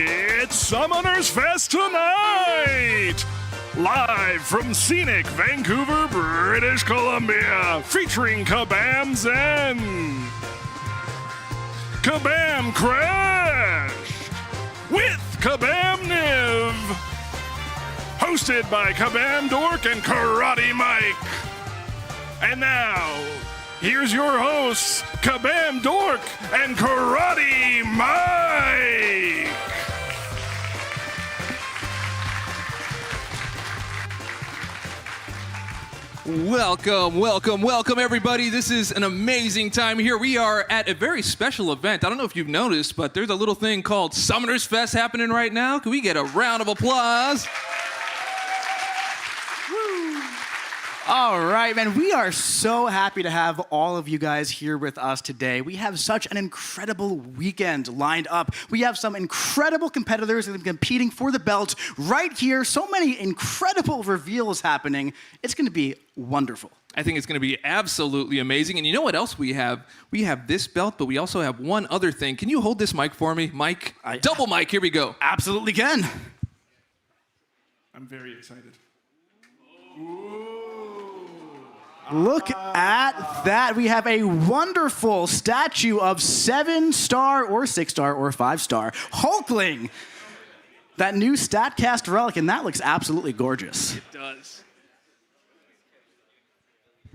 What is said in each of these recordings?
It's Summoners Fest tonight! Live from scenic Vancouver, British Columbia, featuring Kabam Zen, Kabam Crash, with Kabam Niv, hosted by Kabam Dork and Karate Mike. And now, here's your hosts, Kabam Dork and Karate Mike. Welcome, everybody. This is an amazing time here. We are at a very special event. I don't know if you've noticed, but there's a little thing called Summoners Fest happening right now. Can we get a round of applause? All right, man, we are so happy to have all of you guys here with us today. We have such an incredible weekend lined up. We have some incredible competitors that are competing for the belt right here. So many incredible reveals happening. It's going to be wonderful. I think it's going to be absolutely amazing. And you know what else we have? We have this belt, but we also have one other thing. Can you hold this mic for me, Mike? Double mic, here we go. Absolutely can. I'm very excited. Look at that. We have a wonderful statue of 7-star or 6-star or 5-star Hulkling. That new StatCast relic, and that looks absolutely gorgeous. It does.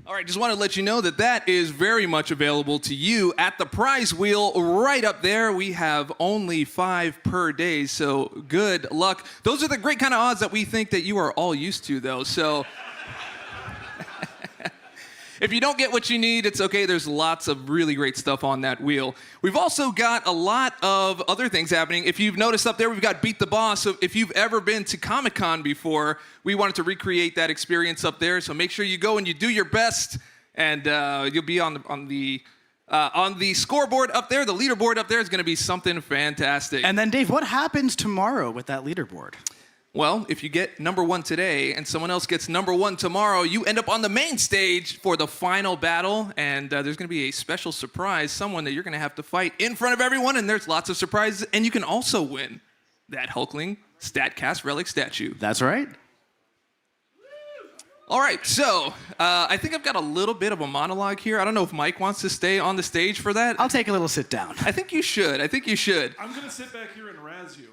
All right, just want to let you know that that is very much available to you at the prize wheel right up there. We have only 5 per day, so good luck. Those are the great kind of odds that we think that you are all used to, though, so... If you don't get what you need, it's okay. There's lots of really great stuff on that wheel. We've also got a lot of other things happening. If you've noticed up there, we've got Beat the Boss. So if you've ever been to Comic-Con before, we wanted to recreate that experience up there. So make sure you go and you do your best, and you'll be on the scoreboard up there. The leaderboard up there is going to be something fantastic. And then, Dave, what happens tomorrow with that leaderboard? Well, if you get number 1 today and someone else gets number 1 tomorrow, you end up on the main stage for the final battle, and there's going to be a special surprise, someone that you're going to have to fight in front of everyone, and there's lots of surprises, and you can also win that Hulkling StatCast Relic statue. That's right. All right, so I think I've got a little bit of a monologue here. I don't know if Mike wants to stay on the stage for that. I'll take a little sit down. I think you should. I'm going to sit back here and razz you.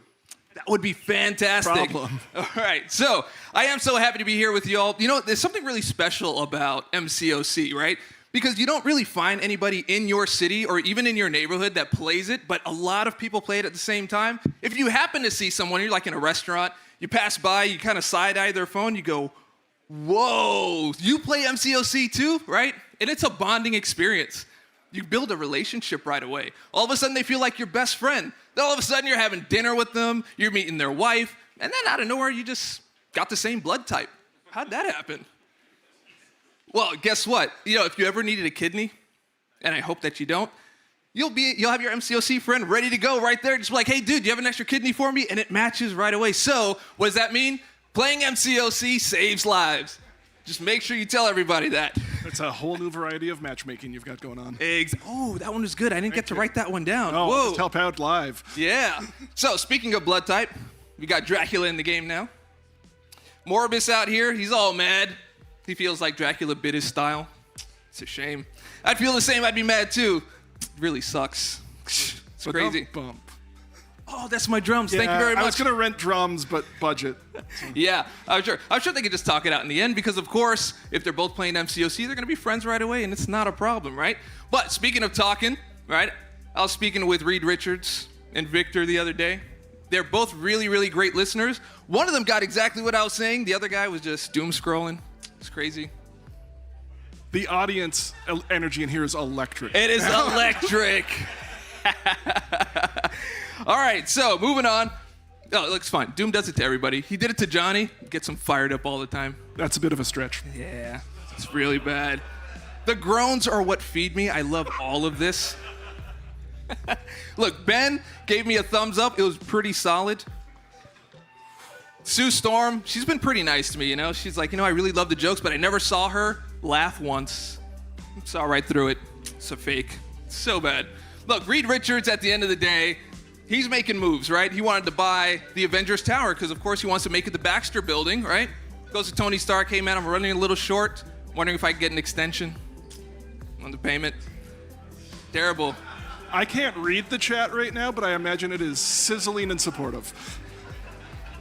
That would be fantastic. Problem. All right, so I am so happy to be here with you all. You know, there's something really special about MCOC, right? Because you don't really find anybody in your city or even in your neighborhood that plays it, but a lot of people play it at the same time. If you happen to see someone, you're like in a restaurant, you pass by, you kind of side-eye their phone, you go, whoa, you play MCOC too, right? And it's a bonding experience. You build a relationship right away. All of a sudden, they feel like your best friend. Then all of a sudden, you're having dinner with them, you're meeting their wife, and then out of nowhere, you just got the same blood type. How'd that happen? Well, guess what? You know, if you ever needed a kidney, and I hope that you don't, you'll have your MCOC friend ready to go right there. Just be like, hey, dude, do you have an extra kidney for me? And it matches right away. So, what does that mean? Playing MCOC saves lives. Just make sure you tell everybody that. That's a whole new variety of matchmaking you've got going on. Oh, that one was good. I didn't get to write that one down. Oh, whoa. just help out live. Yeah. So, speaking of blood type, we got Dracula in the game now. Morbus out here. He's all mad. He feels like Dracula bit his style. It's a shame. I'd feel the same. I'd be mad, too. It really sucks. It's crazy. Bump. Oh, that's my drums. Yeah, Thank you very much. I was going to rent drums, but budget. Yeah, I'm sure they could just talk it out in the end because, of course, if they're both playing MCOC, they're going to be friends right away, and it's not a problem, right? But speaking of talking, right, I was speaking with Reed Richards and Victor the other day. They're both really, really great listeners. One of them got exactly what I was saying. The other guy was just doom scrolling. It's crazy. The audience energy in here is electric. It is electric. All right, so moving on. Oh, it looks fine. Doom does it to everybody. He did it to Johnny. Gets him fired up all the time. That's a bit of a stretch. Yeah, it's really bad. The groans are what feed me. I love all of this. Look, Ben gave me a thumbs up. It was pretty solid. Sue Storm, she's been pretty nice to me, you know? She's like, I really love the jokes, but I never saw her laugh once. Saw right through it. It's a fake. It's so bad. Look, Reed Richards, at the end of the day, he's making moves, right? He wanted to buy the Avengers Tower because, of course, he wants to make it the Baxter Building, right? Goes to Tony Stark, hey, man, I'm running a little short. Wondering if I can get an extension on the payment. Terrible. I can't read the chat right now, but I imagine it is sizzling and supportive.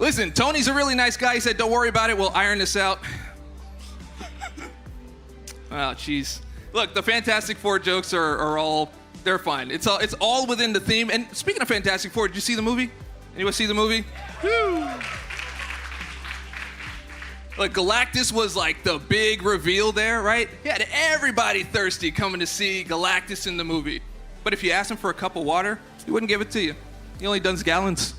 Listen, Tony's a really nice guy. He said, don't worry about it. We'll iron this out. Oh, jeez. Look, the Fantastic Four jokes are all, they're fine. It's all within the theme. And speaking of Fantastic Four, did you see the movie? Anyone see the movie? Woo! Like, Galactus was like the big reveal there, right? He had everybody thirsty coming to see Galactus in the movie. But if you asked him for a cup of water, he wouldn't give it to you. He only does gallons.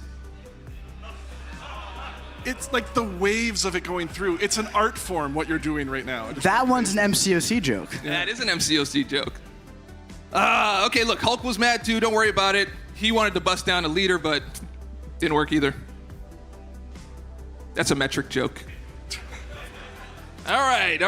It's like the waves of it going through. It's an art form, what you're doing right now. That one's an MCOC joke. Yeah, it is an MCOC joke. Okay, look, Hulk was mad too. Don't worry about it. He wanted to bust down a leader, but didn't work either. That's a metric joke. All right.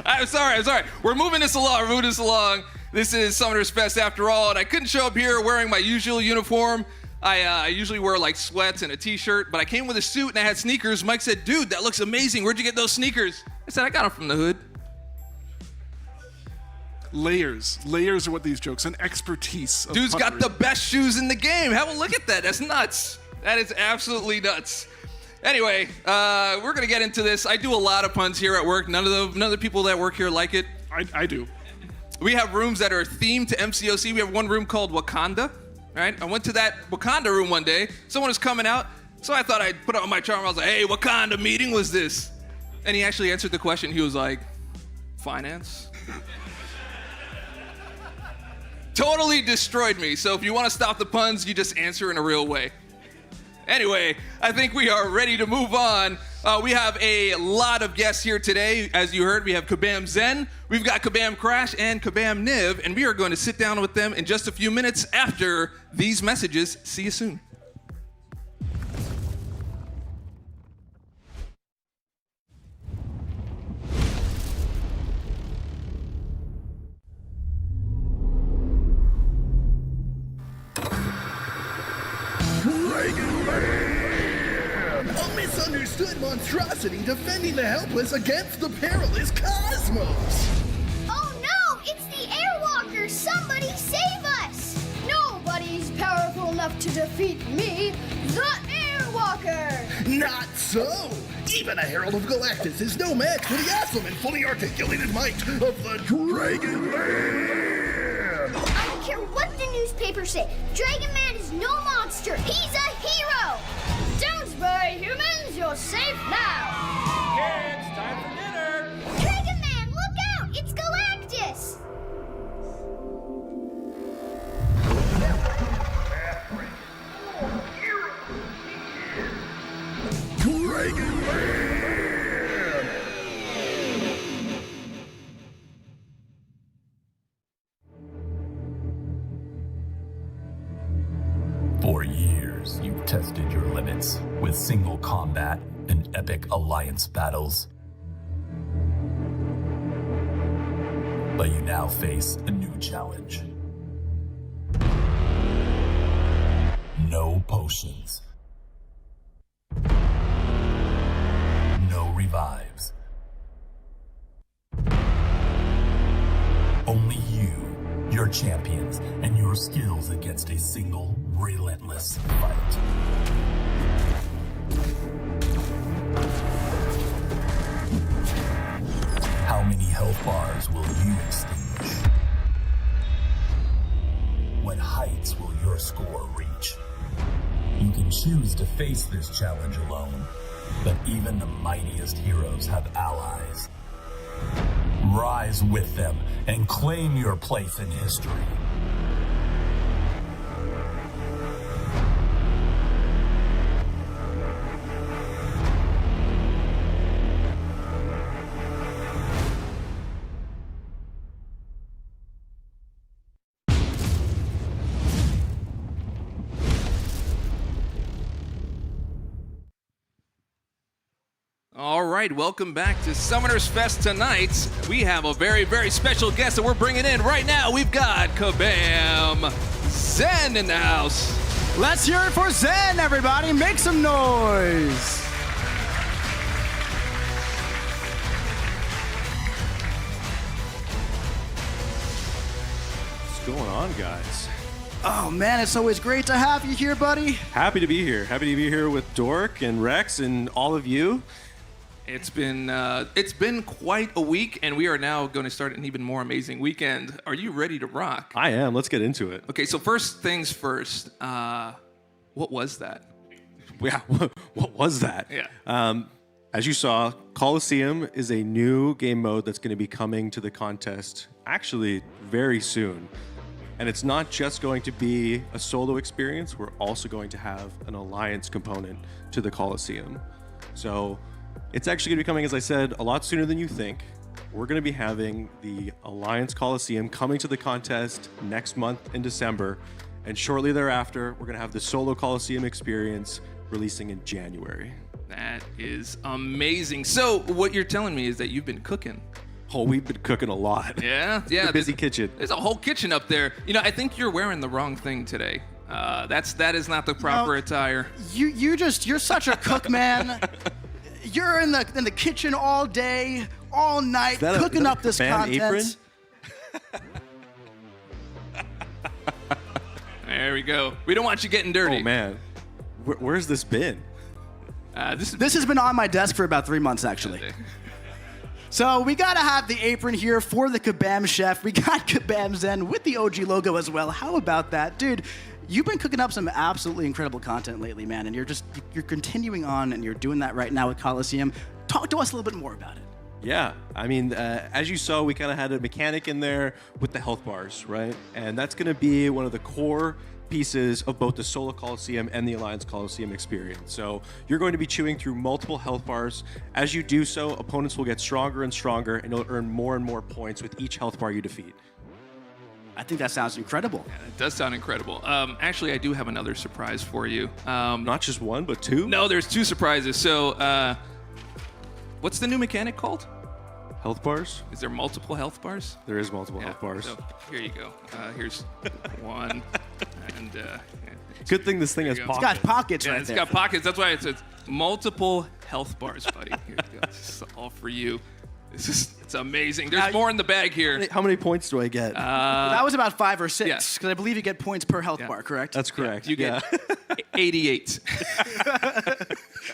I'm sorry. We're moving this along. This is Summoner's Fest after all, and I couldn't show up here wearing my usual uniform. I usually wear like sweats and a t-shirt, but I came with a suit and I had sneakers. Mike said, dude, that looks amazing. Where'd you get those sneakers? I said, I got them from the hood. Layers are what these jokes, an expertise. Dude's got the best shoes in the game. Have a look at that. That's nuts. That is absolutely nuts. Anyway, we're gonna get into this. I do a lot of puns here at work. None of the people that work here like it. I do. We have rooms that are themed to MCOC. We have one room called Wakanda, right? I went to that Wakanda room one day. Someone was coming out, so I thought I'd put it on my charm. I was like, hey, what kind of meeting was this? And he actually answered the question. He was like, finance? Totally destroyed me. So if you want to stop the puns, you just answer in a real way. Anyway, I think we are ready to move on. We have a lot of guests here today. As you heard, we have Kabam Zen, we've got Kabam Crash, and Kabam Niv, and we are going to sit down with them in just a few minutes after these messages. See you soon. A misunderstood monstrosity defending the helpless against the perilous cosmos. Oh no! It's the Airwalker! Somebody save us! Nobody's powerful enough to defeat me, the Airwalker! Not so! Even a Herald of Galactus is no match for the awesome and fully articulated might of the Dragon Man! I don't care what the newspapers say. Dragon Man is no monster. He's a hero! Don't worry, humans. You're safe now. Kids, time for dinner! Dragon Man, look out! It's Galactus! Dragon Man! For years, you've tested your limits with single combat and epic alliance battles. But you now face a new challenge. No potions. No revives. Only you, your champions, and your skills against a single, relentless fight. How many health bars will you extinguish? What heights will your score reach? You can choose to face this challenge alone, but even the mightiest heroes have allies. Rise with them and claim your place in history. All right, welcome back to Summoners Fest tonight. We have a very, very special guest that we're bringing in right now. We've got Kabam Zen in the house. Let's hear it for Zen, everybody. Make some noise. What's going on, guys? Oh, man, it's always great to have you here, buddy. Happy to be here. Happy to be here with Dork and Rex and all of you. It's been quite a week, and we are now going to start an even more amazing weekend. Are you ready to rock? I am. Let's get into it. Okay, so first things first. What was that? Yeah, what was that? Yeah. As you saw, Coliseum is a new game mode that's going to be coming to the contest actually very soon. And it's not just going to be a solo experience. We're also going to have an alliance component to the Coliseum. So it's actually going to be coming, as I said, a lot sooner than you think. We're going to be having the Alliance Coliseum coming to the contest next month in December. And shortly thereafter, we're going to have the solo Coliseum experience releasing in January. That is amazing. So what you're telling me is that you've been cooking. Oh, we've been cooking a lot. Yeah. It's a busy kitchen. There's a whole kitchen up there. You know, I think you're wearing the wrong thing today. That is not the proper attire. You're such a cook, man. You're in the kitchen all day, all night, cooking up this content. Apron? There we go. We don't want you getting dirty. Oh man, where's this been? This has been on my desk for about 3 months, actually. So we gotta have the apron here for the Kabam Chef. We got Kabam Zen with the OG logo as well. How about that, dude? You've been cooking up some absolutely incredible content lately, man, and you're continuing on, and you're doing that right now with Coliseum. Talk to us a little bit more about it. Yeah, I mean, as you saw, we kind of had a mechanic in there with the health bars, right? And that's going to be one of the core pieces of both the Solo Coliseum and the Alliance Coliseum experience. So you're going to be chewing through multiple health bars. As you do so, opponents will get stronger and stronger, and you'll earn more and more points with each health bar you defeat. I think that sounds incredible. Yeah, it does sound incredible. Actually, I do have another surprise for you. Not just one, but two? No, there's two surprises. So, what's the new mechanic called? Health bars? Is there multiple health bars? There is multiple health bars. So here you go. Here's one, and Good thing this thing has go. pockets. It's got pockets right it's there. got pockets. That's why it says multiple health bars, buddy. Here you go. This is all for you. It's amazing. There's more in the bag here. How many points do I get? That was about 5 or 6, Yes. because I believe you get points per health bar, correct? That's correct. You get 88.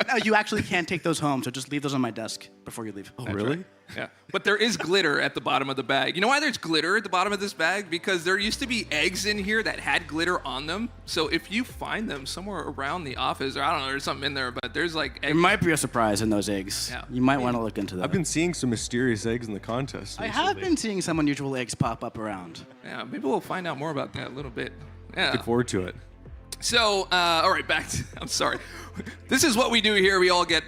No, you actually can't take those home, so just leave those on my desk before you leave. Oh, really? Yeah, but there is glitter at the bottom of the bag. You know why there's glitter at the bottom of this bag? Because there used to be eggs in here that had glitter on them. So if you find them somewhere around the office, or I don't know, there's something in there, but there's like There eggs. might be a surprise in those eggs. Yeah. You might want to look into that. I've been seeing some mysterious eggs in the contest. I have been seeing some unusual eggs pop up around. Yeah, maybe we'll find out more about that a little bit. Yeah. Look forward to it. So, all right, back to, I'm sorry. This is what we do here. We all get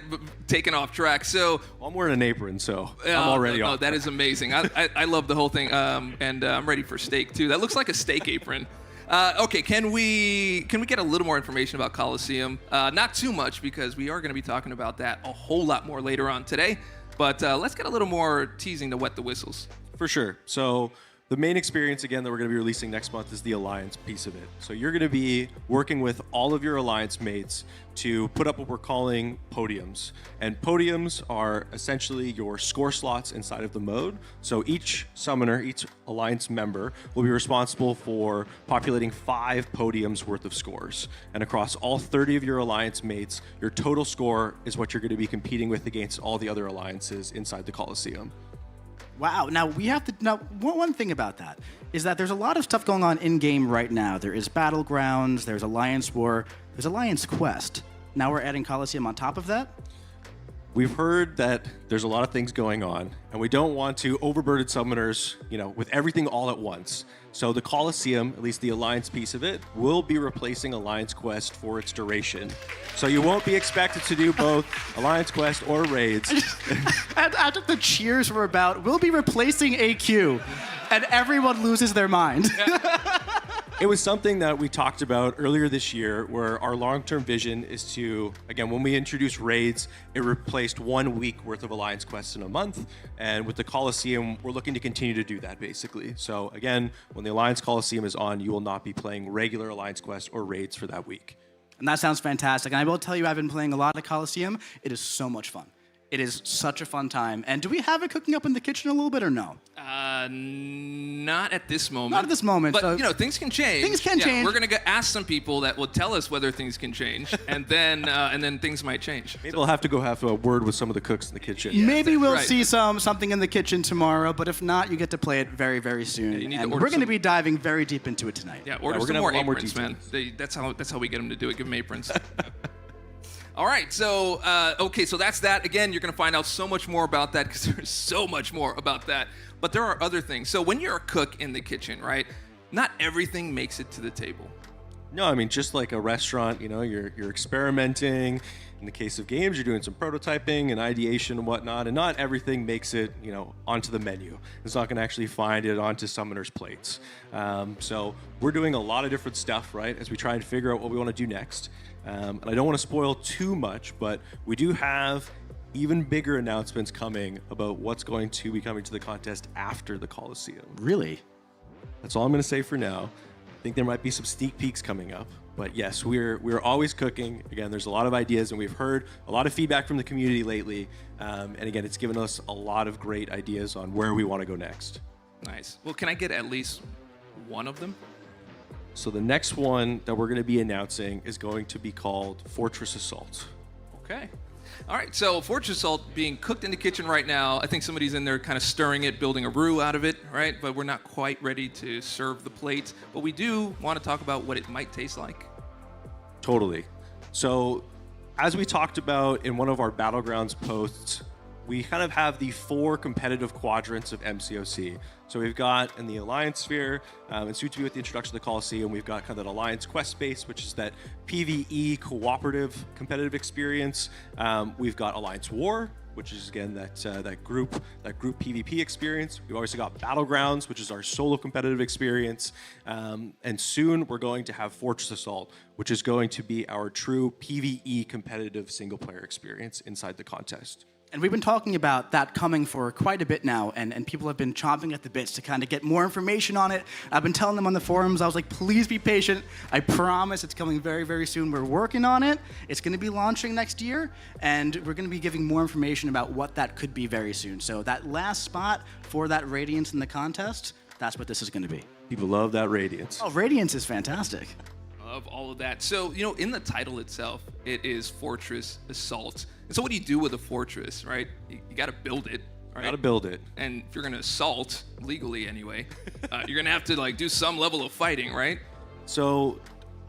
taken off track. So, Well, I'm wearing an apron, so I'm already no, off. that is amazing. I love the whole thing. And I'm ready for steak, too. That looks like a steak apron. Okay, can we get a little more information about Coliseum? Not too much, because we are going to be talking about that a whole lot more later on today. But let's get a little more teasing to wet the whistles. For sure. So the main experience, again, that we're going to be releasing next month is the Alliance piece of it. So you're going to be working with all of your Alliance mates to put up what we're calling podiums. And podiums are essentially your score slots inside of the mode. So each summoner, each Alliance member, will be responsible for populating 5 podiums worth of scores. And across all 30 of your Alliance mates, your total score is what you're going to be competing with against all the other alliances inside the Coliseum. Wow. Now, we have to. Now, one thing about that is that there's a lot of stuff going on in game right now. There is Battlegrounds, there's Alliance War, there's Alliance Quest. Now we're adding Coliseum on top of that? We've heard that there's a lot of things going on, and we don't want to overburden summoners, with everything all at once. So the Coliseum, at least the Alliance piece of it, will be replacing Alliance Quest for its duration. So you won't be expected to do both Alliance Quest or raids. After the cheers were about, we'll be replacing AQ, and everyone loses their mind. It was something that we talked about earlier this year, where our long-term vision is to, again, when we introduced raids, it replaced 1 week worth of Alliance quests in a month. And with the Coliseum, we're looking to continue to do that, basically. So again, when the Alliance Coliseum is on, you will not be playing regular Alliance quests or raids for that week. And that sounds fantastic. And I will tell you, I've been playing a lot of Coliseum. It is so much fun. It is such a fun time. And do we have it cooking up in the kitchen a little bit or no? Not at this moment. Not at this moment. But, so you know, things can change. Things can change. We're going to ask some people that will tell us whether things can change, and then things might change. Maybe we'll have to go have a word with some of the cooks in the kitchen. Maybe we'll right. see something in the kitchen tomorrow, but if not, you get to play it very, very soon. you need to and order we're going to some- be diving very deep into it tonight. Yeah, order we're some gonna more have a lot more aprons, man. details. That's how we get them to do it. Give them aprons. All right, so okay, so that's that. Again, you're going to find out so much more about that because there's so much more about that. But there are other things. So when you're a cook in the kitchen, right? Not everything makes it to the table. No, I mean, just like a restaurant, you know, you're experimenting. In the case of games, you're doing some prototyping and ideation and whatnot, and not everything makes it, you know, onto the menu. It's not going to actually find it onto summoners' plates. So we're doing a lot of different stuff, right, as we try and figure out what we want to do next. And I don't want to spoil too much, but we do have even bigger announcements coming about what's going to be coming to the contest after the Coliseum. Really? That's all I'm going to say for now. I think there might be some sneak peeks coming up. But yes, we're always cooking. Again, there's a lot of ideas, and we've heard a lot of feedback from the community lately. And again, it's given us a lot of great ideas on where we want to go next. Nice. Well, can I get at least one of them? So the next one that we're going to be announcing is going to be called Fortress Assault. Okay. All right, so Fortress Assault being cooked in the kitchen right now. I think somebody's in there kind of stirring it, building a roux out of it, right? But we're not quite ready to serve the plate. But we do want to talk about what it might taste like. Totally. So as we talked about in one of our Battlegrounds posts, we kind of have the 4 competitive quadrants of MCOC. So we've got in the Alliance sphere, and soon to be with the introduction of the Coliseum, we've got kind of that Alliance quest space, which is that PvE cooperative competitive experience. We've got Alliance War, which is again that group PvP experience. We've obviously got Battlegrounds, which is our solo competitive experience, and soon we're going to have Fortress Assault, which is going to be our true PvE competitive single player experience inside the contest. And we've been talking about that coming for quite a bit now, and people have been chomping at the bits to kind of get more information on it. I've been telling them on the forums, I was like, please be patient. I promise it's coming very, very soon. We're working on it. It's going to be launching next year, and we're going to be giving more information about what that could be very soon. So that last spot for that Radiance in the contest, that's what this is going to be. People love that Radiance. Oh, Radiance is fantastic. Of all of that. So, you know, in the title itself, it is Fortress Assault. And so what do you do with a fortress, right? You got to build it, right? Got to build it. And if you're going to assault, legally anyway, you're going to have to like do some level of fighting, right? So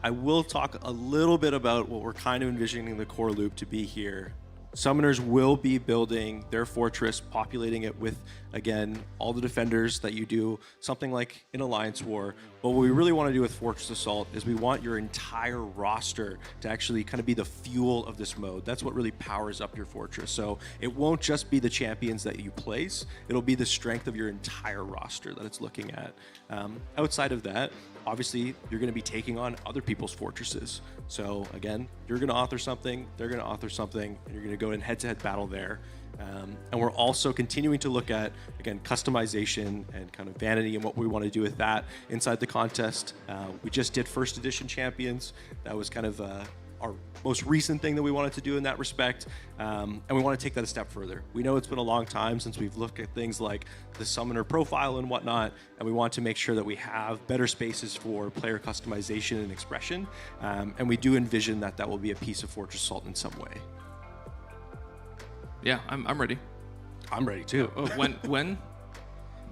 I will talk a little bit about what we're kind of envisioning the core loop to be here. Summoners will be building their fortress, populating it with, again, all the defenders that you do, something like in Alliance War. But what we really want to do with Fortress Assault is we want your entire roster to actually kind of be the fuel of this mode. That's what really powers up your fortress. So it won't just be the champions that you place, it'll be the strength of your entire roster that it's looking at. Outside of that, obviously, you're going to be taking on other people's fortresses. So again, you're going to author something, they're going to author something, and you're going to go in head-to-head battle there. And we're also continuing to look at, again, customization and kind of vanity and what we want to do with that inside the contest. We just did first edition champions. That was kind of our most recent thing that we wanted to do in that respect. And we want to take that a step further. We know it's been a long time since we've looked at things like the summoner profile and whatnot, and we want to make sure that we have better spaces for player customization and expression. And we do envision that that will be a piece of Fortress Assault in some way. Yeah, I'm ready. I'm ready too. When?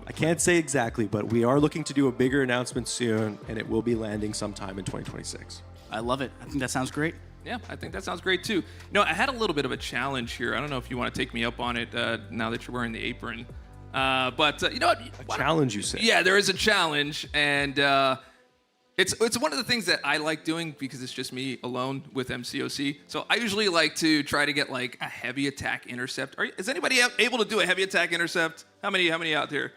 I can't say exactly, but we are looking to do a bigger announcement soon, and it will be landing sometime in 2026. I love it. I think that sounds great. Yeah, I think that sounds great too. You know, I had a little bit of a challenge here. I don't know if you want to take me up on it now that you're wearing the apron. But you know what? A challenge, you say? Yeah, there is a challenge, and it's one of the things that I like doing because it's just me alone with MCOC. So I usually like to try to get like a heavy attack intercept. Is anybody able to do a heavy attack intercept? How many out there?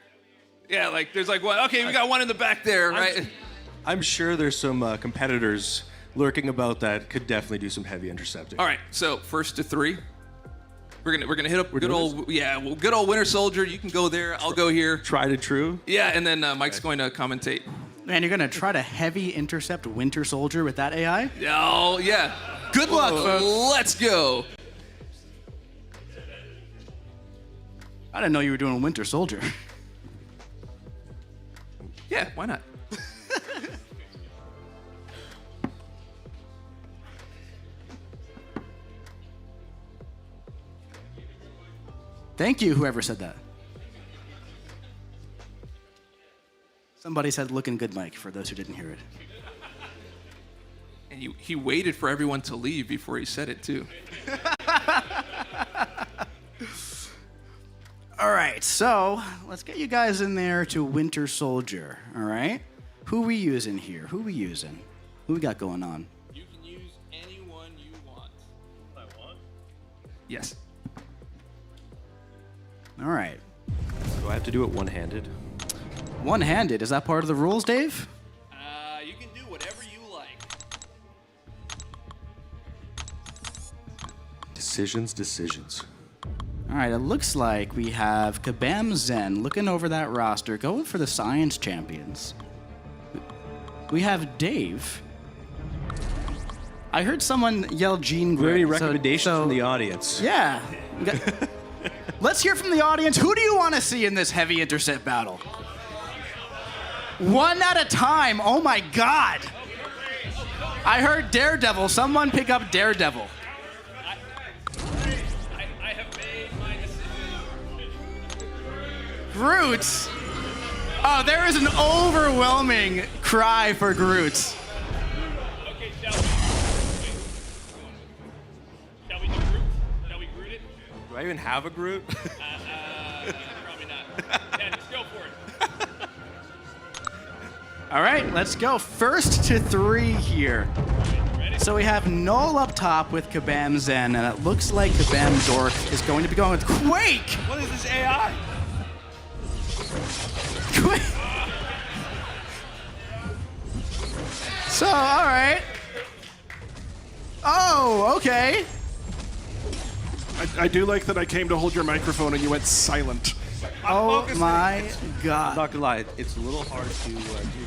Yeah, like there's like one. Okay, we got one in the back there, right? I'm sure there's some competitors lurking about that could definitely do some heavy intercepting. All right, so first to 3. We're gonna hit up good old Winter Soldier. You can go there. I'll go here. Tried and true. Yeah, and then Mike's going to commentate. Man, you're gonna try to heavy intercept Winter Soldier with that AI? Oh yeah. Good luck, folks. Let's go. I didn't know you were doing Winter Soldier. Yeah, why not? Thank you, whoever said that. Somebody said looking good, Mike, for those who didn't hear it. And he waited for everyone to leave before he said it, too. All right, so let's get you guys in there to Winter Soldier, all right? Who we using here? Who we using? Who we got going on? You can use anyone you want. I want? Yes. All right. Do I have to do it one-handed? One-handed, is that part of the rules, Dave? You can do whatever you like. Decisions. All right, it looks like we have Kabam Zen looking over that roster, going for the Science Champions. We have Dave. I heard someone yell Jean Grey. Any recommendations from the audience? Yeah. Let's hear from the audience. Who do you want to see in this heavy intercept battle? One at a time. Oh my God. I heard Daredevil. Someone pick up Daredevil. I have made my decision. Groot. Oh, there is an overwhelming cry for Groot. Okay, shall we do Groot? Shall we Groot it? Do I even have a Groot? Probably not. Yeah, just go for it. All right, let's go. First to 3 here. Ready? So we have Null up top with Kabam Zen, and it looks like Kabam Dork is going to be going with Quake. What is this AI? Quake. So, all right. Oh, okay. I do like that I came to hold your microphone and you went silent. Oh my I'm God. not gonna lie, it's a little hard to do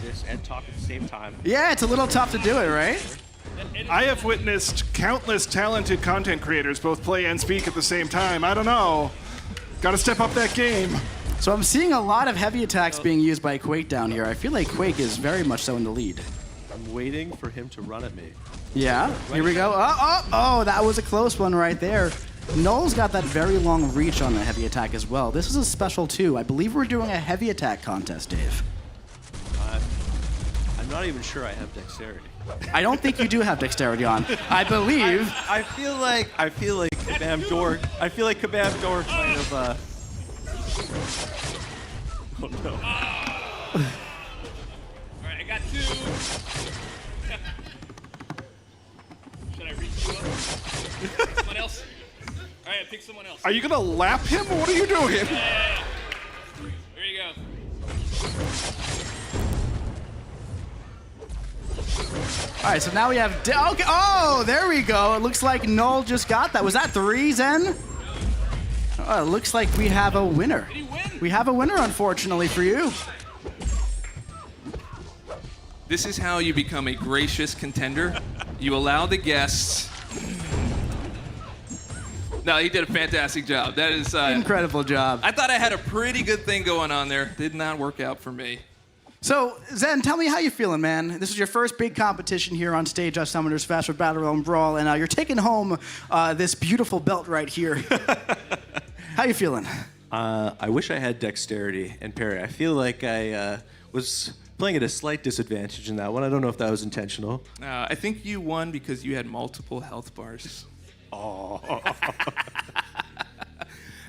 this and talk at the same time. Yeah, it's a little tough to do it, right? I have witnessed countless talented content creators both play and speak at the same time. I don't know. Gotta step up that game. So I'm seeing a lot of heavy attacks being used by Quake down here. I feel like Quake is very much so in the lead. I'm waiting for him to run at me. Yeah, here we go. Oh, that was a close one right there. Null's got that very long reach on the heavy attack as well. This is a special too. I believe we're doing a heavy attack contest, Dave. I'm not even sure I have dexterity. I don't think you do have dexterity on. I believe. I feel like Kabam Dork. I feel like Kabam Dork kind of. Oh no. All right, I got 2. Should I reach you up? Someone else? All right, pick someone else. Are you gonna lap him? What are you doing? There you go. All right, so now we have. Okay. Oh, there we go. It looks like Null just got that. Was that 3, Zen? Oh, it looks like we have a winner. Did he win? We have a winner, unfortunately, for you. This is how you become a gracious contender. You allow the guests. No, he did a fantastic job. That is Incredible job. I thought I had a pretty good thing going on there. Did not work out for me. So, Zen, tell me how you feeling, man. This is your first big competition here on stage at Summoners Fest with BATTLEREALM Brawl, and you're taking home this beautiful belt right here. How you feeling? I wish I had dexterity and parry. I feel like I was playing at a slight disadvantage in that one. I don't know if that was intentional. I think you won because you had multiple health bars. Oh.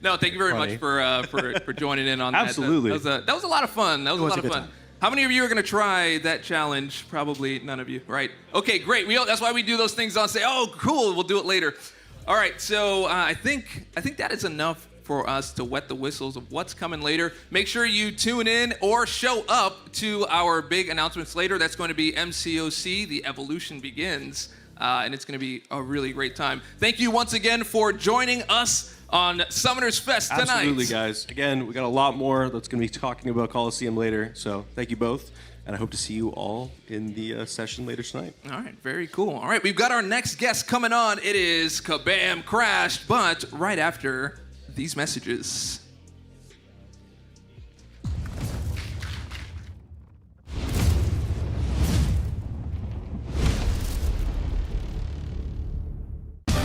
No, thank you very Funny. much for joining in on that. Absolutely. That was a lot of fun. That was a lot of good fun. time. How many of you are going to try that challenge? Probably none of you, right? Okay, great. That's why we do those things on say, oh, cool, we'll do it later. All right, so I think that is enough for us to wet the whistles of what's coming later. Make sure you tune in or show up to our big announcements later. That's going to be MCOC, The Evolution Begins, and it's going to be a really great time. Thank you once again for joining us on Summoners Fest tonight. Absolutely, guys. Again, we got a lot more that's going to be talking about Coliseum later, so thank you both. And I hope to see you all in the session later tonight. All right, very cool. All right, we've got our next guest coming on. It is Kabam Crashed, but right after these messages.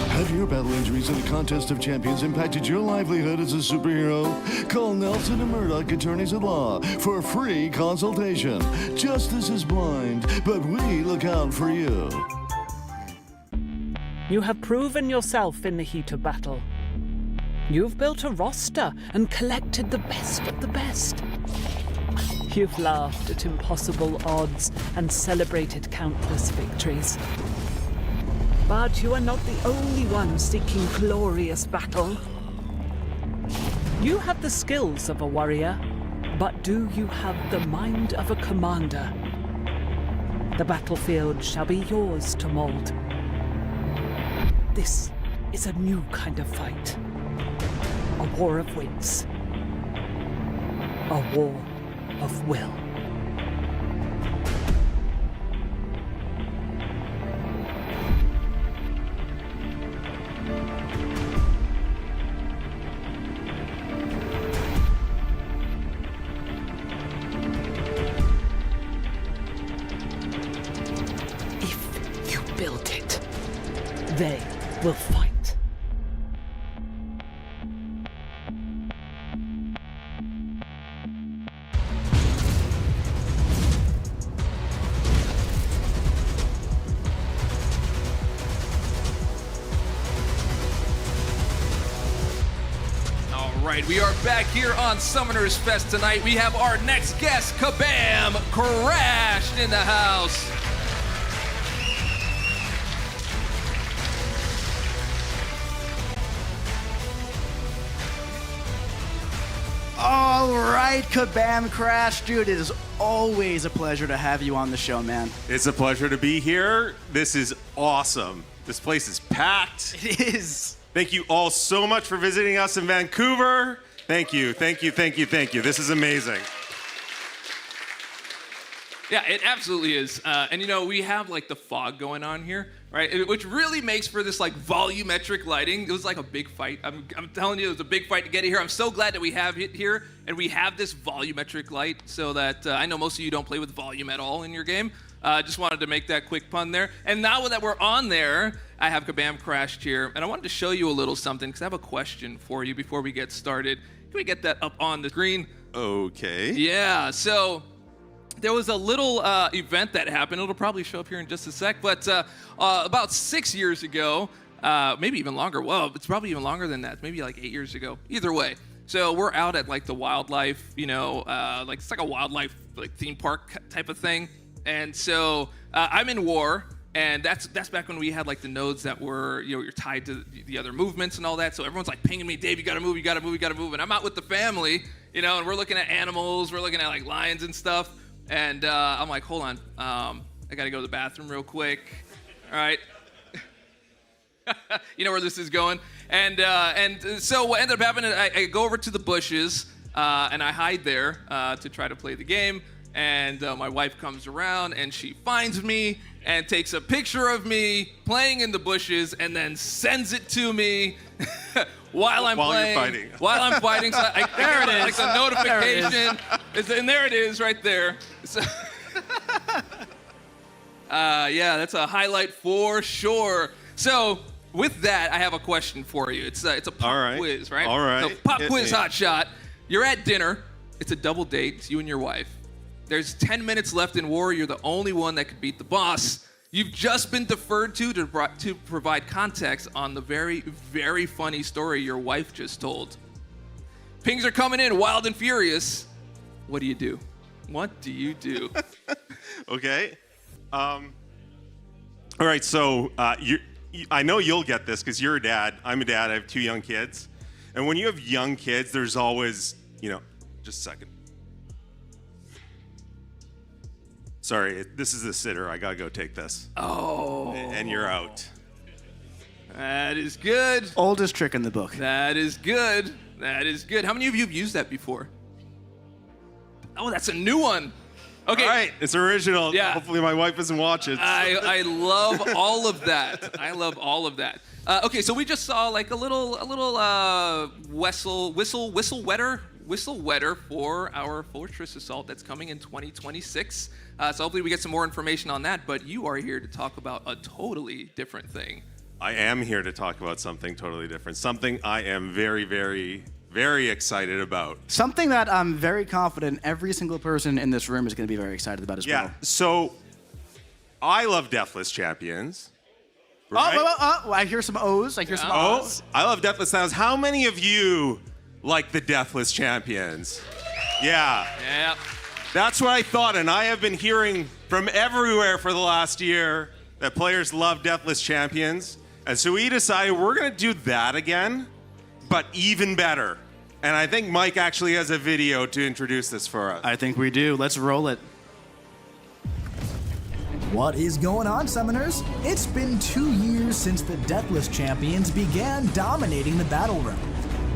Have your battle injuries in the Contest of Champions impacted your livelihood as a superhero? Call Nelson and Murdoch Attorneys at Law for a free consultation. Justice is blind, but we look out for you. You have proven yourself in the heat of battle. You've built a roster and collected the best of the best. You've laughed at impossible odds and celebrated countless victories. But you are not the only one seeking glorious battle. You have the skills of a warrior, but do you have the mind of a commander? The battlefield shall be yours to mold. This is a new kind of fight. A war of wits. A war of will. Build it. They will fight. All right, we are back here on Summoners Fest tonight. We have our next guest, Kabam Crashed, in the house. All right, Kabam Crash, dude, it is always a pleasure to have you on the show, man. It's a pleasure to be here. This is awesome. This place is packed. It is. Thank you all so much for visiting us in Vancouver. Thank you, thank you, thank you, thank you. This is amazing. Yeah, it absolutely is. And you know, we have like the fog going on here, right? Which really makes for this like volumetric lighting. It was like a big fight. I'm telling you, it was a big fight to get it here. I'm so glad that we have it here and we have this volumetric light so that I know most of you don't play with volume at all in your game. Just wanted to make that quick pun there. And now that we're on there, I have Kabam Crashed here. And I wanted to show you a little something because I have a question for you before we get started. Can we get that up on the screen? Okay. Yeah, so there was a little event that happened. It'll probably show up here in just a sec. But about 6 years ago, maybe even longer. Well, it's probably even longer than that. Maybe like 8 years ago. Either way. So we're out at like the wildlife, you know, like it's like a wildlife like theme park type of thing. And so I'm in war. And that's back when we had like the nodes that were, you know, you're tied to the other movements and all that. So everyone's like pinging me, Dave, you gotta move, you gotta move, you gotta move. And I'm out with the family, you know, and we're looking at animals, we're looking at like lions and stuff. And I'm like, hold on, I gotta go to the bathroom real quick. All right. You know where this is going. And so what ended up happening, I go over to the bushes and I hide there to try to play the game. And my wife comes around and she finds me and takes a picture of me playing in the bushes and then sends it to me while I'm playing. You're fighting. While I'm fighting. So There it is. Like the notification. And there it is right there. So, yeah, that's a highlight for sure. So with that, I have a question for you. It's a pop quiz, right? All right. So pop quiz hot shot. You're at dinner. It's a double date. It's you and your wife. There's 10 minutes left in war. You're the only one that could beat the boss. You've just been deferred to provide context on the very, very funny story your wife just told. Pings are coming in wild and furious. What do you do? What do you do? Okay. All right, so I know you'll get this because you're a dad. I'm a dad. I have 2 young kids. And when you have young kids, there's always, just a second. Sorry, this is the sitter. I gotta go take this. Oh. And you're out. That is good. Oldest trick in the book. That is good. That is good. How many of you have used that before? Oh, that's a new one. Okay. All right, it's original. Yeah. Hopefully my wife doesn't watch it. I love all of that. I love all of that. Okay, so we just saw like a little whistle wetter for our Fortress Assault that's coming in 2026. So hopefully we get some more information on that. But you are here to talk about a totally different thing. I am here to talk about something totally different. Something I am very, very, very excited about. Something that I'm very confident every single person in this room is going to be very excited about as well. Yeah, so I love Deathless Champions. Right? Oh, I hear some O's. I hear some O's. I love Deathless Sounds. How many of you like the Deathless Champions? Yeah. Yeah. That's what I thought, and I have been hearing from everywhere for the last year that players love Deathless Champions. And so we decided we're going to do that again, but even better. And I think Mike actually has a video to introduce this for us. I think we do. Let's roll it. What is going on, Summoners? It's been 2 years since the Deathless Champions began dominating the battle realm.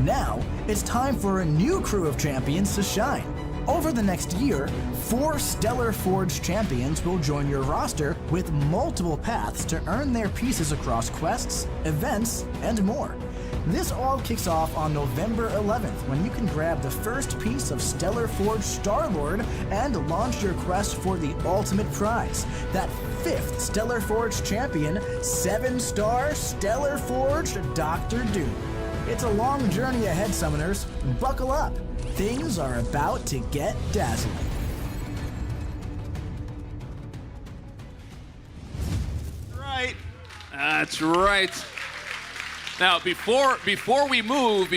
Now, it's time for a new crew of champions to shine. Over the next year, 4 Stellar Forged champions will join your roster with multiple paths to earn their pieces across quests, events, and more. This all kicks off on November 11th when you can grab the first piece of Stellar Forged Star-Lord and launch your quest for the ultimate prize, that 5th Stellar Forged champion, 7-star Stellar Forged Dr. Doom. It's a long journey ahead, Summoners. Buckle up. Things are about to get dazzling. Right. That's right. Now, before we move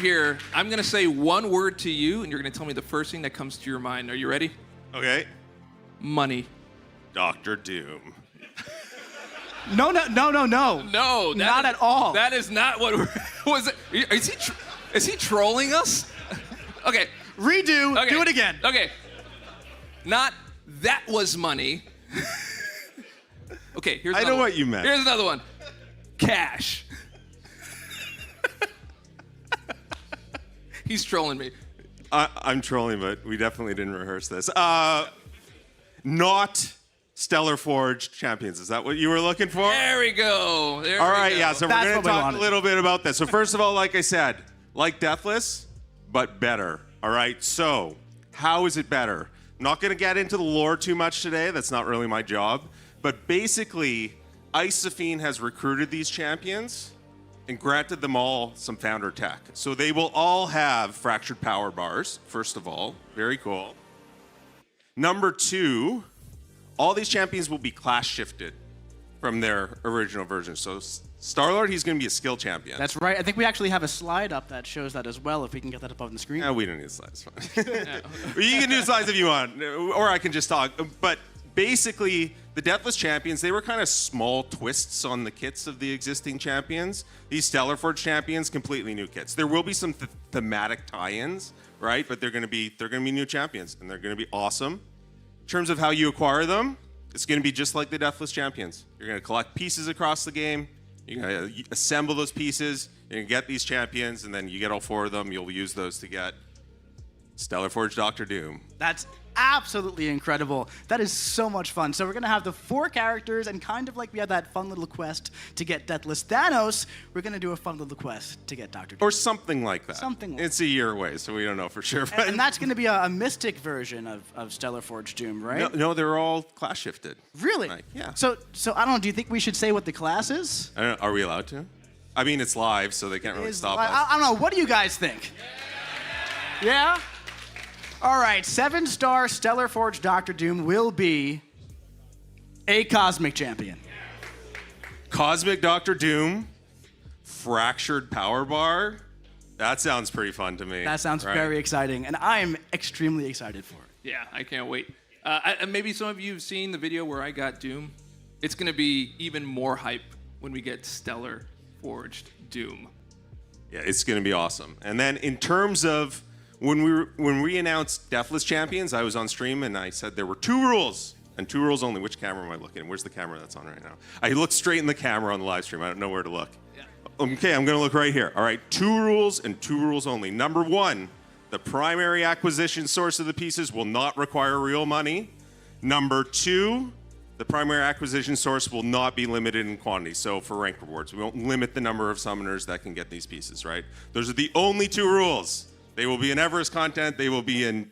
here, I'm gonna say one word to you, and you're gonna tell me the first thing that comes to your mind. Are you ready? Okay. Money. Dr. Doom. No. No, Not at all. That is not what was it. Is he trolling us? Okay. Redo. Okay. Do it again. Okay. Not that was money. Okay, here's I another know one. what you meant. Here's another one. Cash. He's trolling me. I'm trolling, but we definitely didn't rehearse this. Not Stellar Forged champions. Is that what you were looking for? There we go. All right, yeah, so That's we're going what to we talk wanted. a little bit about this. So first of all, like I said, like Deathless, but better. All right, so how is it better? I'm not going to get into the lore too much today. That's not really my job. But basically, Isophene has recruited these champions and granted them all some founder tech. So they will all have fractured power bars, first of all. Very cool. Number 2, all these champions will be class shifted from their original version. So Star-Lord, he's going to be a skill champion. That's right. I think we actually have a slide up that shows that as well, if we can get that up on the screen. Yeah, we don't need slides. Fine. You can do slides if you want, or I can just talk. But basically, the Deathless Champions, they were kind of small twists on the kits of the existing champions. These Stellar Forge champions, completely new kits. There will be some thematic tie-ins, right? But they're going to be new champions, and they're going to be awesome. In terms of how you acquire them, it's going to be just like the Deathless Champions. You're going to collect pieces across the game. You're going to assemble those pieces. You're going to get these champions, and then you get all 4 of them. You'll use those to get Stellar Forge Dr. Doom. That's absolutely incredible. That is so much fun. So we're going to have the 4 characters, and kind of like we had that fun little quest to get Deathless Thanos, we're going to do a fun little quest to get Dr. Doom. Or something like that. Something like It's a year away, so we don't know for sure. But And that's going to be a mystic version of Stellar Forge Doom, right? no, they're all class shifted. Really? Yeah. So I don't know, do you think we should say what the class is? I don't know, are we allowed to? I mean, it's live, so they can't really stop us. I don't know. What do you guys think? Yeah? All right. 7-star Stellar Forge Dr. Doom will be a Cosmic Champion. Cosmic Dr. Doom, Fractured Power Bar. That sounds pretty fun to me. That sounds very exciting, and I am extremely excited for it. Yeah, I can't wait. Maybe some of you have seen the video where I got Doom. It's going to be even more hype when we get Stellar Forged Doom. Yeah, it's going to be awesome. And then in terms of when we announced Deathless Champions, I was on stream and I said there were 2 rules and 2 rules only. Which camera am I looking at? Where's the camera that's on right now? I looked straight in the camera on the live stream. I don't know where to look. Yeah. Okay, I'm going to look right here. All right, 2 rules and 2 rules only. Number 1, the primary acquisition source of the pieces will not require real money. Number 2, the primary acquisition source will not be limited in quantity. So for rank rewards, we won't limit the number of summoners that can get these pieces, right? Those are the only 2 rules. They will be in Everest content. They will be in,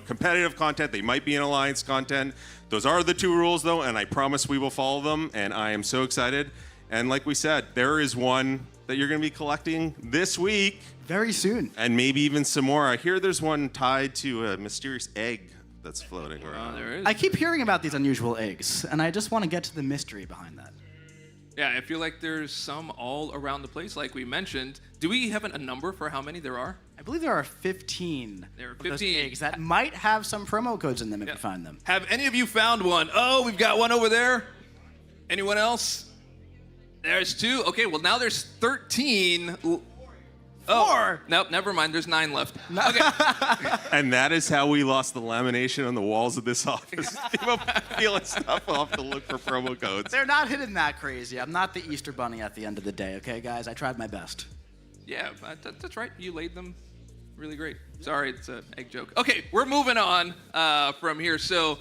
competitive content. They might be in Alliance content. Those are the 2 rules, though, and I promise we will follow them, and I am so excited. And like we said, there is one that you're going to be collecting this week. Very soon. And maybe even some more. I hear there's one tied to a mysterious egg that's floating around. There is. I keep hearing about these unusual eggs, and I just want to get to the mystery behind that. Yeah, I feel like there's some all around the place, like we mentioned. Do we have a number for how many there are? I believe there are 15. There are of those 15 eggs that might have some promo codes in them if you find them. Have any of you found one? Oh, we've got one over there. Anyone else? There's 2. Okay, well now there's 13. 4. Nope, never mind. There's 9 left. Okay. And that is how we lost the lamination on the walls of this office. People peeling stuff off to look for promo codes. They're not hidden that crazy. I'm not the Easter Bunny at the end of the day, okay, guys? I tried my best. Yeah, that's right. You laid them really great. Sorry, it's an egg joke. Okay, we're moving on from here. So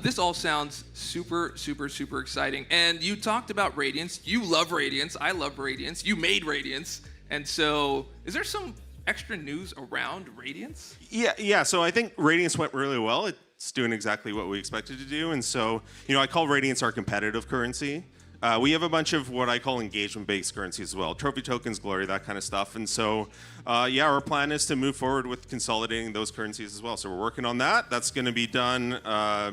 this all sounds super, super, super exciting. And you talked about Radiance. You love Radiance. I love Radiance. You made Radiance. And so, is there some extra news around Radiance? Yeah. So I think Radiance went really well. It's doing exactly what we expected to do. And so, I call Radiance our competitive currency. We have a bunch of what I call engagement-based currencies as well. Trophy tokens, glory, that kind of stuff. And so, our plan is to move forward with consolidating those currencies as well. So we're working on that. That's going to be done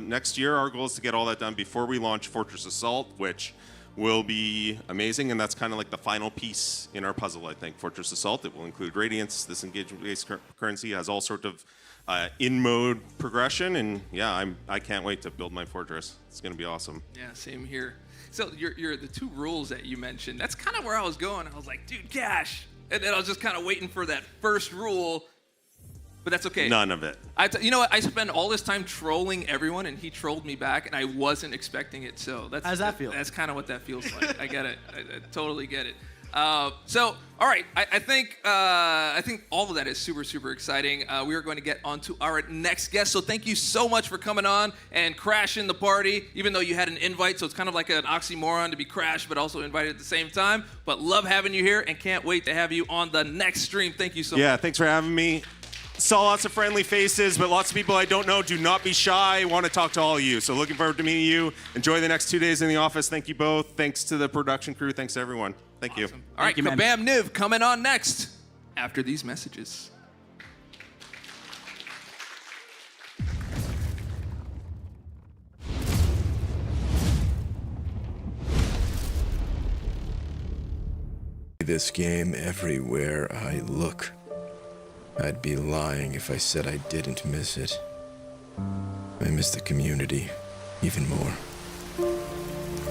next year. Our goal is to get all that done before we launch Fortress Assault, which will be amazing, and that's kind of like the final piece in our puzzle, I think. Fortress Assault, it will include Radiance. This engagement-based currency has all sort of in-mode progression, and yeah, I can't wait to build my fortress. It's going to be awesome. Yeah, same here. So you're the 2 rules that you mentioned, that's kind of where I was going. I was like, dude, cash. And then I was just kind of waiting for that first rule, but that's okay. None of it. You know what? I spent all this time trolling everyone, and he trolled me back, and I wasn't expecting it. So that's how's that feel? That's kind of what that feels like. I get it. I totally get it. So, all right. I think all of that is super, super exciting. We are going to get on to our next guest. So thank you so much for coming on and crashing the party, even though you had an invite. So it's kind of like an oxymoron to be crashed, but also invited at the same time. But love having you here, and can't wait to have you on the next stream. Thank you so much. Yeah, thanks for having me. Saw lots of friendly faces, but lots of people I don't know. Do not be shy. I want to talk to all of you. So looking forward to meeting you. Enjoy the next 2 days in the office. Thank you both. Thanks to the production crew. Thanks to everyone. Thank you. All right, Kabam Niv coming on next after these messages. This game everywhere I look. I'd be lying if I said I didn't miss it. I miss the community even more.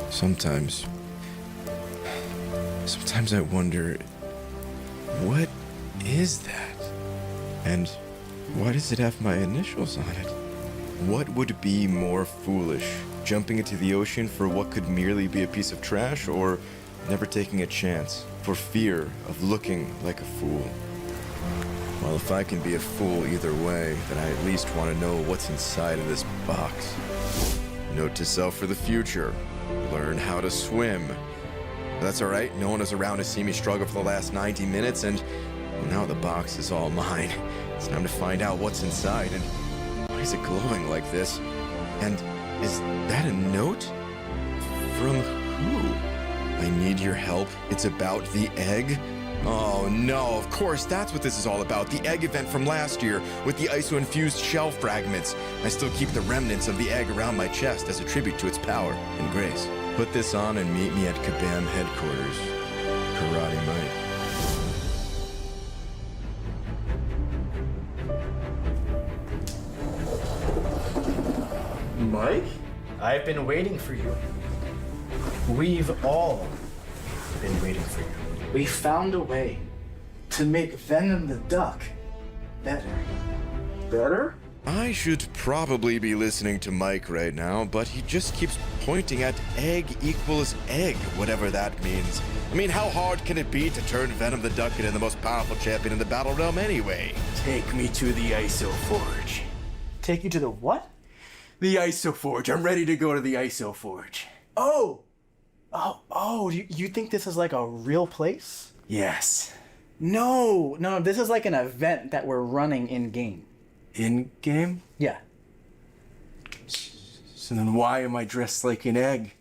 Sometimes I wonder, what is that? And why does it have my initials on it? What would be more foolish, jumping into the ocean for what could merely be a piece of trash, or never taking a chance for fear of looking like a fool? Well, if I can be a fool either way, then I at least want to know what's inside of this box. Note to self for the future: learn how to swim. That's all right, no one is around to see me struggle for the last 90 minutes, and now the box is all mine. It's time to find out what's inside, and why is it glowing like this? And is that a note? From who? I need your help. It's about the egg? Oh no, of course, that's what this is all about. The egg event from last year with the ISO-infused shell fragments. I still keep the remnants of the egg around my chest as a tribute to its power and grace. Put this on and meet me at Kabam headquarters. Karate Mike. Mike? I've been waiting for you. We've all been waiting for you. We found a way to make Venom the Duck better. Better? I should probably be listening to Mike right now, but he just keeps pointing at egg equals egg, whatever that means. I mean, how hard can it be to turn Venom the Duck into the most powerful champion in the Battle Realm anyway? Take me to the ISO Forge. Take you to the what? The ISO Forge. I'm ready to go to the ISO Forge. Oh, you think this is like a real place? Yes. No, this is like an event that we're running in-game. In-game? Yeah. So then why am I dressed like an egg?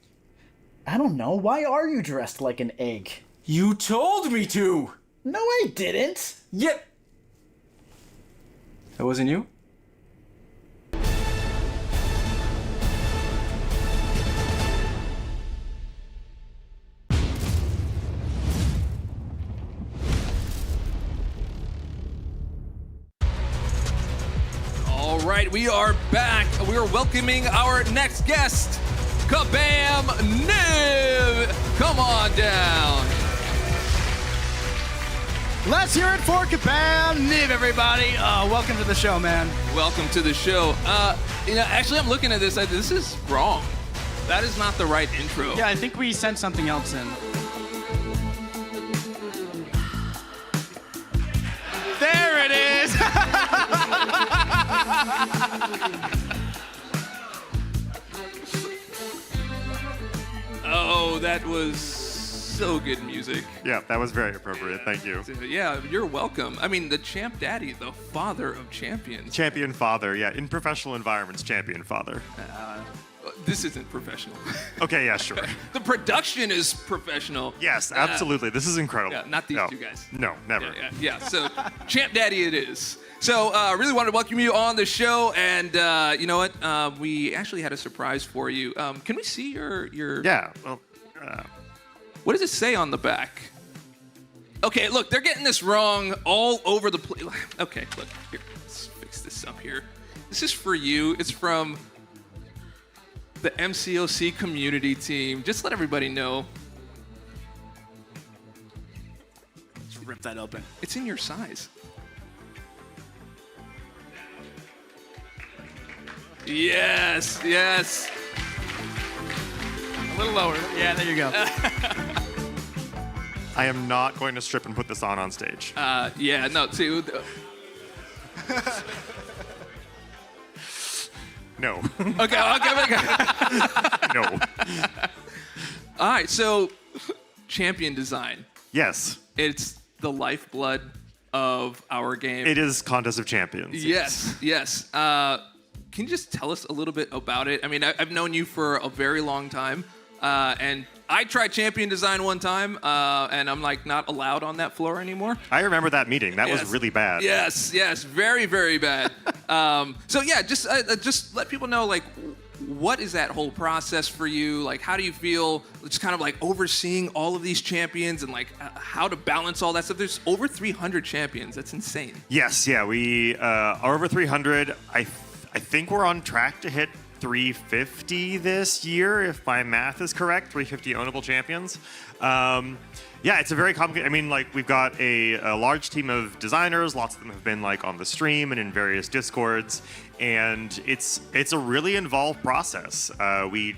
I don't know. Why are you dressed like an egg? You told me to! No, I didn't. Yep. That wasn't you? All right, we are back. We are welcoming our next guest, Kabam Niv. Come on down. Let's hear it for Kabam Niv, everybody. Welcome to the show, man. Welcome to the show. Actually, I'm looking at this. This is wrong. That is not the right intro. Yeah, I think we sent something else in. There it is. Oh, that was so good music. Yeah, that was very appropriate. Thank you. Yeah, you're welcome. I mean, the Champ Daddy, the father of champions. Champion father, yeah. In professional environments, champion father. This isn't professional. Okay, yeah, sure. The production is professional. Yes, absolutely. This is incredible. Yeah, not these two guys. No, never. Yeah. So, Champ Daddy it is. So, really wanted to welcome you on the show, and you know what? We actually had a surprise for you. Can we see your? Yeah. Well. What does it say on the back? Okay, look, they're getting this wrong all over the place. Okay, look here. Let's fix this up here. This is for you. It's from the MCOC community team. Just let everybody know. Let's rip that open. It's in your size. Yes. A little lower. Yeah, there you go. I am not going to strip and put this on stage. Yeah, no, see. No. Okay. No. All right, so champion design. Yes. It's the lifeblood of our game. It is Contest of Champions. Yes. Can you just tell us a little bit about it? I mean, I've known you for a very long time, and I tried champion design one time, and I'm like not allowed on that floor anymore. I remember that meeting. That was really bad. Yes, very, very bad. So yeah, just let people know, like, what is that whole process for you? Like, how do you feel just kind of like overseeing all of these champions and like how to balance all that stuff? There's over 300 champions. That's insane. Yes, yeah, we are over 300. I think we're on track to hit 350 this year, if my math is correct. 350 ownable champions. Yeah, it's a very complicated. I mean, like, we've got a large team of designers. Lots of them have been like on the stream and in various discords, and it's a really involved process. We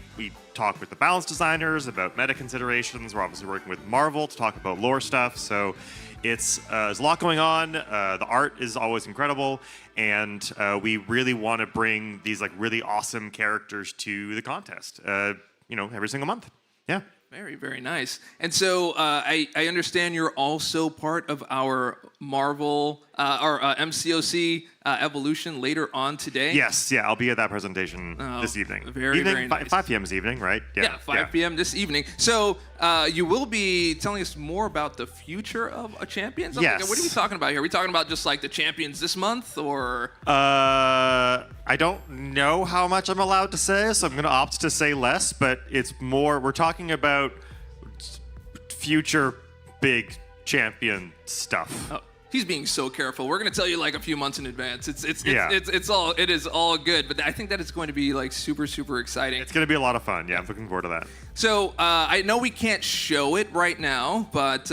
talk with the balance designers about meta considerations. We're obviously working with Marvel to talk about lore stuff. So there's a lot going on. The art is always incredible, and we really want to bring these like really awesome characters to the contest. Every single month. Yeah. Very, very nice. And so I understand you're also part of our Marvel, our MCOC evolution later on today. Yes, yeah, I'll be at that presentation this evening. Very nice. 5 p.m. this evening, right? Yeah, 5 p.m. this evening. So you will be telling us more about the future of a Champions? Yes. What are we talking about here? Are we talking about just like the Champions this month, or? I don't know how much I'm allowed to say, so I'm going to opt to say less, but it's more, we're talking about future big champion stuff. Oh, He's being so careful. We're gonna tell you like a few months in advance. It is all good, but I think that it's going to be like super exciting. It's going to be a lot of fun. Yeah, I'm looking forward to that. So I know we can't show it right now, but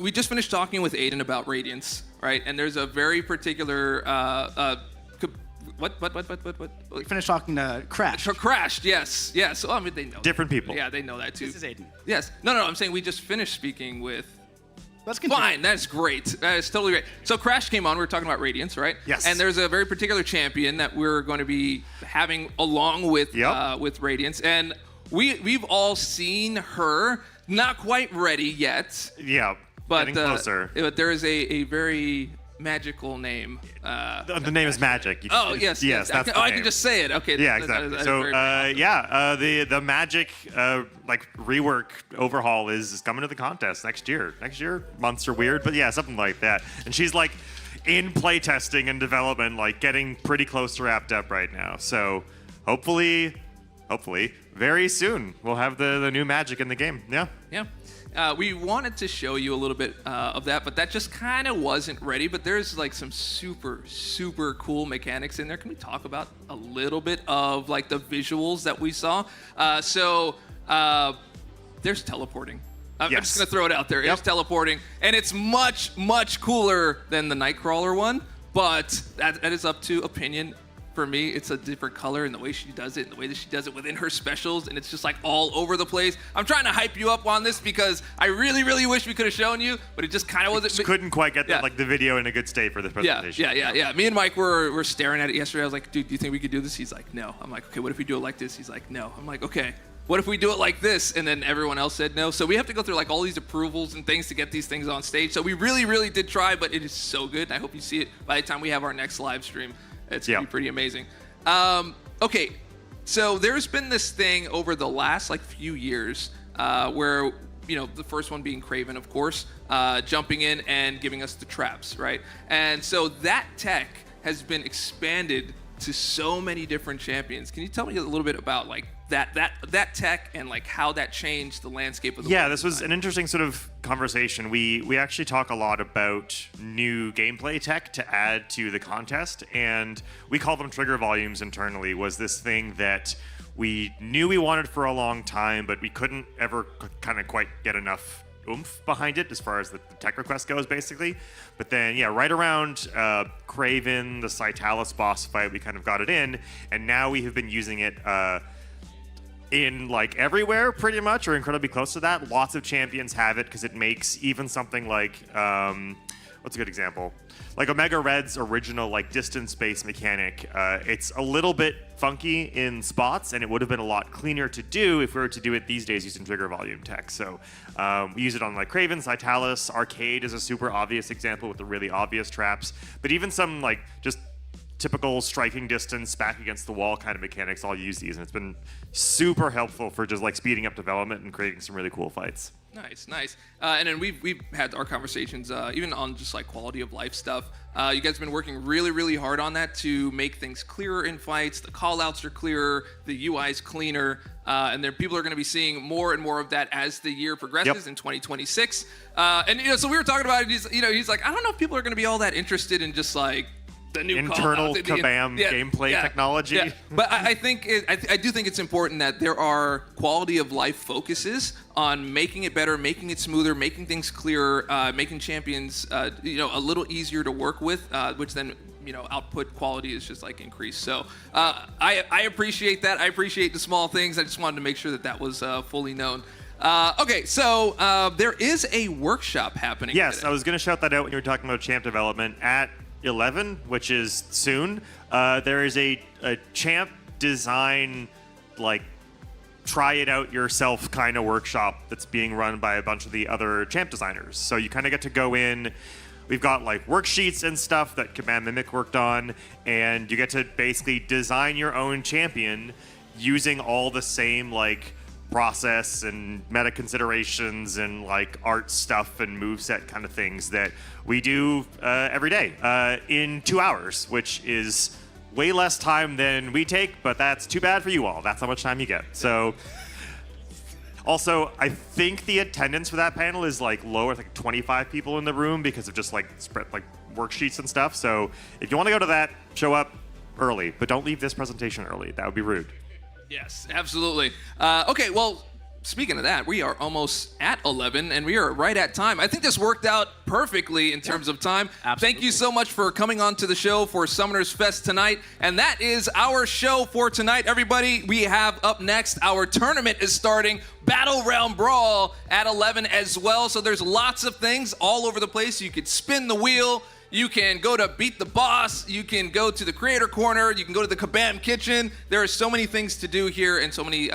we just finished talking with Aiden about Radiance, right? And there's a very particular what? We finished talking to Crash. Crashed, yes. So I mean, they know. Different that. people. Yeah, they know that too. This is Aiden. Yes. No. I'm saying we just finished speaking with. Let's continue. Fine, that's great. That is totally great. So Crash came on. We were talking about Radiance, right? Yes. And there's a very particular champion that we're going to be having along with Radiance, and we've all seen her. Not quite ready yet. Yeah, but getting closer. But there is a very magical name. The name is Magic. Yes. That's the I name. can just say it. Okay. Yeah, exactly. So the Magic like rework overhaul is coming to the contest next year. Next year, months are weird, but yeah, something like that. And she's like in playtesting and development, like getting pretty close to wrapped up right now. So hopefully, very soon we'll have the new Magic in the game. Yeah. Yeah. We wanted to show you a little bit of that, but that just kind of wasn't ready. But there's like some super cool mechanics in there. Can we talk about a little bit of like the visuals that we saw? There's teleporting. I'm just gonna throw it out there. It's teleporting, and it's much cooler than the Nightcrawler one. But that is up to opinion. For me, it's a different color in the way she does it, and the way that she does it within her specials, and it's just like all over the place. I'm trying to hype you up on this because I really wish we could have shown you, but it just kind of wasn't. Just couldn't quite get the video in a good state for this presentation. Yeah. Me and Mike were staring at it yesterday. I was like, dude, do you think we could do this? He's like, no. I'm like, okay, what if we do it like this? He's like, no. I'm like, okay. What if we do it like this? And then everyone else said no. So we have to go through like all these approvals and things to get these things on stage. So we really did try, but it is so good. And I hope you see it by the time we have our next live stream. It's gonna be pretty amazing. Okay, so there's been this thing over the last like few years where, you know, the first one being Kraven, of course, jumping in and giving us the traps, right? And so that tech has been expanded to so many different champions. Can you tell me a little bit about like that tech and like how that changed the landscape of the this was an interesting sort of conversation. We actually talk a lot about new gameplay tech to add to the contest, and we call them trigger volumes internally. Was this thing that we knew we wanted for a long time, but we couldn't ever kind of quite get enough oomph behind it as far as the tech request goes, basically. But then, right around Kraven, the Cytalis boss fight, we kind of got it in, and now we have been using it in like everywhere pretty much, or incredibly close to that. Lots of champions have it because it makes even something like what's a good example, like Omega Red's original like distance-based mechanic. It's a little bit funky in spots, and it would have been a lot cleaner to do if we were to do it these days using trigger volume tech. So we use it on like Kraven, Cytalis. Arcade is a super obvious example with the really obvious traps, but even some like just typical striking distance back against the wall kind of mechanics, I'll use these, and it's been super helpful for just like speeding up development and creating some really cool fights. Nice. And then we've had our conversations even on just like quality of life stuff. You guys have been working really hard on that to make things clearer in fights. The callouts are clearer, the UI's cleaner, and then people are going to be seeing more and more of that as the year progresses in 2026. And so we were talking about it. He's like, I don't know if people are going to be all that interested in just like the new internal kabam gameplay technology. Yeah. But I think I do think it's important that there are quality of life focuses on making it better, making it smoother, making things clearer, making champions a little easier to work with, which then output quality is just like increased. So I appreciate that. I appreciate the small things. I just wanted to make sure that was fully known. Okay, so there is a workshop happening. Yes, today. I was going to shout that out when you were talking about champ development at 11, which is soon. There is a champ design, like, try it out yourself kind of workshop that's being run by a bunch of the other champ designers. So you kind of get to go in. We've got like worksheets and stuff that Command Mimic worked on, and you get to basically design your own champion using all the same like process and meta considerations and like art stuff and moveset kind of things that we do every day in 2 hours, which is way less time than we take, but that's too bad for you all. That's how much time you get. So Also, I think the attendance for that panel is like low, with like 25 people in the room because of just like spread like worksheets and stuff. So if you want to go to that, show up early, but don't leave this presentation early. That would be rude. Yes, absolutely. Okay, well, speaking of that, we are almost at 11, and we are right at time. I think this worked out perfectly in terms of time. Absolutely. Thank you so much for coming on to the show for Summoners Fest tonight. And that is our show for tonight. Everybody, we have up next, our tournament is starting, BattleRealm Brawl at 11 as well. So there's lots of things all over the place. You could spin the wheel. You can go to Beat the Boss. You can go to the Creator Corner. You can go to the Kabam Kitchen. There are so many things to do here and so many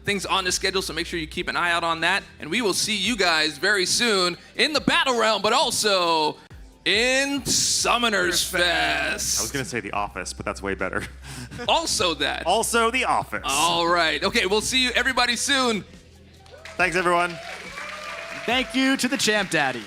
things on the schedule, so make sure you keep an eye out on that. And we will see you guys very soon in the Battle Realm, but also in Summoners Fest. I was going to say The Office, but that's way better. Also that. Also The Office. All right. Okay, we'll see you everybody soon. Thanks, everyone. Thank you to the Champ Daddy.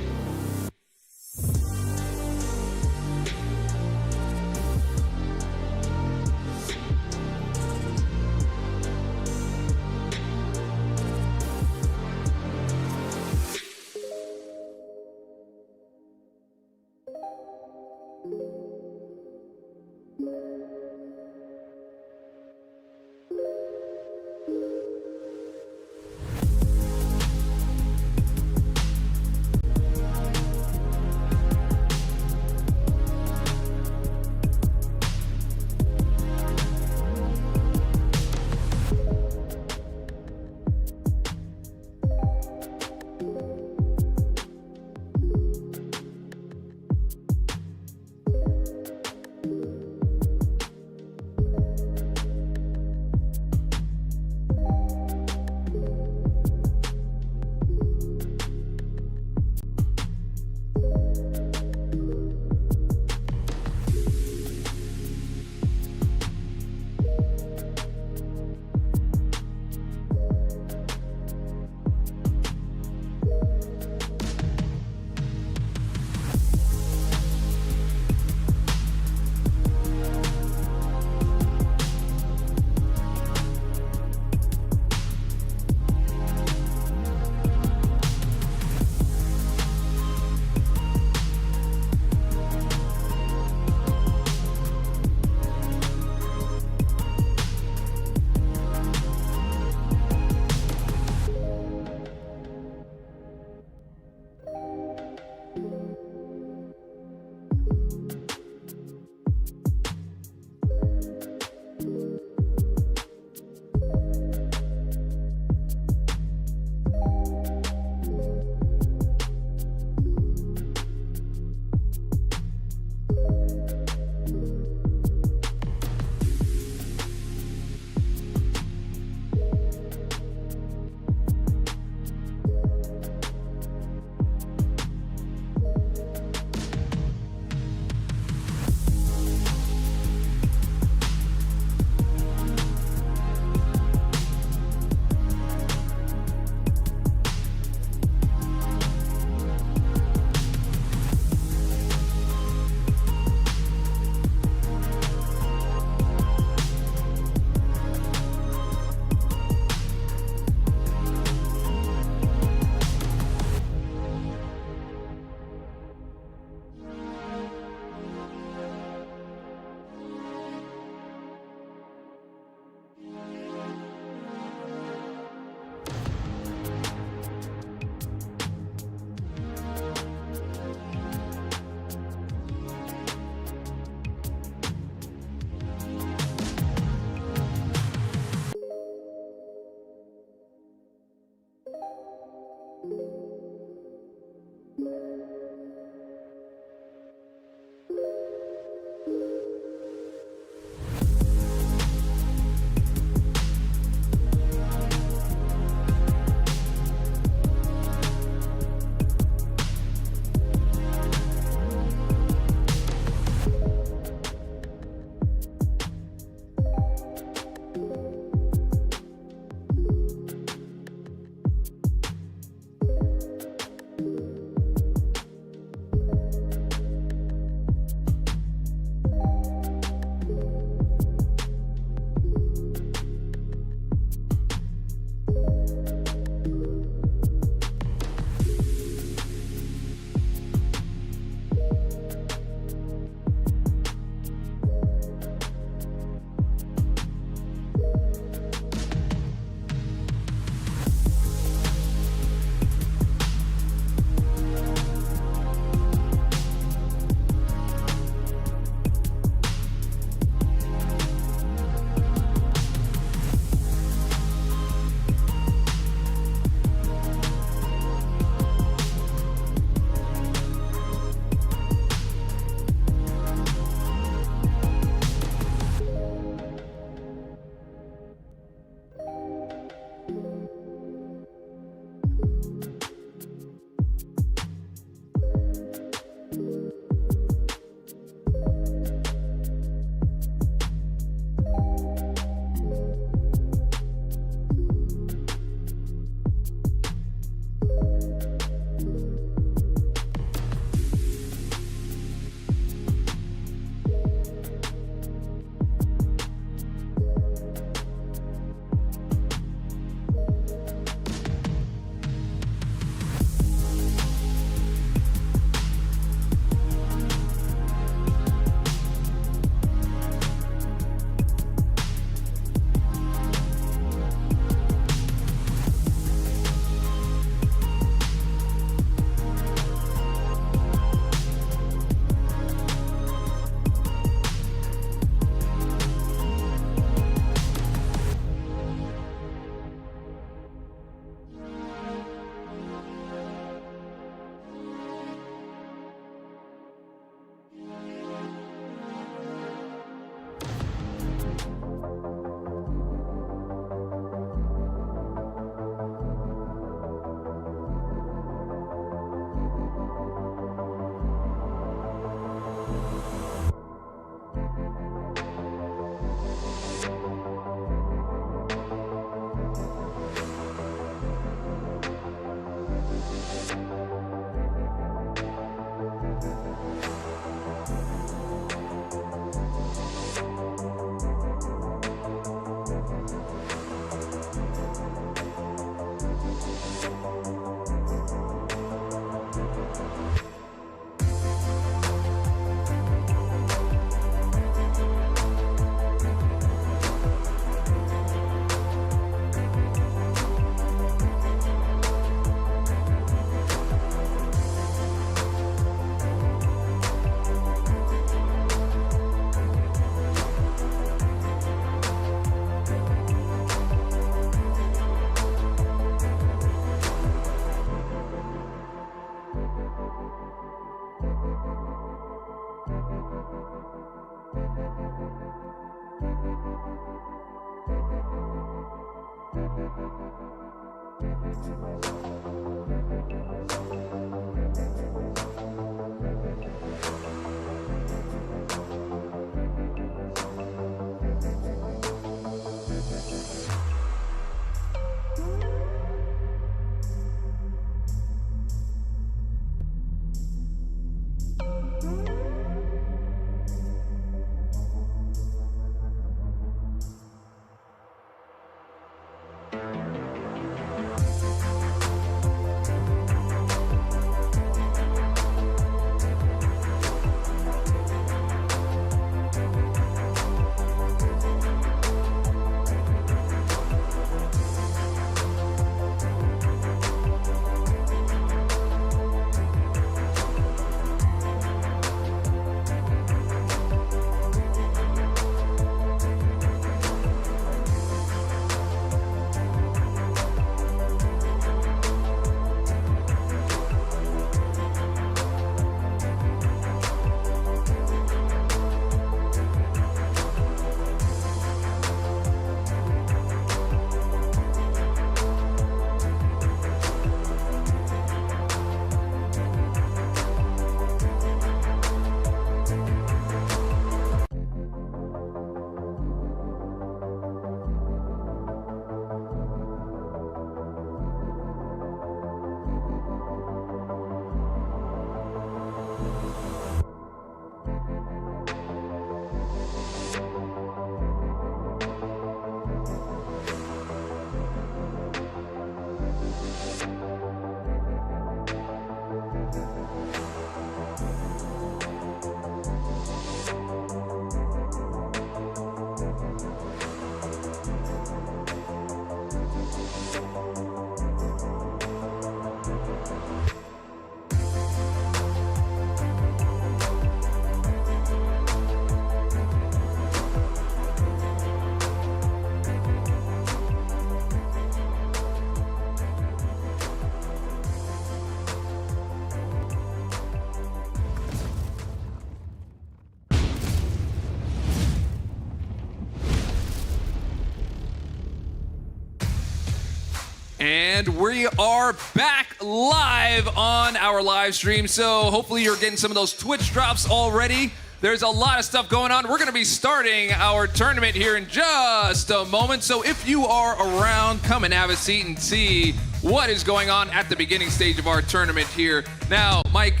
And we are back live on our live stream. So hopefully you're getting some of those Twitch drops already. There's a lot of stuff going on. We're going to be starting our tournament here in just a moment. So if you are around, come and have a seat and see what is going on at the beginning stage of our tournament here. Now, Mike,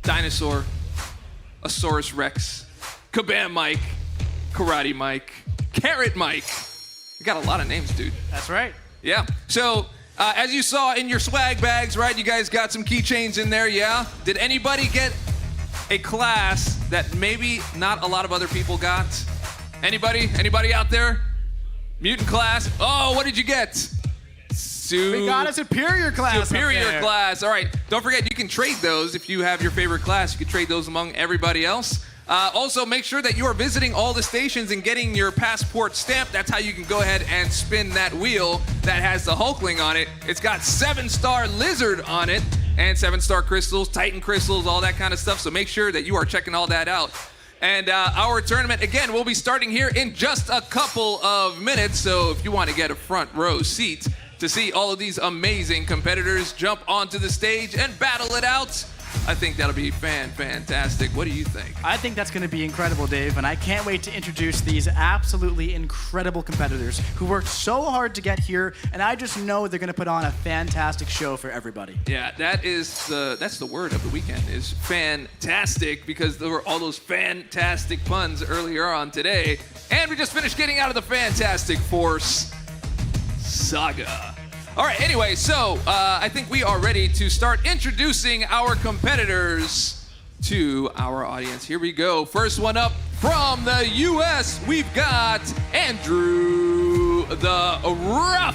Dinosaur, Asaurus Rex, Kabam Mike, Karate Mike, Carrot Mike. You got a lot of names, dude. That's right. Yeah. So, as you saw in your swag bags, right, you guys got some keychains in there, yeah? Did anybody get a class that maybe not a lot of other people got? Anybody? Anybody out there? Mutant class? Oh, what did you get? We got a superior class. Superior class. All right. Don't forget, you can trade those if you have your favorite class. You can trade those among everybody else. Also, make sure that you are visiting all the stations and getting your passport stamped. That's how you can go ahead and spin that wheel that has the Hulkling on it. It's got 7-star lizard on it and 7-star crystals, Titan crystals, all that kind of stuff. So make sure that you are checking all that out. And our tournament, again, will be starting here in just a couple of minutes. So if you want to get a front row seat to see all of these amazing competitors jump onto the stage and battle it out, I think that'll be fantastic. What do you think? I think that's going to be incredible, Dave, and I can't wait to introduce these absolutely incredible competitors who worked so hard to get here, and I just know they're going to put on a fantastic show for everybody. Yeah, that's the word of the weekend is fantastic, because there were all those fantastic puns earlier on today, and we just finished getting out of the Fantastic Force saga. All right, anyway, so I think we are ready to start introducing our competitors to our audience. Here we go. First one up from the U.S., we've got Andrew the Rough.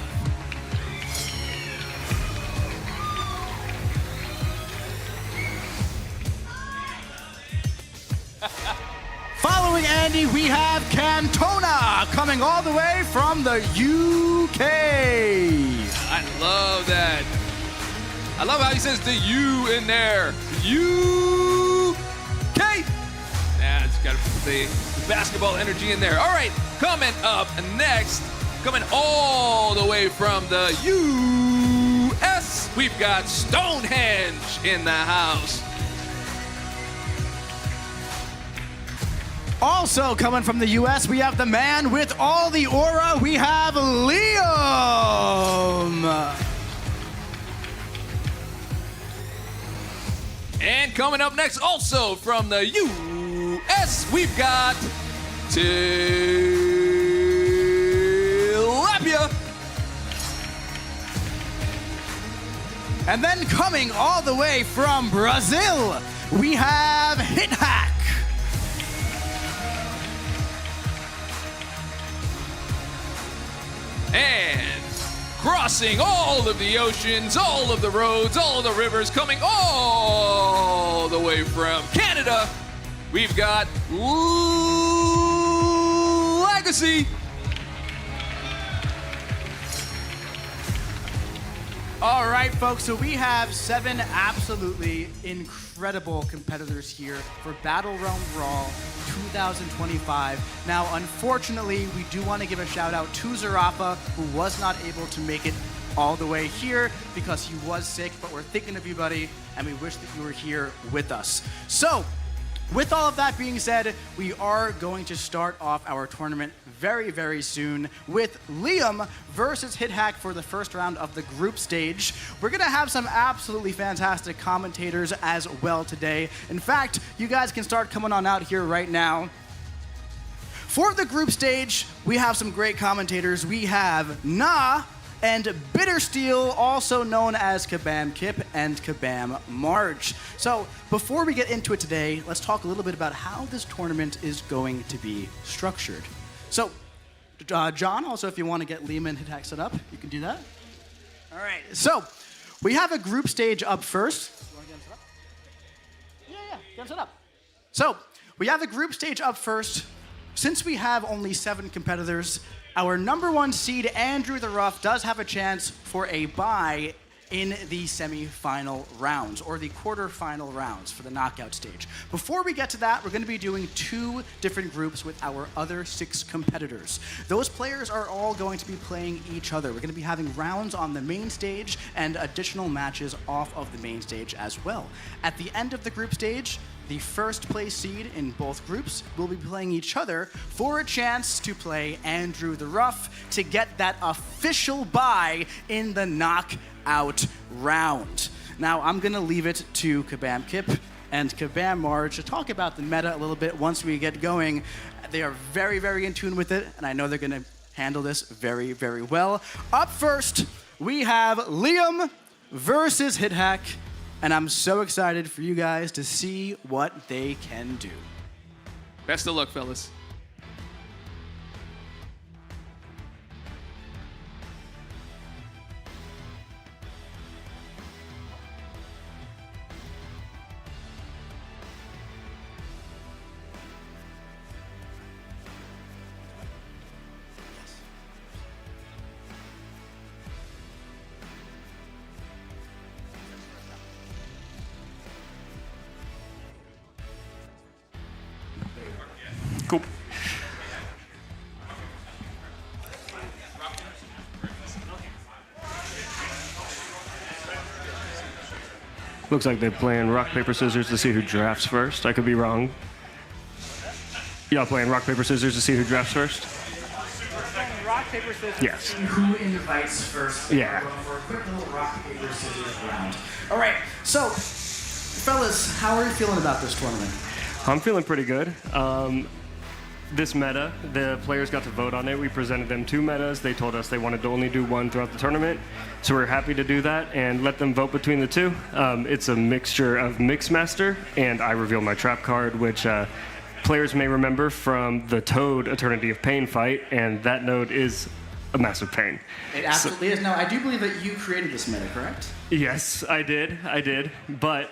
Following Andy, we have Cantona coming all the way from the UK. I love that. I love how he says the U in there. UK. Yeah, it's got the basketball energy in there. All right, coming up next, coming all the way from the US, we've got Stonehenge in the house. Also coming from the U.S., we have the man with all the aura. We have Liam. And coming up next, also from the U.S., we've got Tilapia. And then coming all the way from Brazil, we have Hit Hack. And crossing all of the oceans, all of the roads, all of the rivers, coming all the way from Canada, we've got Legacy. All right, folks, so we have 7 absolutely incredible competitors here for BattleRealm Brawl 2025. Now, unfortunately, we do want to give a shout out to Zarafa, who was not able to make it all the way here because he was sick, but we're thinking of you, buddy, and we wish that you were here with us. So, with all of that being said, we are going to start off our tournament very, very soon with Liam versus Hit Hack for the first round of the group stage. We're going to have some absolutely fantastic commentators as well today. In fact, you guys can start coming on out here right now. For the group stage, we have some great commentators. We have Na and Bittersteel, also known as Kabam Kip and Kabam Marge. So before we get into it today, let's talk a little bit about how this tournament is going to be structured. So, John, also if you want to get Liam and Hit Hack set up, you can do that. All right, so we have a group stage up first. You want to get them set up? Yeah, get them set up. So we have a group stage up first. Since we have only 7 competitors, our number 1 seed, Andrew the Rough, does have a chance for a bye in the semi-final rounds, or the quarter-final rounds for the knockout stage. Before we get to that, we're going to be doing 2 different groups with our other 6 competitors. Those players are all going to be playing each other. We're going to be having rounds on the main stage and additional matches off of the main stage as well. At the end of the group stage, the first place seed in both groups will be playing each other for a chance to play Andrew the Rough to get that official bye in the knockout round. Now, I'm going to leave it to Kabam Kip and Kabam Marge to talk about the meta a little bit once we get going. They are very, very in tune with it, and I know they're going to handle this very, very well. Up first, we have Liam versus HitHack. And I'm so excited for you guys to see what they can do. Best of luck, fellas. Cool. Looks like they're playing rock, paper, scissors to see who drafts first. I could be wrong. Y'all playing rock, paper, scissors to see who drafts first? Rock, paper, scissors. Yes. Who invites first? Yeah. For a quick little rock, paper, scissors round. All right. So, fellas, how are you feeling about this tournament? I'm feeling pretty good. This meta, the players got to vote on it. We presented them 2 metas. They told us they wanted to only do 1 throughout the tournament. So we're happy to do that and let them vote between the 2. It's a mixture of Mixmaster and I Reveal My Trap card, which players may remember from the Toad Eternity of Pain fight, and that node is a massive pain. It absolutely is. Now, I do believe that you created this meta, correct? Yes, I did. But,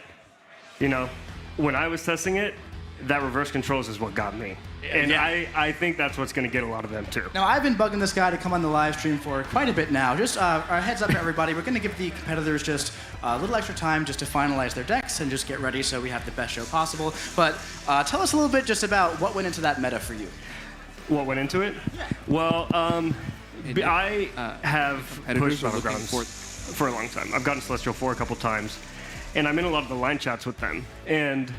you know, when I was testing it, that reverse controls is what got me. And yeah. I think that's what's going to get a lot of them, too. Now, I've been bugging this guy to come on the live stream for quite a bit now. Just a heads up to everybody. We're going to give the competitors just a little extra time just to finalize their decks and just get ready so we have the best show possible. But tell us a little bit just about what went into that meta for you. What went into it? Yeah. Well, I have pushed Battlegrounds for a long time. I've gotten Celestial 4 a couple times, and I'm in a lot of the line chats with them. And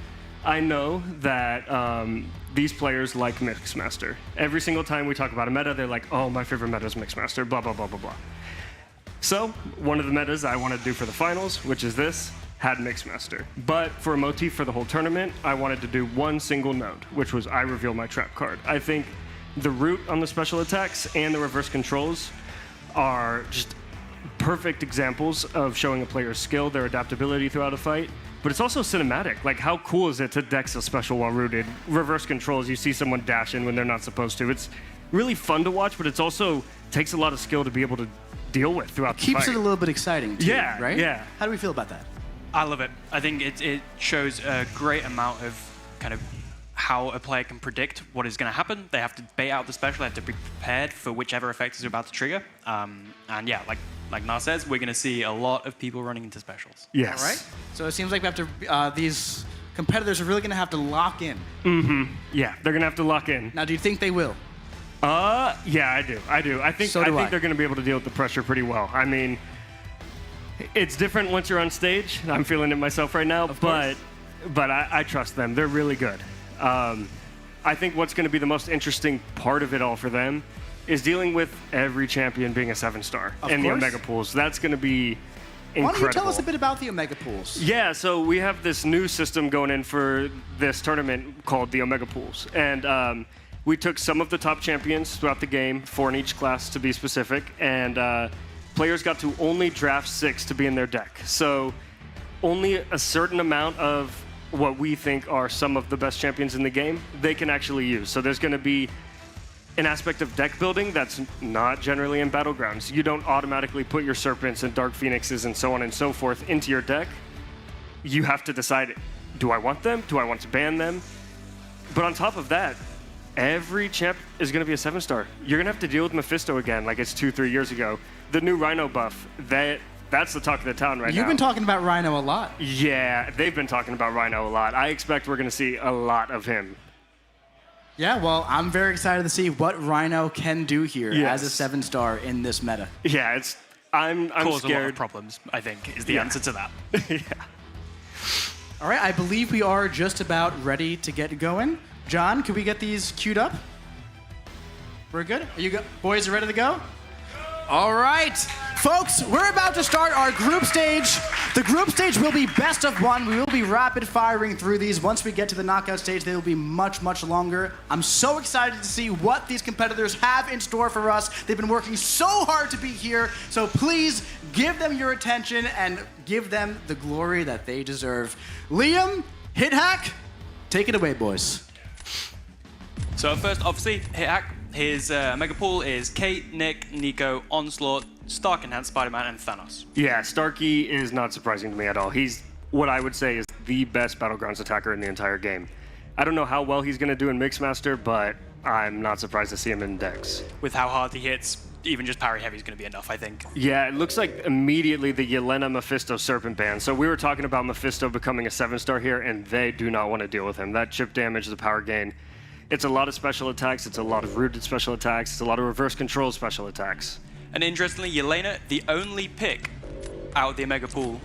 I know that these players like Mixmaster. Every single time we talk about a meta, they're like, oh, my favorite meta is Mixmaster, blah, blah, blah, blah, blah. So one of the metas I wanted to do for the finals, which is this, had Mixmaster. But for a motif for the whole tournament, I wanted to do 1 single node, which was I Reveal My Trap card. I think the root on the special attacks and the reverse controls are just perfect examples of showing a player's skill, their adaptability throughout a fight. But it's also cinematic. Like, how cool is it to dex a special while rooted? Reverse controls, you see someone dash in when they're not supposed to. It's really fun to watch, but it's also takes a lot of skill to be able to deal with throughout the fight. Keeps it a little bit exciting, too, yeah, right? Yeah. How do we feel about that? I love it. I think it shows a great amount of kind of how a player can predict what is going to happen. They have to bait out the special. They have to be prepared for whichever effect is about to trigger. And yeah, like Nar says, we're going to see a lot of people running into specials. Yes. All right. So it seems like we have to. These competitors are really going to have to lock in. Mm-hmm. Yeah, they're going to have to lock in. Now, do you think they will? Yeah, I do. I think they're going to be able to deal with the pressure pretty well. I mean, it's different once you're on stage. I'm feeling it myself right now, but I trust them. They're really good. I think what's going to be the most interesting part of it all for them is dealing with every champion being a 7-star in the Omega pools. That's going to be incredible. Why don't you tell us a bit about the Omega pools? Yeah, so we have this new system going in for this tournament called the Omega pools. And we took some of the top champions throughout the game, 4 in each class to be specific, and players got to only draft 6 to be in their deck. So only a certain amount of what we think are some of the best champions in the game, they can actually use. So there's going to be an aspect of deck building that's not generally in Battlegrounds. You don't automatically put your Serpents and Dark Phoenixes and so on and so forth into your deck. You have to decide, do I want them? Do I want to ban them? But on top of that, every champ is going to be a 7-star. You're going to have to deal with Mephisto again like it's 2-3 years ago. The new Rhino buff, that that's the talk of the town right now. You've been talking about Rhino a lot. Yeah, they've been talking about Rhino a lot. I expect we're going to see a lot of him. Yeah, well, I'm very excited to see what Rhino can do here as a 7-star in this meta. Yeah, I'm Cause scared. a lot of problems, I think, is the answer to that. All right, I believe we are just about ready to get going. John, can we get these queued up? We're good? Boys are ready to go? All right, folks, we're about to start our group stage. The group stage will be best of 1. We will be rapid firing through these. Once we get to the knockout stage, they will be much, much longer. I'm so excited to see what these competitors have in store for us. They've been working so hard to be here, so please give them your attention and give them the glory that they deserve. Liam, Hit Hack, take it away, boys. So first, obviously, Hit Hack. His Mega Pool is Kate, Nick, Nico, Onslaught, Stark Enhanced Spider-Man, and Thanos. Yeah, Starkey is not surprising to me at all. He's what I would say is the best Battlegrounds attacker in the entire game. I don't know how well he's going to do in Mixmaster, but I'm not surprised to see him in Dex. With how hard he hits, even just parry heavy is going to be enough, I think. Yeah, it looks like immediately the Yelena Mephisto Serpent ban. So we were talking about Mephisto becoming a 7-star here, and they do not want to deal with him. That chip damage, the power gain. It's a lot of special attacks, it's a lot of rooted special attacks, it's a lot of reverse control special attacks. And interestingly, Yelena, the only pick out of the Omega Pool,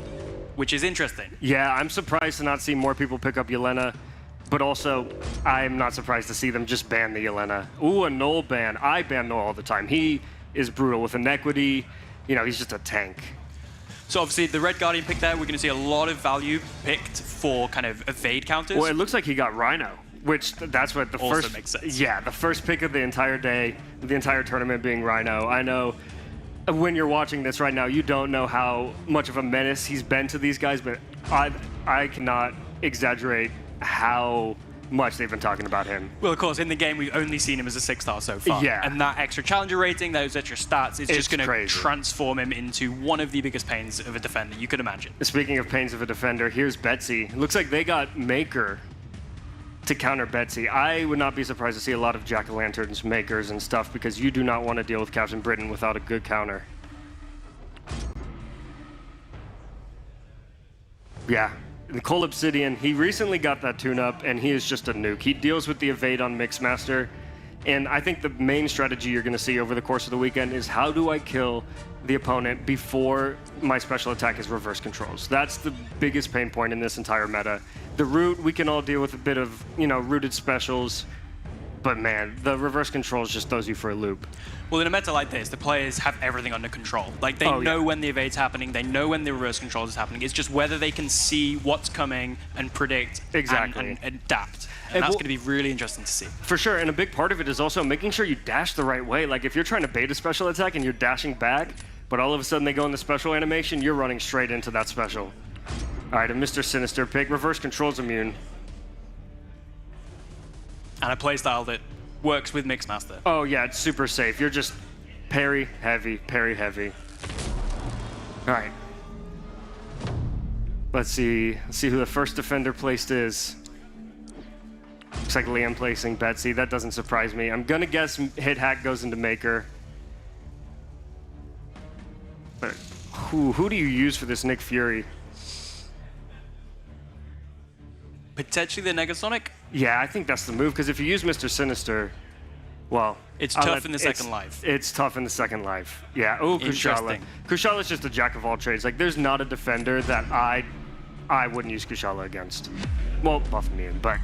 which is interesting. Yeah, I'm surprised to not see more people pick up Yelena, but also I'm not surprised to see them just ban the Yelena. Ooh, a Null ban. I ban Null all the time. He is brutal with Inequity. You know, he's just a tank. So obviously the Red Guardian pick there, we're going to see a lot of value picked for kind of evade counters. Well, it looks like he got Rhino. Which, that's what the also first... makes sense. Yeah, the first pick of the entire day, the entire tournament being Rhino. I know when you're watching this right now, you don't know how much of a menace he's been to these guys, but I cannot exaggerate how much they've been talking about him. Well, of course, in the game, we've only seen him as a 6-star so far. Yeah. And that extra challenger rating, those extra stats, is just going to transform him into one of the biggest pains of a defender you could imagine. Speaking of pains of a defender, here's Betsy. Looks like they got Maker to counter Betsy. I would not be surprised to see a lot of Jack-o'-lanterns, Makers, and stuff because you do not want to deal with Captain Britain without a good counter. Yeah, the Cole Obsidian, he recently got that tune-up, and he is just a nuke. He deals with the evade on Mixmaster, and I think the main strategy you're going to see over the course of the weekend is how do I kill the opponent before my special attack is reverse controls. That's the biggest pain point in this entire meta. The root, we can all deal with a bit of, you know, rooted specials, but man, the reverse controls just throws you for a loop. Well, in a meta like this, the players have everything under control. Like, they know when the evade's happening, they know when the reverse controls is happening. It's just whether they can see what's coming and predict and adapt. And that's going to be really interesting to see. For sure, and a big part of it is also making sure you dash the right way. Like, if you're trying to bait a special attack and you're dashing back, but all of a sudden they go in the special animation, you're running straight into that special. All right, a Mr. Sinister pick. Reverse controls immune. And a playstyle that works with Mixmaster. Oh, yeah, it's super safe. You're just parry heavy, parry heavy. All right. Let's see who the first defender placed is. Looks like Liam placing Betsy. That doesn't surprise me. I'm going to guess Hit Hack goes into Maker. But who do you use for this Nick Fury? Potentially the Negasonic? Yeah, I think that's the move, because if you use Mr. Sinister, well... It's tough in the second life. It's tough in the second life. Yeah, oh, Kushala. Kushala's just a jack of all trades. Like, there's not a defender that I wouldn't use Kushala against. Well, buff immune, but...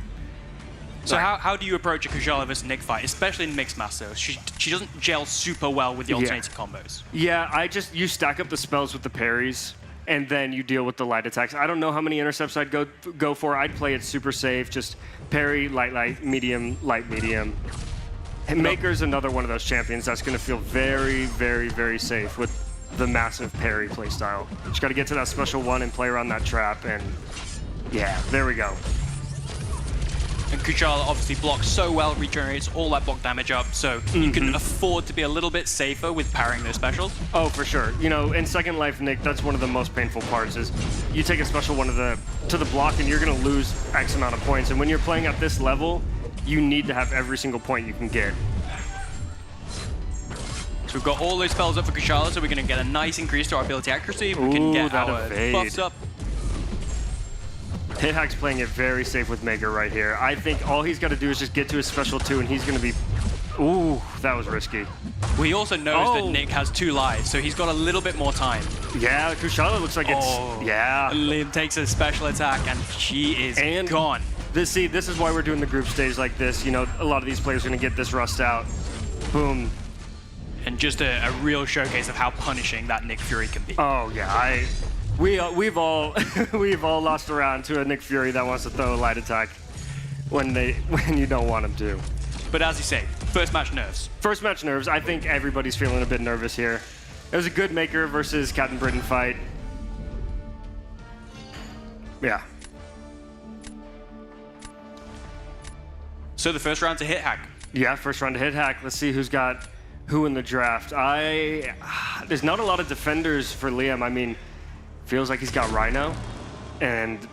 So how do you approach a Kushala versus Nick fight, especially in Mixmaster? She doesn't gel super well with the alternating combos. Yeah, you stack up the spells with the parries, and then you deal with the light attacks. I don't know how many intercepts I'd go for. I'd play it super safe, just parry, light, medium, light, medium. And Maker's another one of those champions that's going to feel very, very, very safe with the massive parry playstyle. Just got to get to that special one and play around that trap, and yeah, there we go. And Kushala obviously blocks so well, regenerates all that block damage up, so you can afford to be a little bit safer with parrying those specials. Oh, for sure. You know, in Second Life, Nick, that's one of the most painful parts is you take a special one to the block and you're going to lose X amount of points. And when you're playing at this level, you need to have every single point you can get. So we've got all those spells up for Kushala, so we're going to get a nice increase to our ability accuracy. We can get that our evade. buffs up. Hithack's playing it very safe with Maker right here. I think all he's got to do is just get to his special 2, and he's going to be... Ooh, that was risky. Well, he also knows that Nick has 2 lives, so he's got a little bit more time. Yeah, Kushala looks like it's... Yeah. Liam takes a special attack, and she is gone. This is why we're doing the group stage like this. You know, a lot of these players are going to get this rust out. Boom. And just a real showcase of how punishing that Nick Fury can be. Oh, yeah. We've all lost around to a Nick Fury that wants to throw a light attack when you don't want him to. But as you say, first match nerves. First match nerves. I think everybody's feeling a bit nervous here. It was a good Maker versus Captain Britain fight. Yeah. So the first round to hit hack. Yeah, first round to hit hack. Let's see who's got who in the draft. There's not a lot of defenders for Liam. I mean, feels like he's got Rhino, and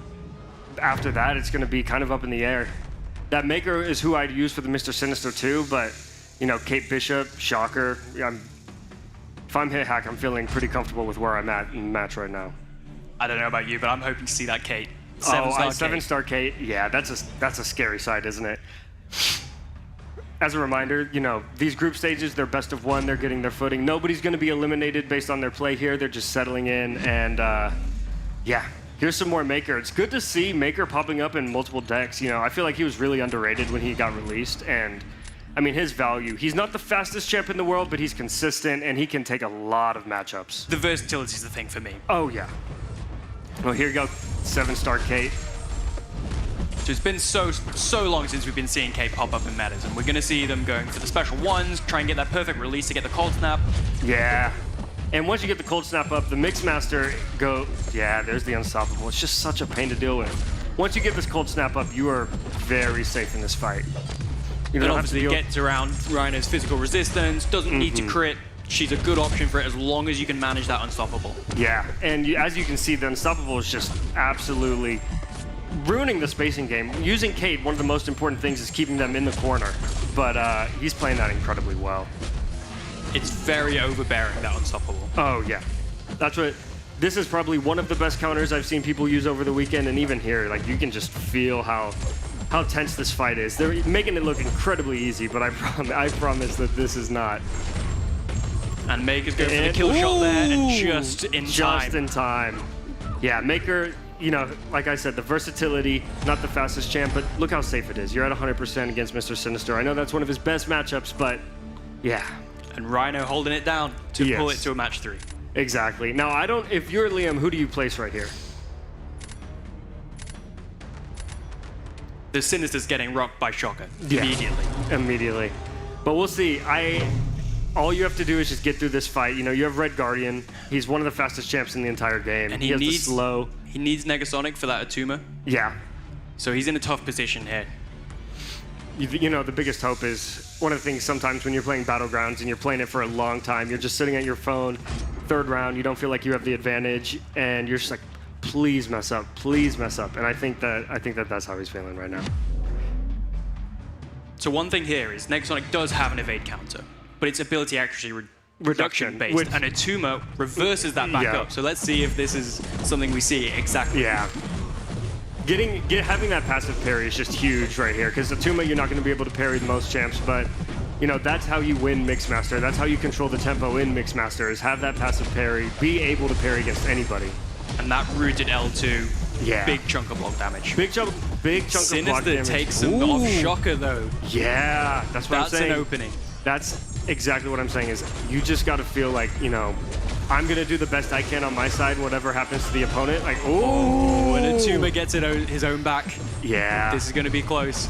after that, it's going to be kind of up in the air. That Maker is who I'd use for the Mr. Sinister too, but you know, Kate Bishop, Shocker. If I'm hit hack, I'm feeling pretty comfortable with where I'm at in the match right now. I don't know about you, but I'm hoping to see that Kate. 7-star Kate. Yeah, that's a scary sight, isn't it? As a reminder, you know, these group stages, they're best of 1, they're getting their footing. Nobody's going to be eliminated based on their play here. They're just settling in, and yeah, here's some more Maker. It's good to see Maker popping up in multiple decks. You know, I feel like he was really underrated when he got released, and I mean, his value. He's not the fastest champ in the world, but he's consistent, and he can take a lot single matchups. The versatility is the thing for me. Oh, yeah. Well, here you go, 7-star Kate. So it's been so long since we've been seeing Kate pop up in metas, and we're going to see them going for the special 1s, try and get that perfect release to get the cold snap. Yeah. And once you get the cold snap up, the Mixmaster yeah, there's the unstoppable. It's just such a pain to deal with. Once you get this cold snap up, you are very safe in this fight. You don't obviously gets around Rhino's physical resistance, doesn't need to crit. She's a good option for it as long as you can manage that unstoppable. Yeah, and as you can see, the unstoppable is just absolutely ruining the spacing game. Using Kate, one of the most important things is keeping them in the corner, but he's playing that incredibly well. It's very overbearing, that unstoppable. Oh, yeah. This is probably one of the best counters I've seen people use over the weekend, and even here, like, you can just feel how tense this fight is. They're making it look incredibly easy, but I promise that this is not. And Maker's going for the kill shot there, and just in time. Just in time. Yeah, Maker, you know, like I said, the versatility, not the fastest champ, but look how safe it is. You're at 100% against Mr. Sinister. I know that's one of his best matchups, but yeah. And Rhino holding it down to pull it to a match 3. Exactly. Now, if you're Liam, who do you place right here? The Sinister's getting rocked by Shocker immediately. Immediately. But we'll see. All you have to do is just get through this fight. You know, you have Red Guardian. He's one of the fastest champs in the entire game. And he has the slow. He needs Negasonic for that Atuma. Yeah. So he's in a tough position here. You know, the biggest hope is, one of the things sometimes when you're playing Battlegrounds and you're playing it for a long time, you're just sitting at your phone, third round, you don't feel like you have the advantage, and you're just like, please mess up, please mess up. And I think that that's how he's feeling right now. So one thing here is Negasonic does have an evade counter, but it's ability accuracy reduction based, and Atuma reverses that back up. So let's see if this is something we see exactly. Yeah. Having that passive parry is just huge right here, because Atuma, you're not going to be able to parry most champs, but you know, that's how you win Mixmaster. That's how you control the tempo in Mixmaster, is have that passive parry, be able to parry against anybody. And that rooted L2, big chunk of block damage. Big chunk of block damage. Sinister takes him off Shocker though. Yeah, that's what I'm saying. That's an opening. That's exactly what I'm saying, is you just got to feel like, you know, I'm going to do the best I can on my side, whatever happens to the opponent. Like, oh, and Atuma gets his own back. Yeah. This is going to be close.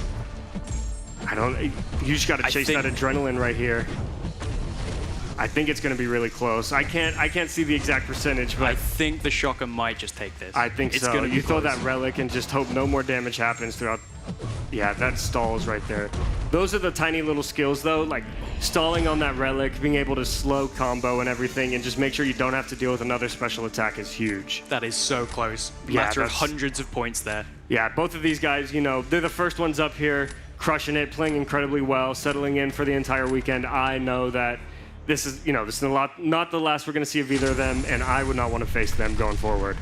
You just got to chase that adrenaline right here. I think it's going to be really close. I can't see the exact percentage, but I think the Shocker might just take this. I think it's so. Gonna be throw close. that relic and just hope no more damage happens throughout. Yeah, that stalls right there. Those are the tiny little skills, though, like stalling on that relic, being able to slow combo and everything, and just make sure you don't have to deal with another special attack is huge. That is so close. Yeah, Matter of hundreds of points there. Yeah, both of these guys, you know, they're the first ones up here, crushing it, playing incredibly well, settling in for the entire weekend. I know that this is not the last we're going to see of either of them, and I would not want to face them going forward.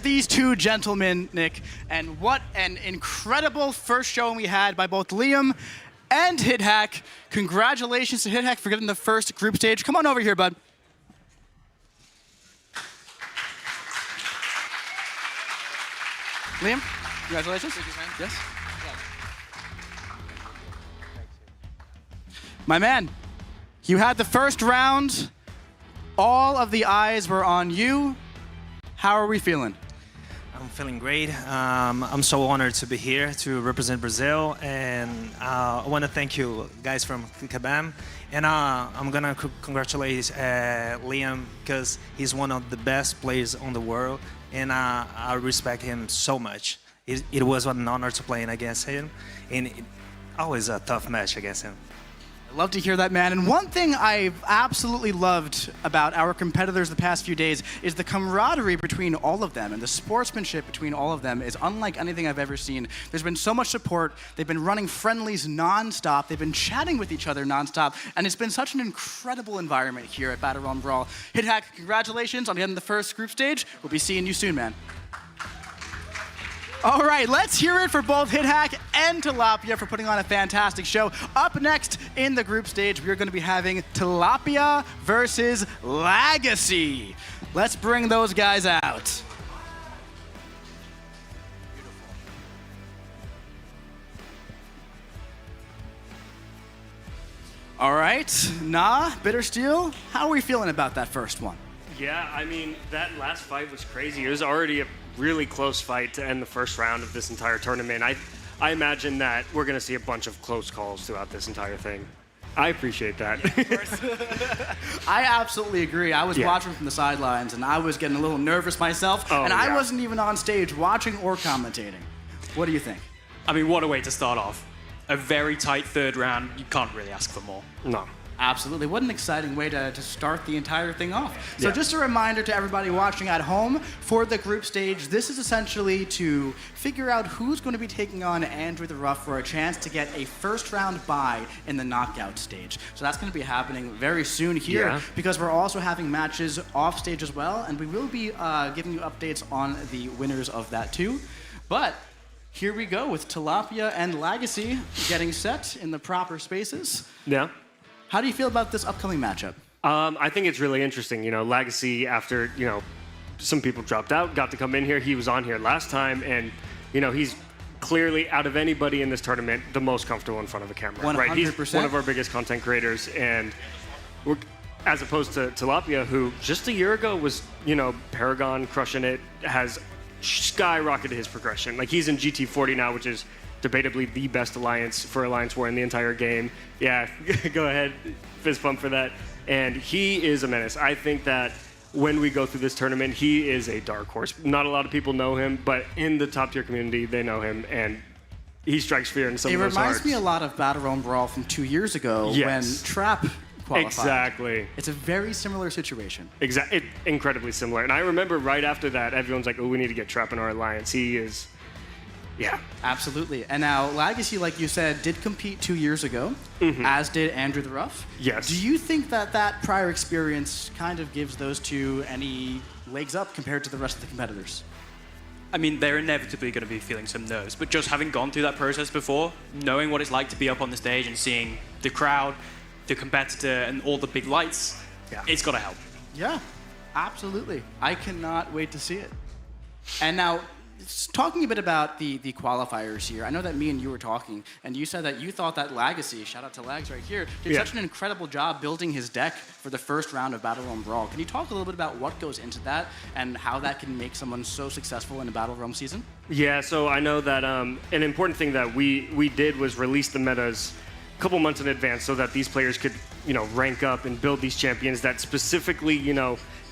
These two gentlemen, Nick, and what an incredible first showing we had by both Liam and HitHack. Congratulations to HitHack for getting the first group stage. Come on over here, bud. Liam, congratulations. Thank you, man. Yes. My man, you had the first round. All of the eyes were on you. How are we feeling? I'm feeling great. I'm so honored to be here to represent Brazil, and I want to thank you guys from Kabam. And I'm gonna congratulate Liam because he's one of the best players on the world, and I respect him so much. It was an honor to play against him, and always a tough match against him. I love to hear that, man. And one thing I've absolutely loved about our competitors the past few days is the camaraderie between all of them, and the sportsmanship between all of them is unlike anything I've ever seen. There's been so much support. They've been running friendlies nonstop. They've been chatting with each other nonstop, and it's been such an incredible environment here at BATTLEREALM Brawl. HitHack, congratulations on getting the first group stage. We'll be seeing you soon, man. All right, let's hear it for both HitHack and Tilapia for putting on a fantastic show. Up next in the group stage, we are going to be having Tilapia versus Legacy. Let's bring those guys out. All right, Bitter Steel, how are we feeling about that first one? Yeah, I mean, that last fight was crazy. It was already a really close fight to end the first round of this entire tournament. I imagine that we're going to see a bunch of close calls throughout this entire thing. I appreciate that. I absolutely agree. I was watching from the sidelines, and I was getting a little nervous myself, I wasn't even on stage watching or commentating. What do you think? I mean, what a way to start off. A very tight third round. You can't really ask for more. No. Absolutely. What an exciting way to start the entire thing off. So just a reminder to everybody watching at home, for the group stage, this is essentially to figure out who's going to be taking on Andrew the Rough for a chance to get a first round bye in the knockout stage. So that's going to be happening very soon here because we're also having matches off stage as well, and we will be giving you updates on the winners of that too. But here we go with Tilapia and Legacy getting set in the proper spaces. Yeah. How do you feel about this upcoming matchup? I think it's really interesting. You know, Legacy, after, some people dropped out, got to come in here. He was on here last time, and, he's clearly, out of anybody in this tournament, the most comfortable in front of a camera. 100%. Right? He's one of our biggest content creators, and as opposed to Tilapia, who just a year ago was, Paragon crushing it, has skyrocketed his progression. Like, he's in GT40 now, which is debatably the best alliance for Alliance War in the entire game. Yeah, go ahead, fist pump for that. And he is a menace. I think that when we go through this tournament, he is a dark horse. Not a lot of people know him, but in the top tier community, they know him, and he strikes fear in some of those hearts. It reminds me a lot of BATTLEREALM Brawl from 2 years ago when Trap qualified. Exactly. It's a very similar situation. Incredibly similar. And I remember right after that, everyone's like, oh, we need to get Trap in our alliance. He is... Yeah. Absolutely. And now, Legacy, like you said, did compete 2 years ago, as did Andrew the Rough. Yes. Do you think that prior experience kind of gives those two any legs up compared to the rest of the competitors? I mean, they're inevitably going to be feeling some nerves, but just having gone through that process before, knowing what it's like to be up on the stage and seeing the crowd, the competitor, and all the big lights, it's got to help. Yeah, absolutely. I cannot wait to see it. And now, talking a bit about the qualifiers here, I know that me and you were talking, and you said that you thought that Legacy, shout out to Lags right here, did such an incredible job building his deck for the first round of BATTLEREALM Brawl. Can you talk a little bit about what goes into that and how that can make someone so successful in a BATTLEREALM season? Yeah, so I know that an important thing that we did was release the metas a couple months in advance so that these players could, rank up and build these champions that specifically,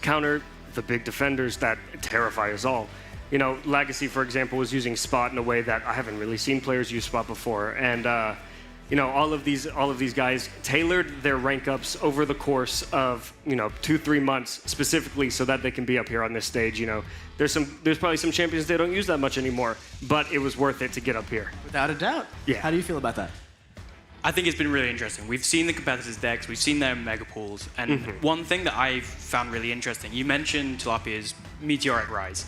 counter the big defenders that terrify us all. Legacy, for example, was using Spot in a way that I haven't really seen players use Spot before. And, all of these guys tailored their rank ups over the course of, 2-3 months specifically so that they can be up here on this stage. There's probably some champions they don't use that much anymore, but it was worth it to get up here. Without a doubt. Yeah. How do you feel about that? I think it's been really interesting. We've seen the competitors' decks, we've seen their mega pools, and one thing that I've found really interesting, you mentioned Tilapia's Meteoric Rise.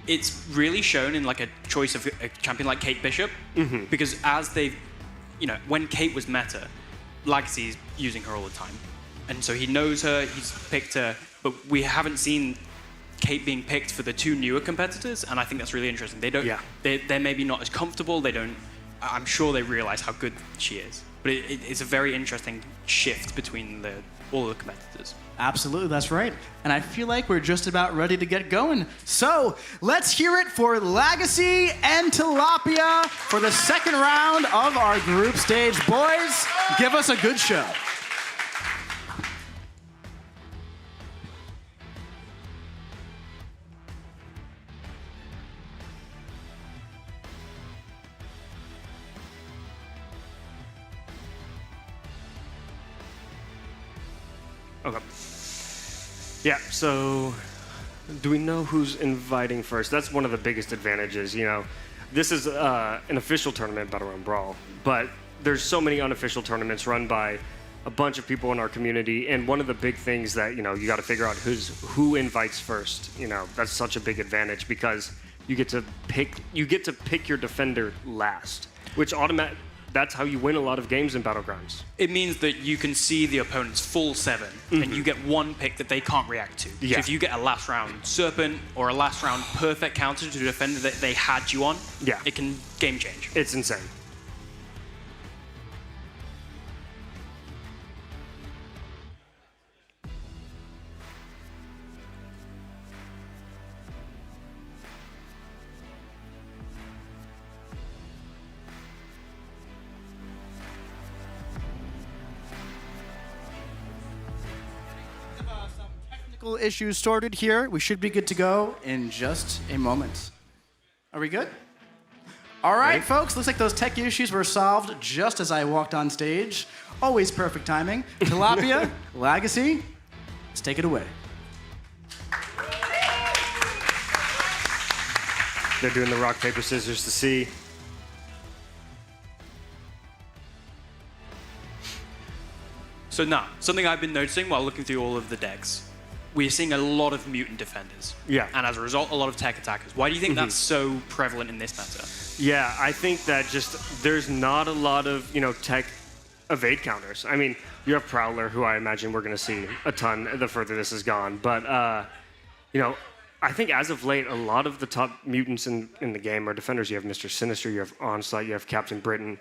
It's really shown in like a choice of a champion like Kate Bishop, because as they've, when Kate was meta, Legacy's using her all the time. And so he knows her, he's picked her, but we haven't seen Kate being picked for the two newer competitors, and I think that's really interesting. They don't, they're maybe not as comfortable, I'm sure they realize how good she is. But it's a very interesting shift between all the competitors. Absolutely, that's right. And I feel like we're just about ready to get going. So let's hear it for Legacy and Tilapia for the second round of our group stage. Boys, give us a good show. Okay. Yeah, so do we know who's inviting first? That's one of the biggest advantages, This is an official tournament, BATTLEREALM Brawl, but there's so many unofficial tournaments run by a bunch of people in our community, and one of the big things that, you got to figure out who invites first. That's such a big advantage because you get to pick your defender last, which that's how you win a lot of games in Battlegrounds. It means that you can see the opponent's full 7, and you get one pick that they can't react to. Yeah. So if you get a last round Serpent or a last round perfect counter to a defender that they had you on, it can game change. It's insane. Issues sorted here. We should be good to go in just a moment. Are we good? All right, folks. Looks like those tech issues were solved just as I walked on stage. Always perfect timing. Tilapia, Legacy, let's take it away. They're doing the rock, paper, scissors to see. So now, something I've been noticing while looking through all of the decks, we're seeing a lot of mutant defenders. Yeah. And as a result, a lot of tech attackers. Why do you think that's so prevalent in this meta? Yeah, I think that there's not a lot of, tech evade counters. I mean, you have Prowler, who I imagine we're going to see a ton the further this has gone. But, I think as of late, a lot of the top mutants in the game are defenders. You have Mr. Sinister, you have Onslaught, you have Captain Britain,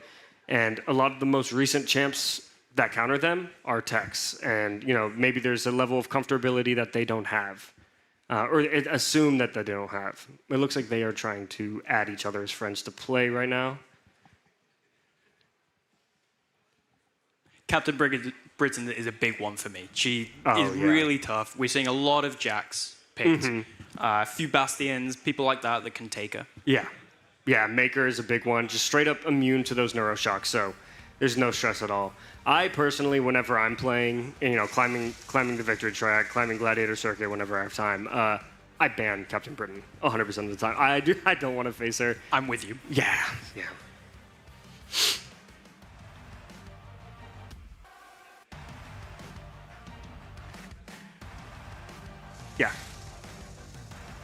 and a lot of the most recent champs that counter them are techs. And, maybe there's a level of comfortability that they don't have. Or assume that they don't have. It looks like they are trying to add each other as friends to play right now. Captain Britain is a big one for me. She is really tough. We're seeing a lot of Jacks picked. A few Bastions, people like that can take her. Yeah. Yeah, Maker is a big one. Just straight up immune to those neuroshocks, so there's no stress at all. I personally, whenever I'm playing, climbing the victory track, climbing Gladiator Circuit, whenever I have time, I ban Captain Britain 100% of the time. I don't want to face her. I'm with you. Yeah. Yeah.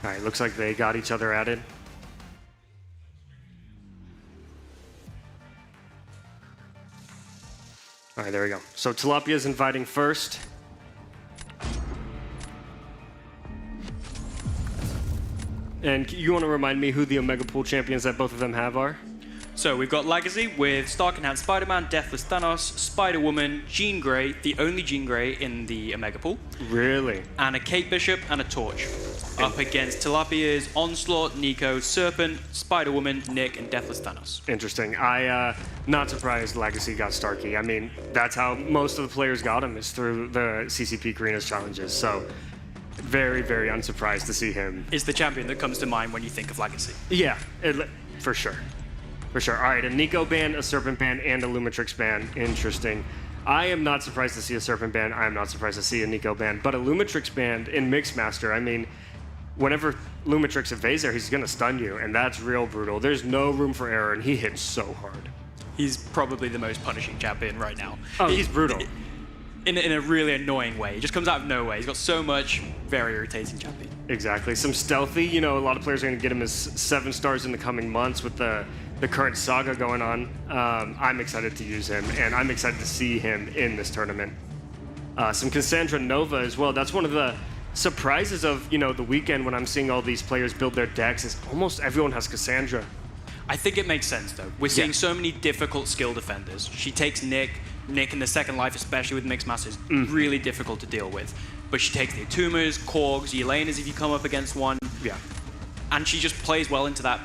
All right, looks like they got each other added. All right, there we go. So Tilapia's inviting first. And you want to remind me who the Omega Pool champions that both of them have are? So we've got Legacy with Stark Enhanced Spider-Man, Deathless Thanos, Spider-Woman, Jean Grey, the only Jean Grey in the Omega Pool. Really? And a Kate Bishop and a Torch. Up against Tilapia's Onslaught, Nico, Serpent, Spider-Woman, Nick, and Deathless Thanos. Interesting. Not surprised Legacy got Starky. I mean, that's how most of the players got him, is through the CCP Karena's challenges. So very, very unsurprised to see him. Is the champion that comes to mind when you think of Legacy. Yeah, for sure. For sure. All right, a Nico ban, a Serpent ban, and a Lumitrix ban. Interesting. I am not surprised to see a Serpent ban. I am not surprised to see a Nico ban. But a Lumitrix ban in Mixmaster, I mean, whenever Lumitrix evades there, he's going to stun you, and that's real brutal. There's no room for error, and he hits so hard. He's probably the most punishing champion right now. Oh, he's brutal. In a really annoying way. He just comes out of nowhere. He's got so much very irritating champion. Exactly. Some stealthy. You know, a lot of players are going to get him as 7 stars in the coming months with the current saga going on. I'm excited to use him, and I'm excited to see him in this tournament. Some Cassandra Nova as well. That's one of the surprises of, you know, the weekend when I'm seeing all these players build their decks is almost everyone has Cassandra. I think it makes sense, though. We're seeing so many difficult skill defenders. She takes Nick. Nick in the second life, especially with Mixed Master, is really difficult to deal with. But she takes the Atumas, Korgs, Yelenas if you come up against one. Yeah. And she just plays well into that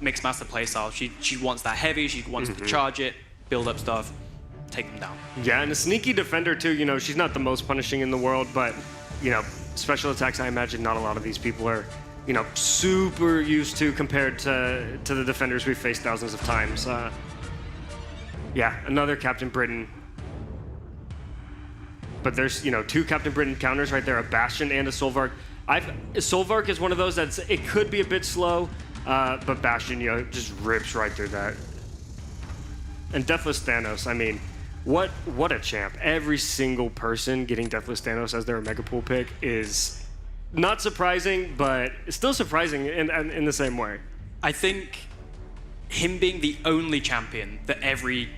Mixed Master playstyle. She wants that heavy, she wants to charge it, build up stuff, take them down. Yeah, and a sneaky defender too. You know, she's not the most punishing in the world, but, you know, special attacks, I imagine not a lot of these people are, you know, super used to compared to the defenders we've faced thousands of times. Yeah, another Captain Britain. But there's, you know, 2 Captain Britain counters right there, a Bastion and a Solvark. Solvark is one of those that's, it could be a bit slow, but Bastion, you know, just rips right through that. And Deathless Thanos, I mean, what a champ. Every single person getting Deathless Thanos as their Mega Pool pick is not surprising, but it's still surprising in the same way. I think him being the only champion that every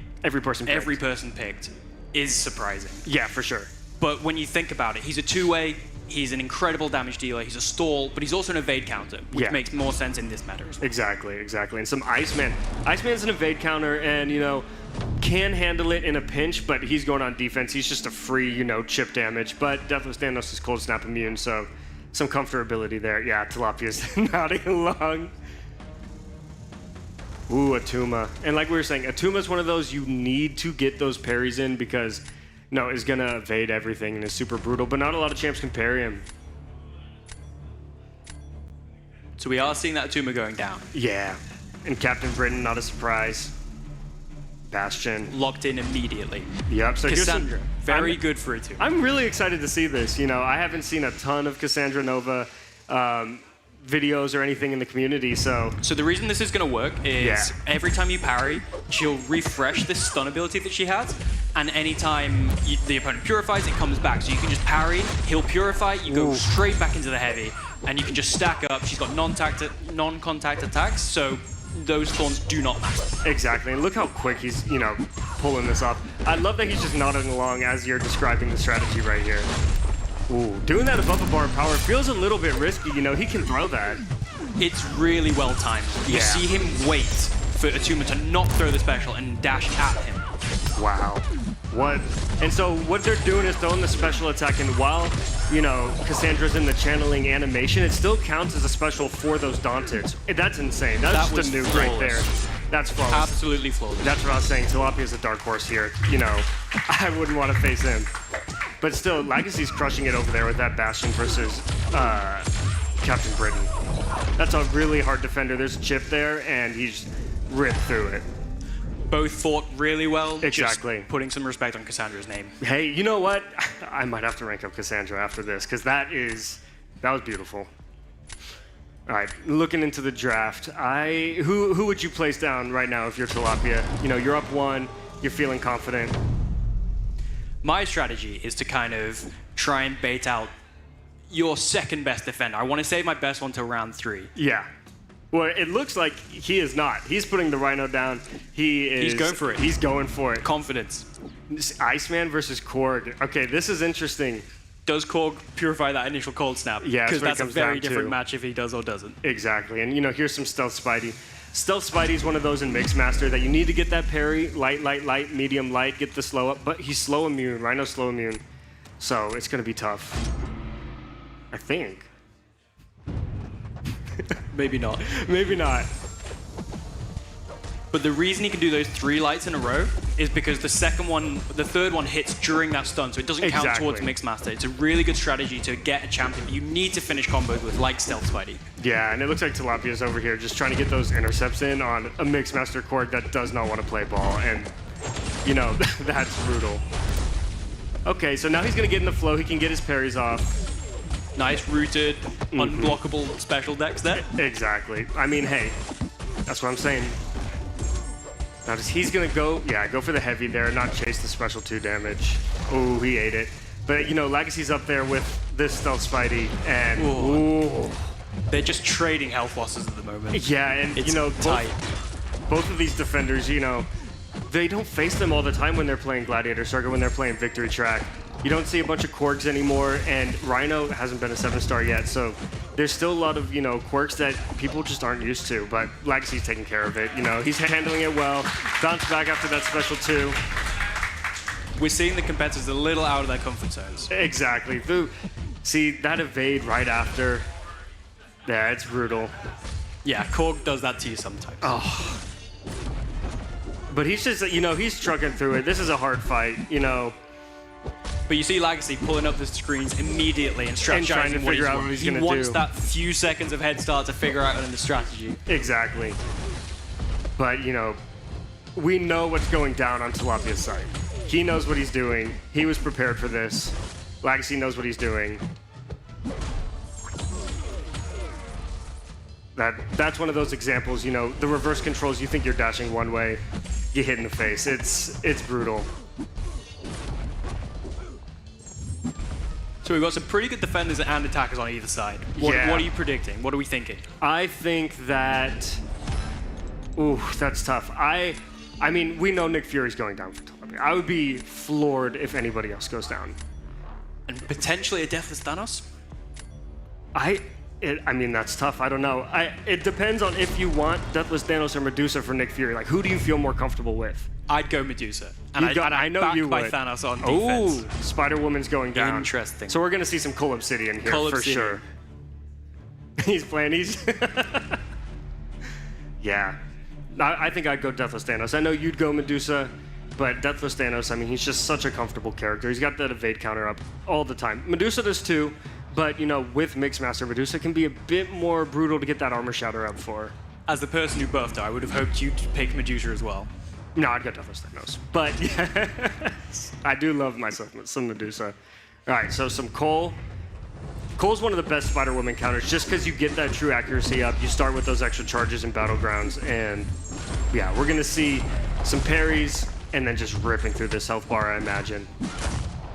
person picked is surprising. Yeah, for sure. But when you think about it, he's a 2-way, he's an incredible damage dealer, he's a stall, but he's also an evade counter, which makes more sense in this meta as well. Exactly. And some Iceman. Iceman's an evade counter and, you know, can handle it in a pinch, but he's going on defense. He's just a free, you know, chip damage. But Deathless Thanos is Cold Snap immune, so some comfortability there. Yeah, Tilapia's nodding along. Ooh, Atuma. And like we were saying, Atuma's one of those you need to get those parries in because, no, is going to evade everything and is super brutal, but not a lot of champs can parry him. So we are seeing that Atuma going down. Yeah. And Captain Britain, not a surprise. Bastion. Locked in immediately. Yep. So Cassandra, very good for Atuma. I'm really excited to see this. You know, I haven't seen a ton of Cassandra Nova videos or anything in the community, so the reason this is going to work is every time you parry, she'll refresh this stun ability that she has, and anytime the opponent purifies, it comes back. So you can just parry, he'll purify, you go straight back into the heavy, and you can just stack up. She's got non-contact attacks, so those thorns do not matter. Exactly, and look how quick he's, you know, pulling this off. I love that he's just nodding along as you're describing the strategy right here. Ooh, doing that above a bar of power feels a little bit risky, you know, he can throw that. It's really well timed. You see him wait for Atuma to not throw the special and dash at him. Wow. What? And so what they're doing is throwing the special attack, and while, you know, Cassandra's in the channeling animation, it still counts as a special for those Daunted. That's insane. That's just a nuke right there. That's flawless. Absolutely flawless. That's what I was saying. Tilapia's a dark horse here. You know, I wouldn't want to face him. But still, Legacy's crushing it over there with that Bastion versus Captain Britain. That's a really hard defender. There's a chip there, and he's ripped through it. Both fought really well. Exactly. Just putting some respect on Cassandra's name. Hey, you know what? I might have to rank up Cassandra after this, because that was beautiful. All right, looking into the draft, who would you place down right now if you're Tilapia? You know, you're up 1, you're feeling confident. My strategy is to kind of try and bait out your second best defender. I want to save my best one till round 3. Yeah. Well, it looks like he is not. He's putting the Rhino down. He's going for it. He's going for it. Confidence. Iceman versus Korg. Okay, this is interesting. Does Korg purify that initial cold snap? Yeah, because that's a very different match if he does or doesn't. Exactly. And, you know, here's some Stealth Spidey. Stealth Spidey is one of those in Mixed Master that you need to get that parry, light, medium, light, get the slow up, but he's slow immune, Rhino's slow immune, so it's going to be tough. I think. Maybe not. Maybe not. But the reason he can do those 3 lights in a row is because the third one hits during that stun, so it doesn't count towards Mixed Master. It's a really good strategy to get a champion you need to finish combos with, like Stealth Spidey. Yeah, and it looks like Tilapia's over here just trying to get those intercepts in on a Mixed Master Korg that does not want to play ball, and, you know, that's brutal. Okay, so now he's going to get in the flow. He can get his parries off. Nice rooted, unblockable special decks there. Exactly. I mean, hey, that's what I'm saying. Now, he's going to go for the heavy there, not chase the special 2 damage. Oh, he ate it. But, Legacy's up there with this Stealth Spidey, and... Ooh. They're just trading health losses at the moment. Yeah, and, it's tight. Both of these defenders, they don't face them all the time when they're playing Gladiator Circuit, when they're playing Victory Track. You don't see a bunch of quirks anymore, and Rhino hasn't been a 7-star yet, so there's still a lot of, quirks that people just aren't used to, but Legacy's taking care of it. He's handling it well. Bounce back after that special 2. We're seeing the competitors a little out of their comfort zones. Exactly. See, that evade right after, yeah, it's brutal. Yeah, Korg does that to you sometimes. Oh. But he's just, he's trucking through it. This is a hard fight, But you see Legacy pulling up the screens immediately and strategizing trying to figure out what he's going to do. He wants that few seconds of head start to figure out the strategy. Exactly. But, we know what's going down on Tilapia's side. He knows what he's doing. He was prepared for this. Legacy knows what he's doing. That's one of those examples, the reverse controls, you think you're dashing one way, you hit in the face. It's brutal. So we've got some pretty good defenders and attackers on either side. What are you predicting? What are we thinking? I think that... Ooh, that's tough. I mean, we know Nick Fury's going down for Tilapia. I would be floored if anybody else goes down. And potentially a Deathless Thanos? I mean, that's tough. I don't know. It depends on if you want Deathless Thanos or Medusa for Nick Fury. Like, who do you feel more comfortable with? I'd go Medusa. And I know you would. Thanos on defense. Oh, Spider-Woman's going down. Interesting. So we're going to see some Cole Obsidian here for sure. He's playing. Yeah. I think I'd go Deathless Thanos. I know you'd go Medusa, but Deathless Thanos, I mean, he's just such a comfortable character. He's got that evade counter up all the time. Medusa does too. But, with Mixmaster, Medusa can be a bit more brutal to get that armor shatter up for. As the person who buffed her, I would have hoped you'd pick Medusa as well. No, I'd go Deathless Thanos. But, yes, I do love myself some Medusa. All right, so some Cole. Cole's one of the best Spider-Woman counters just because you get that true accuracy up. You start with those extra charges in Battlegrounds. And, yeah, we're going to see some parries and then just ripping through this health bar, I imagine.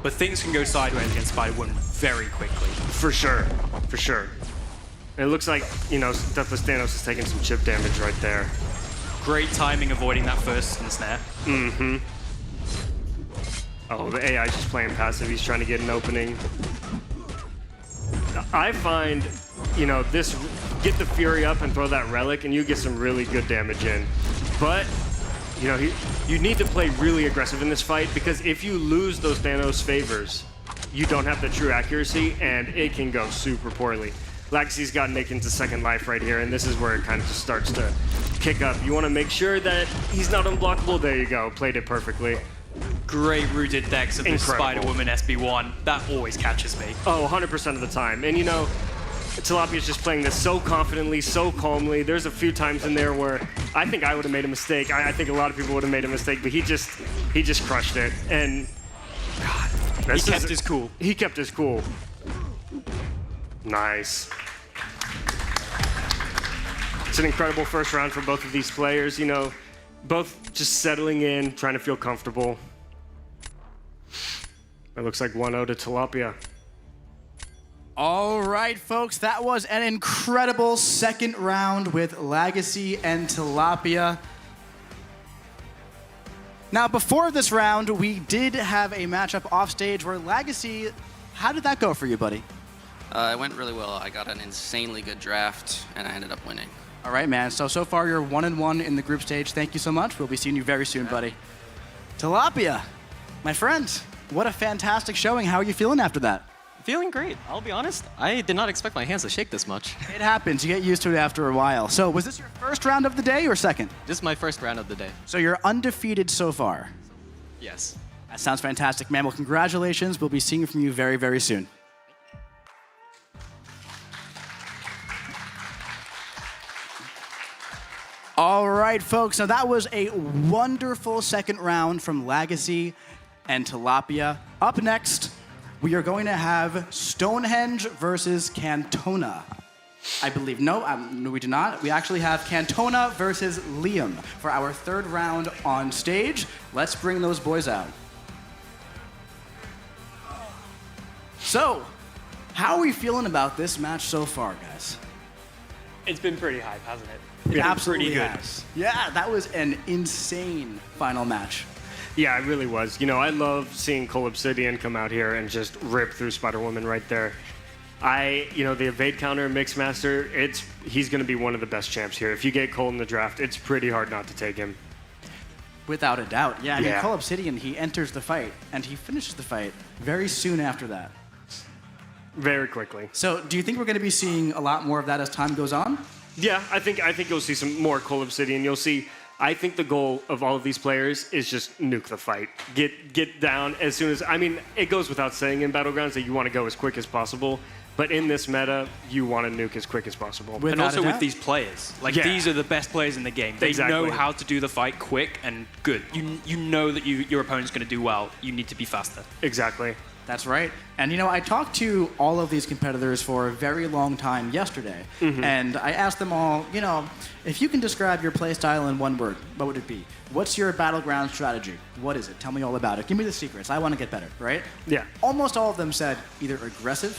But things can go sideways against Spider-Woman very quickly. For sure. For sure. And it looks like, Deathless Thanos is taking some chip damage right there. Great timing avoiding that first snare. Mm-hmm. Oh, the AI's just playing passive. He's trying to get an opening. I find, this, get the Fury up and throw that Relic, and you get some really good damage in. But... you need to play really aggressive in this fight because if you lose those Thanos favors, you don't have the true accuracy and it can go super poorly. Legacy's got Nick into second life right here, and this is where it kind of just starts to kick up. You want to make sure that he's not unblockable. There you go. Played it perfectly. Great rooted decks of the Spider-Woman SB1. That always catches me. Oh, 100% of the time. And Tilapia's just playing this so confidently, so calmly. There's a few times in there where I think I would have made a mistake. I think a lot of people would have made a mistake, but he just crushed it. And God, he kept his cool. He kept his cool. Nice. It's an incredible first round for both of these players. Both just settling in, trying to feel comfortable. It looks like 1-0 to Tilapia. All right, folks, that was an incredible second round with Legacy and Tilapia. Now, before this round, we did have a matchup offstage where Legacy, how did that go for you, buddy? It went really well. I got an insanely good draft, and I ended up winning. All right, man. So far, you're 1-1 in the group stage. Thank you so much. We'll be seeing you very soon, buddy. Tilapia, my friend, what a fantastic showing. How are you feeling after that? Feeling great. I'll be honest. I did not expect my hands to shake this much. It happens. You get used to it after a while. So was this your first round of the day or second? This is my first round of the day. So you're undefeated so far? Yes. That sounds fantastic, man. Well, congratulations. We'll be seeing from you very, very soon. All right, folks. Now that was a wonderful second round from Legacy and Tilapia. Up next, we are going to have Stonehenge versus Cantona. I believe. No, we do not. We actually have Cantona versus Liam for our third round on stage. Let's bring those boys out. So, how are we feeling about this match so far, guys? It's been pretty hype, hasn't it? It absolutely pretty good. has. Yeah, that was an insane final match. Yeah, it really was. You know, I love seeing Cole Obsidian come out here and just rip through Spider-Woman right there. The evade counter Mixmaster, he's going to be one of the best champs here. If you get Cole in the draft, it's pretty hard not to take him. Without a doubt. Yeah, I mean, Yeah. Cole Obsidian, he enters the fight, and he finishes the fight very soon after that. Very quickly. So, do you think we're going to be seeing a lot more of that as time goes on? Yeah, I think you'll see some more Cole Obsidian. You'll see. I think the goal of all of these players is just nuke the fight. Get down as soon as. I mean, it goes without saying in Battlegrounds that you want to go as quick as possible. But in this meta, you want to nuke as quick as possible. And also with these players. Like, these are the best players in the game. They know how to do the fight quick and good. You know that your opponent's going to do well. You need to be faster. Exactly. That's right. And I talked to all of these competitors for a very long time yesterday. Mm-hmm. And I asked them all, if you can describe your playstyle in one word, what would it be? What's your battleground strategy? What is it? Tell me all about it. Give me the secrets. I want to get better, right? Yeah. Almost all of them said either aggressive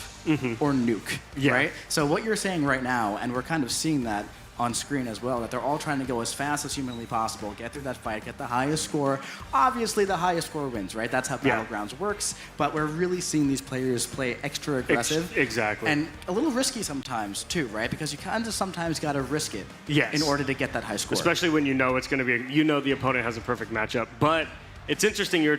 or nuke, right? So what you're saying right now, and we're kind of seeing that on screen as well, that they're all trying to go as fast as humanly possible, get through that fight, get the highest score. Obviously, the highest score wins, right? That's how Battlegrounds works. But we're really seeing these players play extra aggressive. Exactly. And a little risky sometimes, too, right? Because you kind of sometimes got to risk it in order to get that high score. Especially when you know it's going to be, the opponent has a perfect matchup. But it's interesting you're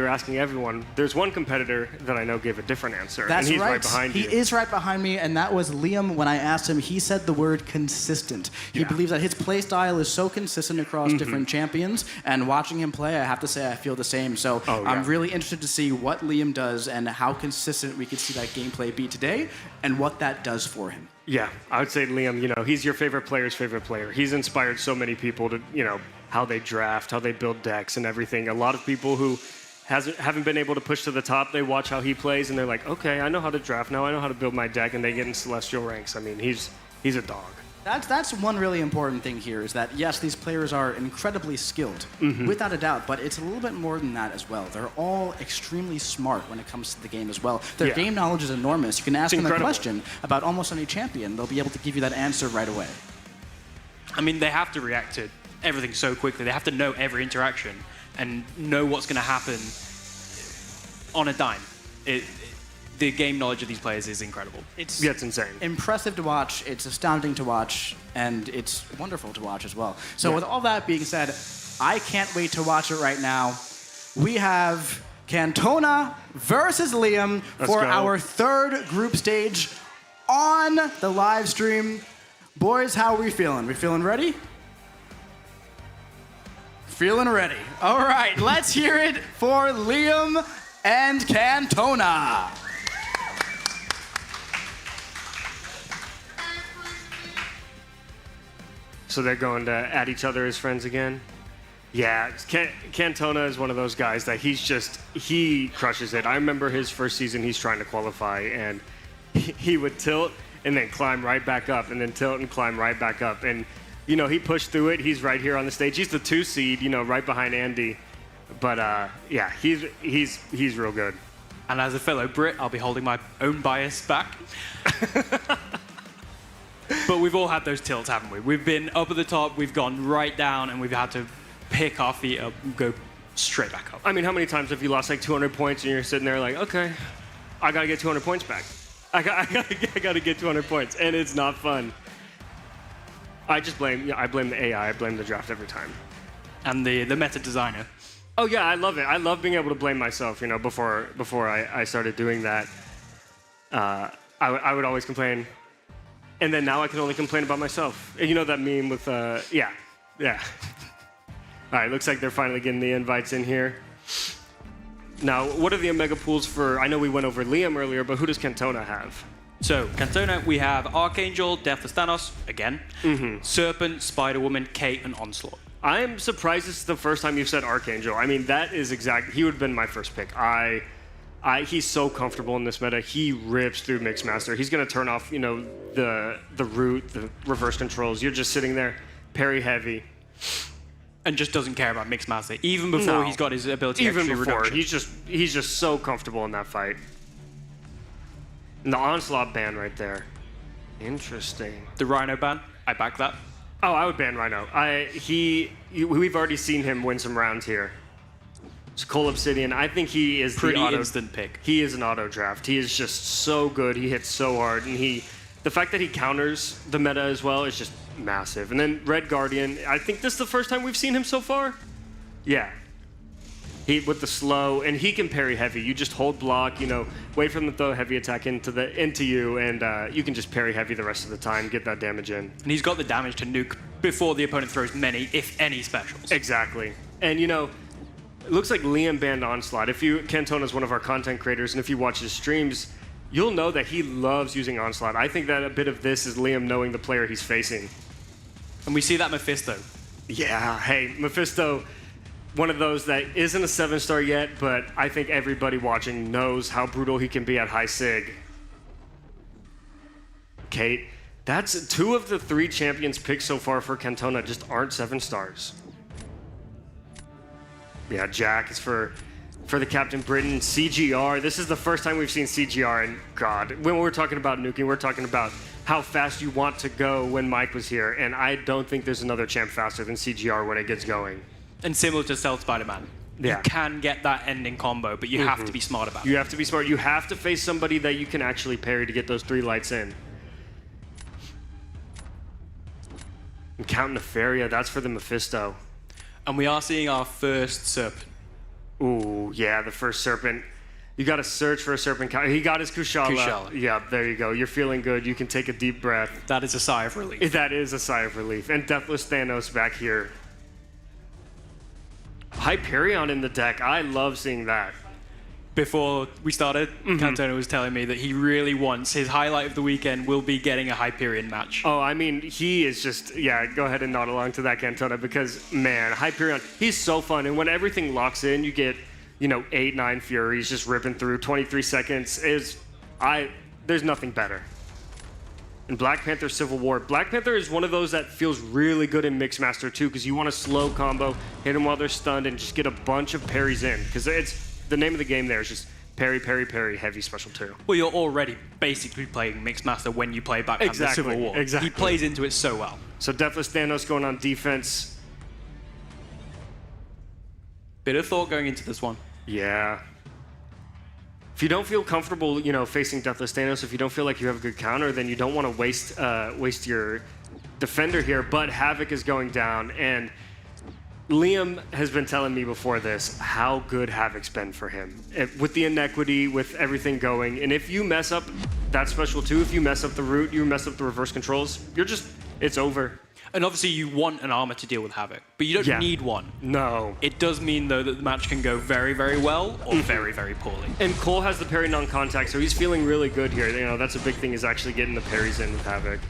asking everyone. There's one competitor that I know gave a different answer. That's and he's right. right behind you. He is right behind me, and that was Liam. When I asked him, he said the word consistent. He believes that his play style is so consistent across different champions, and watching him play, I have to say I feel the same. So I'm really interested to see what Liam does and how consistent we could see that gameplay be today, and what that does for him. Yeah, I would say Liam, he's your favorite player's favorite player. He's inspired so many people to, how they draft, how they build decks and everything. A lot of people who haven't been able to push to the top, they watch how he plays and they're like, okay, I know how to draft now, I know how to build my deck, and they get in Celestial ranks. I mean, he's a dog. That's one really important thing here is that, yes, these players are incredibly skilled, without a doubt, but it's a little bit more than that as well. They're all extremely smart when it comes to the game as well. Their game knowledge is enormous. You can ask them a question about almost any champion. They'll be able to give you that answer right away. I mean, they have to react to everything so quickly. They have to know every interaction and know what's going to happen on a dime. The game knowledge of these players is incredible. It's insane. Impressive to watch, it's astounding to watch, and it's wonderful to watch as well. So with all that being said, I can't wait to watch it right now. We have Cantona versus Liam for our third group stage on the live stream. Boys, how are we feeling? We feeling ready? Feeling ready. All right, let's hear it for Liam and Cantona. So they're going to at each other as friends again? Yeah, Cantona is one of those guys that he crushes it. I remember his first season, he's trying to qualify, and he would tilt and then climb right back up, and then tilt and climb right back up. And, he pushed through it. He's right here on the stage. He's the 2 seed, right behind Andy. But, he's real good. And as a fellow Brit, I'll be holding my own bias back. But we've all had those tilts, haven't we? We've been up at the top, we've gone right down, and we've had to pick our feet up and go straight back up. I mean, how many times have you lost like 200 points and you're sitting there like, okay, I got to get 200 points back. I got to get 200 points, and it's not fun. I blame the AI. I blame the draft every time. And the meta designer. Oh yeah, I love it. I love being able to blame myself. Before I started doing that, I would always complain, and then now I can only complain about myself. And that meme with yeah. All right, looks like they're finally getting the invites in here. Now, what are the Omega pools for? I know we went over Liam earlier, but who does Cantona have? So, Cantona, we have Archangel, Deathless Thanos, again, Serpent, Spider-Woman, Kate, and Onslaught. I'm surprised this is the first time you've said Archangel. I mean, that is he would have been my first pick. I He's so comfortable in this meta. He rips through Mixmaster. He's going to turn off, the root, the reverse controls. You're just sitting there, parry heavy. And just doesn't care about Mixmaster, even before he's got his ability Even extra before. reduction. He's just so comfortable in that fight. And the Onslaught ban right there. Interesting. The Rhino ban, I back that. Oh, I would ban Rhino. We've already seen him win some rounds here. So Cole Obsidian, I think he is Pretty the auto instant pick. He is an auto draft. He is just so good. He hits so hard, and the fact that he counters the meta as well is just massive. And then Red Guardian, I think this is the first time we've seen him so far. Yeah. He with the slow, and he can parry heavy. You just hold block, wait for him to throw a heavy attack into you, and you can just parry heavy the rest of the time, get that damage in. And he's got the damage to nuke before the opponent throws many, if any, specials. Exactly. And it looks like Liam banned Onslaught. Cantona is one of our content creators, and if you watch his streams, you'll know that he loves using Onslaught. I think that a bit of this is Liam knowing the player he's facing. And we see that Mephisto. Yeah, hey, Mephisto, one of those that isn't a 7-star yet, but I think everybody watching knows how brutal he can be at high sig. Kate, that's 2 of the 3 champions picked so far for Cantona just aren't 7-stars. Yeah, Jack is for the Captain Britain. CGR, this is the first time we've seen CGR, and God, when we're talking about nuking, we're talking about how fast you want to go when Mike was here, and I don't think there's another champ faster than CGR when it gets going. And similar to Stealth Spider-Man. Yeah. You can get that ending combo, but you have to be smart about it. You have to be smart. You have to face somebody that you can actually parry to get those 3 lights in. And Count Nefaria, that's for the Mephisto. And we are seeing our first Serpent. Ooh, yeah, the first Serpent. You got to search for a Serpent. He got his Kushala. Yeah, there you go. You're feeling good. You can take a deep breath. That is a sigh of relief. That is a sigh of relief. And Deathless Thanos back here. Hyperion in the deck. I love seeing that. Before we started, Cantona was telling me that he really wants, his highlight of the weekend will be getting a Hyperion match. Oh, I mean, he is just, go ahead and nod along to that, Cantona, because, man, Hyperion, he's so fun. And when everything locks in, you get, 8, 9 Furies just ripping through. 23 seconds there's nothing better. And Black Panther Civil War. Black Panther is one of those that feels really good in Mixmaster, too, because you want a slow combo, hit them while they're stunned, and just get a bunch of parries in. Because the name of the game there is just parry, parry, parry, heavy special 2. Well, you're already basically playing Mixmaster when you play Black Panther Civil War. Exactly. He plays into it so well. So Deathless Thanos going on defense. Bit of thought going into this one. Yeah. If you don't feel comfortable, facing Deathless Thanos, if you don't feel like you have a good counter, then you don't want to waste your defender here. But Havoc is going down, and Liam has been telling me before this how good Havoc's been for him. With the inequity, with everything going, and if you mess up that special 2, if you mess up the root, you mess up the reverse controls, it's over. And obviously you want an armor to deal with Havoc, but you don't need one. No. It does mean, though, that the match can go very, very well or very, very poorly. And Cole has the parry non-contact, so he's feeling really good here. That's a big thing, is actually getting the parries in with Havoc.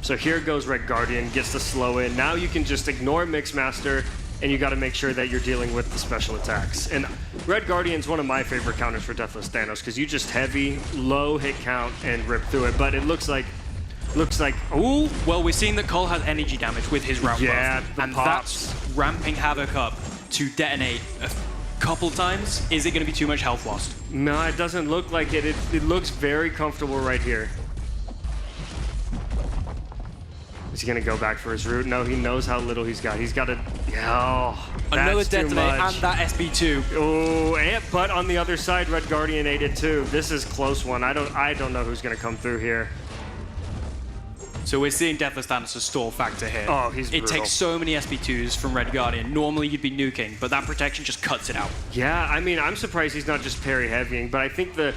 So here goes Red Guardian, gets the slow in. Now you can just ignore Mixmaster, and you got to make sure that you're dealing with the special attacks. And Red Guardian's one of my favorite counters for Deathless Thanos, because you just heavy, low hit count, and rip through it. But it looks like, ooh. Well, we're seeing that Cole has energy damage with his route buff, and pops. that's ramping Havoc up to detonate a couple times. Is it going to be too much health lost? No, it doesn't look like it. It looks very comfortable right here. Is he going to go back for his root? No, he knows how little he's got. He's got a... Another detonate and that SB2. Oh, but on the other side, Red Guardian ate it too. This is a close one. I don't know who's going to come through here. So we're seeing Deathless Thanos' stall factor here. Oh, he's brutal. It takes so many SB2s from Red Guardian. Normally you'd be nuking, but that protection just cuts it out. Yeah, I mean, I'm surprised he's not just parry heavying, but I think the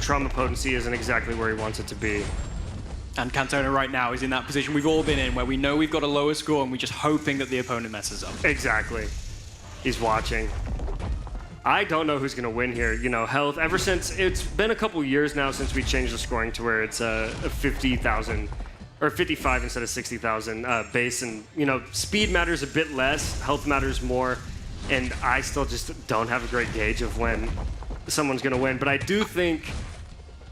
trauma potency isn't exactly where he wants it to be. And Cantona right now is in that position we've all been in, where we know we've got a lower score and we're just hoping that the opponent messes up. Exactly. He's watching. I don't know who's going to win here. Health, ever since, it's been a couple years now since we changed the scoring to where it's a 50,000 or 55 instead of 60,000 base. And, speed matters a bit less, health matters more. and I still just don't have a great gauge of when someone's going to win. But I do think...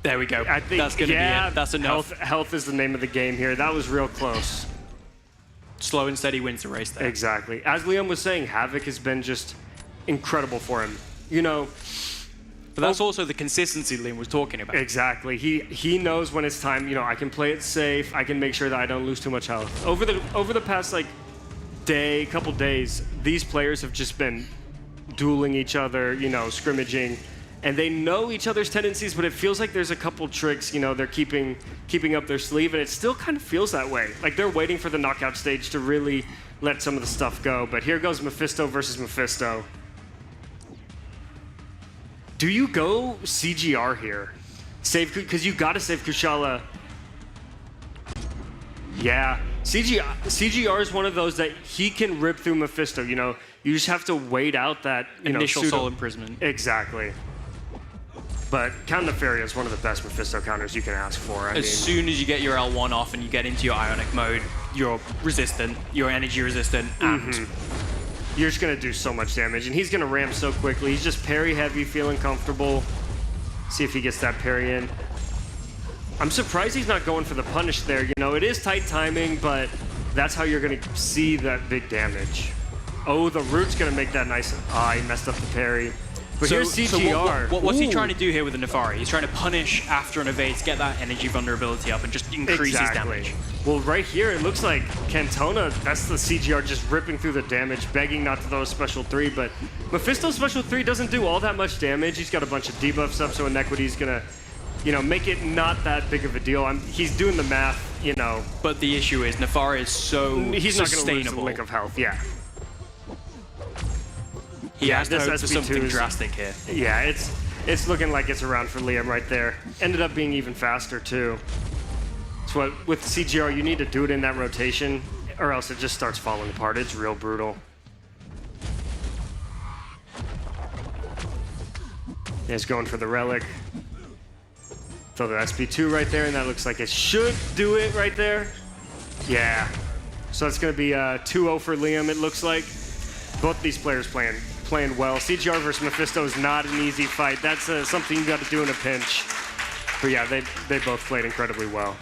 There we go. I think, That's going to be it. That's enough. Health is the name of the game here. That was real close. Slow and steady wins the race there. Exactly. As Liam was saying, Havoc has been just incredible for him. You know... But that's also the consistency Liam was talking about. Exactly. He knows when it's time. You know, I can play it safe. I can make sure that I don't lose too much health. Over the past couple days, these players have just been dueling each other. You know, scrimmaging, and they know each other's tendencies. But it feels like there's a couple tricks. You know, they're keeping up their sleeve, and it still kind of feels that way. Like they're waiting for the knockout stage to really let some of the stuff go. But here goes Mephisto versus Mephisto. Do you go CGR here? Save, because you got to save Kushala. Yeah, CGR is one of those that he can rip through Mephisto. You know, you just have to wait out that initial soul imprisonment. Exactly. But Count Nefaria is one of the best Mephisto counters you can ask for. As soon as you get your L1 off and you get into your Ionic mode, you're resistant, you're energy resistant, and you're just going to do so much damage. And he's going to ram so quickly. He's just parry heavy, feeling comfortable. See if he gets that parry in. I'm surprised he's not going for the punish there. You know, it is tight timing, but that's how you're going to see that big damage. Oh, the root's going to make that nice. He messed up the parry. But here's CGR. What's he trying to do here with the Nefari? He's trying to punish after an evade, get that energy vulnerability up, and just increase his damage. Well, right here, it looks like Cantona, that's the CGR just ripping through the damage, begging not to throw a special 3, but Mephisto's special 3 doesn't do all that much damage. He's got a bunch of debuffs up, so Inequity's gonna, you know, make it not that big of a deal. He's doing the math, you know. But the issue is Nefari is so He's not sustainable. gonna lose a lick of health, yeah. He has to hope for something drastic here. Yeah, it's looking like it's around for Liam right there. Ended up being even faster too. So with CGR, you need to do it in that rotation, or else it just starts falling apart. It's real brutal. He's going for the relic. Throw the SP2 right there, and that looks like it should do it right there. Yeah. So it's going to be 2-0 for Liam, it looks like. Both these players playing well. CGR versus Mephisto is not an easy fight. That's something you got to do in a pinch. But yeah, they both played incredibly well.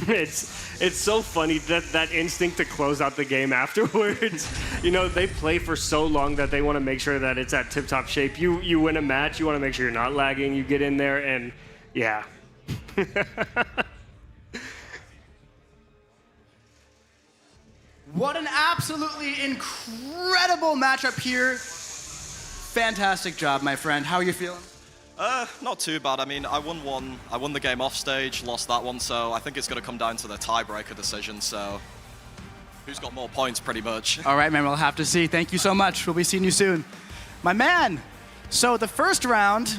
It's so funny that instinct to close out the game afterwards. You know, they play for so long that they want to make sure that it's at tip-top shape. You win a match, you want to make sure you're not lagging. You get in there and yeah. What an absolutely incredible matchup here. Fantastic job, my friend. How are you feeling? Not too bad. I mean, I won the game off stage, lost that one, so I think it's going to come down to the tiebreaker decision, so who's got more points, pretty much. All right, man, we'll have to see. Thank you so much. We'll be seeing you soon. My man, so the first round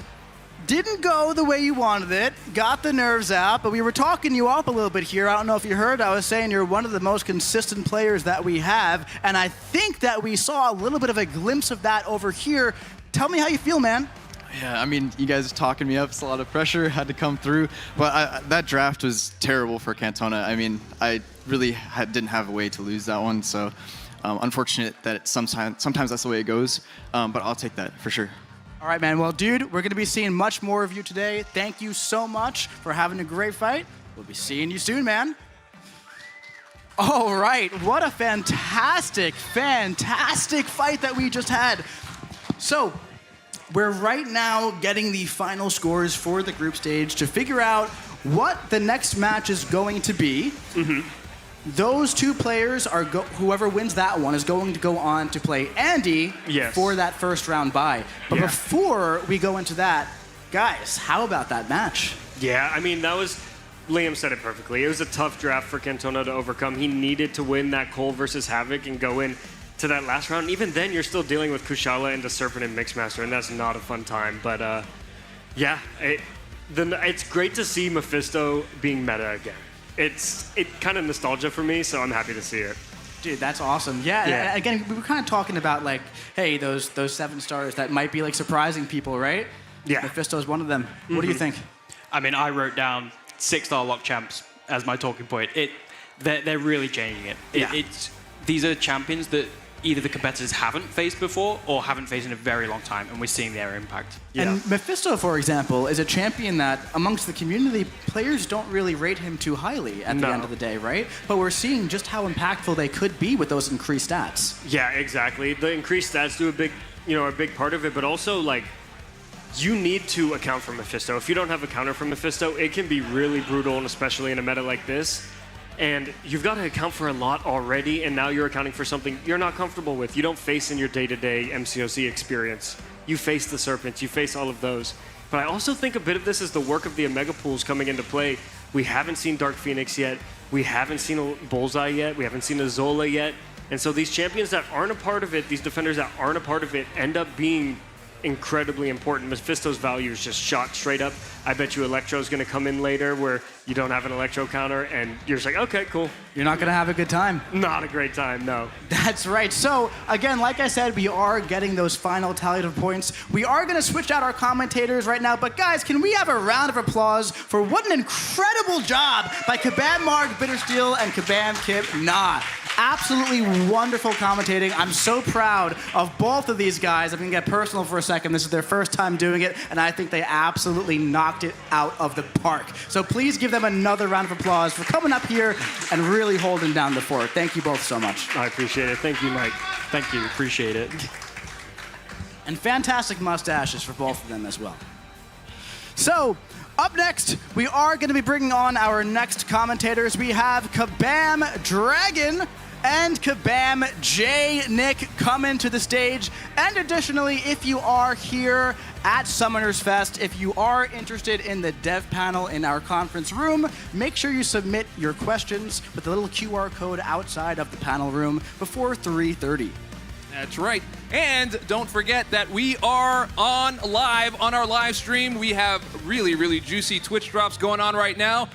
didn't go the way you wanted it, got the nerves out, but we were talking you up a little bit here. I don't know if you heard, I was saying you're one of the most consistent players that we have, and I think that we saw a little bit of a glimpse of that over here. Tell me how you feel, man. Yeah, I mean, you guys are talking me up. It's a lot of pressure, had to come through. But that draft was terrible for Cantona. I mean, I really didn't have a way to lose that one, so unfortunate that sometimes that's the way it goes, but I'll take that for sure. All right, man. Well, dude, we're going to be seeing much more of you today. Thank you so much for having a great fight. We'll be seeing you soon, man. All right. What a fantastic fight that we just had. So, we're right now getting the final scores for the group stage to figure out what the next match is going to be. Those two players are whoever wins that one is going to go on to play Andy for that first round bye. But before we go into that, guys, how about that match? Yeah, I mean, Liam said it perfectly. It was a tough draft for Cantona to overcome. He needed to win that Cole versus Havoc and go in to that last round. Even then, you're still dealing with Kushala and the Serpent and Mixmaster, and that's not a fun time. But yeah, it's great to see Mephisto being meta again. It's kind of nostalgia for me, so I'm happy to see it. Dude, that's awesome. Yeah. Again, we were kind of talking about like, hey, those 7 stars that might be like surprising people, right? Yeah. Mephisto is one of them. What do you think? I mean, I wrote down 6-star lock champs as my talking point. They're really changing it. these are champions that either the competitors haven't faced before or haven't faced in a very long time, and we're seeing their impact. And Mephisto, for example, is a champion that amongst the community, players don't really rate him too highly at the end of the day, right? But we're seeing just how impactful they could be with those increased stats. Yeah, exactly. The increased stats do a big part of it, but also like you need to account for Mephisto. If you don't have a counter for Mephisto, it can be really brutal, and especially in a meta like this. And you've got to account for a lot already, and now you're accounting for something you're not comfortable with. You don't face in your day-to-day MCOC experience. You face the Serpents, you face all of those. But I also think a bit of this is the work of the Omega pools coming into play. We haven't seen Dark Phoenix yet. We haven't seen a Bullseye yet. We haven't seen a Zola yet. And so these champions that aren't a part of it, these defenders that aren't a part of it, end up being incredibly important. Mephisto's value is just shot straight up. I bet you Electro's going to come in later where you don't have an Electro counter and you're just like, okay, cool. You're not going to have a good time. Not a great time, no. That's right. So, again, like I said, we are getting those final tallied of points. We are going to switch out our commentators right now, but guys, can we have a round of applause for what an incredible job by Kabam Mark, Bittersteel, and Kabam Kip Nah. Absolutely wonderful commentating. I'm so proud of both of these guys. I'm going to get personal for a second. This is their first time doing it, and I think they absolutely knocked it out of the park. So please give them another round of applause for coming up here and really holding down the fort. Thank you both so much. I appreciate it. Thank you, Mike. Thank you. Appreciate it. And fantastic mustaches for both of them as well. So, up next, we are going to be bringing on our next commentators. We have Kabam Dragon and Kabam J. Nick coming to the stage. And additionally, if you are here at Summoners Fest, if you are interested in the dev panel in our conference room, make sure you submit your questions with the little QR code outside of the panel room before 3:30. That's right. And don't forget that we are on live on our live stream. We have really, really juicy Twitch drops going on right now.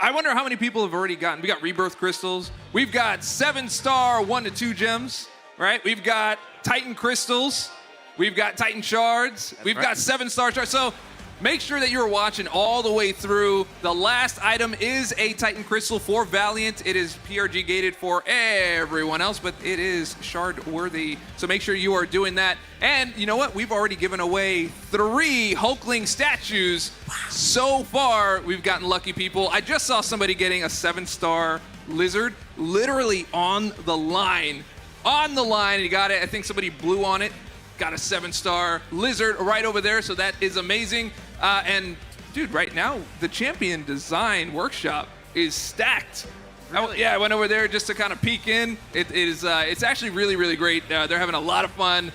I wonder how many people have already gotten. We got Rebirth Crystals. We've got 7-star 1 to 2 gems, right? We've got Titan Crystals. We've got Titan Shards. We've got 7-star shards. So make sure that you're watching all the way through. The last item is a Titan Crystal for Valiant. It is PRG gated for everyone else, but it is shard worthy. So make sure you are doing that. And you know what? We've already given away 3 Hulkling statues. So far, we've gotten lucky people. I just saw somebody getting a 7-star lizard literally on the line. On the line, he got it. I think somebody blew on it. Got a 7-star lizard right over there, so that is amazing. And dude, right now the champion design workshop is stacked. Really? I went over there just to kind of peek in. It's actually really, really great. They're having a lot of fun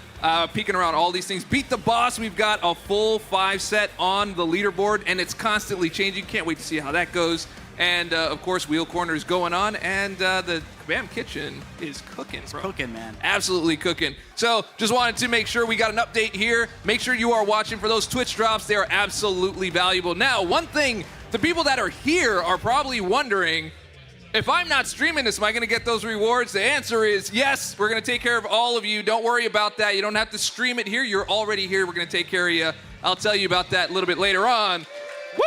peeking around all these things. Beat the boss. We've got a full 5 set on the leaderboard, and it's constantly changing. Can't wait to see how that goes. And of course, Wheel Corner is going on, and the Kabam Kitchen is cooking, bro. Cooking, man. Absolutely cooking. So just wanted to make sure we got an update here. Make sure you are watching for those Twitch drops. They are absolutely valuable. Now, one thing, the people that are here are probably wondering, if I'm not streaming this, am I going to get those rewards? The answer is yes. We're going to take care of all of you. Don't worry about that. You don't have to stream it here. You're already here. We're going to take care of you. I'll tell you about that a little bit later on. Woo!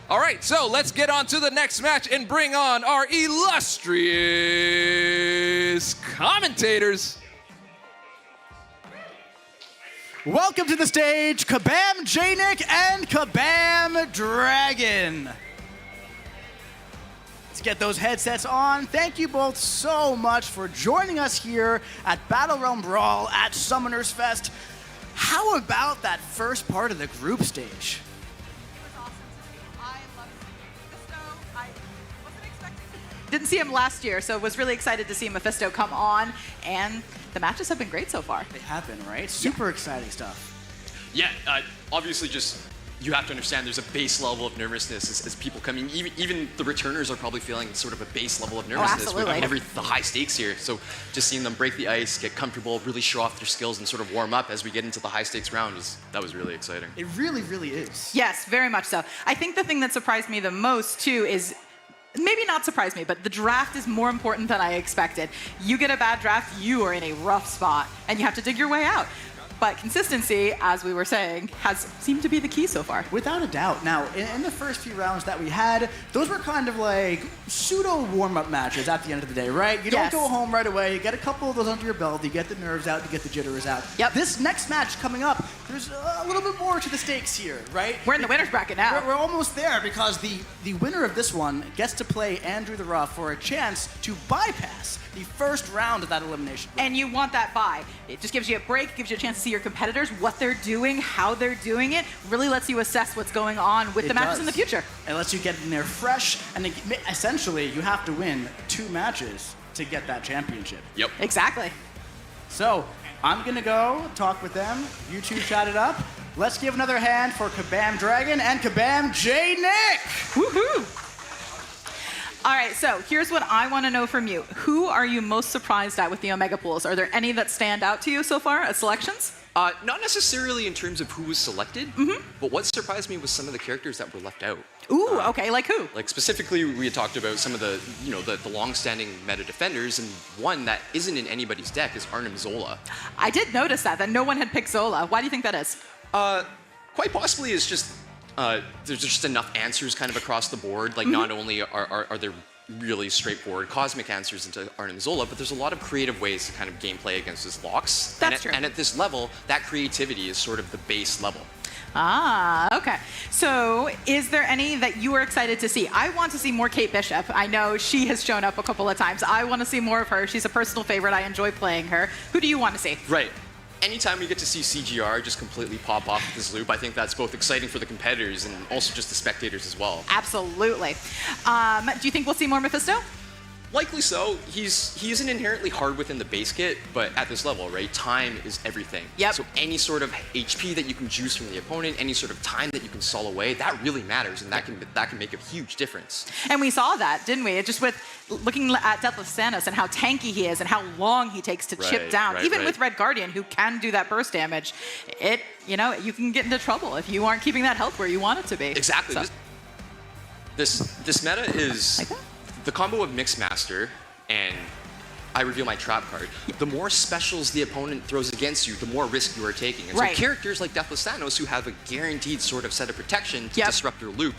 All right, so let's get on to the next match and bring on our illustrious commentators. Welcome to the stage, Kabam J. Nick and Kabam Dragon. Let's get those headsets on. Thank you both so much for joining us here at BattleRealm Brawl at Summoners Fest. How about that first part of the group stage? Didn't see him last year, so was really excited to see Mephisto come on, and the matches have been great so far. They have been, right? Super exciting stuff. Yeah, obviously just, you have to understand there's a base level of nervousness as people come in. Even the returners are probably feeling sort of a base level of nervousness with the high stakes here. So just seeing them break the ice, get comfortable, really show off their skills and sort of warm up as we get into the high stakes round, that was really exciting. It really, really is. Yes, very much so. I think the thing that surprised me the most, too, is maybe not surprised me, but the draft is more important than I expected. You get a bad draft, you are in a rough spot, and you have to dig your way out. But consistency, as we were saying, has seemed to be the key so far. Without a doubt. Now, in the first few rounds that we had, those were kind of like pseudo warm-up matches at the end of the day, right? You don't go home right away. You get a couple of those under your belt. You get the nerves out. You get the jitters out. Yep. This next match coming up, there's a little bit more to the stakes here, right? We're in the winner's bracket now. We're almost there because the winner of this one gets to play Andrew the Rough for a chance to bypass the first round of that elimination. And you want that bye. It just gives you a break, gives you a chance to see your competitors, what they're doing, how they're doing it, really lets you assess what's going on with the matches in the future. It lets you get in there fresh, and essentially you have to win 2 matches to get that championship. Yep. Exactly. So I'm gonna go talk with them. You two chat it up. Let's give another hand for Kabam Dragon and Kabam J Nick. Woohoo! All right, so here's what I want to know from you. Who are you most surprised at with the Omega Pools? Are there any that stand out to you so far as selections? Not necessarily in terms of who was selected, but what surprised me was some of the characters that were left out. Ooh, okay, like who? Like specifically, we had talked about some of the, the long-standing meta defenders, and one that isn't in anybody's deck is Arnim Zola. I did notice that no one had picked Zola. Why do you think that is? Quite possibly it's just, there's just enough answers kind of across the board. Like not only are there really straightforward cosmic answers into Arnim Zola, but there's a lot of creative ways to kind of gameplay against his locks. That's true. And at this level, that creativity is sort of the base level. Ah, okay. So is there any that you are excited to see? I want to see more Kate Bishop. I know she has shown up a couple of times. I want to see more of her. She's a personal favorite. I enjoy playing her. Who do you want to see? Right. Anytime we get to see CGR just completely pop off this loop, I think that's both exciting for the competitors and also just the spectators as well. Absolutely. Do you think we'll see more Mephisto? Likely so. He isn't inherently hard within the base kit, but at this level, right, time is everything. Yep. So any sort of HP that you can juice from the opponent, any sort of time that you can stall away, that really matters, and that can make a huge difference. And we saw that, didn't we? Just with looking at Deathless Thanos and how tanky he is and how long he takes to chip down. Even with Red Guardian, who can do that burst damage, you can get into trouble if you aren't keeping that health where you want it to be. Exactly. So. This meta is like the combo of Mixmaster and I reveal my trap card. The more specials the opponent throws against you, the more risk you are taking. And so characters like Deathless Thanos, who have a guaranteed sort of set of protection to disrupt your loop,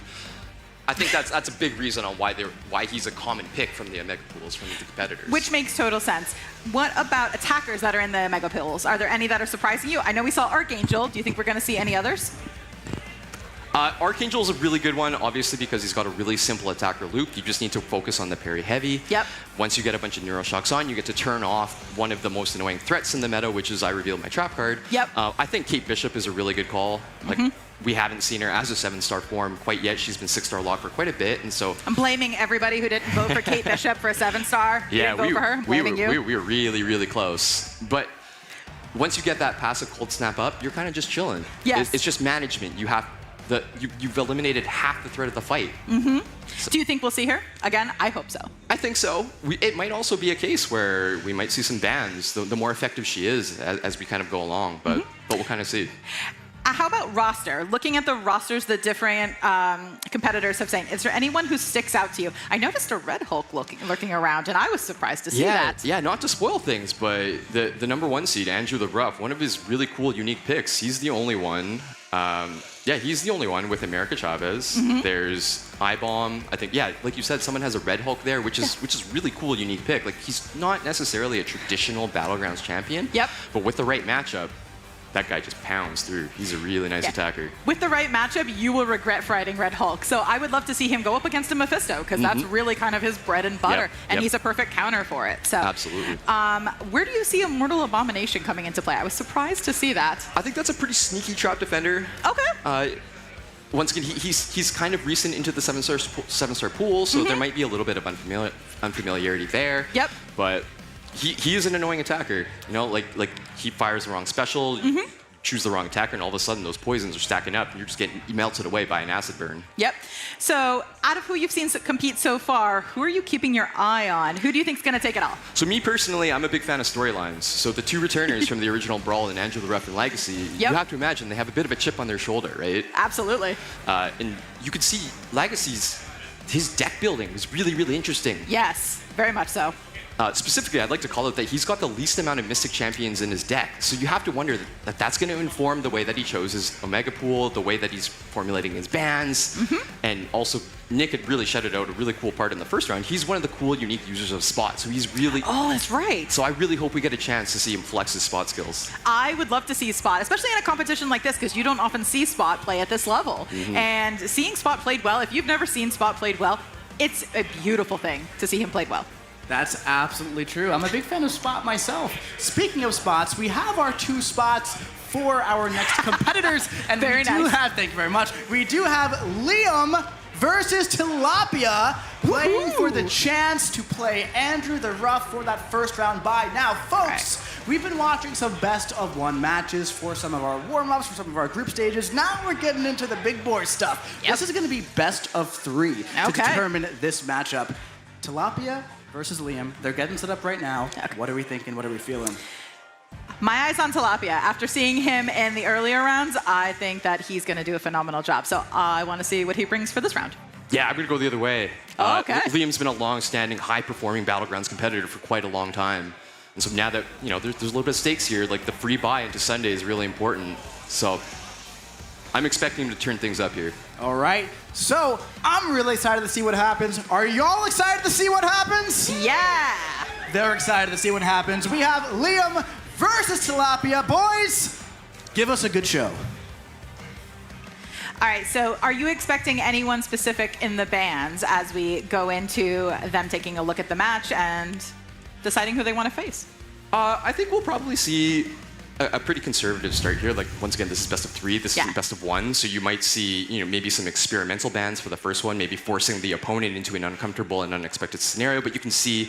I think that's a big reason on why he's a common pick from the Omega Pools, from the competitors. Which makes total sense. What about attackers that are in the Omega Pools? Are there any that are surprising you? I know we saw Archangel. Do you think we're going to see any others? Archangel's a really good one, obviously, because he's got a really simple attacker loop. You just need to focus on the parry heavy. Yep. Once you get a bunch of Neuroshocks on, you get to turn off one of the most annoying threats in the meta, which is I reveal my trap card. Yep. I think Kate Bishop is a really good call. Like, we haven't seen her as a 7-star form quite yet. She's been 6-star locked for quite a bit, and so... I'm blaming everybody who didn't vote for Kate Bishop for a 7-star. Yeah, vote for her. I'm blaming you. We were really, really close. But once you get that passive cold snap up, you're kind of just chilling. Yes. It's just management. You've eliminated half the threat of the fight. So, do you think we'll see her again? I hope so. I think so. It might also be a case where we might see some bans, the more effective she is as we kind of go along, but we'll kind of see. How about roster? Looking at the rosters that different competitors have seen, is there anyone who sticks out to you? I noticed a Red Hulk lurking around, and I was surprised to see that. Yeah, not to spoil things, but the #1 seed, Andrew the Rough, one of his really cool, unique picks, he's the only one. He's the only one with America Chavez. There's I-Bomb. I think, like you said, someone has a Red Hulk there, which is really cool, unique pick. Like, he's not necessarily a traditional Battlegrounds champion. Yep. But with the right matchup, that guy just pounds through. He's a really nice attacker. With the right matchup, you will regret fighting Red Hulk. So I would love to see him go up against a Mephisto, because that's really kind of his bread and butter. And he's a perfect counter for it. So absolutely. Where do you see Immortal Abomination coming into play? I was surprised to see that. I think that's a pretty sneaky trap defender. Okay. Once again, he's kind of recent into the 7-star pool, so there might be a little bit of unfamiliarity there. Yep. But he is an annoying attacker. Like he fires the wrong special, you choose the wrong attacker, and all of a sudden those poisons are stacking up, and you're just getting melted away by an acid burn. Yep. So out of who you've seen compete so far, who are you keeping your eye on? Who do you think is going to take it all? So me personally, I'm a big fan of storylines. So the 2 returners from the original Brawl and Andrew the Rough and Legacy, you have to imagine they have a bit of a chip on their shoulder, right? Absolutely. And you could see Legacy's, his deck building was really, really interesting. Yes, very much so. Specifically, I'd like to call out that he's got the least amount of Mystic Champions in his deck. So you have to wonder that that's going to inform the way that he chose his Omega pool, the way that he's formulating his bans. And also, Nick had really shouted out a really cool part in the first round. He's one of the cool, unique users of Spot. So he's really... Oh, that's right. So I really hope we get a chance to see him flex his Spot skills. I would love to see Spot, especially in a competition like this, because you don't often see Spot play at this level. And seeing Spot played well, if you've never seen Spot played well, it's a beautiful thing to see him played well. That's absolutely true. I'm a big fan of Spot myself. Speaking of spots, we have our 2 spots for our next competitors. And Very nice. thank you very much. We do have Liam versus Tilapia playing for the chance to play Andrew the Rough for that first round bye. Now, folks, we've been watching some best of 1 matches for some of our warm-ups, for some of our group stages. Now we're getting into the big boy stuff. This is going to be best of 3 to determine this matchup. Tilapia versus Liam. They're getting set up right now. What are we thinking? What are we feeling? My eyes on Tilapia. After seeing him in the earlier rounds, I think that he's going to do a phenomenal job. So I want to see what he brings for this round. Yeah, I'm going to go the other way. Okay. Liam's been a long-standing, high-performing Battlegrounds competitor for quite a long time. And so now that, there's a little bit of stakes here, like the free buy into Sunday is really important. So I'm expecting him to turn things up here. All right. So I'm really excited to see what happens. Are y'all excited to see what happens? Yeah. They're excited to see what happens. We have Liam versus Tilapia. Boys, give us a good show. All right, so are you expecting anyone specific in the bans as we go into them taking a look at the match and deciding who they want to face? I think we'll probably see a pretty conservative start here. Like, once again, this is best of 3. This is best of 1. So you might see, maybe some experimental bans for the first one, maybe forcing the opponent into an uncomfortable and unexpected scenario. But you can see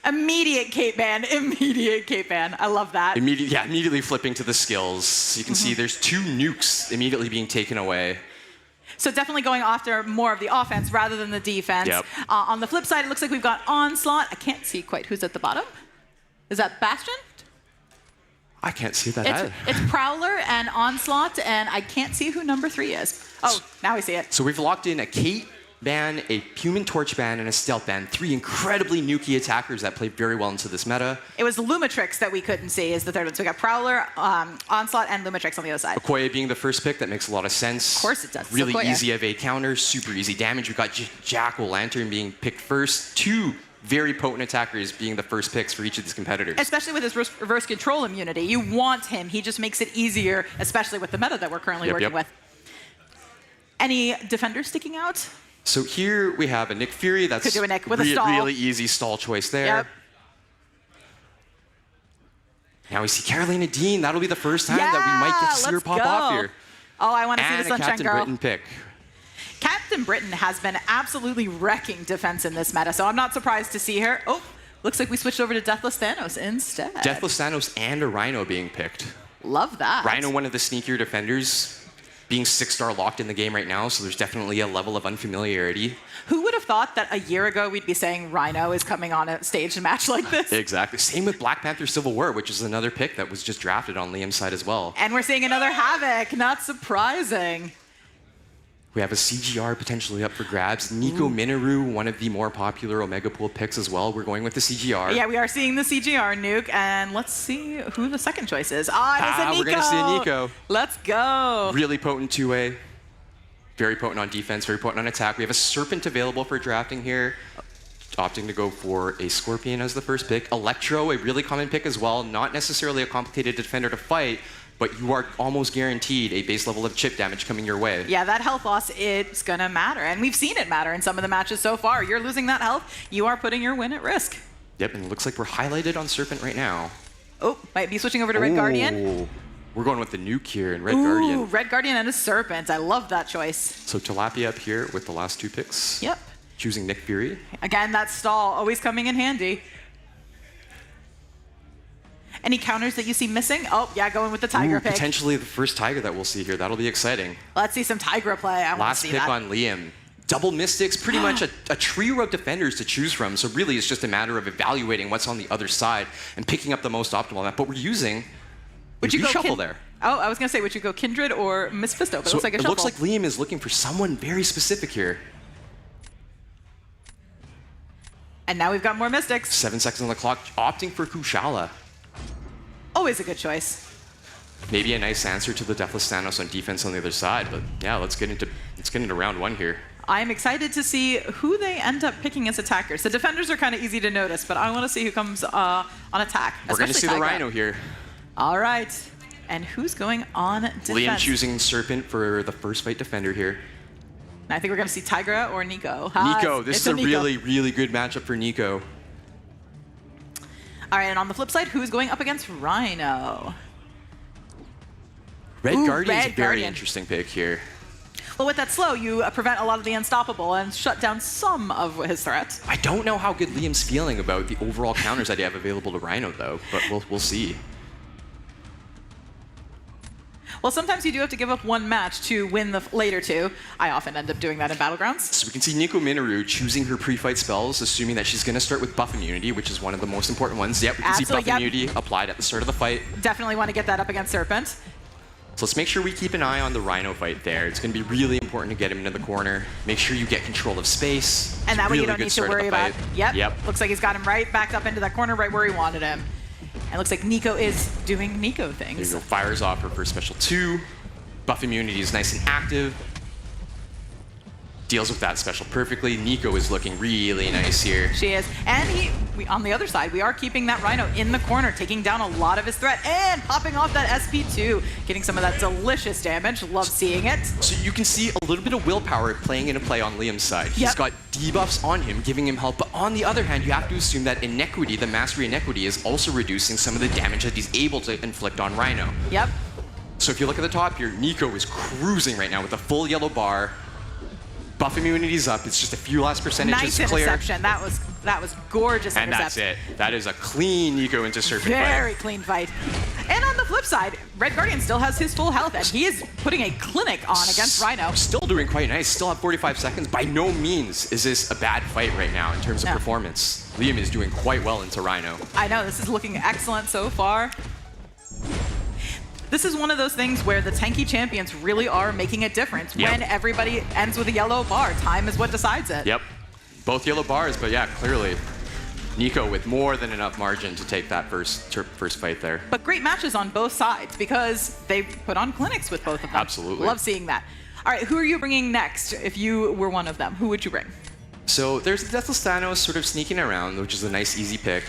immediate cape ban. I love that. Immediately flipping to the skills. You can see there's 2 nukes immediately being taken away. So definitely going after more of the offense rather than the defense. Yep. On the flip side, it looks like we've got Onslaught. I can't see quite who's at the bottom. Is that Bastion? I can't see that either. It's Prowler and Onslaught, and I can't see who number 3 is. Oh, now we see it. So we've locked in a Kate ban, a Human Torch ban, and a Stealth ban. 3 incredibly nukey attackers that play very well into this meta. It was Lumitrix that we couldn't see is the third one. So we got Prowler, Onslaught, and Lumitrix on the other side. Okoye being the first pick, that makes a lot of sense. Of course it does. Really easy evade counters, super easy damage. We've got Jack-O-Lantern being picked first. 2 very potent attackers being the first picks for each of these competitors. Especially with his reverse control immunity. You want him. He just makes it easier, especially with the meta that we're currently working with. Any defenders sticking out? So here we have a Nick Fury. That's could do a Nick with a stall. Really easy stall choice there. Yep. Now we see Carolina Dean. That'll be the first time that we might get to see her pop off here. Oh, I want to see the Sunshine Captain Girl. Britain pick. Captain Britain has been absolutely wrecking defense in this meta, so I'm not surprised to see her. Oh, looks like we switched over to Deathless Thanos instead. Deathless Thanos and a Rhino being picked. Love that. Rhino, one of the sneakier defenders, being 6-star locked in the game right now, so there's definitely a level of unfamiliarity. Who would have thought that a year ago we'd be saying Rhino is coming on a stage match like this? Exactly. Same with Black Panther Civil War, which is another pick that was just drafted on Liam's side as well. And we're seeing another Havoc. Not surprising. We have a CGR potentially up for grabs. Nico Minoru, one of the more popular Omega Pool picks as well. We're going with the CGR. Yeah, we are seeing the CGR nuke, and let's see who the second choice is. It is a Nico. We're going to see a Nico. Let's go. Really potent 2-way. Very potent on defense, very potent on attack. We have a Serpent available for drafting here. Opting to go for a Scorpion as the first pick. Electro, a really common pick as well. Not necessarily a complicated defender to fight, but you are almost guaranteed a base level of chip damage coming your way. Yeah, that health loss, it's going to matter. And we've seen it matter in some of the matches so far. You're losing that health, you are putting your win at risk. Yep, and it looks like we're highlighted on Serpent right now. Oh, might be switching over to Red Guardian. We're going with the nuke here in Red Guardian. Ooh, Red Guardian and a Serpent. I love that choice. So Tilapia up here with the last 2 picks. Yep. Choosing Nick Fury. Again, that stall always coming in handy. Any counters that you see missing? Oh, yeah, going with the Tiger pick. Potentially the first Tiger that we'll see here. That'll be exciting. Let's see some Tigra play. I want to see that. Last pick on Liam. Double Mystics, pretty much a trio of defenders to choose from. So really, it's just a matter of evaluating what's on the other side and picking up the most optimal map. But we're using would you go shuffle there. Oh, I was going to say, would you go Kindred or Miss Fisto? But it looks like a shuffle. It looks like Liam is looking for someone very specific here. And now we've got more Mystics. 7 seconds on the clock, opting for Kushala. Always a good choice. Maybe a nice answer to the Deathless Thanos on defense on the other side, but yeah, let's get into round 1 here. I'm excited to see who they end up picking as attackers. The defenders are kind of easy to notice, but I want to see who comes on attack. We're going to see the Rhino here. All right. And who's going on defense? Liam choosing Serpent for the first fight defender here. I think we're going to see Tigra or Nico. Nico, this is a really, really good matchup for Nico. All right, and on the flip side, who's going up against Rhino? Red Guardian is a very interesting pick here. Well, with that slow, you prevent a lot of the unstoppable and shut down some of his threats. I don't know how good Liam's feeling about the overall counters that you have available to Rhino, though, but we'll see. Well, sometimes you do have to give up one match to win the later two. I often end up doing that in Battlegrounds. So we can see Nico Minoru choosing her pre-fight spells, assuming that she's going to start with buff immunity, which is one of the most important ones. Yep, we can see buff immunity applied at the start of the fight. Definitely want to get that up against Serpent. So let's make sure we keep an eye on the Rhino fight there. It's going to be really important to get him into the corner. Make sure you get control of space. And that way you don't need to worry about. Yep. Looks like he's got him right backed up into that corner, right where he wanted him. And it looks like Nico is doing Nico things. There you go. Fires off her first special 2. Buff immunity is nice and active. Deals with that special perfectly. Nico is looking really nice here. She is. And on the other side, we are keeping that Rhino in the corner, taking down a lot of his threat and popping off that SP2, getting some of that delicious damage. Love seeing it. So you can see a little bit of willpower playing into play on Liam's side. He's got debuffs on him, giving him help. But on the other hand, you have to assume that Inequity, the Mastery Inequity, is also reducing some of the damage that he's able to inflict on Rhino. Yep. So if you look at the top here, Nico is cruising right now with a full yellow bar. Buff immunity's up. It's just a few last percentages nice clear. Interception. That was gorgeous and interception. And that's it. That is a clean Nico into Serpent fight. Very clean fight. And on the flip side, Red Guardian still has his full health, and he is putting a clinic on against Rhino. Still doing quite nice. Still have 45 seconds. By no means is this a bad fight right now in terms of performance. Liam is doing quite well into Rhino. I know. This is looking excellent so far. This is one of those things where the tanky champions really are making a difference. When everybody ends with a yellow bar, time is what decides it. Yep. Both yellow bars, but yeah, clearly Nico with more than enough margin to take that first fight there. But great matches on both sides because they put on clinics with both of them. Absolutely. Love seeing that. All right, who are you bringing next if you were one of them? Who would you bring? So there's the Deathless Thanos sort of sneaking around, which is a nice, easy pick.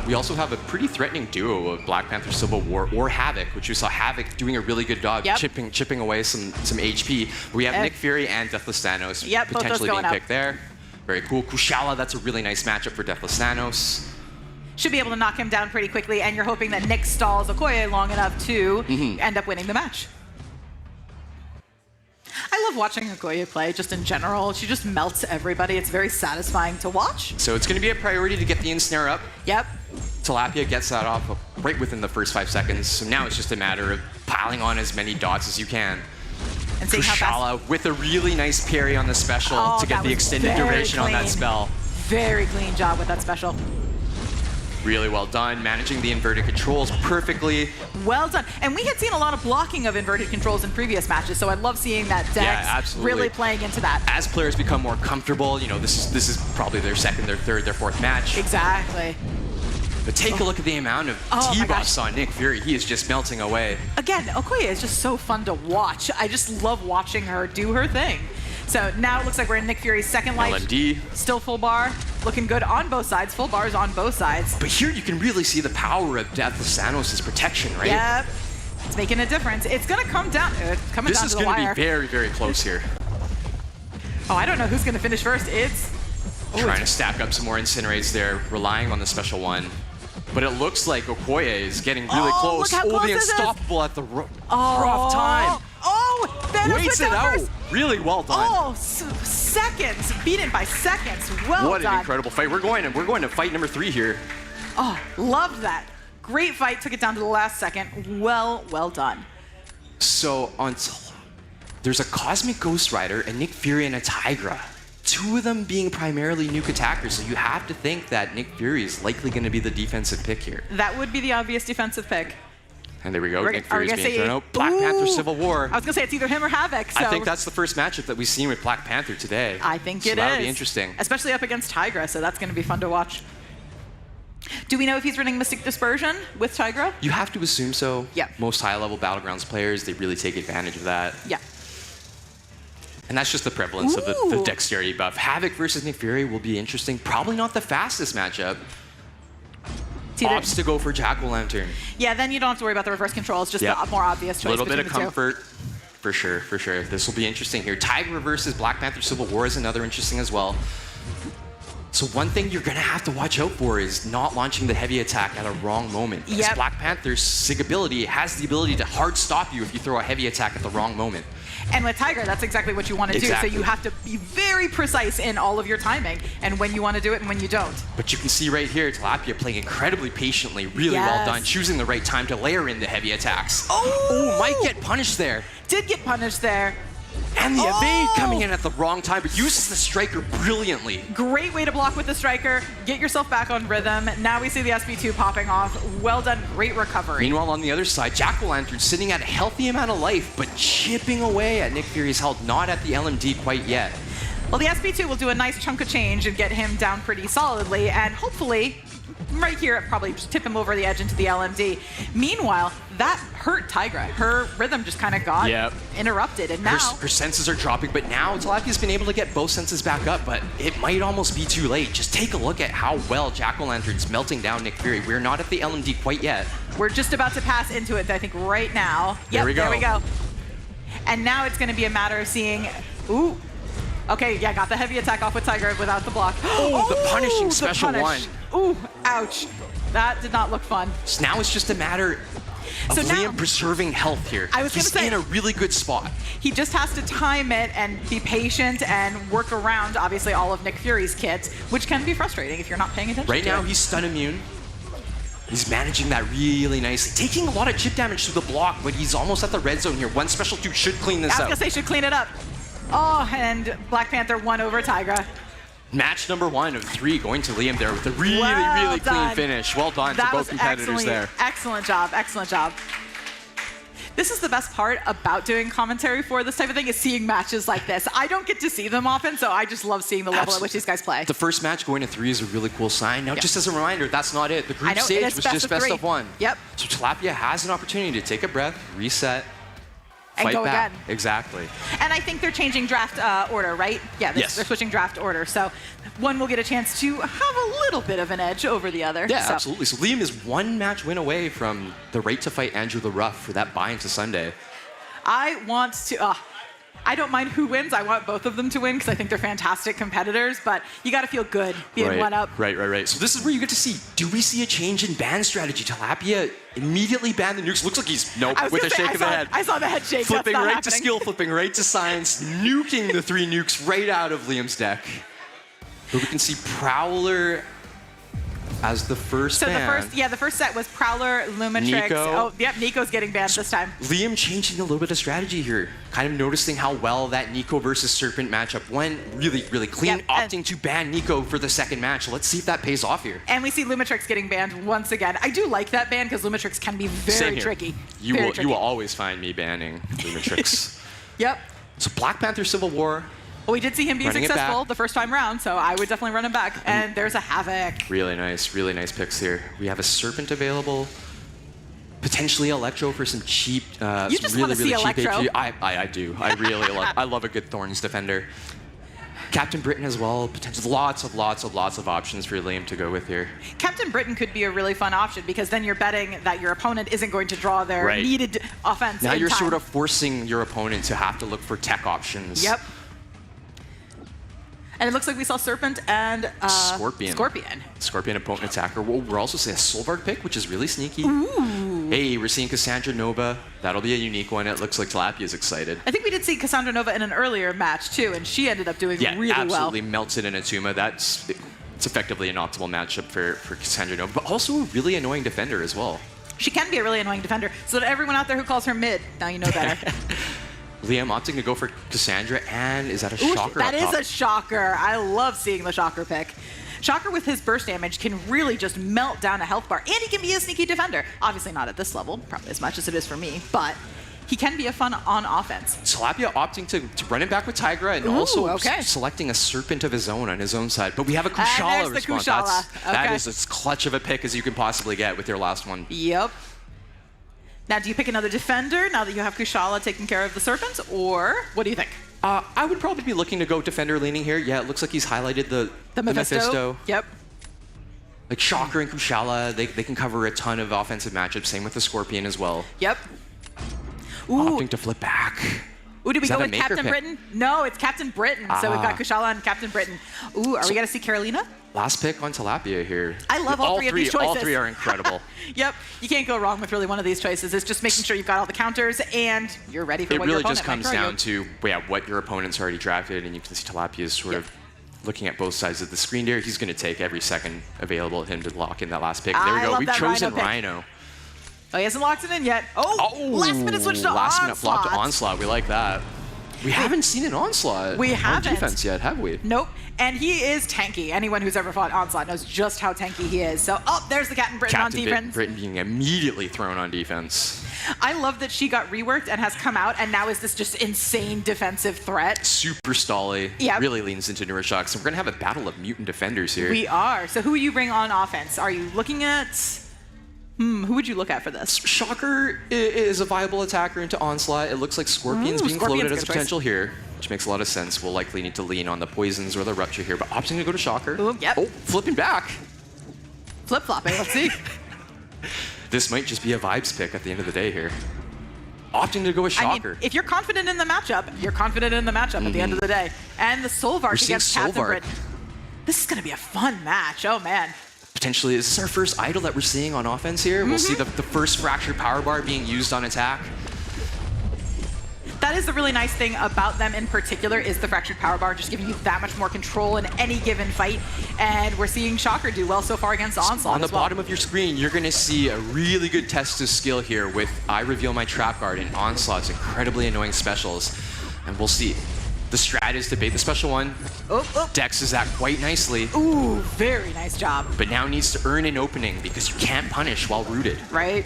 We also have a pretty threatening duo of Black Panther Civil War or Havoc, which we saw Havoc doing a really good job chipping away some HP. We have Nick Fury and Deathless Thanos potentially being picked there. Very cool. Kushala, that's a really nice matchup for Deathless Thanos. Should be able to knock him down pretty quickly, and you're hoping that Nick stalls Okoye long enough to end up winning the match. I love watching Okoye play just in general. She just melts everybody. It's very satisfying to watch. So it's going to be a priority to get the ensnare up. Yep. Tilapia gets that off right within the first 5 seconds. So now it's just a matter of piling on as many dots as you can. And seeing how fast... with a really nice parry on the special to get the extended duration on that spell. Very clean job with that special. Really well done, managing the inverted controls perfectly. Well done. And we had seen a lot of blocking of inverted controls in previous matches, so I love seeing that Dex really playing into that. As players become more comfortable, you know, this is probably their second, their third, their fourth match. Exactly. But take a look at the amount of T-buffs on Nick Fury. He is just melting away. Again, Okoye is just so fun to watch. I just love watching her do her thing. So now it looks like we're in Nick Fury's second life. LMD. Still full bar. Looking good on both sides. Full bars on both sides. But here you can really see the power of Deathless Thanos' protection, right? Yep. It's making a difference. It's going to come down. Coming this down is to the going wire. to be very, very close here. Oh, I don't know who's going to finish first. It's... Trying to stack up some more Incinerates there, relying on the special one. But it looks like Okoye is getting really close. Look how close the Unstoppable at the rough time. Oh, Thanos waits it out. Really well done. Oh, seconds. Beaten by seconds. Well done. What an incredible fight. We're going to fight number 3 here. Oh, loved that. Great fight. Took it down to the last second. Well done. So there's a Cosmic Ghost Rider and Nick Fury and a Tigra. 2 of them being primarily nuke attackers, so you have to think that Nick Fury is likely going to be the defensive pick here. That would be the obvious defensive pick. And there we go. We're- Nick are we Fury's gonna being say- thrown out. Black Panther Ooh. Civil War. I was gonna say it's either him or Havoc. So I think that's the first matchup that we've seen with Black Panther today. I think so it that'll is. be interesting. Especially up against Tigra, so that's gonna be fun to watch. Do we know if he's running Mystic Dispersion with Tigra? You have to assume so. Yeah. Most high-level Battlegrounds players, they really take advantage of that. Yeah. And that's just the prevalence of the Ooh. dexterity buff. Havoc versus Nick Fury will be interesting. Probably not the fastest matchup. Opts to go for Jack-O-Lantern. Yeah, then you don't have to worry about the reverse control. It's just Yep. the more obvious choice A little bit of between the two. comfort. For sure, for sure. This will be interesting here. Tigra versus Black Panther Civil War is another interesting as well. So one thing you're going to have to watch out for is not launching the heavy attack at a wrong moment. Because Yep. Black Panther's SIG ability has the ability to hard stop you if you throw a heavy attack at the wrong moment. And with Tiger, that's exactly what you want to Exactly. do. So you have to be very precise in all of your timing and when you want to do it and when you don't. But you can see right here, Tilapia playing incredibly patiently, really well Yes. done, choosing the right time to layer in the heavy attacks. Oh, might get punished there. Did get punished there. And the evade coming in at the wrong time, but uses the striker brilliantly. Great way to block with the striker. Get yourself back on rhythm. Now we see the SB2 popping off. Well done. Great recovery. Meanwhile, on the other side, Jack-O-Lantern sitting at a healthy amount of life, but chipping away at Nick Fury's health, not at the LMD quite yet. Well, the SB2 will do a nice chunk of change and get him down pretty solidly, and hopefully, right here, probably just tip him over the edge into the LMD. Meanwhile, that hurt Tigra. Her rhythm just kind of got interrupted, and now... Her senses are dropping, but now Tilapia's been able to get both senses back up, but it might almost be too late. Just take a look at how well Jack-O-Lantern's melting down Nick Fury. We're not at the LMD quite yet. We're just about to pass into it, I think, right now. There we go. There we go. And now it's going to be a matter of seeing... Ooh. Okay, yeah, got the heavy attack off with Tiger without the block. Oh, the punishing the special punish. one. Ooh, ouch. That did not look fun. So now it's just a matter of So now- Liam preserving health here. I was gonna He's say- in a really good spot. He just has to time it and be patient and work around, obviously, all of Nick Fury's kits, which can be frustrating if you're not paying attention Right to now, it. he's stun immune. He's managing that really nicely. Taking a lot of chip damage through the block, but he's almost at the red zone here. One special 2 should clean this I was out. going to say, should clean it up. Oh, and Black Panther won over Tigra. Match number 1 of 3 going to Liam there with a really, Well really clean done. finish. Well done That for was both competitors there. Excellent job, excellent job. This is the best part about doing commentary for this type of thing is seeing matches like this. I don't get to see them often, so I just love seeing the level at which these guys play. The first match going to 3 is a really cool sign. Now, just as a reminder, that's not it. The I group know, it stage is was best just of best 3. of 1. Yep. So Tilapia has an opportunity to take a breath, reset, And fight go back. again. Exactly. And I think they're changing draft order, right? Yeah, Yes. they're switching draft order. So one will get a chance to have a little bit of an edge over the other. Yeah, So- absolutely. So Liam is 1 match win away from the right to fight Andrew the Rough for that buy into Sunday. I want to. I don't mind who wins. I want both of them to win because I think they're fantastic competitors. But you got to feel good being right, one up. Right. So this is where you get to see, do we see a change in ban strategy? Tilapia immediately banned the nukes. Looks like he's, nope, I was with a gonna say, shake of the head. I saw the head shake. Flipping That's not right to happening. skill, flipping right to science, nuking the 3 nukes right out of Liam's deck. But we can see Prowler as the first So ban. the first set was Prowler, Lumitrix. Nico. Oh, yep, Nico's getting banned this time. Liam changing a little bit of strategy here, kind of noticing how well that Nico versus Serpent matchup went. Really, really clean, Yep, opting to ban Nico for the second match. Let's see if that pays off here. And we see Lumitrix getting banned once again. I do like that ban because Lumitrix can be Same very here. tricky. You Very will tricky. always find me banning Lumitrix. Yep. So Black Panther Civil War. Well, we did see him be Running it successful back. the first time round, so I would definitely run him back. And there's a Havoc. Really nice picks here. We have a Serpent available. Potentially Electro for some cheap, You just some really, wanna see really cheap Electro. HP. I do. I really I love a good Thorns defender. Captain Britain as well. Potentially lots of options for Liam to go with here. Captain Britain could be a really fun option because then you're betting that your opponent isn't going to draw their Right. needed offense. Now in you're time. sort of forcing your opponent to have to look for tech options. Yep. And it looks like we saw Serpent and Scorpion. Scorpion. Opponent attacker. We're also seeing a Solvard pick, which is really sneaky. Ooh. Hey, we're seeing Cassandra Nova. That'll be a unique one. It looks like Tilapia's excited. I think we did see Cassandra Nova in an earlier match too, and she ended up doing Yeah, really absolutely well. melts it in Atuma. It's effectively an optimal matchup for Cassandra Nova, but also a really annoying defender as well. She can be a really annoying defender. So to everyone out there who calls her mid, now you know better. Liam opting to go for Cassandra, and is that a Ooh, shocker that up is top? a shocker. I love seeing the shocker pick. Shocker with his burst damage can really just melt down a health bar, and he can be a sneaky defender. Obviously not at this level, probably as much as it is for me, but he can be a fun on offense. Tilapia opting to run it back with Tigra and also selecting a Serpent of his own on his own side. But we have a Kushala response. That is as clutch of a pick as you can possibly get with your last one. Yep. Now, do you pick another defender now that you have Kushala taking care of the Serpents, or what do you think? I would probably be looking to go defender leaning here. Yeah, it looks like he's highlighted the Mephisto. Yep. Like Shocker and Kushala, they can cover a ton of offensive matchups. Same with the Scorpion as well. Yep. Opting to flip back. Ooh, did we Is go that a with Maker Captain pick? Britain? No, it's Captain Britain. So we've got Kushala and Captain Britain. Ooh, are we going to see Carolina? Last pick on Tilapia here. I love all three of these choices. All three are incredible. Yep, you can't go wrong with really one of these choices. It's just making sure you've got all the counters and you're ready for It what your really opponent just comes might throw down to what your opponent's already drafted, and you can see Tilapia is sort of looking at both sides of the screen there. He's going to take every second available to him to lock in that last pick. There we go. We've chosen Rhino. Oh, he hasn't locked it in yet. Oh, last minute switch to last Onslaught. minute flop to Onslaught. We like that. We haven't seen an Onslaught on defense yet, have we? Nope. And he is tanky. Anyone who's ever fought Onslaught knows just how tanky he is. So, there's the Captain Britain on defense. Britain being immediately thrown on defense. I love that she got reworked and has come out, and now is this just insane defensive threat. Super stally. Yep. Really leans into newer shocks. So we're going to have a battle of mutant defenders here. We are. So who you bring on offense? Are you looking at... who would you look at for this? Shocker is a viable attacker into Onslaught. It looks like Scorpion's being floated as a potential here, which makes a lot of sense. We'll likely need to lean on the Poisons or the Rupture here, but opting to go to Shocker. Ooh, yep. Oh, flipping back. Flip-flopping, let's see. This might just be a vibes pick at the end of the day here. Opting to go with Shocker. I mean, if you're confident in the matchup, you're confident in the matchup at the end of the day. And the Solvark against Captain Britain. This is going to be a fun match. Oh, man. Potentially, is this our first idol that we're seeing on offense here? We'll see the first Fractured Power Bar being used on attack. That is the really nice thing about them in particular, is the Fractured Power Bar just giving you that much more control in any given fight. And we're seeing Shocker do well so far against Onslaught. On the bottom of your screen, you're going to see a really good test of skill here with I Reveal My Trap Guard and Onslaught's incredibly annoying specials. And we'll see. The strat is to bait the special one. Dexes that quite nicely. Ooh, very nice job. But now needs to earn an opening because you can't punish while rooted. Right.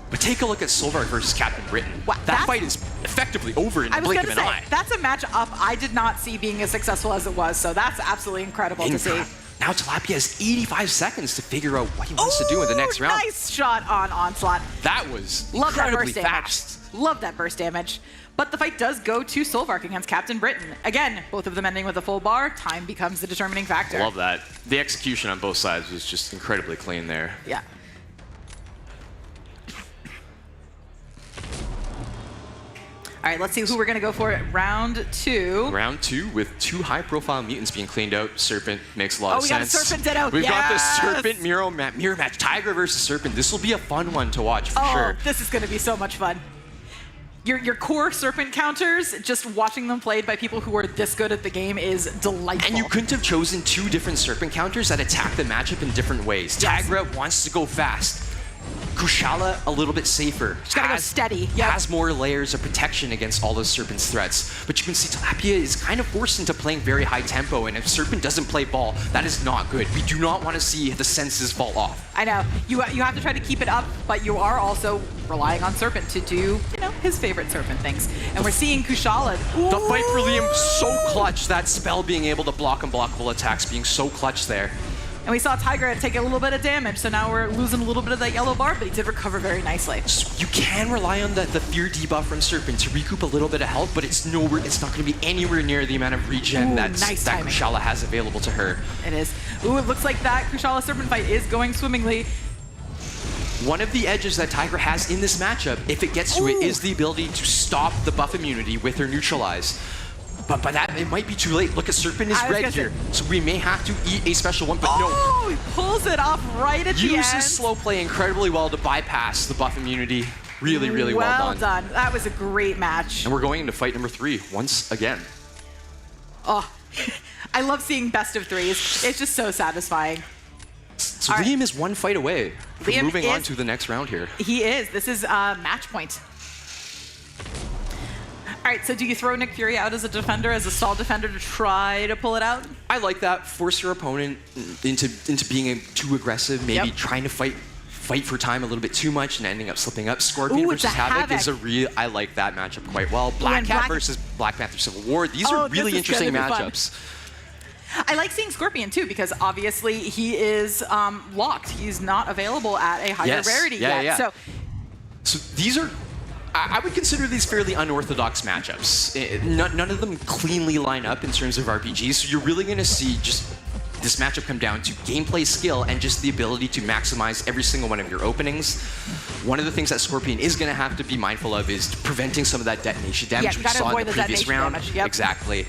But take a look at Solvark versus Captain Britain. That fight is effectively over in the blink of an eye. That's a matchup I did not see being as successful as it was, so that's absolutely incredible to see. Now Tilapia has 85 seconds to figure out what he wants to do in the next round. Nice shot on Onslaught. That was Love that incredibly burst fast. damage. Love that burst damage. But the fight does go to Solvark against Captain Britain. Again, both of them ending with a full bar. Time becomes the determining factor. Love that. The execution on both sides was just incredibly clean there. Yeah. All right, let's see who we're going to go for at round 2. Round 2 with 2 high-profile mutants being cleaned out. Serpent makes a lot of sense. We got a Serpent Ditto. We've got the Serpent mirror match. Tiger versus Serpent. This will be a fun one to watch for sure. This is going to be so much fun. Your core Serpent counters, just watching them played by people who are this good at the game is delightful. And you couldn't have chosen 2 different Serpent counters that attack the matchup in different ways. Tigra wants to go fast. Kushala a little bit safer. She's gotta go steady. Has more layers of protection against all those Serpent's threats. But you can see Tilapia is kind of forced into playing very high tempo, and if Serpent doesn't play ball, that is not good. We do not want to see the senses fall off. I know. You have to try to keep it up, but you are also relying on Serpent to do, his favorite Serpent things. And we're seeing Kushala. The fight for Liam, so clutch. That spell being able to block unblockable attacks being so clutch there. And we saw Tigra take a little bit of damage, so now we're losing a little bit of that yellow bar, but he did recover very nicely. So you can rely on the fear debuff from Serpent to recoup a little bit of health, but it's not going to be anywhere near the amount of regen that Kushala has available to her. It is. Ooh, it looks like that Kushala Serpent fight is going swimmingly. One of the edges that Tigra has in this matchup, if it gets to it, is the ability to stop the buff immunity with her neutralize. But by that, it might be too late. Look at Serpent is red here, so we may have to eat a special one, but no. Oh, he pulls it off right at the end. Uses slow play incredibly well to bypass the buff immunity. Really, really well done. Well done. That was a great match. And we're going into fight number 3 once again. Oh, I love seeing best of 3s. It's just so satisfying. So Liam is 1 fight away from moving on to the next round here. He is. This is match point. All All right, so do you throw Nick Fury out as a defender, as a stall defender, to try to pull it out? I like that. Force your opponent into being too aggressive, maybe trying to fight for time a little bit too much and ending up slipping up. Scorpion versus Havoc is a real. I like that matchup quite well. Black Cat versus Black Panther Civil War. These are really interesting matchups. I like seeing Scorpion too because obviously he is locked. He's not available at a higher rarity yet. So these are. I would consider these fairly unorthodox matchups. None of them cleanly line up in terms of RPGs. So you're really going to see just this matchup come down to gameplay skill and just the ability to maximize every single one of your openings. One of the things that Scorpion is going to have to be mindful of is preventing some of that detonation damage we saw in the previous round. Exactly.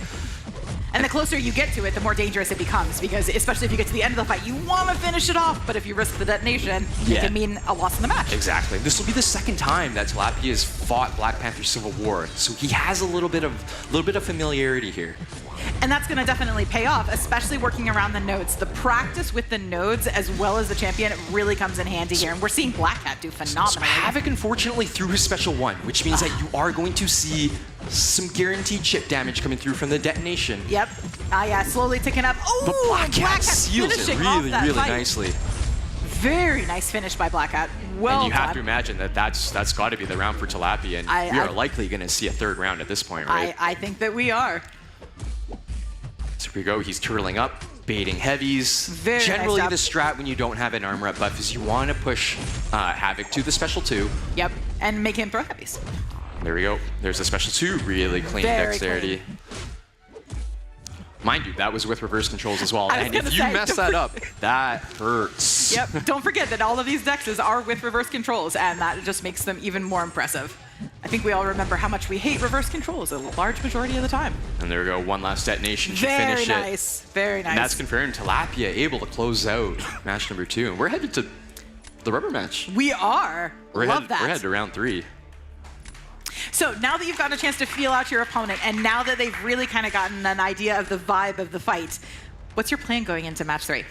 And the closer you get to it, the more dangerous it becomes, because especially if you get to the end of the fight, you want to finish it off, but if you risk the detonation, it can mean a loss in the match. Exactly. This will be the second time that Tilapia has fought Black Panther Civil War, so he has a little bit of familiarity here. And that's going to definitely pay off, especially working around the nodes. The practice with the nodes as well as the champion really comes in handy here, and we're seeing Black Cat do phenomenally. So Havoc unfortunately threw his special 1, which means that you are going to see some guaranteed chip damage coming through from the detonation. Yep. Yeah, slowly ticking up. Oh, but Black Cat seals it really nicely. Very nice finish by Black Cat. Well and you have to imagine that that's got to be the round for Tilapia, and we are likely going to see a third round at this point, right? I think that we are. So here we go. He's turtling up, baiting heavies. Very Generally, nice the strat when you don't have an armor up buff is you want to push Havoc to the special 2. Yep, and make him throw heavies. There we go. There's a special 2. Really clean dexterity. Clean. Mind you, that was with reverse controls as well. And if you mess that up, that hurts. Yep. Don't forget that all of these dexes are with reverse controls, and that just makes them even more impressive. I think we all remember how much we hate reverse controls a large majority of the time. And there we go. One last detonation should finish it. Very nice. Very nice. And that's confirmed. Tilapia able to close out match number 2. And we're headed to the rubber match. We are. Love that. We're headed to round 3. So now that you've gotten a chance to feel out your opponent, and now that they've really kind of gotten an idea of the vibe of the fight, what's your plan going into match 3?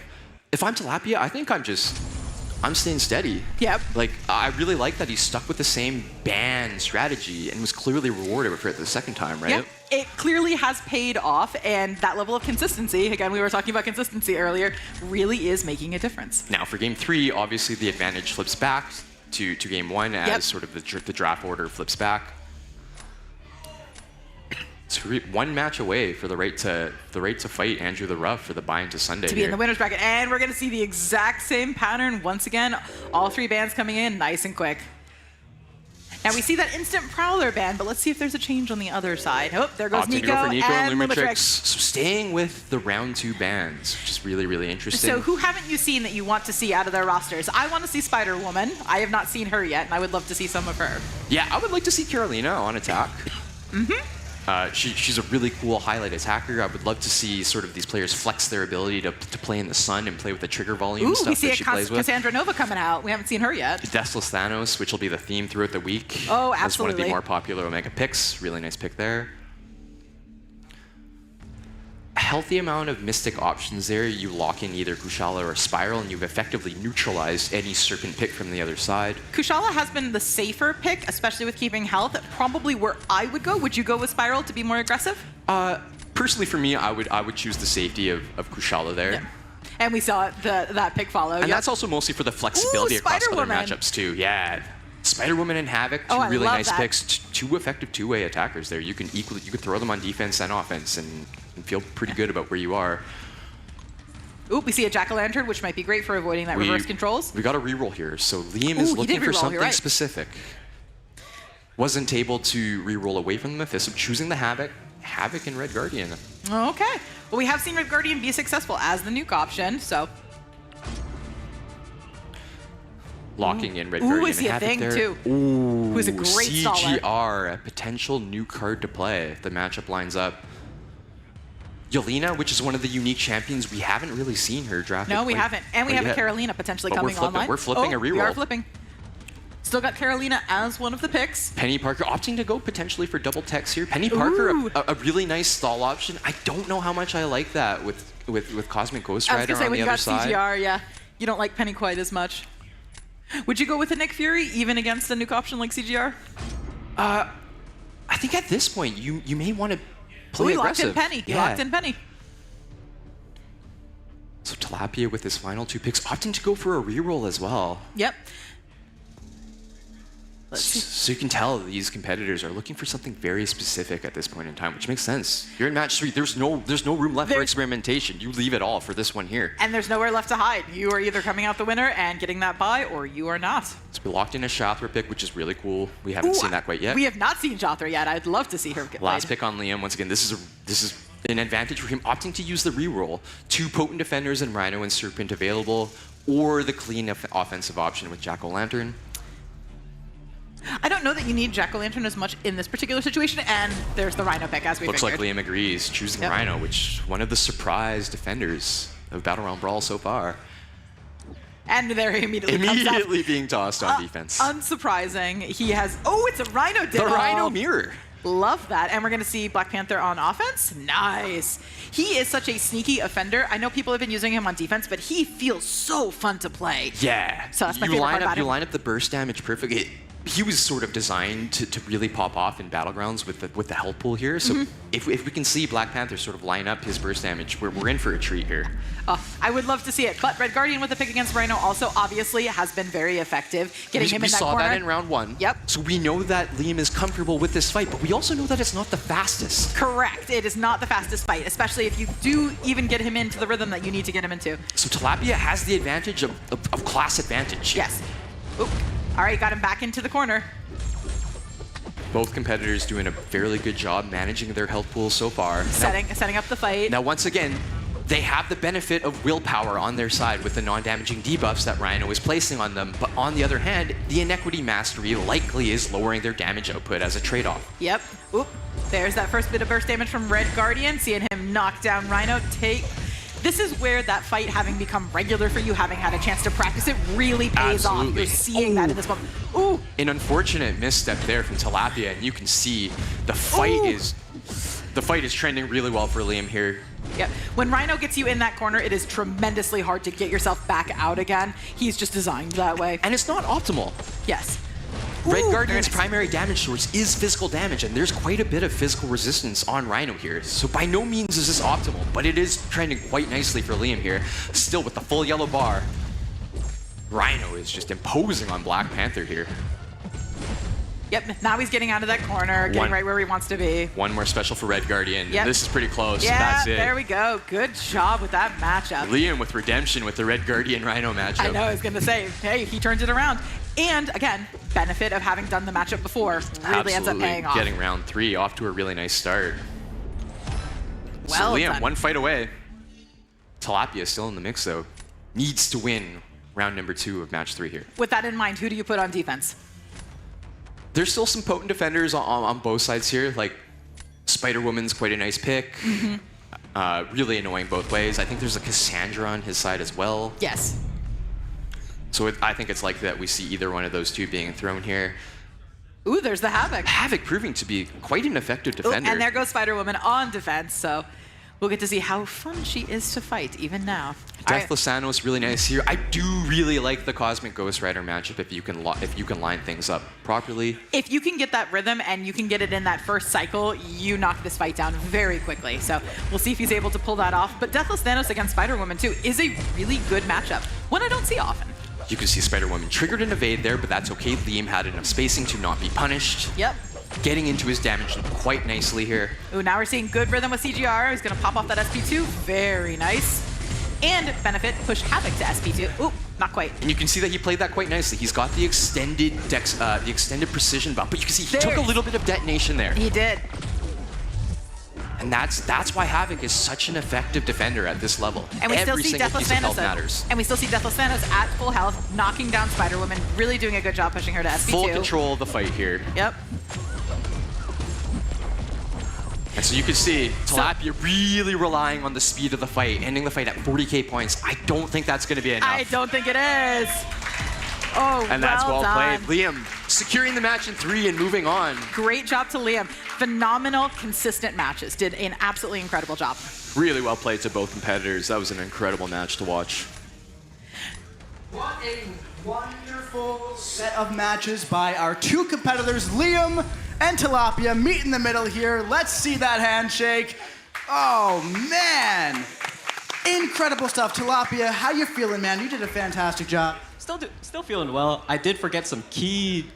If I'm Tilapia, I think I'm staying steady. Yep. Like, I really like that he stuck with the same ban strategy and was clearly rewarded for it the second time, right? Yep. It clearly has paid off, and that level of consistency, again, we were talking about consistency earlier, really is making a difference. Now, for game 3, obviously the advantage flips back to game 1 as sort of the draft order flips back. So we're 1 match away for the right to fight Andrew the Rough for the buy into Sunday. To be in the winner's bracket, and we're going to see the exact same pattern once again. All 3 bans coming in nice and quick. Now we see that instant Prowler ban, but let's see if there's a change on the other side. Oh, there goes Nico and Lumitrix. So staying with the round 2 bans, which is really, really interesting. So who haven't you seen that you want to see out of their rosters? I want to see Spider-Woman. I have not seen her yet, and I would love to see some of her. Yeah, I would like to see Carolina on attack. She's a really cool highlight attacker. I would love to see sort of these players flex their ability to play in the sun and play with the trigger volume stuff that she plays with. Cassandra Nova coming out. We haven't seen her yet. Deathless Thanos, which will be the theme throughout the week. Oh, absolutely. That's one of the more popular Omega picks. Really nice pick there. A healthy amount of Mystic options there. You lock in either Kushala or Spiral, and you've effectively neutralized any Serpent pick from the other side. Kushala has been the safer pick, especially with keeping health. Probably where I would go. Would you go with Spiral to be more aggressive? Personally, for me, I would choose the safety of Kushala there. Yeah. And we saw that pick follow. And that's also mostly for the flexibility across other matchups too. Yeah. Spider-Woman and Havoc, 2 really nice picks. 2 effective 2-way attackers there. You can throw them on defense and offense and feel pretty good about where you are. Ooh, we see a Jack-o'-lantern, which might be great for avoiding that reverse controls. We got a reroll here. So Liam is looking for something specific. Wasn't able to reroll away from the Mephisto, choosing the Havoc and Red Guardian. Okay. Well, we have seen Red Guardian be successful as the nuke option, so. Locking in Red Guardian. Ooh, is he a thing, there. too? Ooh, who's a great CGR, staller. a potential new card to play if the matchup lines up. Yelena, which is one of the unique champions, we haven't really seen her drafted. No, we haven't. And we have a Carolina potentially coming online. We're flipping a reroll. We are flipping. Still got Carolina as one of the picks. Penny Parker opting to go potentially for double text here. Penny Parker, a really nice stall option. I don't know how much I like that with Cosmic Ghost Rider on the other side. When you got CGR, yeah, you don't like Penny quite as much. Would you go with a Nick Fury even against a nuke option like CGR? I think at this point, you may want to play He locked aggressive. in Penny. He Yeah. locked in Penny. So Tilapia with his final 2 picks, opting to go for a reroll as well. Yep. Let's see. So you can tell these competitors are looking for something very specific at this point in time, which makes sense. You're in match 3. There's no room left for experimentation. You leave it all for this one here. And there's nowhere left to hide. You are either coming out the winner and getting that bye, or you are not. So we locked in a Shathra pick, which is really cool. We haven't seen that quite yet. We have not seen Jothra yet. I'd love to see her get Last played. pick on Liam. Once again, this is an advantage for him, opting to use the reroll. 2 potent defenders and Rhino and Serpent available, or the clean offensive option with Jack-O-Lantern. I don't know that you need Jack-O-Lantern as much in this particular situation, and there's the Rhino pick, as we Looks figured. like Liam agrees, choosing Yep. Rhino, which one of the surprise defenders of BattleRealm Brawl so far. And there he immediately comes out. Immediately being tossed on defense. Unsurprising. He has, it's a Rhino The ditto. Rhino mirror. Love that. And we're going to see Black Panther on offense. Nice. He is such a sneaky offender. I know people have been using him on defense, but he feels so fun to play. Yeah. So that's my you favorite line part up, about You him. line up the burst damage perfect. He was sort of designed to really pop off in Battlegrounds with the health pool here. So if we can see Black Panther sort of line up his burst damage, we're in for a treat here. I would love to see it. But Red Guardian with the pick against Rhino also obviously has been very effective. Getting him we in that saw corner. that in round 1. Yep. So we know that Liam is comfortable with this fight, but we also know that it's not the fastest. Correct. It is not the fastest fight, especially if you do even get him into the rhythm that you need to get him into. So Tilapia has the advantage of class advantage. Yes. Oop. All right, got him back into the corner. Both competitors doing a fairly good job managing their health pools so far. Setting up the fight. Now, once again, they have the benefit of willpower on their side with the non-damaging debuffs that Rhino is placing on them, but on the other hand, the Inequity Mastery likely is lowering their damage output as a trade-off. Yep. Oop. There's that first bit of burst damage from Red Guardian. Seeing him knock down Rhino. This is where that fight, having become regular for you, having had a chance to practice it, really pays off. Absolutely. You're seeing that in this one. Ooh. An unfortunate misstep there from Tilapia, and you can see the fight is trending really well for Liam here. Yep. When Rhino gets you in that corner, it is tremendously hard to get yourself back out again. He's just designed that way. And it's not optimal. Yes. Red Guardian's primary damage source is physical damage, and there's quite a bit of physical resistance on Rhino here. So by no means is this optimal, but it is trending quite nicely for Liam here. Still with the full yellow bar, Rhino is just imposing on Black Panther here. Yep. Now he's getting out of that corner, getting right where he wants to be. One more special for Red Guardian. Yep. This is pretty close. Yeah, That's it. there we go. Good job with that matchup. Liam with redemption with the Red Guardian Rhino matchup. I know, I was going to say, hey, he turns it around. And again, benefit of having done the matchup before really ends up paying off. Getting round 3 off to a really nice start. Well so Liam, done. one fight away. Tilapia is still in the mix though. Needs to win round number 2 of match 3 here. With that in mind, who do you put on defense? There's still some potent defenders on both sides here. Like Spider-Woman's quite a nice pick. Really annoying both ways. I think there's a Cassandra on his side as well. Yes. So I think it's likely that we see either one of those two being thrown here. Ooh, there's the Havoc. Havoc proving to be quite an effective defender. Ooh, and there goes Spider-Woman on defense, so we'll get to see how fun she is to fight even now. Deathless Thanos really nice here. I do really like the Cosmic Ghost Rider matchup if you can line things up properly. If you can get that rhythm and you can get it in that first cycle, you knock this fight down very quickly. So we'll see if he's able to pull that off. But Deathless Thanos against Spider-Woman too is a really good matchup. One I don't see often. You can see Spider-Woman triggered an evade there, but that's okay. Liam had enough spacing to not be punished. Yep. Getting into his damage quite nicely here. Ooh, now we're seeing good rhythm with CGR. He's gonna pop off that SP2. Very nice. And benefit, push Havoc to SP2. Ooh, not quite. And you can see that he played that quite nicely. He's got the extended precision buff, but you can see he took a little bit of detonation there. He did. And that's why Havoc is such an effective defender at this level. And we still Every see single Deathless piece of health Thanos. matters. And we still see Deathless Thanos at full health, knocking down Spider-Woman, really doing a good job pushing her to SP2. Full control of the fight here. Yep. And so you can see Tilapia really relying on the speed of the fight, ending the fight at 40k points. I don't think that's going to be enough. I don't think it is. Oh, And that's well done. played. Liam securing the match in 3 and moving on. Great job to Liam. Phenomenal, consistent matches. Did an absolutely incredible job. Really well played to both competitors. That was an incredible match to watch. What a wonderful set of matches by our two competitors, Liam and Tilapia meet in the middle here. Let's see that handshake. Oh, man. Incredible stuff. Tilapia, how you feeling, man? You did a fantastic job. Still feeling well. I did forget some key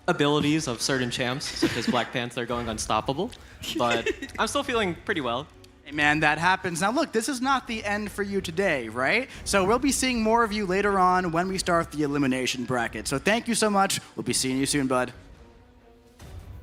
abilities of certain champs, such as Black Panther going unstoppable, but I'm still feeling pretty well. Hey, man, that happens. Now, look, this is not the end for you today, right? So we'll be seeing more of you later on when we start the elimination bracket. So thank you so much. We'll be seeing you soon, bud.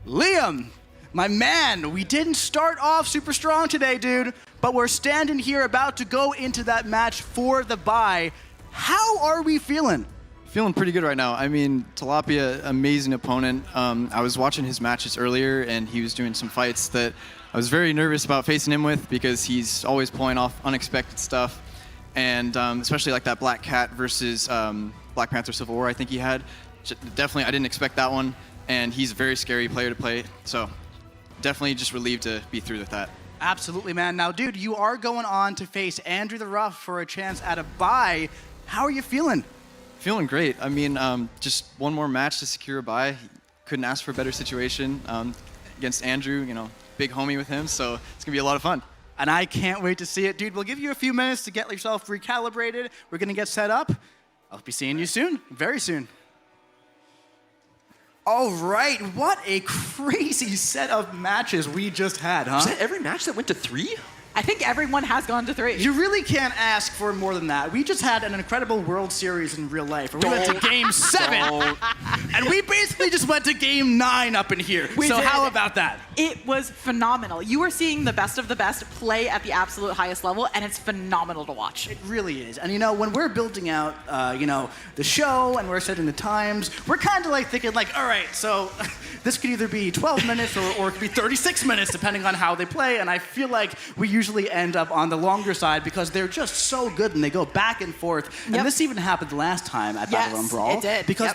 Liam, my man, we didn't start off super strong today, dude, but we're standing here about to go into that match for the bye. How are we feeling? Feeling pretty good right now. I mean, Tilapia, amazing opponent. I was watching his matches earlier, and he was doing some fights that I was very nervous about facing him with because he's always pulling off unexpected stuff. And especially like that Black Cat versus Black Panther Civil War I think he had. Definitely, I didn't expect that one. And he's a very scary player to play. So definitely just relieved to be through with that. Absolutely, man. Now, dude, you are going on to face Andrew the Rough for a chance at a bye. How are you feeling? Feeling great. I mean, just one more match to secure a bye. Couldn't ask for a better situation against Andrew, you know, big homie with him, so it's gonna be a lot of fun. And I can't wait to see it. Dude, we'll give you a few minutes to get yourself recalibrated. We're gonna get set up. I'll be seeing you soon, very soon. All right, what a crazy set of matches we just had, huh? Was that every match that went to 3? I think everyone has gone to 3. You really can't ask for more than that. We just had an incredible World Series in real life. We went to Game 7, and we basically just went to Game 9 up in here. We did. How about that? It was phenomenal. You are seeing the best of the best play at the absolute highest level, and it's phenomenal to watch. It really is. And you know, when we're building out, the show and we're setting the times, we're kind of like thinking like, all right, so this could either be 12 minutes or it could be 36 minutes, depending on how they play. And I feel like we usually end up on the longer side because they're just so good and they go back and forth. And this even happened last time at BATTLEREALM Brawl. It did. Because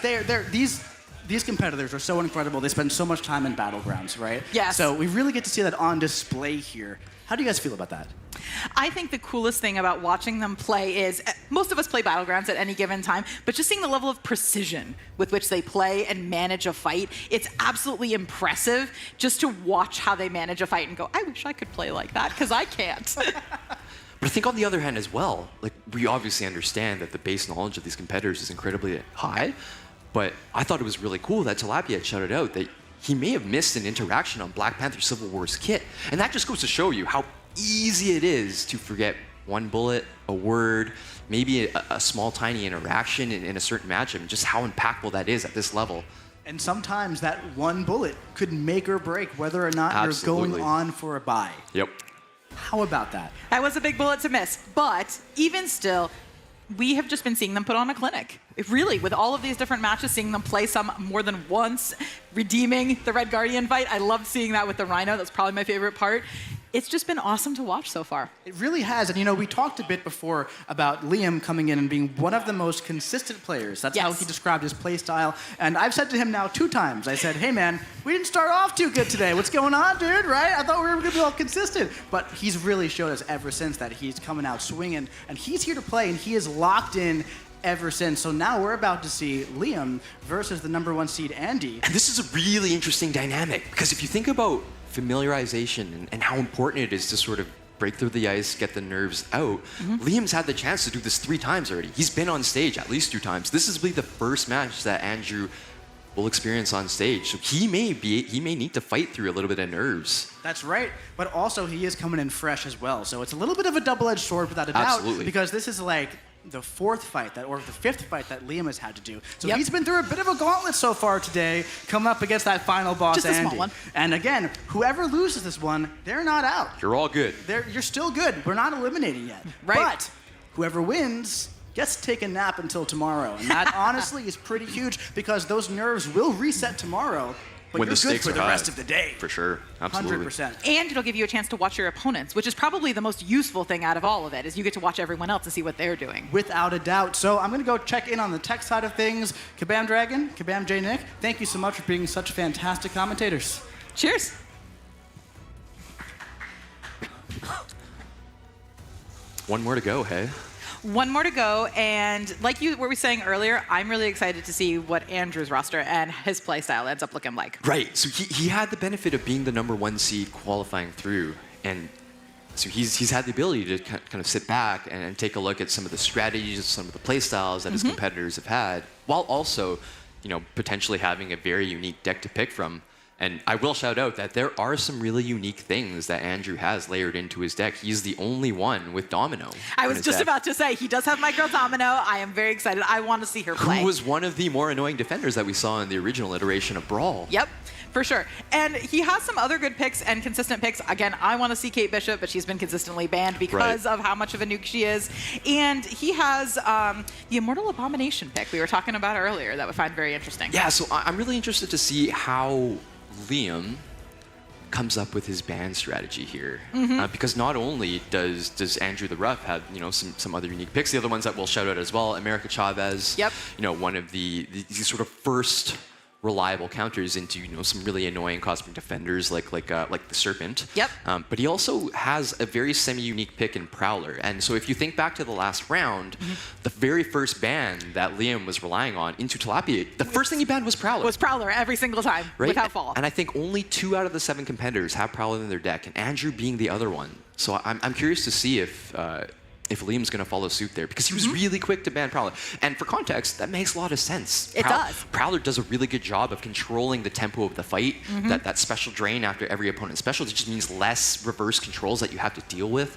these competitors are so incredible. They spend so much time in battlegrounds, right? Yes. So we really get to see that on display here. How do you guys feel about that? I think the coolest thing about watching them play is, most of us play Battlegrounds at any given time, but just seeing the level of precision with which they play and manage a fight, it's absolutely impressive just to watch how they manage a fight and go, I wish I could play like that, because I can't. But I think on the other hand as well, like we obviously understand that the base knowledge of these competitors is incredibly high, but I thought it was really cool that Tilapia had shouted out that he may have missed an interaction on Black Panther Civil War's kit. And that just goes to show you how easy it is to forget one bullet, a word, maybe a small tiny interaction in a certain matchup, and just how impactful that is at this level. And sometimes that one bullet could make or break whether or not Absolutely. you're going on for a bye. Yep. How about that? That was a big bullet to miss, but even still, we have just been seeing them put on a clinic. Really, with all of these different matches, seeing them play some more than once, redeeming the Red Guardian fight. I loved seeing that with the Rhino. That's probably my favorite part. It's just been awesome to watch so far. It really has. And, you know, we talked a bit before about Liam coming in and being one of the most consistent players. That's how he described his play style. And I've said to him now 2 times, I said, hey, man, we didn't start off too good today. What's going on, dude, right? I thought we were going to be all consistent. But he's really showed us ever since that he's coming out swinging. And he's here to play, and he is locked in ever since. So now we're about to see Liam versus the #1 seed, Andy. And this is a really interesting dynamic, because if you think about familiarization and how important it is to sort of break through the ice, get the nerves out. Liam's had the chance to do this 3 times already. He's been on stage at least 2 times. This is really the first match that Andrew will experience on stage. So he may need to fight through a little bit of nerves. That's right. But also he is coming in fresh as well. So it's a little bit of a double-edged sword without a doubt. Absolutely. Because this is like the 4th fight or the 5th fight that Liam has had to do. So he's been through a bit of a gauntlet so far today, coming up against that final boss, Just a Andy. small one. And again, whoever loses this one, they're not out. You're all good. You're still good. We're not eliminating yet. Right. But whoever wins gets to take a nap until tomorrow. And that honestly is pretty huge because those nerves will reset tomorrow. But When you're the good stakes for are the high. rest of the day. For sure. Absolutely. 100%. And it'll give you a chance to watch your opponents, which is probably the most useful thing out of all of it, is you get to watch everyone else and see what they're doing. Without a doubt. So I'm going to go check in on the tech side of things. Kabam Dragon, Kabam J. Nick, thank you so much for being such fantastic commentators. Cheers. One more to go, hey? One more to go, and like you were saying earlier, I'm really excited to see what Andrew's roster and his playstyle ends up looking like. Right. So he had the benefit of being the #1 seed qualifying through, and so he's had the ability to kind of sit back and take a look at some of the strategies, some of the playstyles that his competitors have had, while also, potentially having a very unique deck to pick from. And I will shout out that there are some really unique things that Andrew has layered into his deck. He's the only one with Domino. I was just about to say, he does have my girl Domino. I am very excited. I want to see her play. Who was one of the more annoying defenders that we saw in the original iteration of Brawl. Yep, for sure. And he has some other good picks and consistent picks. Again, I want to see Kate Bishop, but she's been consistently banned because of how much of a nuke she is. And he has the Immortal Abomination pick we were talking about earlier that we find very interesting. Yeah, so I'm really interested to see how Liam comes up with his ban strategy here, because not only does Andrew the Rough have some other unique picks, the other ones that we'll shout out as well, America Chavez, one of these sort of first reliable counters into some really annoying cosmic defenders like the Serpent. Yep. But he also has a very semi-unique pick in Prowler, and so if you think back to the last round, the very first ban that Liam was relying on into Tilapia, the first thing he banned was Prowler. Was Prowler every single time, without fault. And I think only 2 out of the 7 competitors have Prowler in their deck, and Andrew being the other one. So I'm curious to see if Liam's going to follow suit there, because he was really quick to ban Prowler. And for context, that makes a lot of sense. It does. Prowler does a really good job of controlling the tempo of the fight. That special drain after every opponent's special just means less reverse controls that you have to deal with,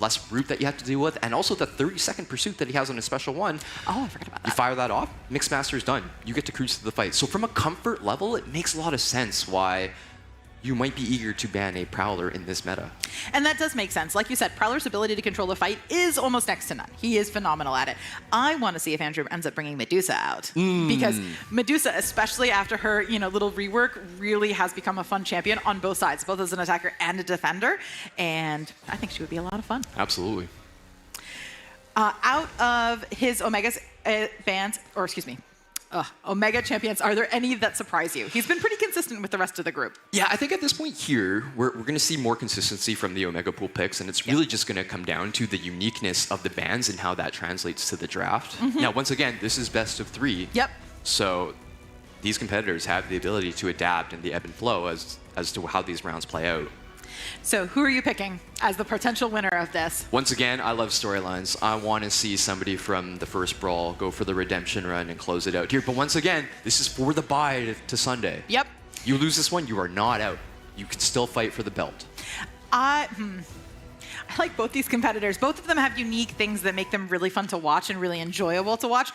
less route that you have to deal with, and also the 30-second pursuit that he has on his special one. Oh, I forgot about that. You fire that off, Mixmaster is done. You get to cruise through the fight. So from a comfort level, it makes a lot of sense why you might be eager to ban a Prowler in this meta. And that does make sense. Like you said, Prowler's ability to control the fight is almost next to none. He is phenomenal at it. I want to see if Andrew ends up bringing Medusa out. Because Medusa, especially after her little rework, really has become a fun champion on both sides, both as an attacker and a defender. And I think she would be a lot of fun. Absolutely. Out of his Omega's bans, or excuse me, Omega champions, are there any that surprise you? He's been pretty consistent with the rest of the group. Yeah, I think at this point here, we're going to see more consistency from the Omega pool picks, and it's really just going to come down to the uniqueness of the bans and how that translates to the draft. Now, once again, this is best of 3. Yep. So these competitors have the ability to adapt in the ebb and flow as to how these rounds play out. So who are you picking as the potential winner of this? Once again, I love storylines. I want to see somebody from the first Brawl go for the redemption run and close it out here. But once again, this is for the bye to Sunday. Yep. You lose this one, you are not out. You can still fight for the belt. I like both these competitors. Both of them have unique things that make them really fun to watch and really enjoyable to watch.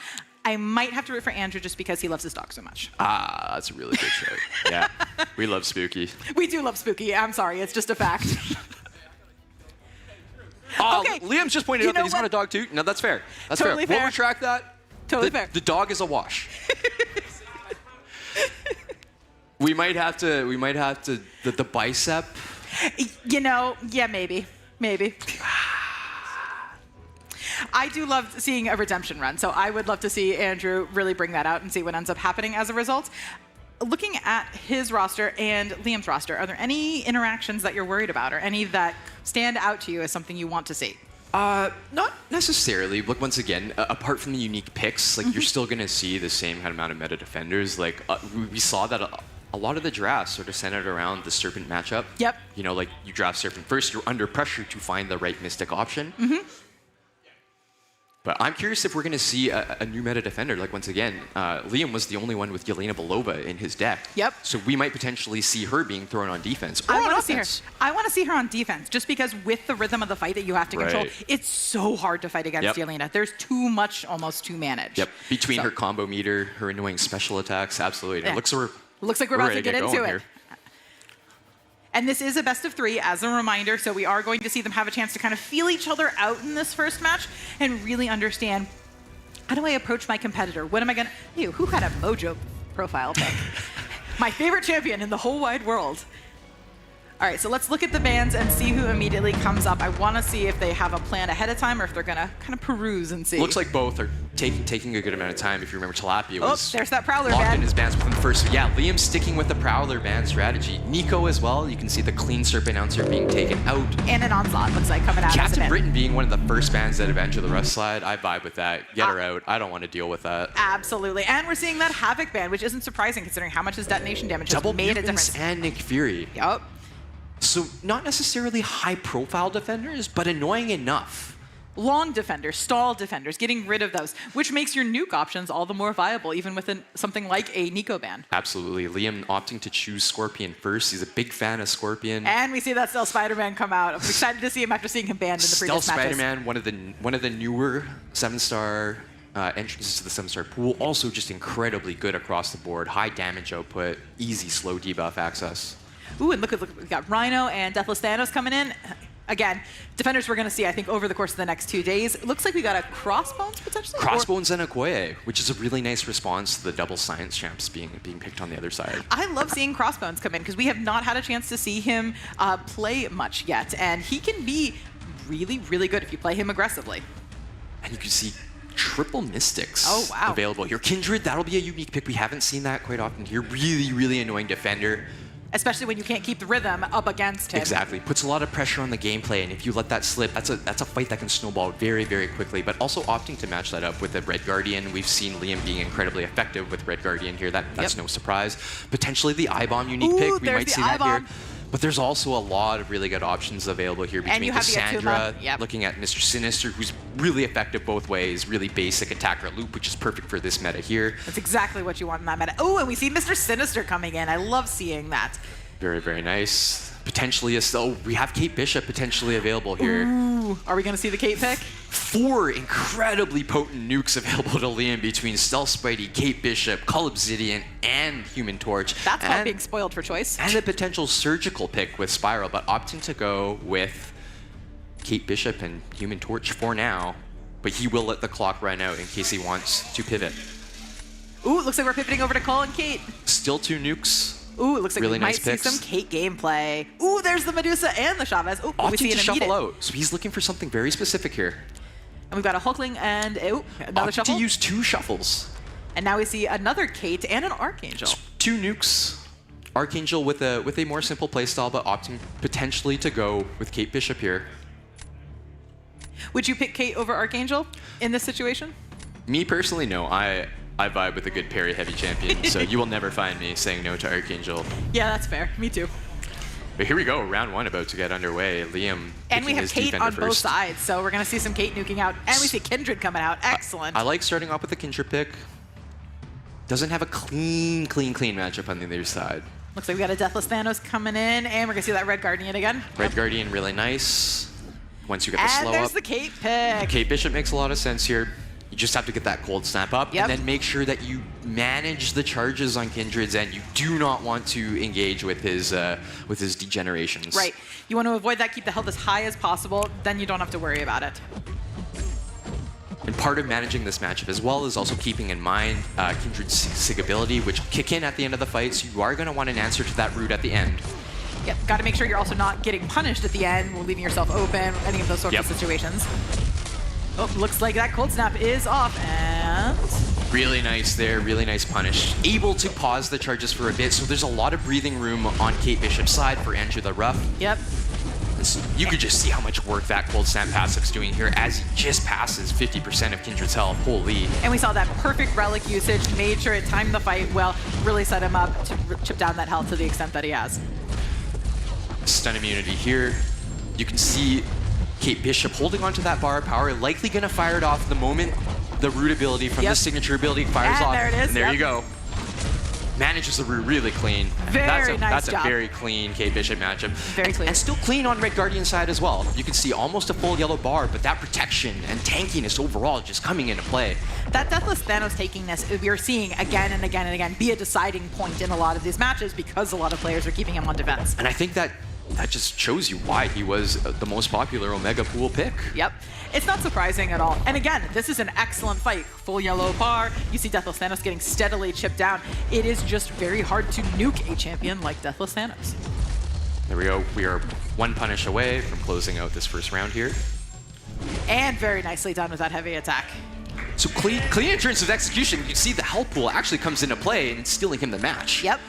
I might have to root for Andrew just because he loves his dog so much. Ah, that's a really good show. Yeah, we love Spooky. We do love Spooky. I'm sorry, it's just a fact. Okay. Liam's just pointed out that he's got a dog too. No, that's fair. That's Totally fair. fair. We'll retract that. Totally fair. The dog is a wash. We might have to. The bicep. Yeah, maybe. I do love seeing a redemption run, so I would love to see Andrew really bring that out and see what ends up happening as a result. Looking at his roster and Liam's roster, are there any interactions that you're worried about or any that stand out to you as something you want to see? Not necessarily. Look, once again, apart from the unique picks, you're still going to see the same kind of amount of meta defenders. We saw that a lot of the drafts sort of centered around the Serpent matchup. Yep. You draft Serpent first, you're under pressure to find the right Mystic option. But I'm curious if we're going to see a new meta defender. Once again, Liam was the only one with Yelena Belova in his deck. Yep. So we might potentially see her being thrown on defense. I want to see her. I want to see her on defense, just because with the rhythm of the fight that you have to control, it's so hard to fight against Yelena. There's too much almost to manage. Yep. Between her combo meter, her annoying special attacks, absolutely. Yeah. Looks like we're about to get into it. Here. And this is a best of 3 as a reminder, so we are going to see them have a chance to kind of feel each other out in this first match and really understand, how do I approach my competitor? What am I going to... Who had a Mojo profile pic? My favorite champion in the whole wide world. All right, so let's look at the bans and see who immediately comes up. I want to see if they have a plan ahead of time or if they're going to kind of peruse and see. Looks like both are taking a good amount of time. If you remember, Tilapia was there's that Prowler locked ban. in his bans within the first. So yeah, Liam sticking with the Prowler ban strategy. Nico as well. You can see the clean Serpent Announcer being taken out. And an Onslaught looks like coming out. Captain Britain being one of the first bans that have entered the Rust slide. I vibe with that. Get her out. I don't want to deal with that. Absolutely. And we're seeing that Havoc ban, which isn't surprising considering how much his detonation damage has made a difference. And Nick Fury. Yep. So not necessarily high-profile defenders, but annoying enough. Long defenders, stall defenders, getting rid of those, which makes your nuke options all the more viable, even with something like a Nico ban. Absolutely. Liam opting to choose Scorpion first. He's a big fan of Scorpion. And we see that Stealth Spider-Man come out. I'm excited to see him after seeing him banned in the previous Stealth matches. Spider-Man, one of the newer 7-star entrances to the 7-star pool. Also just incredibly good across the board. High damage output, easy slow debuff access. Ooh, and look, we got Rhino and Deathless Thanos coming in. Again, defenders we're going to see, I think, over the course of the next 2 days. It looks like we got a Crossbones, potentially? Crossbones and Okoye, which is a really nice response to the double science champs being picked on the other side. I love seeing Crossbones come in, because we have not had a chance to see him play much yet. And he can be really, really good if you play him aggressively. And you can see triple Mystics wow. available here. Kindred, that'll be a unique pick. We haven't seen that quite often here. Really, really annoying defender. Especially when you can't keep the rhythm up against him. Exactly. Puts a lot of pressure on the gameplay, and if you let that slip, that's a fight that can snowball very, very quickly. But also opting to match that up with the Red Guardian. We've seen Liam being incredibly effective with Red Guardian here. That's no surprise. Potentially the I-Bomb unique pick. We might see that here. But there's also a lot of really good options available here between Cassandra, looking at Mr. Sinister, who's really effective both ways, really basic attacker loop, which is perfect for this meta here. That's exactly what you want in that meta. Oh, and we see Mr. Sinister coming in. I love seeing that. Very, very nice. Potentially we have Kate Bishop potentially available here. Ooh, are we going to see the Kate pick? 4 incredibly potent nukes available to Liam between Stealth Spidey, Kate Bishop, Cull Obsidian, and Human Torch. That's not being spoiled for choice. And a potential surgical pick with Spiral, but opting to go with Kate Bishop and Human Torch for now. But he will let the clock run out in case he wants to pivot. Ooh, it looks like we're pivoting over to Cull and Kate. Still 2 nukes. Ooh, it looks like really we might nice see picks. some Kate gameplay. Ooh, there's the Medusa and the Chavez. Ooh, we see Opting an to shuffle immediate. out, so he's looking for something very specific here. And we've got a Hulkling and another Opting shuffle. to use 2 shuffles. And now we see another Kate and an Archangel. 2 nukes. Archangel with a more simple playstyle, but opting potentially to go with Kate Bishop here. Would you pick Kate over Archangel in this situation? Me personally, no. I vibe with a good parry heavy champion, so you will never find me saying no to Archangel. Yeah, that's fair. Me too. But here we go, round 1 about to get underway. Liam And we picking have his Kate defender on both first. sides, so we're going to see some Kate nuking out. And we see Kindred coming out. Excellent. I like starting off with the Kindred pick. Doesn't have a clean matchup on the other side. Looks like we got a Deathless Thanos coming in, and we're going to see that Red Guardian again. Red Guardian, really nice. Once you get the slow And there's up. the Kate pick. Kate Bishop makes a lot of sense here. You just have to get that cold snap up, Yep. and then make sure that you manage the charges on Kindred's end. You do not want to engage with his degenerations. Right. You want to avoid that, keep the health as high as possible, then you don't have to worry about it. And part of managing this matchup as well is also keeping in mind Kindred's Sig ability, which will kick in at the end of the fight, so you are going to want an answer to that root at the end. Yep, got to make sure you're also not getting punished at the end, or leaving yourself open, any of those sorts of situations. Oh, looks like that cold snap is off, and... Really nice there, really nice punish. Able to pause the charges for a bit, so there's a lot of breathing room on Kate Bishop's side for Enter the Rough. Yep. You could just see how much work that cold snap passive's doing here as he just passes 50% of Kindred's health. Holy. And we saw that perfect relic usage, made sure it timed the fight well, really set him up to chip down that health to the extent that he has. Stun immunity here. You can see Kate Bishop holding onto that bar of power, likely going to fire it off the moment the root ability from the signature ability fires off. There it is. And there you go. Manages the root really clean. Very nice That's job. a very clean Kate Bishop matchup. Very clean. And still clean on Red Guardian side as well. You can see almost a full yellow bar, but that protection and tankiness overall just coming into play. That Deathless Thanos takingness, we are seeing again and again and again be a deciding point in a lot of these matches because a lot of players are keeping him on defense. And I think that just shows you why he was the most popular Omega Pool pick. Yep. It's not surprising at all. And again, this is an excellent fight. Full yellow bar. You see Deathless Thanos getting steadily chipped down. It is just very hard to nuke a champion like Deathless Thanos. There we go. We are 1 punish away from closing out this first round here. And very nicely done with that heavy attack. So clean in terms of execution, you see the health pool actually comes into play and it's stealing him the match. Yep.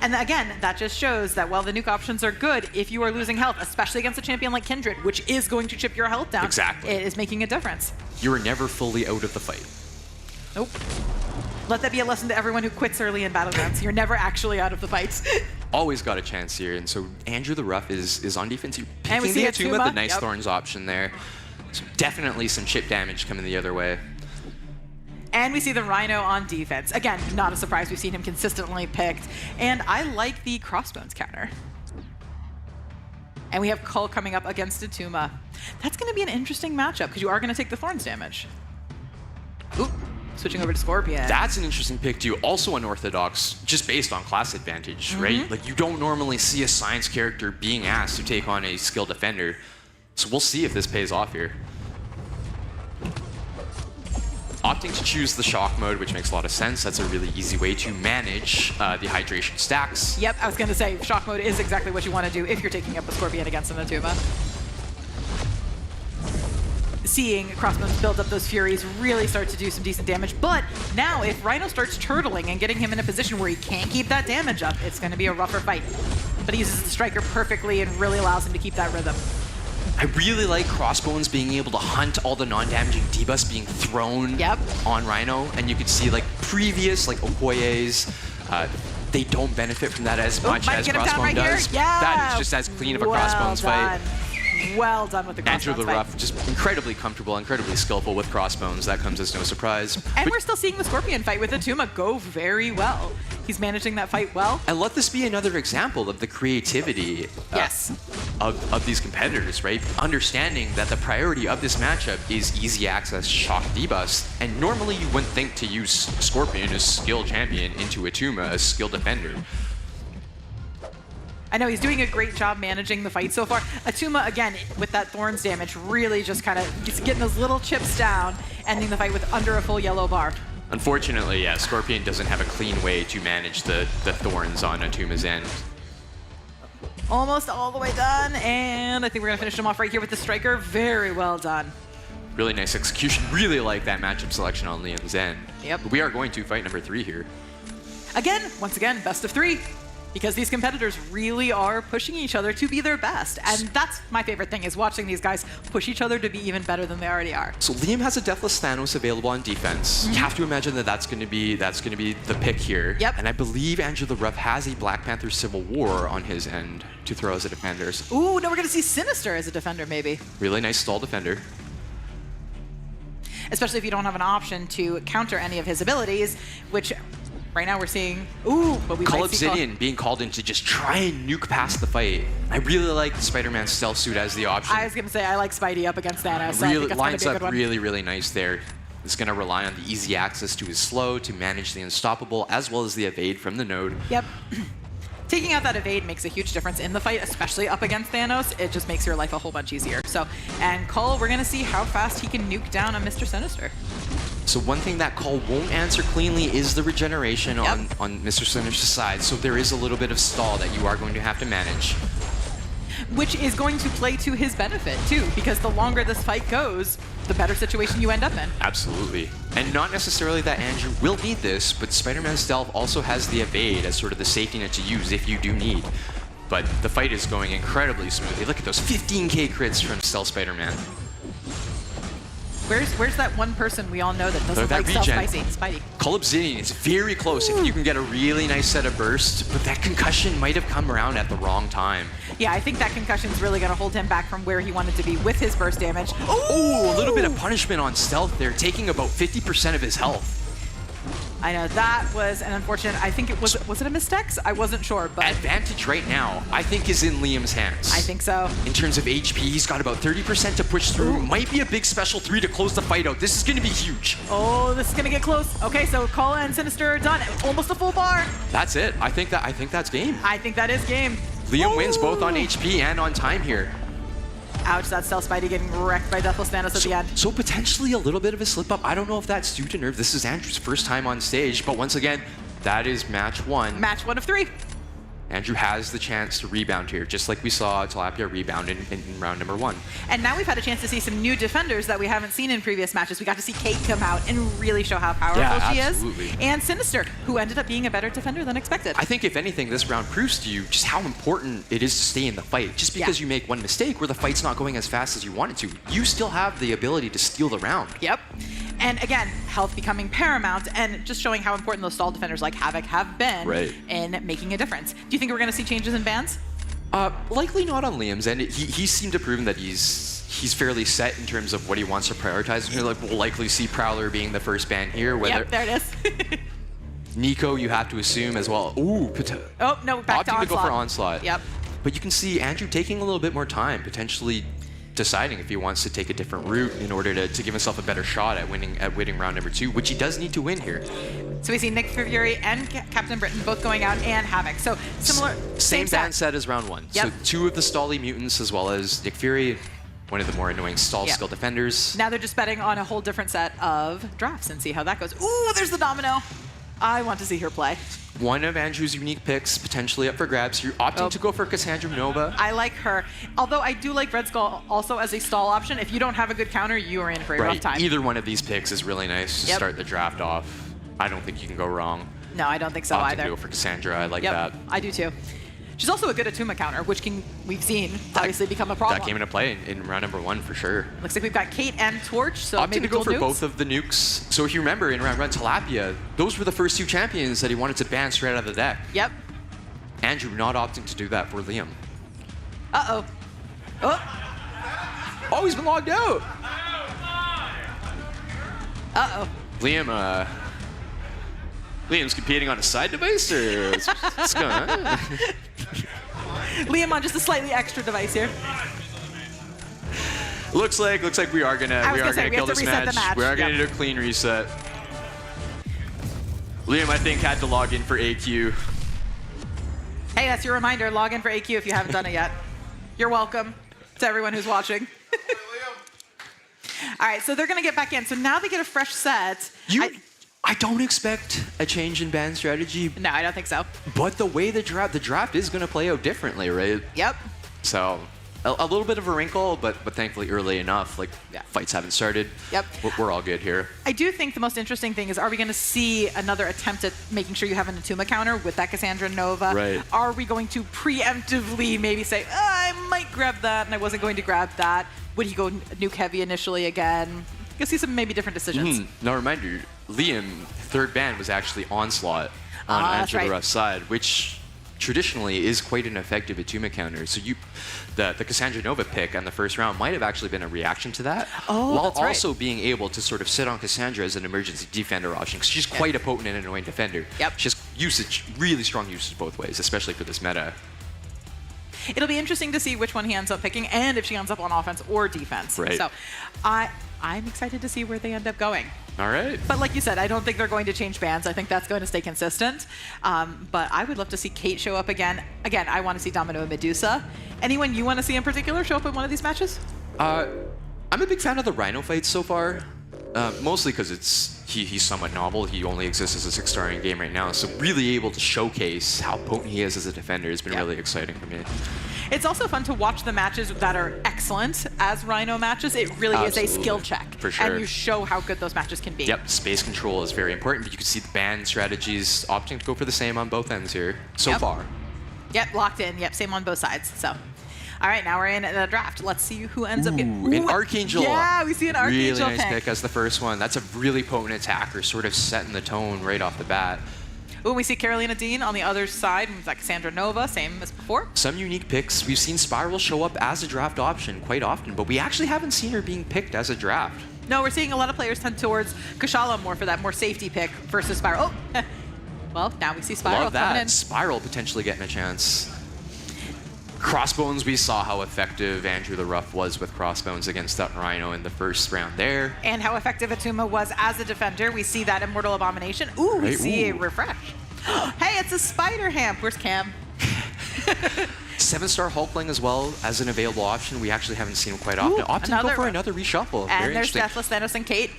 And again, that just shows that while the nuke options are good, if you are losing health, especially against a champion like Kindred, which is going to chip your health down, exactly, it is making a difference. You are never fully out of the fight. Nope. Let that be a lesson to everyone who quits early in Battlegrounds. You're never actually out of the fights. Always got a chance here, and so Andrew the Rough is on defense. You're And we picking see the Atuma, the nice Yep. Thorns option there. So definitely some chip damage coming the other way. And we see the Rhino on defense. Again, not a surprise. We've seen him consistently picked. And I like the Crossbones counter. And we have Cull coming up against Atuma. That's going to be an interesting matchup because you are going to take the Thorns damage. Oop, switching over to Scorpion. That's an interesting pick too. Also unorthodox, just based on class advantage, right? Like you don't normally see a science character being asked to take on a skilled defender. So we'll see if this pays off here. Opting to choose the shock mode, which makes a lot of sense. That's a really easy way to manage the hydration stacks. Yep, I was going to say, shock mode is exactly what you want to do if you're taking up a Scorpion against an Atuma. Seeing Crossbones build up those Furies really start to do some decent damage, but now if Rhino starts turtling and getting him in a position where he can't keep that damage up, it's going to be a rougher fight. But he uses the Striker perfectly and really allows him to keep that rhythm. I really like Crossbones being able to hunt all the non-damaging debuffs being thrown on Rhino, and you could see like previous like Okoye's, they don't benefit from that as much as Crossbone does. Here? Yeah. That is just as clean of a Crossbones fight. Well done with the Crossbones Andrew the fight. Rough, just incredibly comfortable, incredibly skillful with Crossbones. That comes as no surprise. And we're still seeing the Scorpion fight with Atuma go very well. He's managing that fight well. And let this be another example of the creativity of these competitors, right? Understanding that the priority of this matchup is easy access shock debuffs. And normally you wouldn't think to use Scorpion as skill champion into Atuma as skill defender. I know he's doing a great job managing the fight so far. Atuma, again, with that Thorns damage, really just kind of he's getting those little chips down, ending the fight with under a full yellow bar. Unfortunately, yeah, Scorpion doesn't have a clean way to manage the Thorns on Atuma's end. Almost all the way done, and I think we're going to finish him off right here with the Striker. Very well done. Really nice execution. Really like that matchup selection on Liam's end. Yep. But we are going to fight number 3 here. Again, once again, best of 3. Because these competitors really are pushing each other to be their best. And that's my favorite thing, is watching these guys push each other to be even better than they already are. So Liam has a Deathless Thanos available on defense. You have to imagine that that's going to be the pick here. Yep. And I believe Andrew the Rough has a Black Panther Civil War on his end to throw as a defender. So Ooh, now we're going to see Sinister as a defender, maybe. really nice stall defender. Especially if you don't have an option to counter any of his abilities, which right now we're seeing, but we Call might see Obsidian being called in to just try and nuke past the fight. I really like the Spider-Man stealth suit as the option. I was going to say, I like Spidey up against Thanos. So I Really think that's gonna lines be a up good one. really nice there. It's going to rely on the easy access to his slow to manage the unstoppable, as well as the evade from the node. Yep. Taking out that evade makes a huge difference in the fight, especially up against Thanos. It just makes your life a whole bunch easier. So, and Cull, we're going to see how fast he can nuke down on Mr. Sinister. So one thing that Cull won't answer cleanly is the regeneration on Mr. Sinister's side. So there is a little bit of stall that you are going to have to manage. Which is going to play to his benefit, too, because the longer this fight goes, the better situation you end up in. Absolutely. And not necessarily that Andrew will need this, but Spider-Man Stealth also has the evade as sort of the safety net to use if you do need. But the fight is going incredibly smoothly. Look at those 15k crits from Stealth Spider-Man. Where's that one person we all know that doesn't like Stealth Spidey? Cull Obsidian is very close if you can get a really nice set of bursts, but that concussion might have come around at the wrong time. Yeah, I think that concussion's really going to hold him back from where he wanted to be with his burst damage. Oh, a little bit of punishment on Stealth there, taking about 50% of his health. I know, that was an unfortunate, I think it was it a Mystex? I wasn't sure, but... Advantage right now, I think, is in Liam's hands. I think so. In terms of HP, he's got about 30% to push through. Might be a big special 3 to close the fight out. This is going to be huge. Oh, this is going to get close. Okay, so Cull and Sinister are done. Almost a full bar. That's it. I think that's game. I think that is game. Liam wins both on HP and on time here. Ouch, that Stealth Spidey getting wrecked by Deathless Thanos at the end. So potentially a little bit of a slip up. I don't know if that's due to nerve. This is Andrew's first time on stage, but once again, that is match 1. Match 1 of 3. Andrew has the chance to rebound here, just like we saw Tilapia rebound in round number 1. And now we've had a chance to see some new defenders that we haven't seen in previous matches. We got to see Kate come out and really show how powerful she absolutely. is. And Sinister, who ended up being a better defender than expected. I think if anything, this round proves to you just how important it is to stay in the fight. Just because you make one mistake where the fight's not going as fast as you want it to, you still have the ability to steal the round. Yep. And again, health becoming paramount and just showing how important those stall defenders like Havoc have been in making a difference. Do you think we're going to see changes in bans? Likely not on Liam's end. He seemed to prove that he's fairly set in terms of what he wants to prioritize. We'll likely see Prowler being the first ban here. Yep, there it is. Nico, you have to assume as well. Ooh, oh, no, back to opting Onslaught. to go for Onslaught. Yep. But you can see Andrew taking a little bit more time, potentially deciding if he wants to take a different route in order to give himself a better shot at winning round number 2, which he does need to win here. So we see Nick Fury and Captain Britain both going out, and Havoc. So similar, same ban set as round 1. Yep. So 2 of the Stally mutants as well as Nick Fury, one of the more annoying stall skill defenders. Now they're just betting on a whole different set of drafts and see how that goes. Ooh, there's the Domino. I want to see her play. One of Andrew's unique picks potentially up for grabs. You're opting to go for Cassandra Nova. I like her. Although I do like Red Skull also as a stall option. If you don't have a good counter, you are in for a rough time. Either one of these picks is really nice to start the draft off. I don't think you can go wrong. No, I don't think so Opting either. to go for Cassandra. I like that. I do too. She's also a good Atuma counter, which we've seen obviously become a problem. That came into play in round number 1 for sure. Looks like we've got Kate and Torch, so Opting maybe to go for nukes. both of the nukes. So if you remember in round 1, Tilapia, those were the first 2 champions that he wanted to ban straight out of the deck. Yep. Andrew not opting to do that for Liam. Uh-oh. Oh, he's been logged out. Uh-oh. Liam's competing on a side device, or what's going on? Liam on just a slightly extra device here. Looks like we are gonna kill this match. We are gonna do a clean reset. Liam, I think, had to log in for AQ. Hey, that's your reminder. Log in for AQ if you haven't done it yet. You're welcome to everyone who's watching. All right, so they're gonna get back in. So now they get a fresh set. I don't expect a change in ban strategy. No, I don't think so. But the way the draft is going to play out differently, right? Yep. So a little bit of a wrinkle, but thankfully early enough. Like fights haven't started. Yep. We're all good here. I do think the most interesting thing is, are we going to see another attempt at making sure you have an Atuma counter with that Cassandra Nova? Right. Are we going to preemptively maybe say, I might grab that and I wasn't going to grab that? Would he go nuke heavy initially again? You'll see some maybe different decisions. Now, reminder, Liam, third ban was actually Onslaught on Andrew the Rough's side, which traditionally is quite an effective Atuma counter. So the Cassandra Nova pick on the first round might have actually been a reaction to that, while also being able to sort of sit on Cassandra as an emergency defender option, because she's quite a potent and annoying defender. Yep. She has usage, really strong usage both ways, especially for this meta. It'll be interesting to see which one he ends up picking and if she ends up on offense or defense. Right. So I'm excited to see where they end up going. All right. But like you said, I don't think they're going to change bans. I think that's going to stay consistent. But I would love to see Kate show up again. Again, I want to see Domino and Medusa. Anyone you want to see in particular show up in one of these matches? I'm a big fan of the Rhino fights so far. Mostly because he's somewhat novel. He only exists as a 6-star in game right now, so really able to showcase how potent he is as a defender has been really exciting for me. It's also fun to watch the matches that are excellent as Rhino matches. It really is a skill check. For sure. And you show how good those matches can be. Yep, space control is very important, but you can see the ban strategies opting to go for the same on both ends here so far. Yep, locked in. Yep, same on both sides. So, all right, now we're in the draft. Let's see who ends up getting... An Archangel. Yeah, we see an Archangel Really nice pick as the first one. That's a really potent attacker, sort of setting the tone right off the bat. Ooh, we see Carolina Dean on the other side. We've got Cassandra Nova, same as before. Some unique picks. We've seen Spiral show up as a draft option quite often, but we actually haven't seen her being picked as a draft. No, we're seeing a lot of players tend towards Kushala more for that more safety pick versus Spiral. Oh, well, now we see Spiral Love that. coming in. Spiral potentially getting a chance. Crossbones, we saw how effective Andrew the Rough was with Crossbones against that Rhino in the first round there. And how effective Atuma was as a defender. We see that Immortal Abomination. Ooh, we see a refresh. Hey, it's a Spider Hamp. Where's Cam? 7-star Hulkling as well as an available option. We actually haven't seen him quite often. Opting to go for another reshuffle. And Very there's interesting. Deathless Thanos and Kate.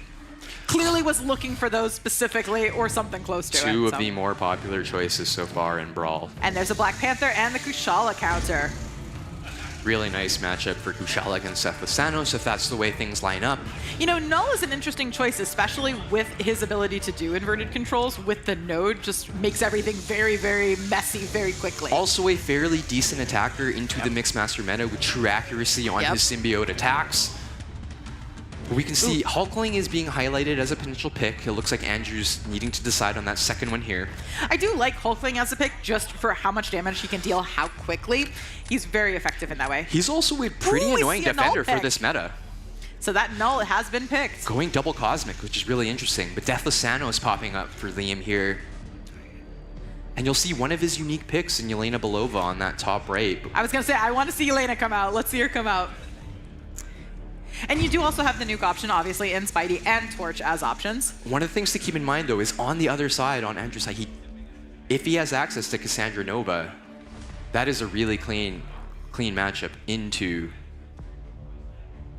clearly was looking for those specifically or something close to it. Two of so. the more popular choices so far in Brawl. And there's a Black Panther and the Kushala counter. Really nice matchup for Kushala against Thanos if that's the way things line up. You know, Null is an interesting choice, especially with his ability to do inverted controls with the node. Just makes everything very, very messy very quickly. Also a fairly decent attacker into the Mixmaster meta with true accuracy on his symbiote attacks. We can see Hulkling is being highlighted as a potential pick. It looks like Andrew's needing to decide on that second one here. I do like Hulkling as a pick just for how much damage he can deal, how quickly. He's very effective in that way. He's also a pretty annoying defender for this meta. So that Null has been picked. Going double Cosmic, which is really interesting. But Deathless Thanos popping up for Liam here. And you'll see one of his unique picks in Yelena Belova on that top right. I was going to say, I want to see Yelena come out. Let's see her come out. And you do also have the nuke option, obviously, in Spidey and Torch as options. One of the things to keep in mind, though, is on the other side, on Andrew's side, if he has access to Cassandra Nova, that is a really clean matchup into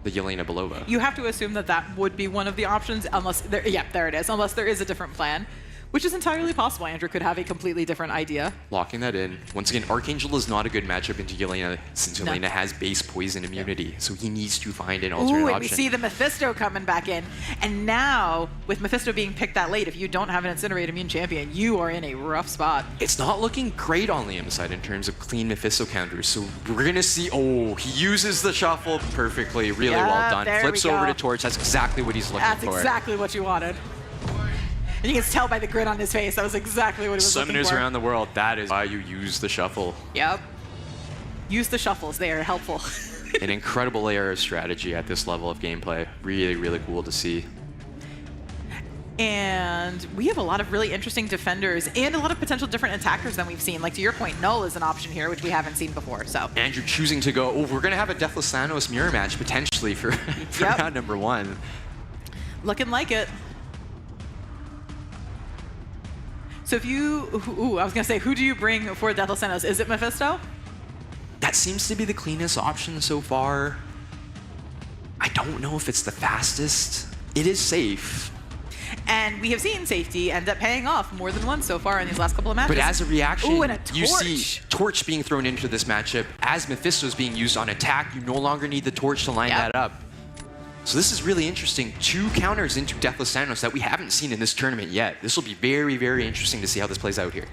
the Yelena Belova. You have to assume that that would be one of the options, unless there, there it is, unless there is a different plan, which is entirely possible. Andrew could have a completely different idea. Locking that in. Once again, Archangel is not a good matchup into Yelena, since Yelena has base poison immunity, so he needs to find an alternate and option. we see the Mephisto coming back in. And now, with Mephisto being picked that late, if you don't have an Incinerate immune champion, you are in a rough spot. It's not looking great on Liam's side in terms of clean Mephisto counters, so we're gonna see, he uses the shuffle perfectly, really well done. Flips over to Torch, that's exactly what he's looking for. That's exactly what you wanted. And you can tell by the grin on his face, that was exactly what he was looking for. Summoners around the world, that is why you use the shuffle. Yep. Use the shuffles, they are helpful. An incredible layer of strategy at this level of gameplay. Really, really cool to see. And we have a lot of really interesting defenders and a lot of potential different attackers than we've seen. Like, to your point, Null is an option here, which we haven't seen before, so. Andrew choosing to go, we're gonna have a Deathless Thanos mirror match potentially for round number 1. Looking like it. So if you, I was gonna say, who do you bring for Deathless Thanos? Is it Mephisto? That seems to be the cleanest option so far. I don't know if it's the fastest. It is safe. And we have seen safety end up paying off more than once so far in these last couple of matches. But as a reaction, and a torch. you see Torch being thrown into this matchup. As Mephisto's being used on attack, you no longer need the Torch to line that up. So this is really interesting. 2 counters into Deathless Thanos that we haven't seen in this tournament yet. This will be very, very interesting to see how this plays out here.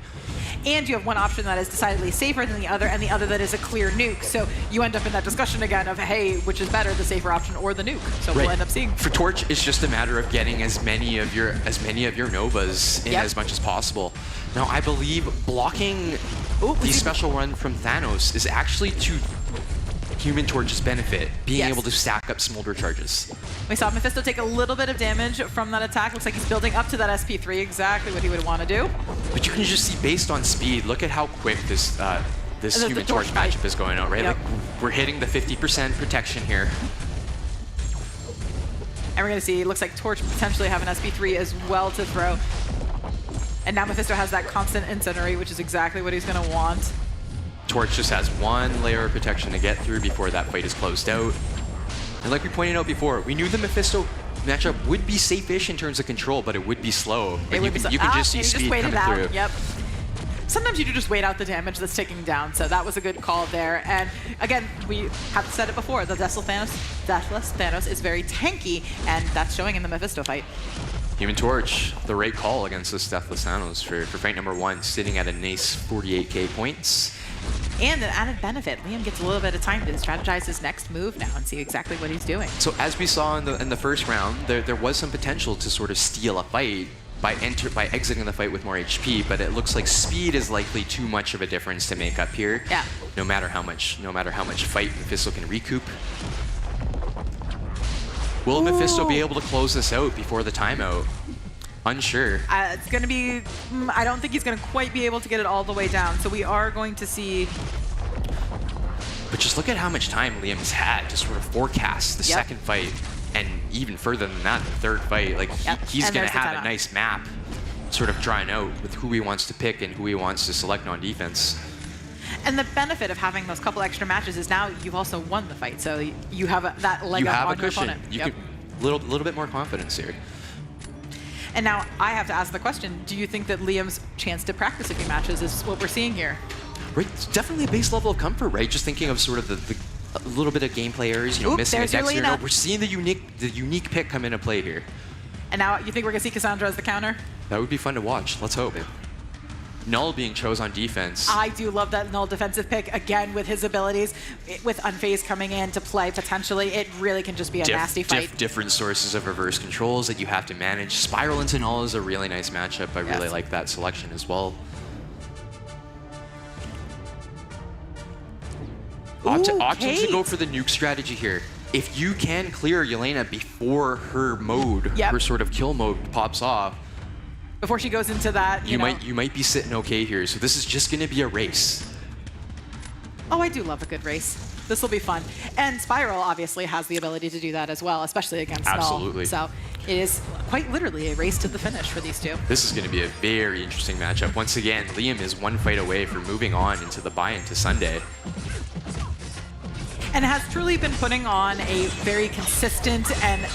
And you have one option that is decidedly safer than the other, and the other that is a clear nuke. So you end up in that discussion again of, hey, which is better, the safer option or the nuke? So we'll end up seeing. For Torch, it's just a matter of getting as many of your Novas in as much as possible. Now, I believe blocking the special run from Thanos is actually to Human Torch's benefit, being able to stack up Smolder charges. We saw Mephisto take a little bit of damage from that attack. Looks like he's building up to that SP3, exactly what he would want to do. But you can just see, based on speed, look at how quick this Human Torch matchup is going out, right? Like, we're hitting the 50% protection here. And we're going to see, it looks like Torch potentially have an SP3 as well to throw. And now Mephisto has that constant Incinerate, which is exactly what he's going to want. Torch just has 1 layer of protection to get through before that fight is closed out. And like we pointed out before, we knew the Mephisto matchup would be safe-ish in terms of control, but it would be slow. But you can just see speed coming through. Yep. Sometimes you do just wait out the damage that's ticking down, so that was a good call there. And again, we have said it before, the Deathless Thanos is very tanky, and that's showing in the Mephisto fight. Human Torch, the right call against this Deathless Thanos for fight number 1, sitting at a nice 48k points. And an added benefit, Liam gets a little bit of time to strategize his next move now and see exactly what he's doing. So as we saw in the first round, there was some potential to sort of steal a fight by exiting the fight with more HP, but it looks like speed is likely too much of a difference to make up here. Yeah. No matter how much fight Mephisto can recoup. Will Mephisto be able to close this out before the timeout? Unsure. It's going to be, I don't think he's going to quite be able to get it all the way down. So we are going to see. But just look at how much time Liam's had to sort of forecast the second fight, and even further than that, the third fight. Like he's going to have a nice map sort of drawn out with who he wants to pick and who he wants to select on defense. And the benefit of having those couple extra matches is now you've also won the fight. So you have that leg up on your opponent. You can little bit more confidence here. And now I have to ask the question, do you think that Liam's chance to practice a few matches is what we're seeing here? Right, it's definitely a base level of comfort, right? Just thinking of sort of the a little bit of gameplay errors, missing a dex here. No, we're seeing the unique pick come into play here. And now you think we're gonna see Cassandra as the counter? That would be fun to watch. Let's hope. Null being chose on defense. I do love that Null defensive pick, again, with his abilities, with Unfazed coming in to play potentially. It really can just be a nasty fight. Different sources of reverse controls that you have to manage. Spiral into Null is a really nice matchup. I really like that selection as well. Opting to go for the nuke strategy here. If you can clear Yelena before her mode, her sort of kill mode pops off, before she goes into that, you might be sitting okay here. So this is just going to be a race. Oh, I do love a good race. This will be fun. And Spiral obviously has the ability to do that as well, especially against Null. So it is quite literally a race to the finish for these two. This is going to be a very interesting matchup. Once again, Liam is one fight away from moving on into the buy-in to Sunday. And has truly been putting on a very consistent and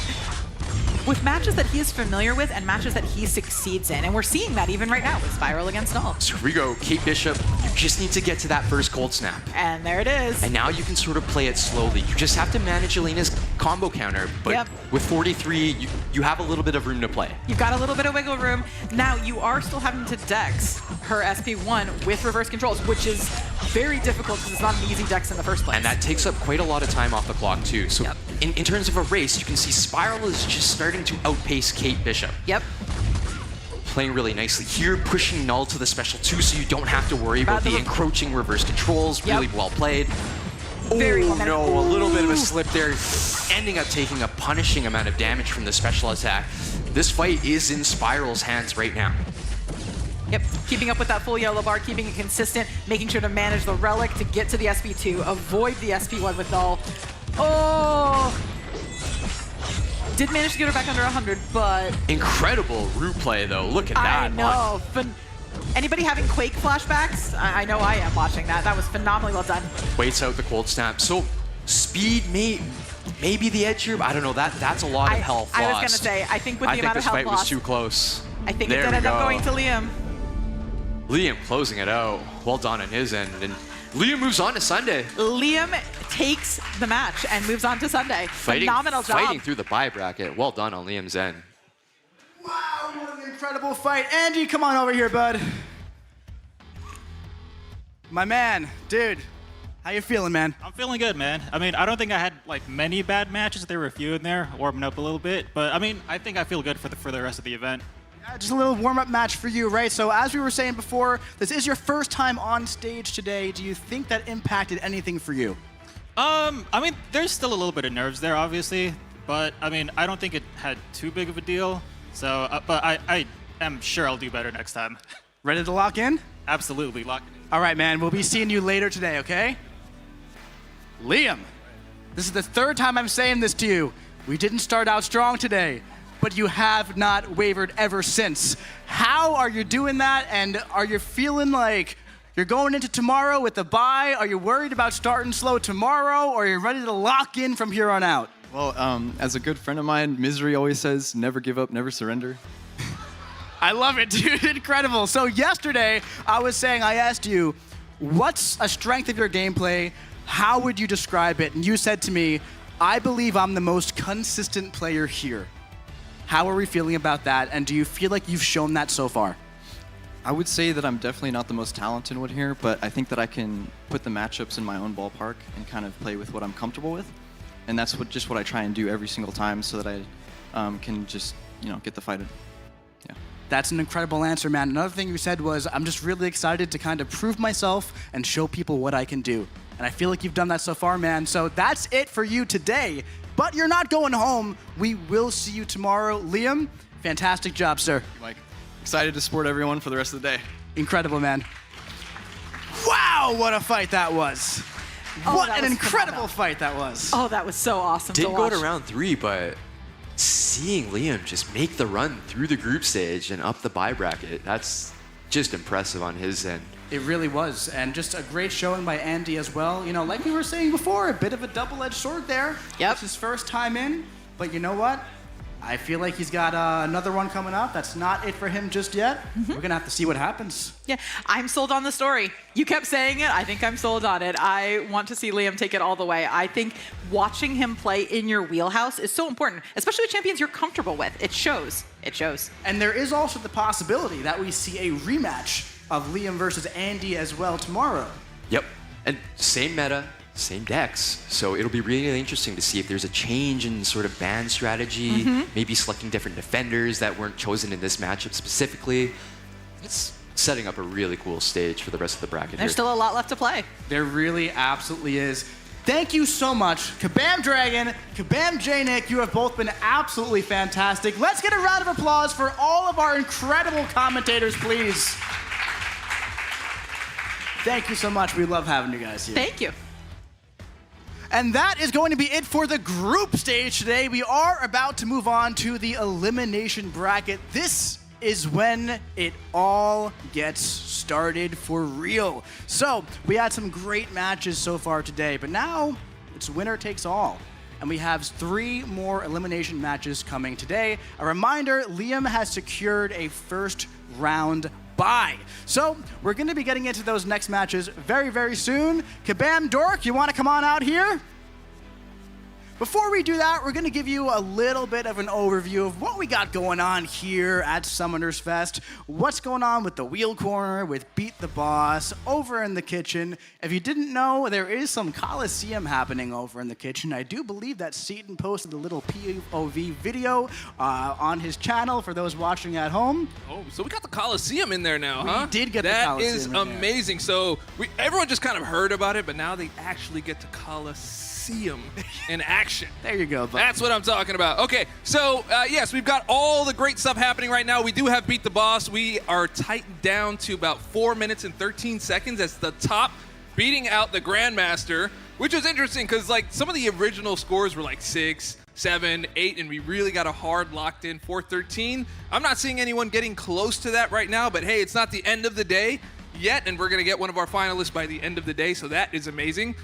with matches that he is familiar with and matches that he succeeds in. And we're seeing that even right now with Spiral against Null. So here we go, Kate Bishop, you just need to get to that first cold snap. And there it is. And now you can sort of play it slowly. You just have to manage Yelena's combo counter, but with 43, you have a little bit of room to play. You've got a little bit of wiggle room. Now you are still having to dex her SP1 with reverse controls, which is very difficult because it's not an easy dex in the first place. And that takes up quite a lot of time off the clock too. So in terms of a race, you can see Spiral is just starting to outpace Kate Bishop. Yep. Playing really nicely here, pushing Null to the special 2 so you don't have to worry about the encroaching reverse controls. Really well played. Oh no, a little bit of a slip there, ending up taking a punishing amount of damage from the special attack. This fight is in Spiral's hands right now. Yep, keeping up with that full yellow bar, keeping it consistent, making sure to manage the relic to get to the SP2, avoid the SP1 with Null. Oh! Did manage to get her back under 100, but... Incredible root play, though. Look at that. I know. Anybody having Quake flashbacks? I know I am watching that. That was phenomenally well done. Waits out the cold snap. So, speed may be the edge here, but I don't know. That's a lot of health loss. I was going to say, I think with the amount of health loss... I think this fight was too close. I think it did end up going to Liam. Liam closing it out. Well done on his end. And Liam moves on to Sunday. Liam takes the match and moves on to Sunday. Phenomenal job. Fighting through the bye bracket. Well done on Liam's end. Wow, what an incredible fight. Andy, come on over here, bud. My man, dude, how you feeling, man? I'm feeling good, man. I mean, I don't think I had like many bad matches. There were a few in there, warming up a little bit. But I mean, I think I feel good for the rest of the event. Just a little warm-up match for you, right? So as we were saying before, this is your first time on stage today. Do you think that impacted anything for you? I mean, there's still a little bit of nerves there, obviously. But, I mean, I don't think it had too big of a deal. So, but I am sure I'll do better next time. Ready to lock in? Absolutely, lock in. All right, man. We'll be seeing you later today, okay? Liam, this is the third time I'm saying this to you. We didn't start out strong today, but you have not wavered ever since. How are you doing that? And are you feeling like you're going into tomorrow with a bye? Are you worried about starting slow tomorrow? Or are you ready to lock in from here on out? Well, as a good friend of mine, Misery always says, never give up, never surrender. I love it, dude. Incredible. So yesterday, I asked you, what's a strength of your gameplay? How would you describe it? And you said to me, I believe I'm the most consistent player here. How are we feeling about that? And do you feel like you've shown that so far? I would say that I'm definitely not the most talented one here, but I think that I can put the matchups in my own ballpark and kind of play with what I'm comfortable with. And that's what I try and do every single time so that I can just, get the fight in. Yeah. That's an incredible answer, man. Another thing you said was, I'm just really excited to kind of prove myself and show people what I can do. And I feel like you've done that so far, man. So that's it for you today. But you're not going home. We will see you tomorrow. Liam, fantastic job, sir. Mike, excited to support everyone for the rest of the day. Incredible, man. Wow, what a fight that was. What an incredible fight that was. Oh, that was so awesome Didn't to watch. go to round 3, but seeing Liam just make the run through the group stage and up the bye bracket, that's just impressive on his end. It really was, and just a great showing by Andy as well. Like we were saying before, a bit of a double-edged sword there. Yep. It's his first time in, but you know what? I feel like he's got another one coming up. That's not it for him just yet. We're going to have to see what happens. Yeah, I'm sold on the story. You kept saying it. I think I'm sold on it. I want to see Liam take it all the way. I think watching him play in your wheelhouse is so important, especially with champions you're comfortable with. It shows. It shows. And there is also the possibility that we see a rematch of Liam versus Andy as well tomorrow. Yep. And same meta, same decks. So it'll be really interesting to see if there's a change in sort of ban strategy, maybe selecting different defenders that weren't chosen in this matchup specifically. It's setting up a really cool stage for the rest of the bracket. There's still a lot left to play. There really absolutely is. Thank you so much, Kabam Dragon, Kabam J-Nick. You have both been absolutely fantastic. Let's get a round of applause for all of our incredible commentators, please. Thank you so much. We love having you guys here. Thank you. And that is going to be it for the group stage today. We are about to move on to the elimination bracket. This is when it all gets started for real. So we had some great matches so far today, but now it's winner takes all. And we have 3 more elimination matches coming today. A reminder, Liam has secured a first round bye. So we're going to be getting into those next matches very, very soon. Kabam Dork, you want to come on out here? Before we do that, we're going to give you a little bit of an overview of what we got going on here at Summoners Fest. What's going on with the Wheel Corner, with Beat the Boss, over in the kitchen. If you didn't know, there is some Coliseum happening over in the kitchen. I do believe that Seaton posted a little POV video on his channel for those watching at home. Oh, so we got the Coliseum in there now, huh? We did get the Coliseum That is in there. amazing. So everyone just kind of heard about it, but now they actually get to Coliseum in action. There you go, bud. That's what I'm talking about. Okay, so yes, we've got all the great stuff happening right now. We do have Beat the Boss. We are tightened down to about 4 minutes and 13 seconds. That's the top, beating out the Grandmaster, which was interesting because like some of the original scores were like 6, 7, 8, and we really got a hard locked in 4-13. I'm not seeing anyone getting close to that right now, but hey, it's not the end of the day yet, and we're gonna get one of our finalists by the end of the day, so that is amazing.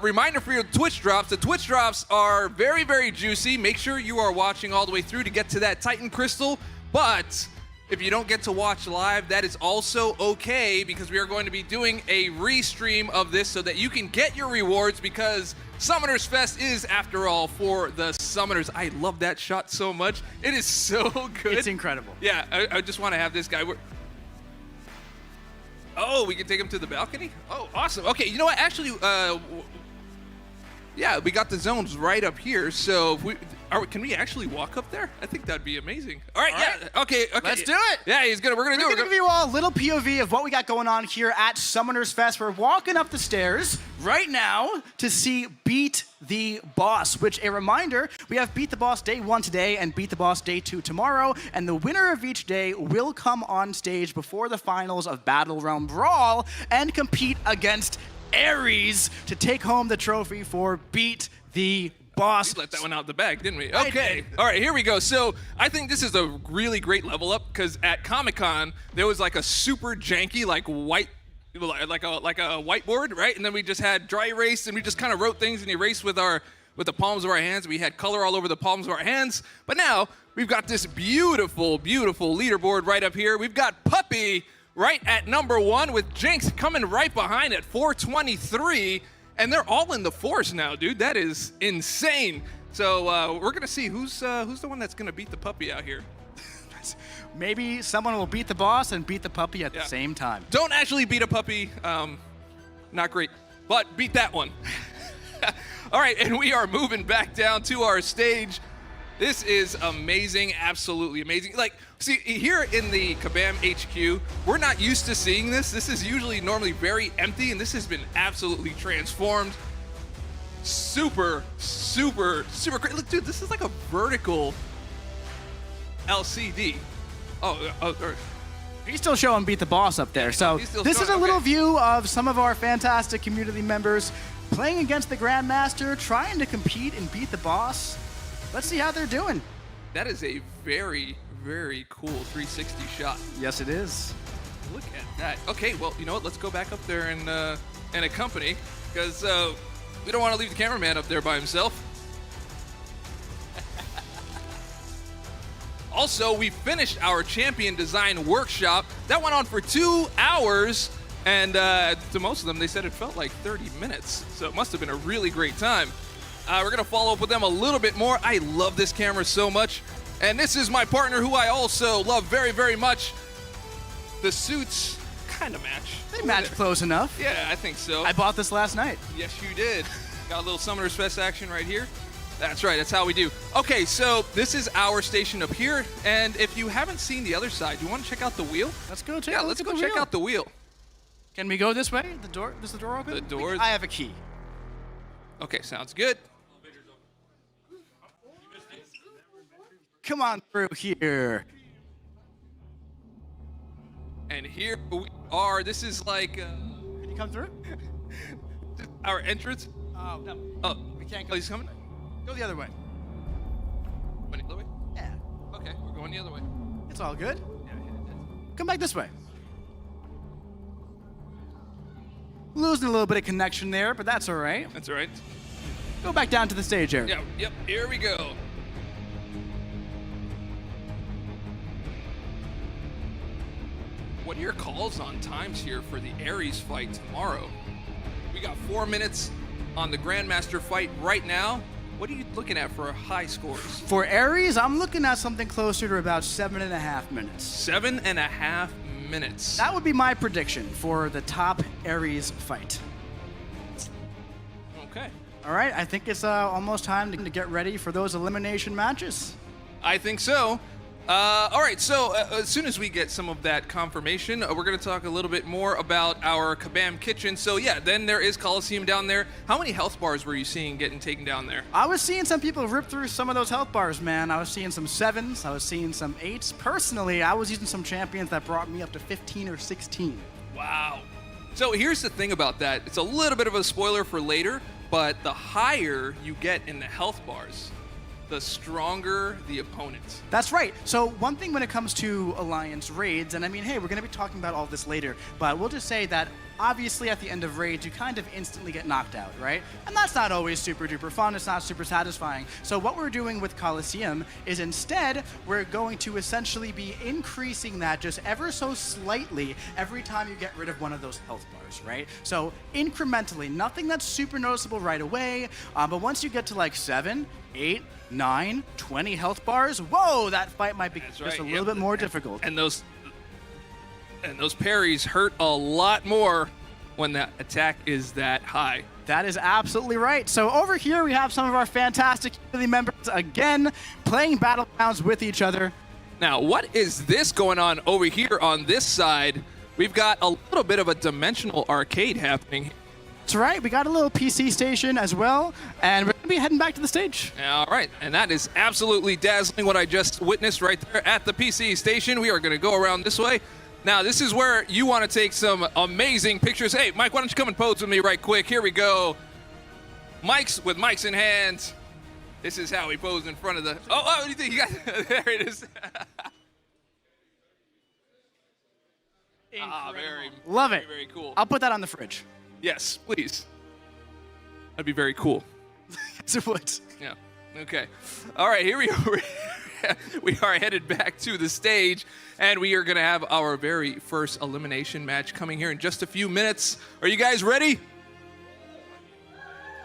Reminder for your Twitch drops. The Twitch drops are very, very juicy. Make sure you are watching all the way through to get to that Titan Crystal. But if you don't get to watch live, that is also okay because we are going to be doing a restream of this so that you can get your rewards because Summoners Fest is, after all, for the Summoners. I love that shot so much. It is so good. It's incredible. Yeah, I just want to have this guy. Oh, we can take him to the balcony? Oh, awesome. Okay, you know what? Actually, yeah, we got the zones right up here. So if can we actually walk up there? I think that'd be amazing. All right, yeah. Okay. Let's do it. Yeah, we're going to give you all a little POV of what we got going on here at Summoners Fest. We're walking up the stairs right now to see Beat the Boss, which, a reminder, we have Beat the Boss Day 1 today and Beat the Boss Day 2 tomorrow, and the winner of each day will come on stage before the finals of BattleRealm Brawl and compete against Ares to take home the trophy for Beat the Boss. We let that one out the bag, didn't we? Okay. All right, here we go. So I think this is a really great level up because at Comic-Con, there was like a super janky, like a whiteboard, right? And then we just had dry erase and we just kind of wrote things and erased with the palms of our hands. We had color all over the palms of our hands. But now we've got this beautiful, beautiful leaderboard right up here. We've got Puppy right at number 1 with Jinx coming right behind at 423. And they're all in the force now, dude. That is insane. So we're going to see who's the one that's going to beat the Puppy out here. Maybe someone will beat the boss and beat the puppy at the same time. Don't actually beat a puppy. Not great. But beat that one. All right, and we are moving back down to our stage. This is amazing, absolutely amazing. Like, see, here in the Kabam HQ, we're not used to seeing this. This is usually normally very empty, and this has been absolutely transformed. Super, super, super great. Look, dude, this is like a vertical LCD. He's still showing Beat the Boss up there. So this is a little view of some of our fantastic community members playing against the Grandmaster, trying to compete and beat the boss. Let's see how they're doing. That is a very, very cool 360 shot. Yes, it is. Look at that. Okay, well, you know what? Let's go back up there and accompany, because we don't want to leave the cameraman up there by himself. Also, we finished our champion design workshop. That went on for 2 hours, and to most of them, they said it felt like 30 minutes. So it must have been a really great time. We're gonna follow up with them a little bit more. I love this camera so much. And this is my partner who I also love very, very much. The suits kind of match. They match close enough. Yeah, I think so. I bought this last night. Yes, you did. Got a little Summoners Fest action right here. That's right, that's how we do. Okay, so this is our station up here, and if you haven't seen the other side, you want to check out the wheel? Let's go check. Yeah, let's go check out the wheel. Can we go this way? The door? Is the door open? The door. I have a key. Okay, sounds good. Come on through here. And here we are. This is like. Can you come through? Our entrance. Oh no. Oh, we can't go. Oh, he's coming. Go the other way. Going the other way? Yeah. Okay, we're going the other way. It's all good. Come back this way. Losing a little bit of connection there, but that's all right. That's all right. Go back down to the stage area. Yeah, yep, here we go. What are your calls on times here for the Ares fight tomorrow? We got 4 minutes on the Grandmaster fight right now. What are you looking at for high scores? For Ares, I'm looking at something closer to about 7.5 minutes. 7.5 minutes. That would be my prediction for the top Ares fight. Okay. All right, I think it's almost time to get ready for those elimination matches. I think so. All right, so as soon as we get some of that confirmation, we're going to talk a little bit more about our Kabam kitchen. So yeah, then there is Coliseum down there. How many health bars were you seeing getting taken down there? I was seeing some people rip through some of those health bars, man. I was seeing some 7s, I was seeing some 8s. Personally, I was using some champions that brought me up to 15 or 16. Wow. So here's the thing about that. It's a little bit of a spoiler for later, but the higher you get in the health bars, the stronger the opponent. That's right. So one thing when it comes to Alliance raids, and I mean, hey, we're going to be talking about all this later, but we'll just say that obviously at the end of raids, you kind of instantly get knocked out, right? And that's not always super duper fun. It's not super satisfying. So what we're doing with Coliseum is instead, we're going to essentially be increasing that just ever so slightly every time you get rid of one of those health bars, right? So incrementally, nothing that's super noticeable right away, but once you get to like 7, 8, 9, 20 health bars, whoa, that fight might be just a little bit more difficult. And those parries hurt a lot more when that attack is that high. That is absolutely right. So over here we have some of our fantastic community members again playing Battlegrounds with each other. Now, what is this going on over here on this side? We've got a little bit of a dimensional arcade happening. That's right. We got a little PC station as well, and we're going to be heading back to the stage. All right, and that is absolutely dazzling what I just witnessed right there at the PC station. We are going to go around this way. Now, this is where you want to take some amazing pictures. Hey, Mike, why don't you come and pose with me right quick? Here we go. Mics in hands. This is how we pose in front of the... Oh, what do you think? You got... There it is. Very, love it. Very cool. I'll put that on the fridge. Yes, please. That'd be very cool. Yes, it would. Yeah. Okay. All right, here we are. We are headed back to the stage, and we are going to have our very first elimination match coming here in just a few minutes. Are you guys ready?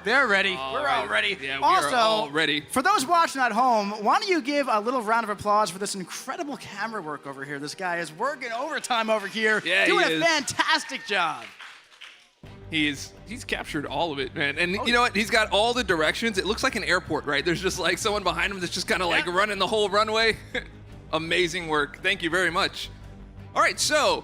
They're ready. We're all ready. Yeah, we are all ready. For those watching at home, why don't you give a little round of applause for this incredible camera work over here. This guy is working overtime over here, doing a fantastic job. He's captured all of it, man. And you know what? He's got all the directions. It looks like an airport, right? There's just like someone behind him that's just kind of like running the whole runway. Amazing work. Thank you very much. All right, so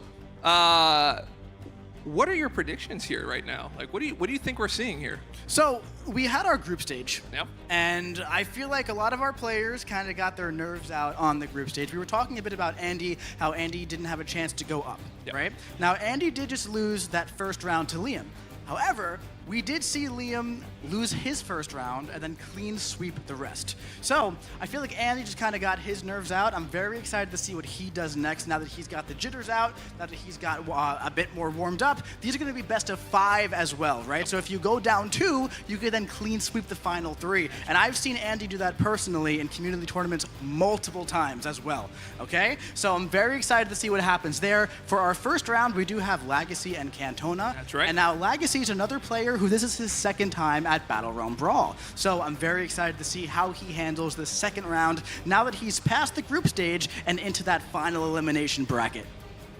what are your predictions here right now? Like, what do you think we're seeing here? So we had our group stage, yep. And I feel like a lot of our players kind of got their nerves out on the group stage. We were talking a bit about Andy, how Andy didn't have a chance to go up, right? Now, Andy did just lose that first round to Liam. However, we did see Liam lose his first round and then clean sweep the rest. So I feel like Andy just kind of got his nerves out. I'm very excited to see what he does next now that he's got the jitters out, now that he's got a bit more warmed up. These are going to be best of 5 as well, right? So if you go down 2, you could then clean sweep the final 3. And I've seen Andy do that personally in community tournaments multiple times as well, okay? So I'm very excited to see what happens there. For our first round, we do have Legacy and Cantona. That's right. And now Legacy is another player who this is his second time at BattleRealm Brawl. So I'm very excited to see how he handles the second round now that he's past the group stage and into that final elimination bracket.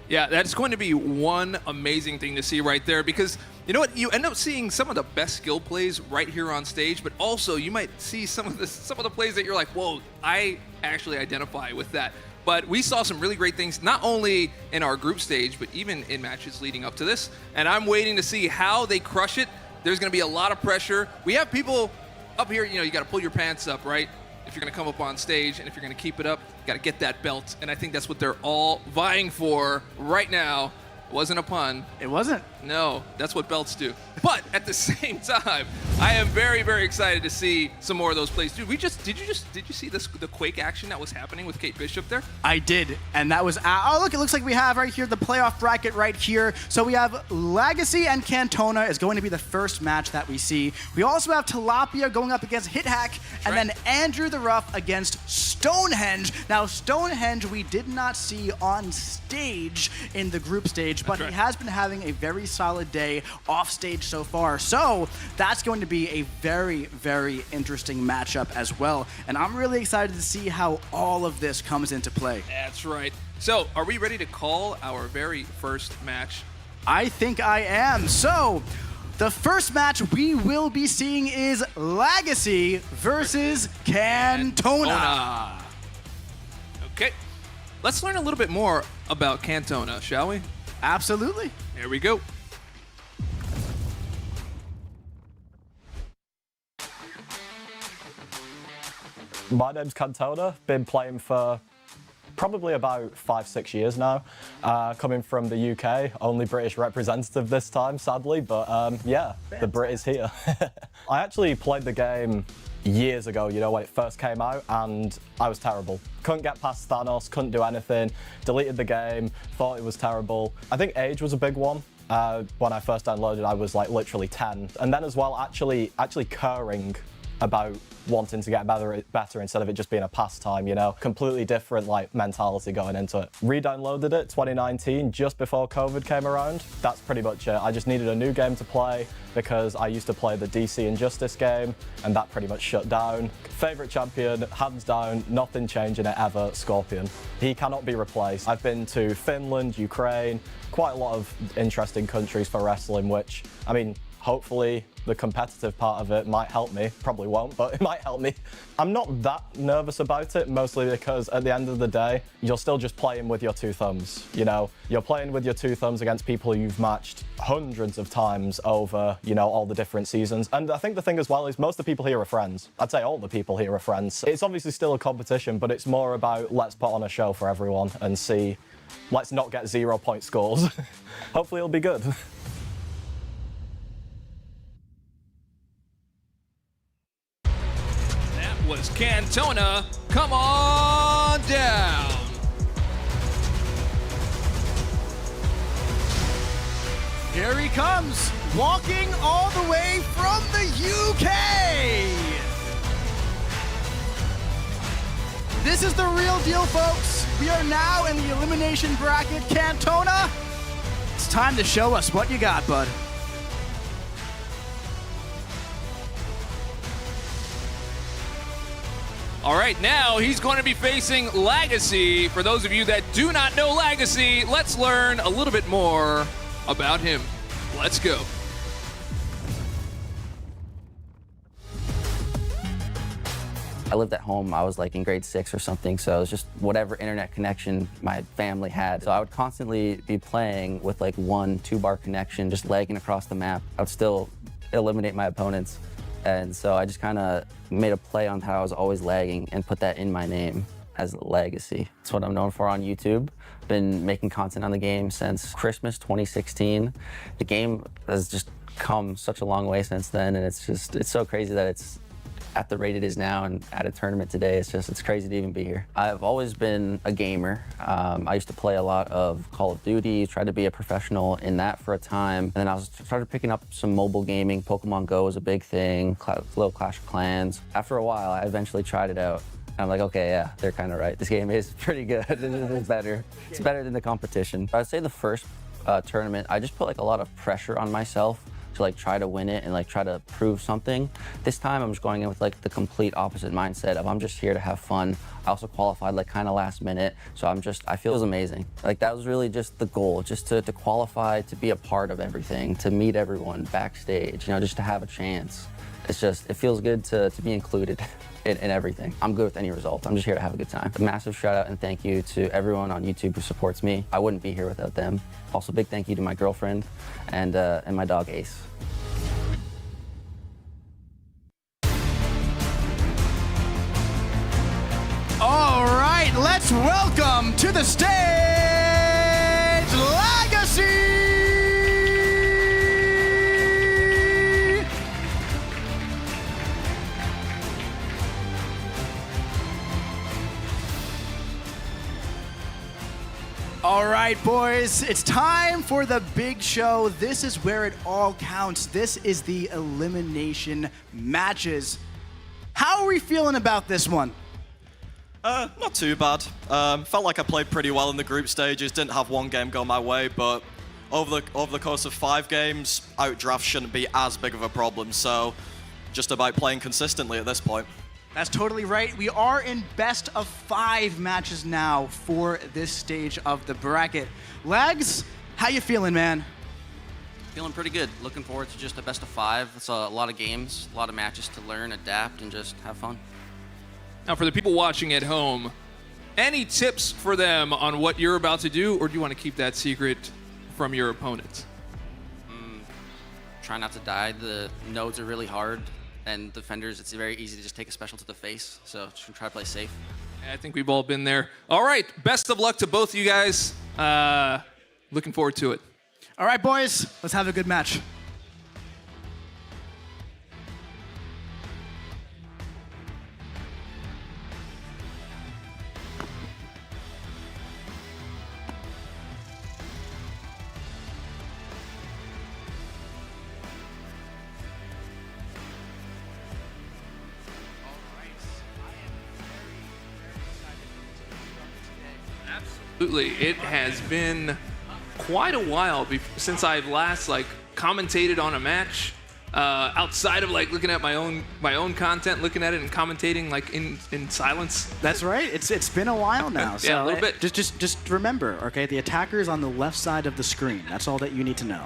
Yeah, that's going to be one amazing thing to see right there because you know what? You end up seeing some of the best skill plays right here on stage, but also you might see some of the plays that you're like, whoa, I actually identify with that. But we saw some really great things, not only in our group stage, but even in matches leading up to this. And I'm waiting to see how they crush it. There's going to be a lot of pressure. We have people up here, you got to pull your pants up, right? If you're going to come up on stage, and if you're going to keep it up, you got to get that belt. And I think that's what they're all vying for right now. It wasn't a pun. It wasn't. No, that's what belts do. But at the same time, I am very, very excited to see some more of those plays. Dude, did you see the Quake action that was happening with Kate Bishop there? I did, and that was, oh look, it looks like we have right here the playoff bracket right here. So we have Legacy and Cantona is going to be the first match that we see. We also have Tilapia going up against HitHack, and then Andrew the Rough against Stonehenge. Now Stonehenge we did not see on stage in the group stage, but he has been having a very solid day off stage so far. So that's going to be a very, very interesting matchup as well. And I'm really excited to see how all of this comes into play. That's right. So are we ready to call our very first match? I think I am. So the first match we will be seeing is Legacy versus Cantona. Okay. Let's learn a little bit more about Cantona, shall we? Absolutely. Here we go. My name's Cantona, been playing for probably about 5-6 years now. Coming from the UK, only British representative this time, sadly, but yeah, the Brit is here. I actually played the game years ago, when it first came out, and I was terrible. Couldn't get past Thanos, couldn't do anything, deleted the game, thought it was terrible. I think age was a big one. When I first downloaded, I was like literally 10. And then as well, actually caring about wanting to get better instead of it just being a pastime, completely different mentality going into it. Re-downloaded it 2019, just before COVID came around. That's pretty much it. I just needed a new game to play because I used to play the DC Injustice game and that pretty much shut down. Favorite champion, hands down, nothing changing it ever, Scorpion. He cannot be replaced. I've been to Finland, Ukraine, quite a lot of interesting countries for wrestling, which, hopefully the competitive part of it might help me. Probably won't, but it might help me. I'm not that nervous about it, mostly because at the end of the day, you're still just playing with your 2 thumbs. You're playing with your 2 thumbs against people you've matched hundreds of times over, all the different seasons. And I think the thing as well is most of the people here are friends. I'd say all the people here are friends. It's obviously still a competition, but it's more about let's put on a show for everyone and see, let's not get 0-point scores. Hopefully it'll be good. Was Cantona. Come on down. Here he comes, walking all the way from the UK. This is the real deal, folks. We are now in the elimination bracket. Cantona, it's time to show us what you got, bud. All right, now he's going to be facing Legacy. For those of you that do not know Legacy, let's learn a little bit more about him. Let's go. I lived at home. I was like in grade 6 or something, so it was just whatever internet connection my family had. So I would constantly be playing with like 1-2 bar connection, just lagging across the map. I would still eliminate my opponents. And so I just kind of made a play on how I was always lagging and put that in my name as Legacy. That's what I'm known for on YouTube. Been making content on the game since Christmas 2016. The game has just come such a long way since then, and it's so crazy that it's at the rate it is now and at a tournament today. It's crazy to even be here. I've always been a gamer. I used to play a lot of Call of Duty, tried to be a professional in that for a time, and then I started picking up some mobile gaming. Pokemon Go was a big thing, little Clash of Clans. After a while, I eventually tried it out. I'm like, okay, yeah, they're kind of right. This game is pretty good. It's better. It's better than the competition. I'd say the first tournament, I just put like a lot of pressure on myself to like try to win it and like try to prove something. This time I'm just going in with like the complete opposite mindset of I'm just here to have fun. I also qualified like kind of last minute, so I feel it was amazing. Like that was really just the goal, just to qualify, to be a part of everything, to meet everyone backstage, you know, just to have a chance. It feels good to be included in everything. I'm good with any result. I'm just here to have a good time. A massive shout out and thank you to everyone on YouTube who supports me. I wouldn't be here without them. Also, big thank you to my girlfriend and my dog Ace. All right, let's welcome to the stage Legacy! All right, boys, it's time for the big show. This is where it all counts. This is the elimination matches. How are we feeling about this one? Not too bad. Felt like I played pretty well in the group stages. Didn't have one game go my way, but over the course of 5 games, outdraft shouldn't be as big of a problem. So, just about playing consistently at this point. That's totally right. We are in best of 5 matches now for this stage of the bracket. Lags, how you feeling, man? Feeling pretty good. Looking forward to just a best of 5. It's a lot of games, a lot of matches to learn, adapt, and just have fun. Now, for the people watching at home, any tips for them on what you're about to do, or do you want to keep that secret from your opponents? Try not to die. The nodes are really hard, and defenders, it's very easy to just take a special to the face, so just try to play safe. I think we've all been there. All right, best of luck to both of you guys. Looking forward to it. All right, boys, let's have a good match. Absolutely. It has been quite a while since I've last commentated on a match. Outside of looking at my own content, looking at it and commentating in silence. That's right. It's been a while now. So yeah, a little bit. Just remember, okay? The attacker is on the left side of the screen. That's all that you need to know.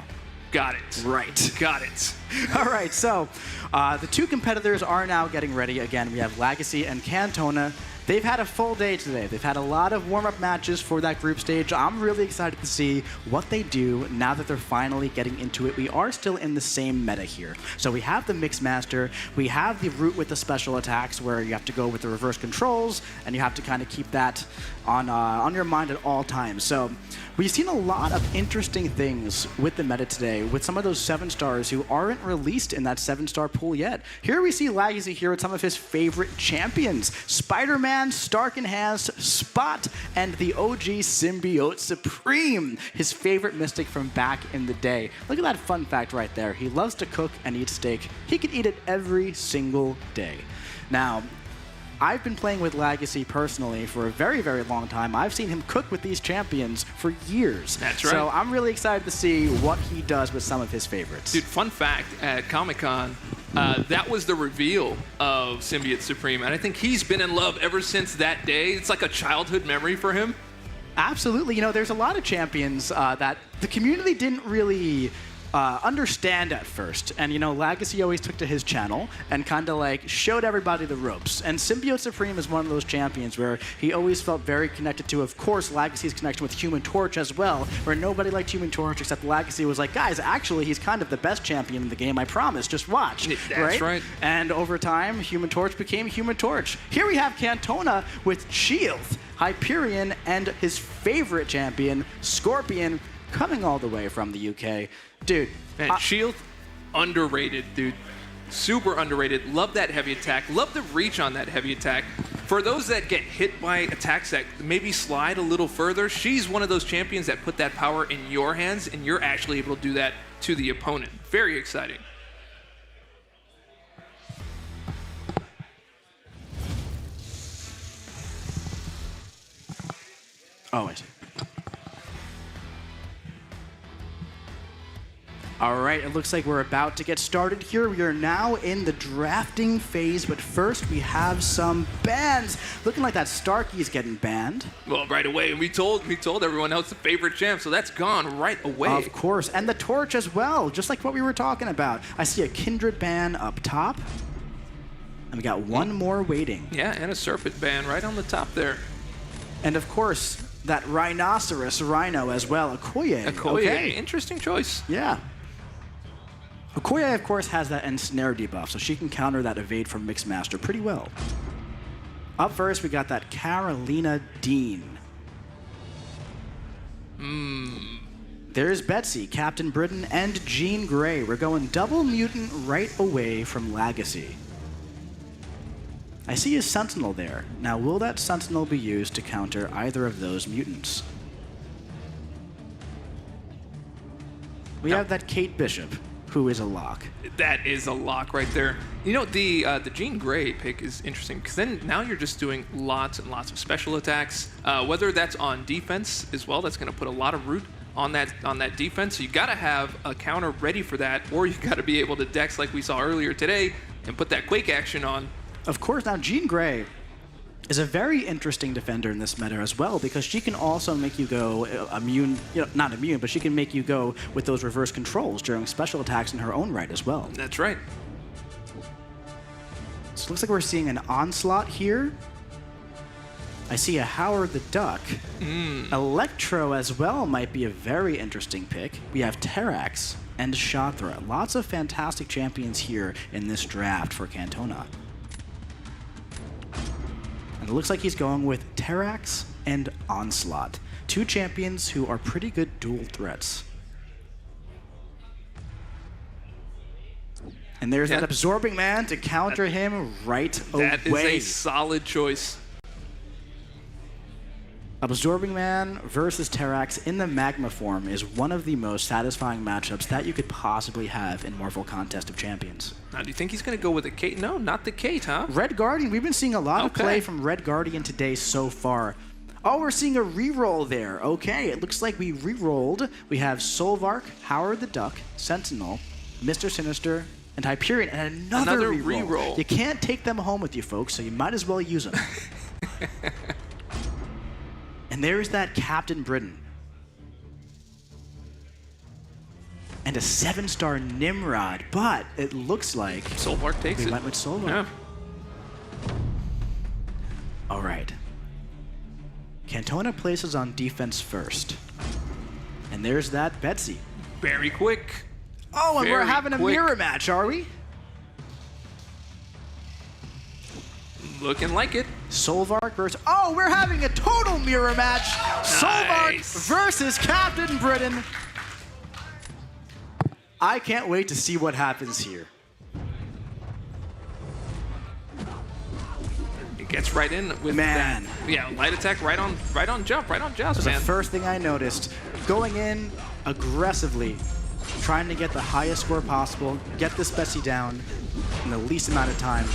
Got it. Right. Got it. All right. So the 2 competitors are now getting ready. Again, we have Legacy and Cantona. They've had a full day today. They've had a lot of warm-up matches for that group stage. I'm really excited to see what they do now that they're finally getting into it. We are still in the same meta here. So we have the Mix Master. We have the route with the special attacks where you have to go with the reverse controls, and you have to kind of keep that on your mind at all times. So we've seen a lot of interesting things with the meta today, with some of those 7-stars who aren't released in that 7-star pool yet. Here we see Legacy here with some of his favorite champions. Spider-Man, Stark Enhanced, Spot, and the OG Symbiote Supreme, his favorite mystic from back in the day. Look at that fun fact right there. He loves to cook and eat steak. He could eat it every single day. Now, I've been playing with Legacy personally for a very, very long time. I've seen him cook with these champions for years. That's right. So I'm really excited to see what he does with some of his favorites. Dude, fun fact, at Comic-Con, that was the reveal of Symbiote Supreme, and I think he's been in love ever since that day. It's like a childhood memory for him. Absolutely. You know, there's a lot of champions that the community didn't really understand at first. And, you know, Legacy always took to his channel and kind of showed everybody the ropes. And Symbiote Supreme is one of those champions where he always felt very connected to, of course, Legacy's connection with Human Torch as well, where nobody liked Human Torch except Legacy was like, guys, actually, he's kind of the best champion in the game, I promise, just watch. That's right. And over time, Human Torch became Human Torch. Here we have Cantona with Shield, Hyperion, and his favorite champion, Scorpion, coming all the way from the UK. Dude. Man, Shield, underrated, dude. Super underrated. Love that heavy attack. Love the reach on that heavy attack. For those that get hit by attacks that maybe slide a little further, she's one of those champions that put that power in your hands, and you're actually able to do that to the opponent. Very exciting. Oh, I see. All right, it looks like we're about to get started here. We are now in the drafting phase, but first we have some bans. Looking like that Starkey is getting banned. Well, right away. We told everyone else the favorite champ, so that's gone right away. Of course, and the Torch as well, just like what we were talking about. I see a Kindred ban up top, and we got one more waiting. Yeah, and a Serpent ban right on the top there. And of course, that Rhinoceros Rhino as well, Okoye. Okay, interesting choice. Yeah. Okoye, of course, has that ensnare debuff, so she can counter that evade from Mixmaster pretty well. Up first, we got that Carolina Dean. There's Betsy, Captain Britain, and Jean Grey. We're going double mutant right away from Legacy. I see a Sentinel there. Now, will that Sentinel be used to counter either of those mutants? We have that Kate Bishop, who is a lock. That is a lock right there. You know, the Jean Grey pick is interesting because then now you're just doing lots and lots of special attacks. Whether that's on defense as well, that's going to put a lot of root on that defense. So you got to have a counter ready for that, or you got to be able to dex like we saw earlier today and put that Quake action on. Of course, now Jean Grey is a very interesting defender in this meta as well because she can also make you go immune, not immune, but she can make you go with those reverse controls during special attacks in her own right as well. That's right. So it looks like we're seeing an Onslaught here. I see a Howard the Duck. Electro as well might be a very interesting pick. We have Terrax and Shatra. Lots of fantastic champions here in this draft for Cantona. And it looks like he's going with Terrax and Onslaught. Two champions who are pretty good dual threats. And there's that Absorbing Man to counter him right away. That is a solid choice. Absorbing Man versus Terrax in the Magma form is one of the most satisfying matchups that you could possibly have in Marvel Contest of Champions. Now, do you think he's going to go with a Kate? No, not the Kate, huh? Red Guardian, we've been seeing a lot of play from Red Guardian today so far. Oh, we're seeing a reroll there. Okay, it looks like we rerolled. We have Solvark, Howard the Duck, Sentinel, Mr. Sinister, and Hyperion, and another reroll. You can't take them home with you, folks, so you might as well use them. And there's that Captain Britain. And a 7-star Nimrod, but it looks like Solvark takes it. We went with Solvark. Yeah. All right. Cantona places on defense first. And there's that Betsy. Very quick. Oh, and we're having a mirror match, are we? Looking like it. Solvark versus... Oh, we're having a total mirror match. Nice. Solvark versus Captain Britain. I can't wait to see what happens here. It gets right in with that. Yeah, light attack right on jump, right on Joust, That's man. the first thing I noticed. Going in aggressively, trying to get the highest score possible, get this Betsy down in the least amount of time.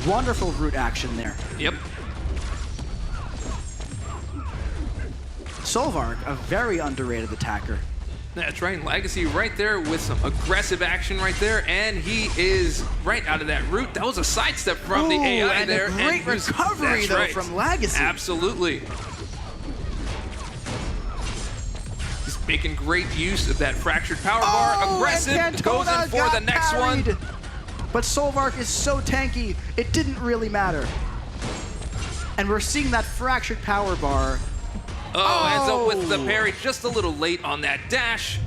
Wonderful root action there. Yep. Solvark, a very underrated attacker. That's right, Legacy right there with some aggressive action right there, and he is right out of that root. That was a sidestep from the AI and there. A great recovery, though, from Legacy. Absolutely. He's making great use of that fractured power bar. Aggressive, goes in for the next one. But Solvark is so tanky, it didn't really matter. And we're seeing that fractured power bar. Oh, ends up with the parry just a little late on that dash.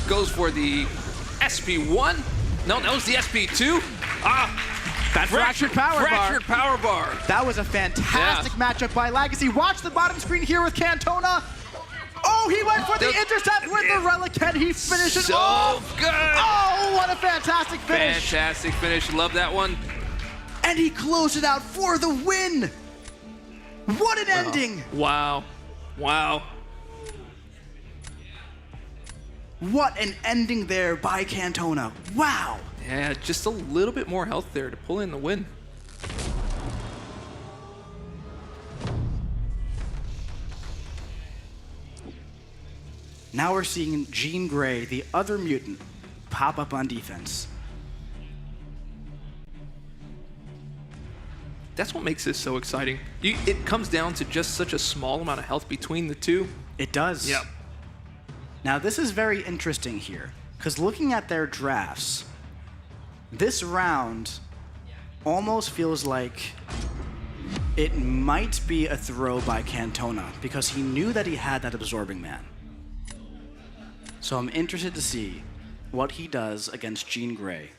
Goes for the SP1. No, that was the SP2. That fractured power bar. That was a fantastic matchup by Legacy. Watch the bottom screen here with Cantona. Oh! Oh, he went for the intercept with the relic. Can he finish it off? Good. Oh, what a fantastic finish. Fantastic finish. Love that one. And he closed it out for the win. What an ending. Wow. Wow. What an ending there by Cantona. Wow. Yeah, just a little bit more health there to pull in the win. Now we're seeing Jean Grey, the other mutant, pop up on defense. That's what makes this so exciting. It comes down to just such a small amount of health between the two. It does. Yep. Now this is very interesting here, because looking at their drafts, this round almost feels like it might be a throw by Cantona, because he knew that he had that Absorbing Man. So I'm interested to see what he does against Jean Grey.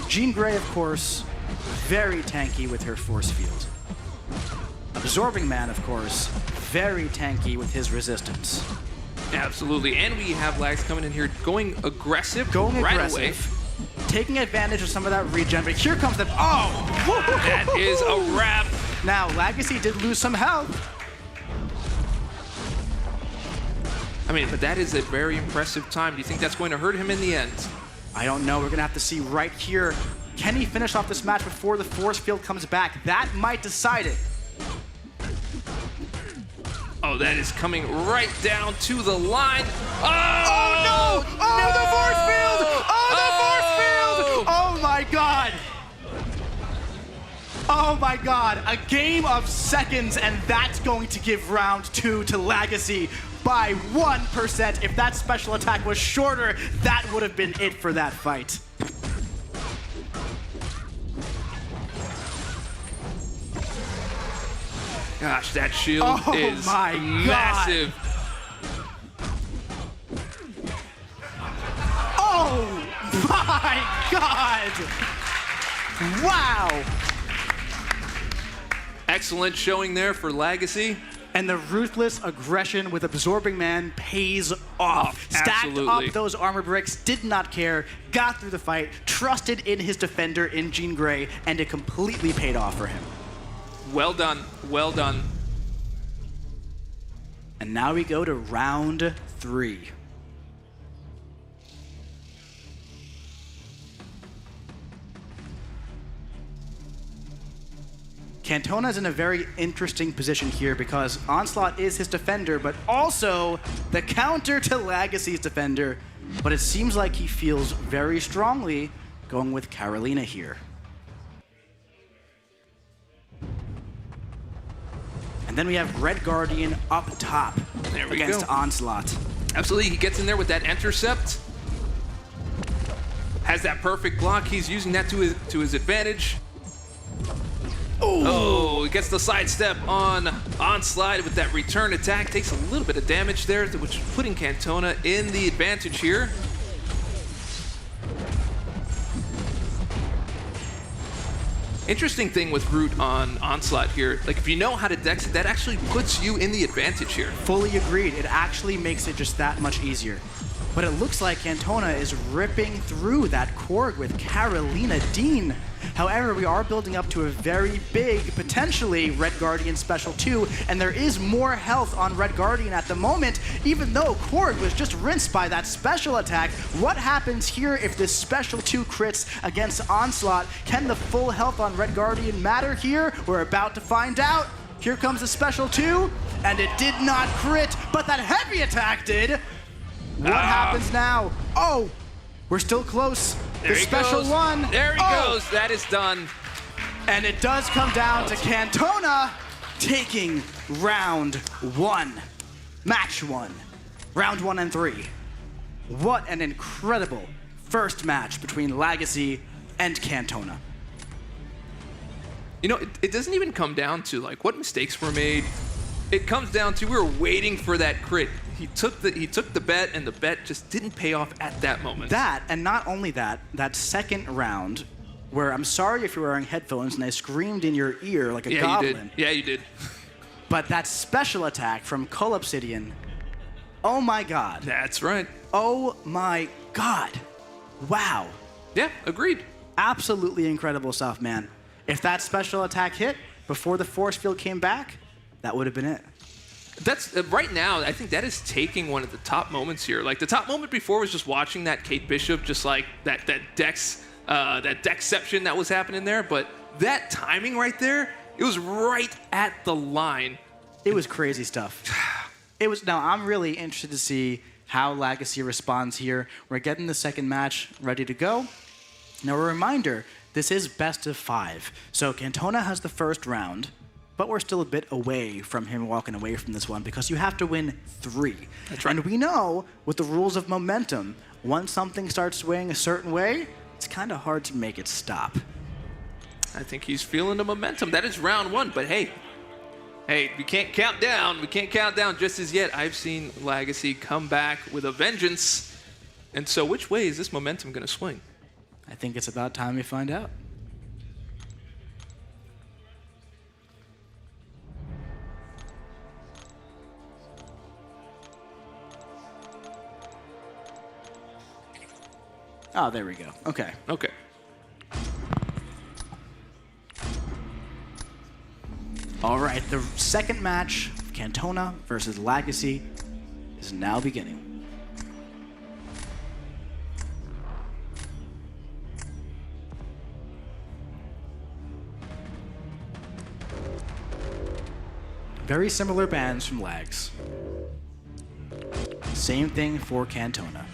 Jean Grey, of course, very tanky with her force field. Absorbing Man, of course, very tanky with his resistance. Absolutely, and we have Lags coming in here going aggressive Away. Taking advantage of some of that regen, but here comes the... Oh! That is a wrap. Now, Legacy did lose some health. I mean, but that is a very impressive time. Do you think that's going to hurt him in the end? I don't know. We're going to have to see right here. Can he finish off this match before the force field comes back? That might decide it. Oh, that is coming right down to the line. Oh no! Oh, no! The force field! Oh, the force field! Oh my god! Oh my god, a game of seconds, and that's going to give round 2 to Legacy by 1%. If that special attack was shorter, that would have been it for that fight. Gosh, that shield is massive. Oh my god! Wow! Excellent showing there for Legacy. And the ruthless aggression with Absorbing Man pays off. Stacked up those armor bricks, did not care, got through the fight, trusted in his defender in Jean Grey, and it completely paid off for him. Well done, well done. And now we go to round 3. Cantona's in a very interesting position here because Onslaught is his defender, but also the counter to Legacy's defender. But it seems like he feels very strongly going with Carolina here. And then we have Red Guardian up top against Onslaught. Absolutely, he gets in there with that intercept. Has that perfect block. He's using that to his advantage. Oh, he gets the sidestep on Onslaught with that return attack. Takes a little bit of damage there, which is putting Cantona in the advantage here. Interesting thing with Root on Onslaught here, like if you know how to dex it, that actually puts you in the advantage here. Fully agreed. It actually makes it just that much easier. But it looks like Cantona is ripping through that Korg with Carolina Dean. However, we are building up to a very big, potentially, Red Guardian Special 2, and there is more health on Red Guardian at the moment, even though Korg was just rinsed by that special attack. What happens here if this Special 2 crits against Onslaught? Can the full health on Red Guardian matter here? We're about to find out. Here comes the Special 2, and it did not crit, but that heavy attack did. What happens now? Oh, we're still close. There the he Special goes. 1. There he goes. That is done. And it does come down to Cantona taking round 1. Match 1. Round 1 and 3. What an incredible first match between Legacy and Cantona. You know, it doesn't even come down to like what mistakes were made. It comes down to we were waiting for that crit. He took the bet, and the bet just didn't pay off at that moment. That, and not only that, that second round, where I'm sorry if you're wearing headphones and I screamed in your ear like a goblin. You did. Yeah, you did. But that special attack from Cull Obsidian, oh my god. That's right. Oh my god. Wow. Yeah, agreed. Absolutely incredible stuff, man. If that special attack hit before the force field came back, that would have been it. That's right now. I think that is taking one of the top moments here. Like the top moment before was just watching that Kate Bishop, just like that Dexception that was happening there. But that timing right there, it was right at the line. It was crazy stuff. It was. Now I'm really interested to see how Legacy responds here. We're getting the second match ready to go. Now a reminder, this is best of 5. So Cantona has the first round, but we're still a bit away from him walking away from this one because you have to win 3. That's right. And we know with the rules of momentum, once something starts swaying a certain way, it's kind of hard to make it stop. I think he's feeling the momentum. That is round 1, but hey, we can't count down. We can't count down just as yet. I've seen Legacy come back with a vengeance. And so which way is this momentum going to swing? I think it's about time we find out. Oh, there we go. Okay. Okay. All right, the second match of Cantona versus Legacy is now beginning. Very similar bands from Lags. Same thing for Cantona.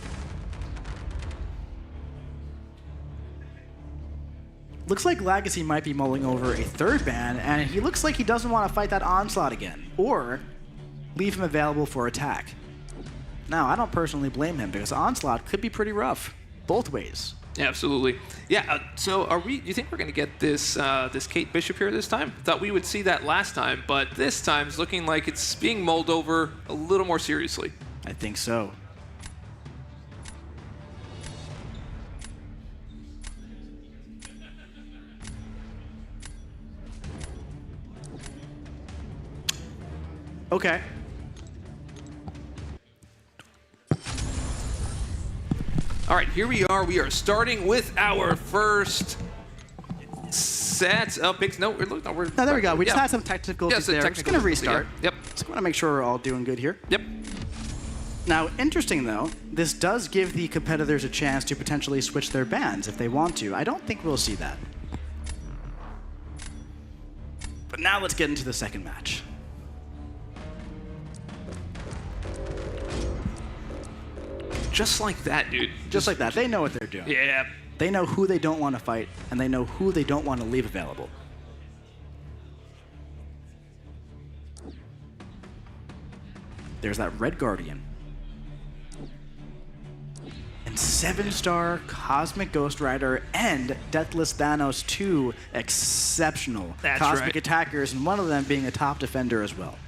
Looks like Legacy might be mulling over a third ban, and he looks like he doesn't want to fight that Onslaught again, or leave him available for attack. Now, I don't personally blame him, because Onslaught could be pretty rough, both ways. Yeah, absolutely. Yeah, so do you think we're going to get this this Kate Bishop here this time? Thought we would see that last time, but this time it's looking like it's being mulled over a little more seriously. I think so. Okay. All right, here we are. We are starting with our first set of picks. No, we're no, there we go. We just had some technical issues there. We're just going to restart. Yep. Just want to make sure we're all doing good here. Yep. Now, interesting though, this does give the competitors a chance to potentially switch their bands if they want to. I don't think we'll see that. But now let's get into the second match. Just like that, dude. Just like that. They know what they're doing. Yeah. They know who they don't want to fight, and they know who they don't want to leave available. There's that Red Guardian. And 7-star Cosmic Ghost Rider and Deathless Thanos 2 exceptional That's Cosmic right. Attackers, and one of them being a top defender as well.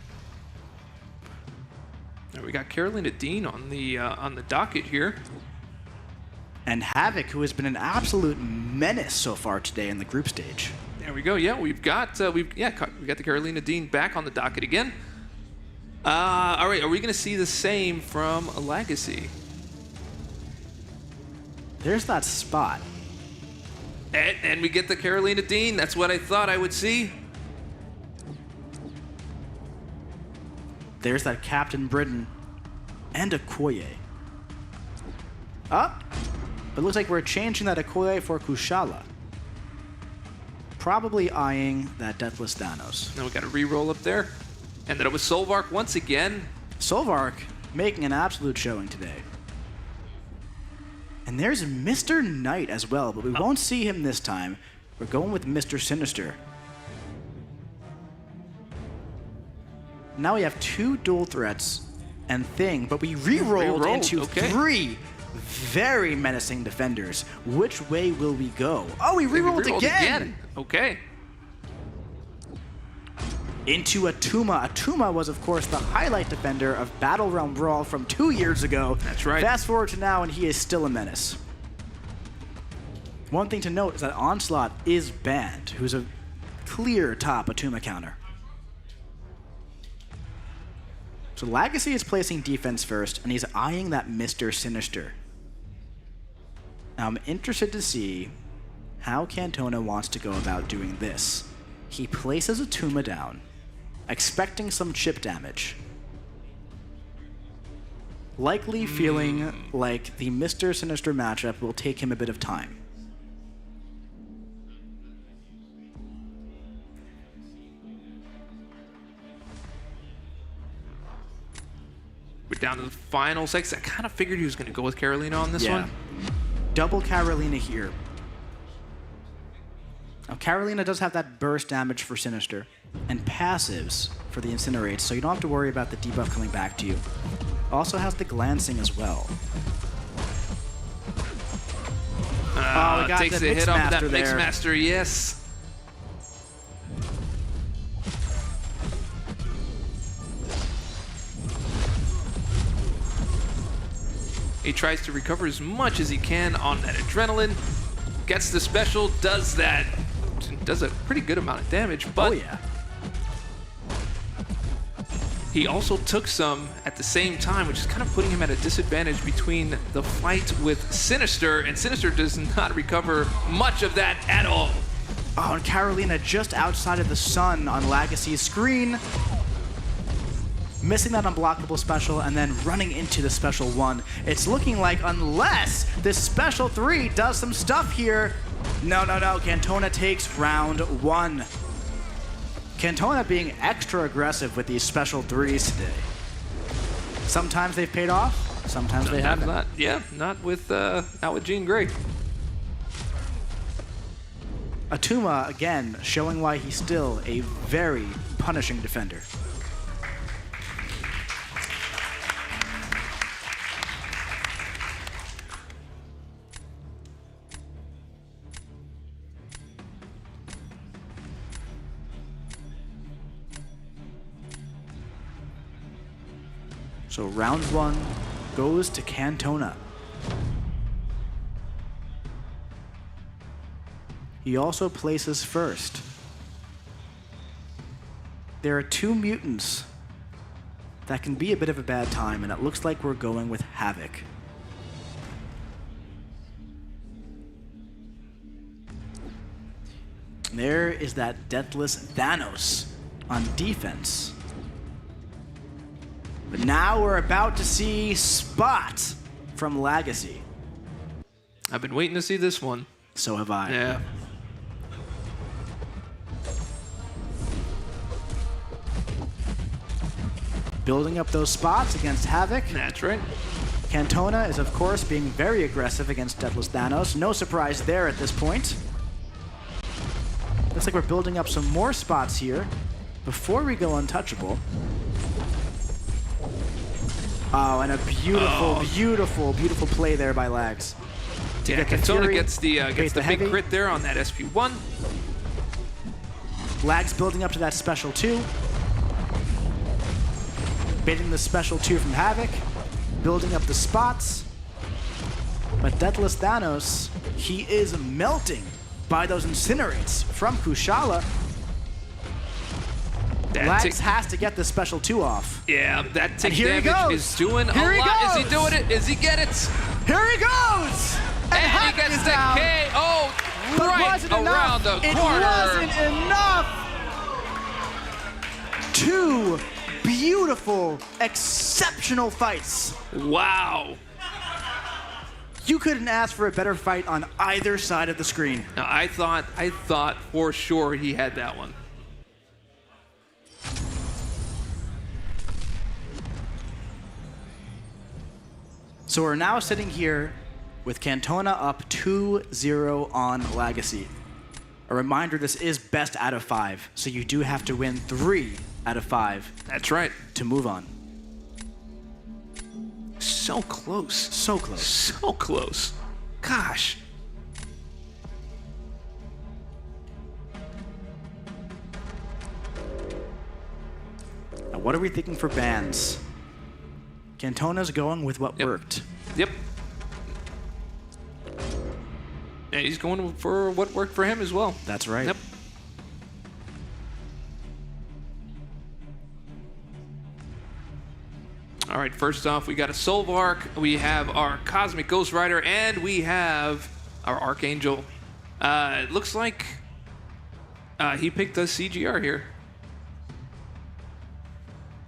We got Carolina Dean on the docket here. And Havoc, who has been an absolute menace so far today in the group stage. There we go. Yeah, we got the Carolina Dean back on the docket again. All right, are we going to see the same from a Legacy? There's that spot. And we get the Carolina Dean. That's what I thought I would see. There's that Captain Britain and Okoye. Up. But it looks like we're changing that Okoye for Kushala. Probably eyeing that Deathless Thanos. Now we got a reroll up there. And then it was Solvark once again. Solvark making an absolute showing today. And there's Mr. Knight as well, but we won't see him this time. We're going with Mr. Sinister. Now we have 2 dual threats and Thing, but we re-rolled into 3 very menacing defenders. Which way will we go? Oh, we re-rolled again! Okay. Into Atuma. Atuma was, of course, the highlight defender of BattleRealm Brawl from 2 years ago. That's right. Fast forward to now, and he is still a menace. One thing to note is that Onslaught is banned, who's a clear top Atuma counter. So Legacy is placing defense first, and he's eyeing that Mr. Sinister. Now I'm interested to see how Cantona wants to go about doing this. He places a Tuma down, expecting some chip damage. Likely feeling like the Mr. Sinister matchup will take him a bit of time. We're down to the final seconds. I kind of figured he was going to go with Carolina on this one. Double Carolina here. Now, Carolina does have that burst damage for Sinister and passives for the Incinerates, so you don't have to worry about the debuff coming back to you. Also has the glancing as well. We got takes the a hit off that Mixmaster there. Mixmaster, yes. He tries to recover as much as he can on that adrenaline. Gets the special, does that. Does a pretty good amount of damage, but he also took some at the same time, which is kind of putting him at a disadvantage between the fight with Sinister, and Sinister does not recover much of that at all. Oh, and Carolina just outside of the sun on Legacy's screen. Missing that unblockable special and then running into the special 1. It's looking like unless this special 3 does some stuff here. No. Cantona takes round 1. Cantona being extra aggressive with these special 3s today. Sometimes they've paid off, sometimes they haven't. Not with Jean Grey. Atuma, again, showing why he's still a very punishing defender. So round 1 goes to Cantona. He also places first. There are 2 mutants that can be a bit of a bad time, and it looks like we're going with Havoc. There is that Deathless Thanos on defense. But now we're about to see Spot from Legacy. I've been waiting to see this one. So have I. Yeah. Building up those spots against Havoc. That's right. Cantona is, of course, being very aggressive against Deathless Thanos. No surprise there at this point. Looks like we're building up some more spots here before we go untouchable. Oh, and a beautiful play there by Lags. Yeah, Cantona gets the big crit there on that SP1. Lags building up to that special 2. Baiting the special 2 from Havoc. Building up the spots. But Deathless Thanos, he is melting by those Incinerates from Kushala. Lags has to get the special 2 off. Yeah, that tick here damage is doing a lot. Is he doing it? Does he get it? Here he goes! And he gets the KO right around the corner. It wasn't enough! 2 beautiful, exceptional fights. Wow. You couldn't ask for a better fight on either side of the screen. Now, I thought for sure he had that one. So we're now sitting here with Cantona up 2-0 on Legacy. A reminder, this is best out of 5, so you do have to win 3 out of 5. That's right. To move on. So close. So close. So close. Gosh. Now, what are we thinking for bans? Cantona's going with what worked. Yep. And he's going for what worked for him as well. That's right. Yep. All right, first off, we got a Solvark, we have our Cosmic Ghost Rider, and we have our Archangel. It looks like he picked a CGR here.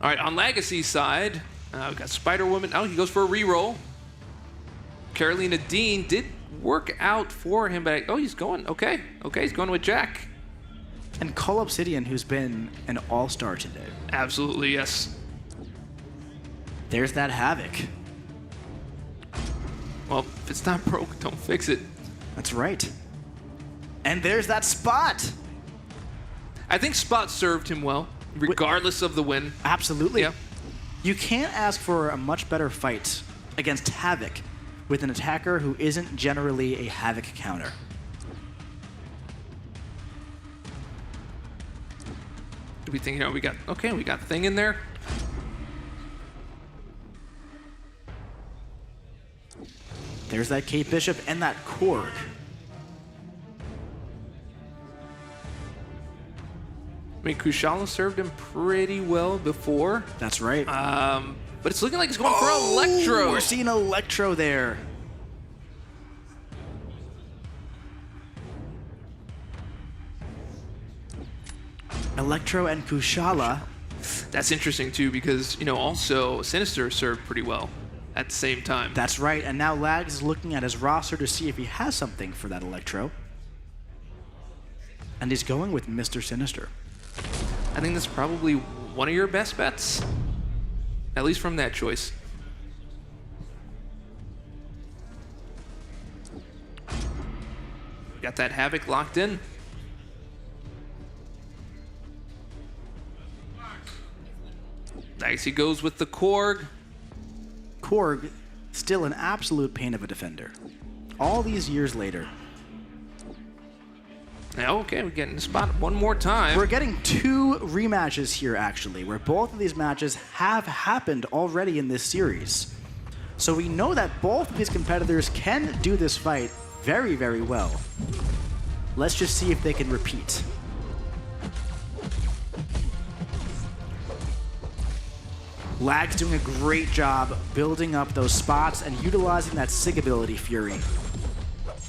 All right, on Legacy side, we've got Spider-Woman. Oh, he goes for a reroll. Carolina Dean did work out for him, but he's going, okay, he's going with Jack. And Call Obsidian, who's been an all-star today. Absolutely, yes. There's that Havoc. Well, if it's not broke, don't fix it. That's right. And there's that Spot. I think Spot served him well, regardless of the win. Absolutely. Yeah. You can't ask for a much better fight against Havoc with an attacker who isn't generally a Havoc counter. Do we think, we got Thing in there? There's that Kate Bishop and that Korg. I mean, Kushala served him pretty well before. That's right. But it's looking like he's going for Electro. We're seeing Electro there. Electro and Kushala. That's interesting too, because also Sinister served pretty well at the same time. That's right, and now Lags is looking at his roster to see if he has something for that Electro. And he's going with Mr. Sinister. I think that's probably one of your best bets, at least from that choice. Got that Havoc locked in. He goes with the Korg. Korg, still an absolute pain of a defender. All these years later. Okay, we're getting the Spot one more time. We're getting 2 rematches here, actually, where both of these matches have happened already in this series. So we know that both of these competitors can do this fight very, very well. Let's just see if they can repeat. Lag's doing a great job building up those spots and utilizing that Sig ability, Fury.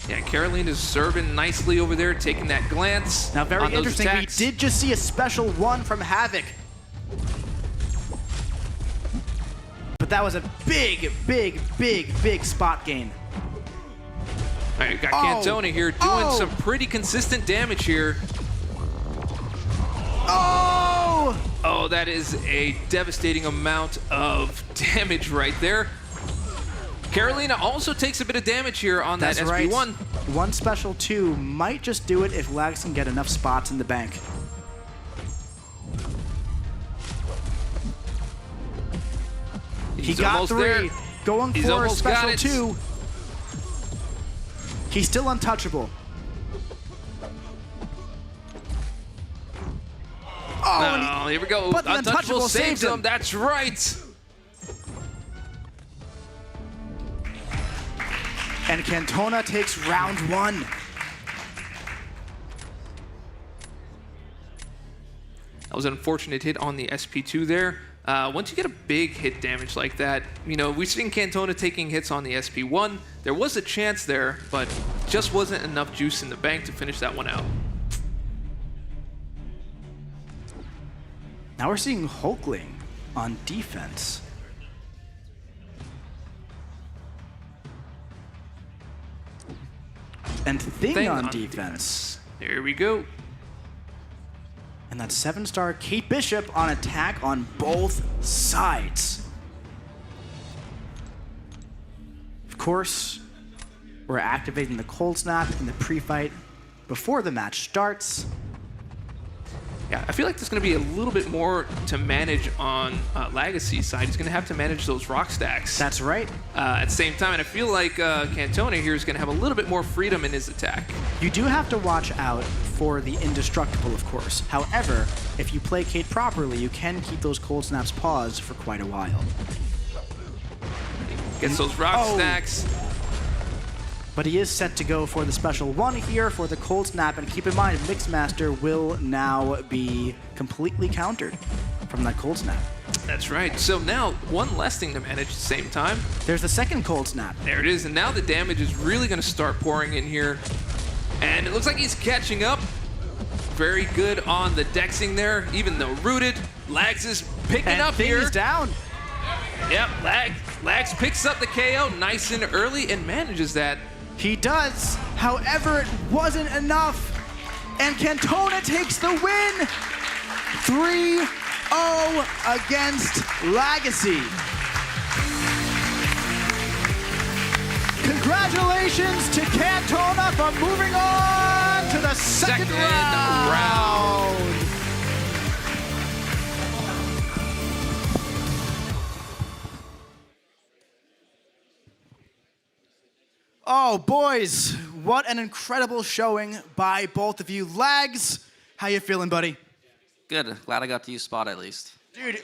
Yeah, Carolina's serving nicely over there, taking that glance. Now, very on those interesting. attacks. We did just see a special one from Havoc. But that was a big, big, big, big spot gain. All right, got Cantona here doing some pretty consistent damage here. Oh, that is a devastating amount of damage right there. Carolina also takes a bit of damage here on that That's right. SP1. One special 2 might just do it if Lags can get enough spots in the bank. He got 3. There. Going He's for a almost got special it. 2. He's still untouchable. Oh, here we go. But the Untouchable saves saved him. That's right. And Cantona takes round 1. That was an unfortunate hit on the SP2 there. Once you get a big hit damage like that, we've seen Cantona taking hits on the SP1. There was a chance there, but just wasn't enough juice in the bank to finish that one out. Now we're seeing Hulkling on defense. And Thing on defense. There we go. And that 7-star Kate Bishop on attack on both sides. Of course, we're activating the Cold Snap in the pre-fight before the match starts. Yeah, I feel like there's going to be a little bit more to manage on Legacy's side. He's going to have to manage those rock stacks. That's right. At the same time, and I feel like Cantona here is going to have a little bit more freedom in his attack. You do have to watch out for the Indestructible, of course. However, if you play Kate properly, you can keep those Cold Snaps paused for quite a while. Gets those rock stacks. But he is set to go for the special 1 here for the Cold Snap, and keep in mind, Mixmaster will now be completely countered from that Cold Snap. That's right. So now, one less thing to manage at the same time. There's the second cold snap. There it is, and now the damage is really going to start pouring in here. And it looks like he's catching up. Very good on the dexing there, even though rooted. Lags is picking up here. He's down. Yep, Lags picks up the KO nice and early and manages that. He does. However, it wasn't enough. And Cantona takes the win. 3-0 against Legacy. Congratulations to Cantona for moving on to the second round. Oh, boys, what an incredible showing by both of you. Lags, how you feeling, buddy? Good. Glad I got to use Spot at least. Dude,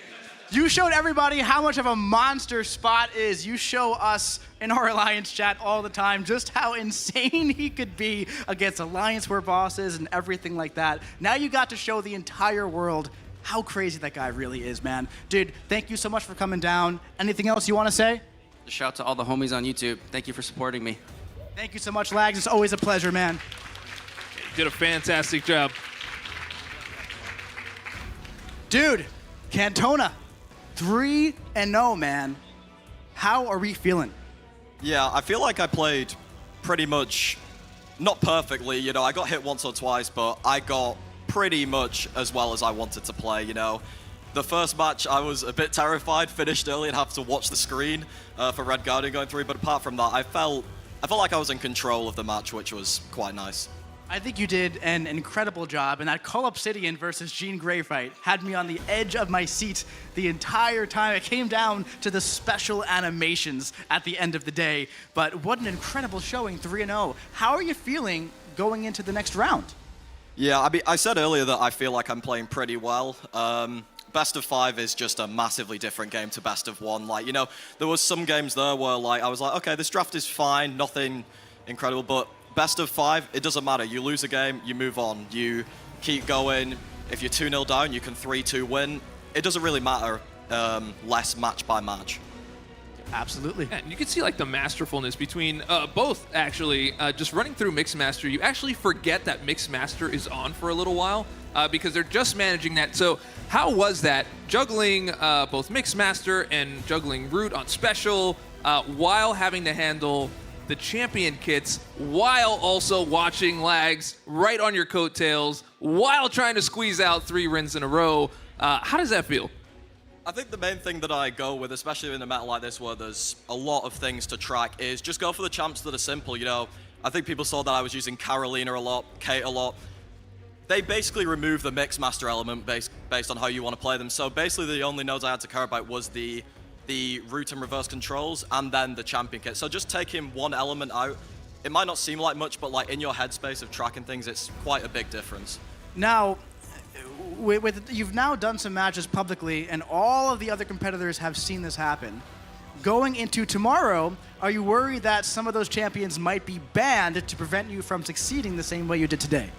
you showed everybody how much of a monster Spot is. You show us in our Alliance chat all the time just how insane he could be against Alliance War bosses and everything like that. Now you got to show the entire world how crazy that guy really is, man. Dude, thank you so much for coming down. Anything else you want to say? Just shout out to all the homies on YouTube. Thank you for supporting me. Thank you so much, Lags. It's always a pleasure, man. You did a fantastic job. Dude, Cantona, 3-0, man. How are we feeling? Yeah, I feel like I played pretty much, not perfectly, you know, I got hit once or twice, but I got pretty much as well as I wanted to play, you know. The first match, I was a bit terrified, finished early and have to watch the screen for Red Guardian going through, but apart from that, I felt like I was in control of the match, which was quite nice. I think you did an incredible job, and that Call Obsidian versus Jean Grey fight had me on the edge of my seat the entire time. It came down to the special animations at the end of the day, but what an incredible showing, 3-0. How are you feeling going into the next round? Yeah, I mean, I said earlier that I feel like I'm playing pretty well. Best of 5 is just a massively different game to best of 1. Like, you know, there was some games there where like I was like, okay, this draft is fine, nothing incredible, but best of 5, it doesn't matter. You lose a game, you move on. You keep going. If you're 2-0 down, you can 3-2 win. It doesn't really matter less match by match. Absolutely. And you can see like the masterfulness between both actually. Just running through Mixmaster, you actually forget that Mixmaster is on for a little while because they're just managing that. So how was that juggling both Mixmaster and juggling Root on special while having to handle the champion kits while also watching Lags right on your coattails while trying to squeeze out 3 wins in a row? How does that feel? I think the main thing that I go with, especially in a meta like this where there's a lot of things to track, is just go for the champs that are simple. You know, I think people saw that I was using Carolina a lot, Kate a lot. They basically remove the Mixmaster element based on how you want to play them. So basically the only nodes I had to care about was the root and reverse controls and then the champion kit. So just taking one element out, it might not seem like much, but like in your headspace of tracking things, it's quite a big difference. Now, you've now done some matches publicly, and all of the other competitors have seen this happen. Going into tomorrow, are you worried that some of those champions might be banned to prevent you from succeeding the same way you did today?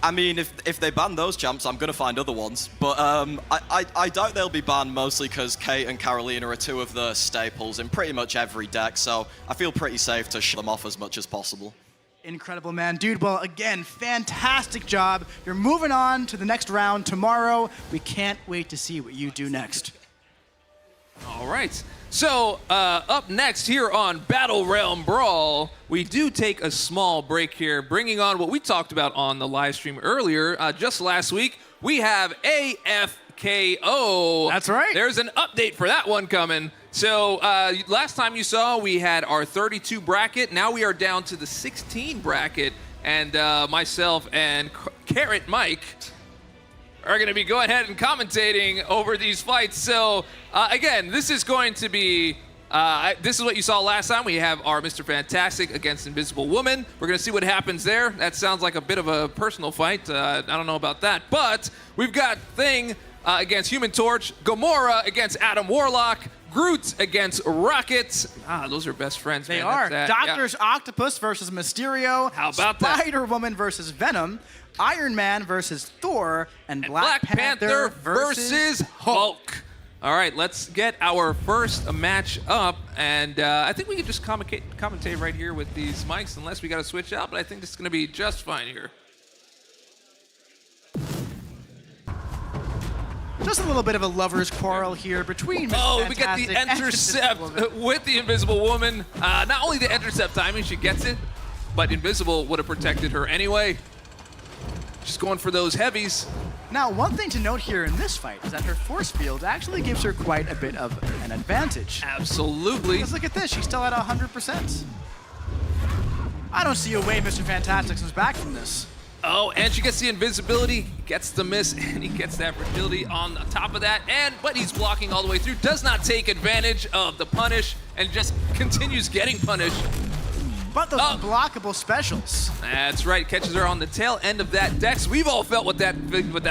I mean, if they ban those champs, I'm going to find other ones. But I doubt they'll be banned, mostly because Kate and Carolina are 2 of the staples in pretty much every deck, so I feel pretty safe to shut them off as much as possible. Incredible, man. Dude, well, again, fantastic job. You're moving on to the next round tomorrow. We can't wait to see what you do next. All right. So, up next here on BattleRealm Brawl, we do take a small break here, bringing on what we talked about on the live stream earlier. Just last week, we have AFKO. That's right. There's an update for that one coming. So, last time you saw, we had our 32 bracket. Now we are down to the 16 bracket. And myself and Carrot Mike are going to be going ahead and commentating over these fights. So, again, this is going to be, this is what you saw last time. We have our Mr. Fantastic against Invisible Woman. We're going to see what happens there. That sounds like a bit of a personal fight. I don't know about that. But we've got Thing against Human Torch, Gamora against Adam Warlock, Groot against Rocket. Those are best friends, They man. are. That's that. Doctor's Octopus versus Mysterio. How about that? Spider-Woman versus Venom. Iron Man versus Thor. And Black Panther versus Hulk. All right, let's get our first match up, and I think we can just commentate right here with these mics, unless we got to switch out, but I think this is going to be just fine here. Just a little bit of a lover's quarrel here between Mr. Oh, we get Fantastic the and intercept with the Invisible Woman. Not only the intercept timing, she gets it, but Invisible would have protected her anyway. She's going for those heavies. Now, one thing to note here in this fight is that her force field actually gives her quite a bit of an advantage. Absolutely. Because look at this, she's still at 100%. I don't see a way Mr. Fantastic comes back from this. Oh, and she gets the invisibility, gets the miss, and he gets that fragility on the top of that. But he's blocking all the way through, does not take advantage of the punish, and just continues getting punished. But those unblockable specials. That's right, catches her on the tail end of that dex. We've all felt what that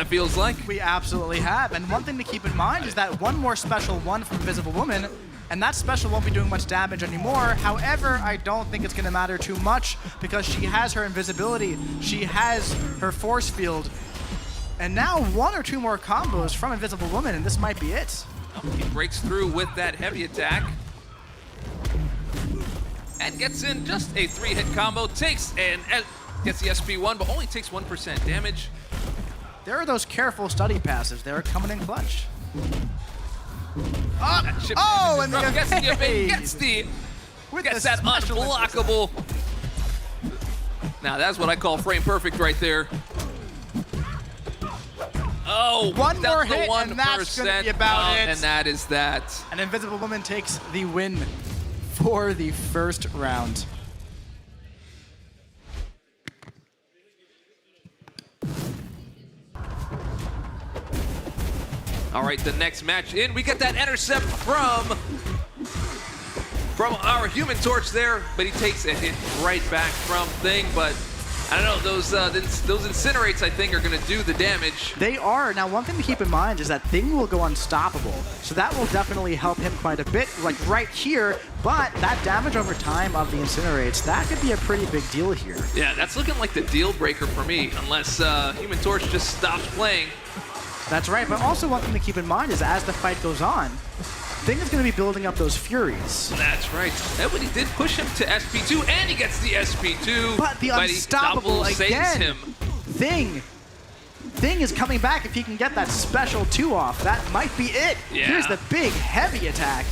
feels like. We absolutely have. And one thing to keep in mind is that one more special one from Invisible Woman, and that special won't be doing much damage anymore. However, I don't think it's going to matter too much because she has her invisibility, she has her force field, and now one or two more combos from Invisible Woman, and this might be it. He breaks through with that heavy attack. And gets in just a 3-hit combo, gets the SP1, but only takes 1% damage. There are those careful study passives. They're coming in clutch. And gets that unblockable. Now that's what I call frame perfect right there. Oh, one more hit, and that's gonna be about it. And that is that. An Invisible Woman takes the win for the first round. All right, the next match in, we get that intercept from our Human Torch there, but he takes a hit right back from Thing, but I don't know, those incinerates, I think, are going to do the damage. They are. Now, one thing to keep in mind is that Thing will go unstoppable, so that will definitely help him quite a bit, like right here, but that damage over time of the incinerates, that could be a pretty big deal here. Yeah, that's looking like the deal breaker for me, unless Human Torch just stops playing. That's right, but also one thing to keep in mind is as the fight goes on, Thing is going to be building up those Furies. That's right. But he did push him to SP2, and he gets the SP2. But the unstoppable saves again. him. Thing is coming back if he can get that special 2 off. That might be it. Yeah. Here's the big heavy attack.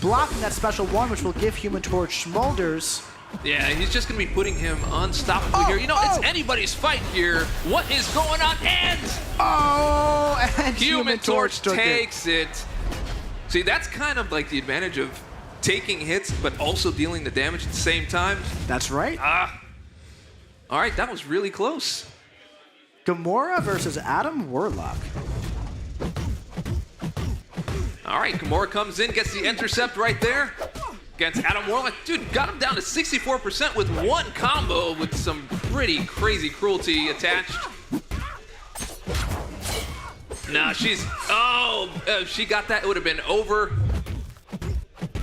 Blocking that special 1, which will give Human Torch smolders. Yeah, he's just going to be putting him unstoppable here. You know, it's anybody's fight here. What is going on? And Human Torch takes it. See, that's kind of like the advantage of taking hits, but also dealing the damage at the same time. That's right. All right, that was really close. Gamora versus Adam Warlock. All right, Gamora comes in, gets the intercept right there against Adam Warlock. Dude, got him down to 64% with one combo with some pretty crazy cruelty attached. Nah, she got that, it would have been over.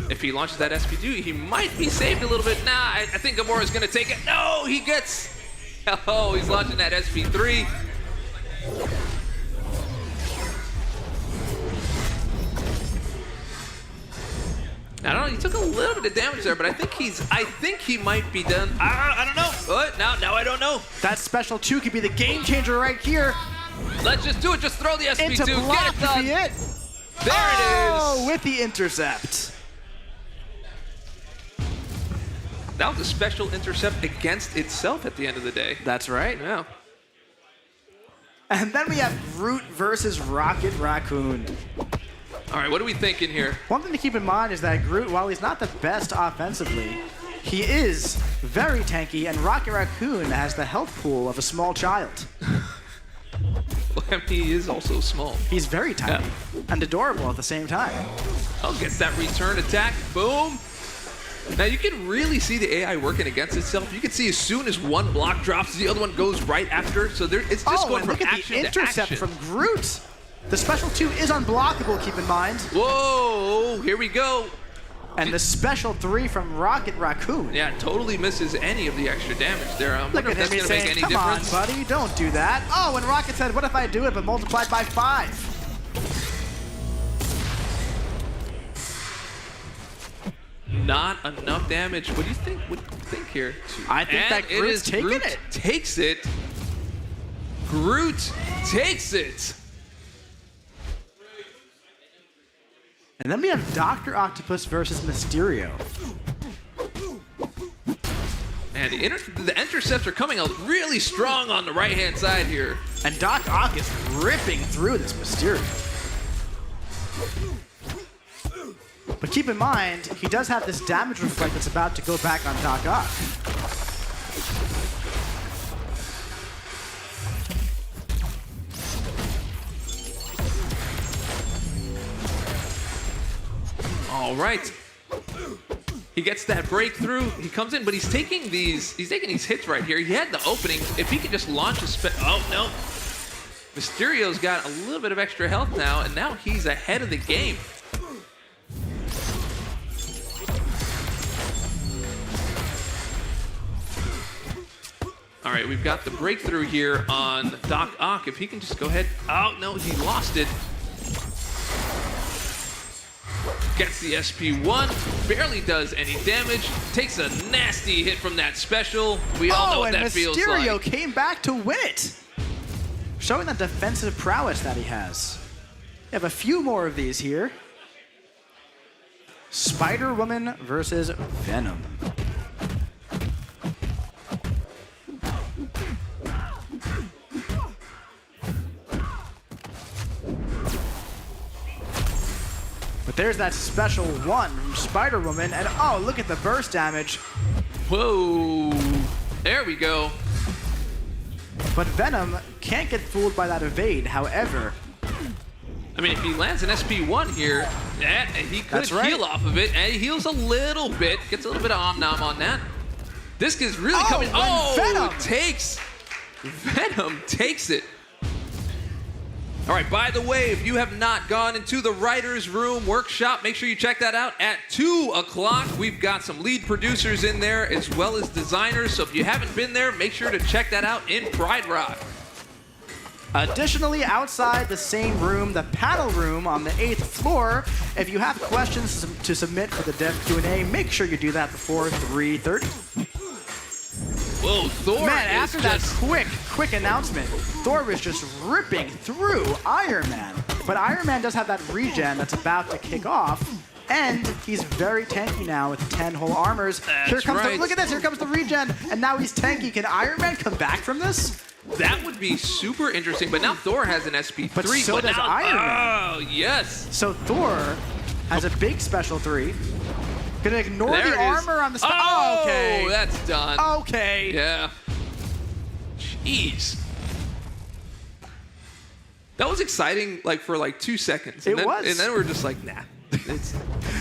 If he launches that SP2, he might be saved a little bit. Nah, I think Gamora's gonna take it. No, he gets, he's launching that SP3. I don't know, he took a little bit of damage there, but I think he might be done. I don't know. But now I don't know. That special 2 could be the game changer right here. Let's just do it. Just throw the SP2. Into block Get it done. could be it. There it is. With the intercept. That was a special intercept against itself at the end of the day. That's right. Yeah. And then we have Groot versus Rocket Raccoon. All right, what are we thinking here? One thing to keep in mind is that Groot, while he's not the best offensively, he is very tanky, and Rocket Raccoon has the health pool of a small child. Well, I mean, he is also small. He's very tiny and adorable at the same time. Oh, gets that return attack. Boom. Now, you can really see the AI working against itself. You can see as soon as one block drops, the other one goes right after. So it's just going from action to action. Look at the intercept from Groot. The special 2 is unblockable, keep in mind. Whoa, here we go. And the special 3 from Rocket Raccoon. Yeah, totally misses any of the extra damage there. I wonder if that's going to make any Come difference. on, buddy, don't do that. Oh, and Rocket said, what if I do it, but multiplied by 5? Not enough damage. What do you think? What do you think here? I think And that Groot's taking Groot it. Takes it. Groot takes it. And then we have Dr. Octopus versus Mysterio. And the intercepts are coming out really strong on the right-hand side here. And Doc Ock is ripping through this Mysterio. But keep in mind, he does have this damage reflect that's about to go back on Doc Ock. All right. He gets that breakthrough. He comes in, but he's taking these hits right here. He had the opening. If he could just launch a oh no. Mysterio's got a little bit of extra health now, and now he's ahead of the game. All right, we've got the breakthrough here on Doc Ock. If he can just go ahead. Oh no, he lost it. Gets the SP1, barely does any damage, takes a nasty hit from that special. We all know what that feels like. Mysterio came back to win it, showing the defensive prowess that he has. We have a few more of these here. Spider-Woman versus Venom. But there's that special one from Spider-Woman, and oh, look at the burst damage. Whoa, there we go. But Venom can't get fooled by that evade, however. I mean, if he lands an SP1 here, he could heal off of it, and he heals a little bit, gets a little bit of Om-Nom on that. This is really coming. Oh, Venom takes it. All right, by the way, if you have not gone into the writer's room workshop, make sure you check that out at 2 o'clock. We've got some lead producers in there as well as designers. So if you haven't been there, make sure to check that out in Pride Rock. Additionally, outside the same room, the panel room on the 8th floor, if you have questions to submit for the Dev Q&A, make sure you do that before 3:30. Whoa, Thor! Man, after that quick announcement, Thor was just ripping through Iron Man. But Iron Man does have that regen that's about to kick off, and he's very tanky now with 10 whole armors. Here comes look at this, here comes the regen, and now he's tanky. Can Iron Man come back from this? That would be super interesting, but now Thor has an SP3. But so does Iron Man. Oh, yes. So Thor has a big special 3. Gonna ignore the armor on the spot. Oh, okay. That's done. Okay. Yeah. Jeez. That was exciting, like for like 2 seconds. And It was. And then we're just like, nah.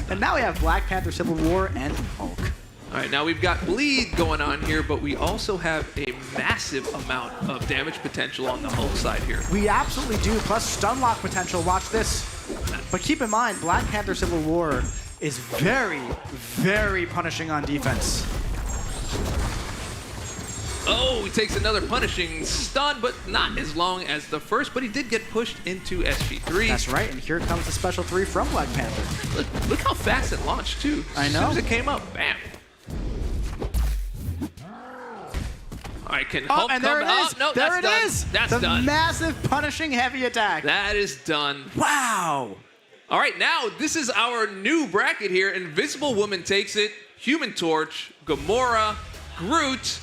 And now we have Black Panther, Civil War, and Hulk. All right, now we've got bleed going on here, but we also have a massive amount of damage potential on the Hulk side here. We absolutely do, plus stun lock potential. Watch this. But keep in mind, Black Panther, Civil War is very, very punishing on defense. Oh, he takes another punishing stun, but not as long as the first, but he did get pushed into SP3. That's right, and here comes the special 3 from Black Panther. Look how fast it launched, too. I know. As soon as it came up, bam. All right, can Hulk and come there it is. Oh, no, there that's it done. is. That's the done. Massive punishing heavy attack. That is done. Wow. All right, now this is our new bracket here. Invisible Woman takes it. Human Torch, Gamora, Groot,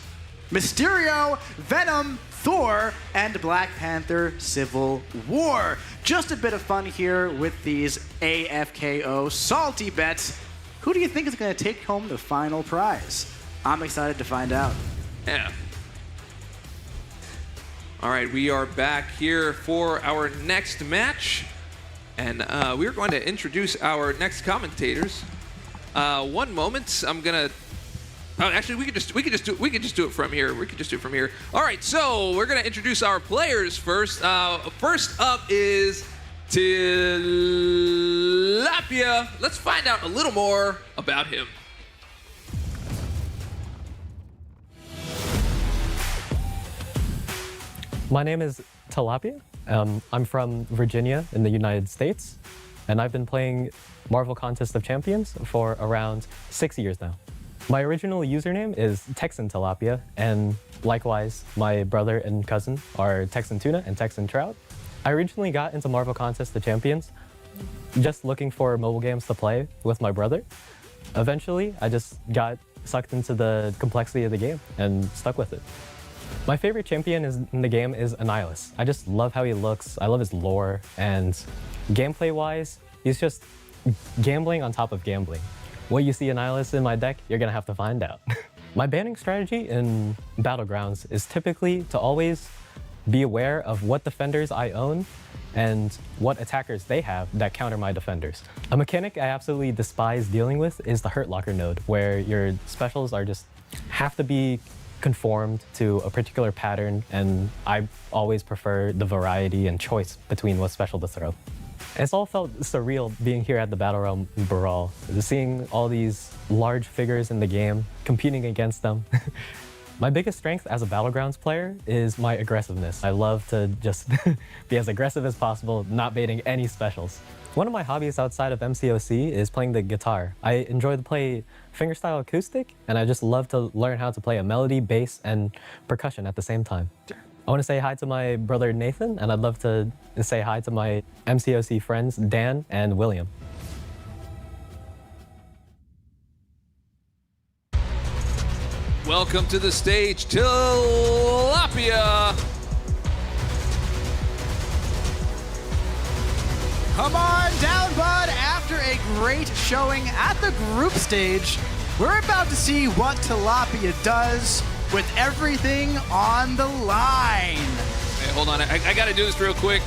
Mysterio, Venom, Thor, and Black Panther Civil War. Just a bit of fun here with these AFKO salty bets. Who do you think is going to take home the final prize? I'm excited to find out. Yeah. All right, we are back here for our next match. And we're going to introduce our next commentators. One moment, I'm gonna. Oh, actually, we could just do it from here. All right, so we're gonna introduce our players first. First up is Tilapia. Let's find out a little more about him. My name is Tilapia. I'm from Virginia in the United States. and I've been playing Marvel Contest of Champions for around 6 years now. My original username is Texan Tilapia, and likewise, my brother and cousin are Texan Tuna and Texan Trout. I originally got into Marvel Contest of Champions just looking for mobile games to play with my brother. Eventually, I just got sucked into the complexity of the game and stuck with it. My favorite champion in the game is Annihilus. I just love how he looks, I love his lore, and gameplay-wise, he's just gambling on top of gambling. What you see Annihilus in my deck, you're gonna have to find out. My banning strategy in Battlegrounds is typically to always be aware of what defenders I own and what attackers they have that counter my defenders. A mechanic I absolutely despise dealing with is the Hurt Locker node, where your specials are just have to be conformed to a particular pattern, and I always prefer the variety and choice between what special to throw. It's all felt surreal being here at the BattleRealm Brawl, seeing all these large figures in the game, competing against them. My biggest strength as a Battlegrounds player is my aggressiveness. I love to just be as aggressive as possible, not baiting any specials. One of my hobbies outside of MCOC is playing the guitar. I enjoy to play fingerstyle acoustic, and I just love to learn how to play a melody, bass, and percussion at the same time. I want to say hi to my brother Nathan, and I'd love to say hi to my MCOC friends Dan and William. Welcome to the stage, Tilapia. Come on down, bud. After a great showing at the group stage, we're about to see what Tilapia does with everything on the line. Hey, hold on. I got to do this real quick.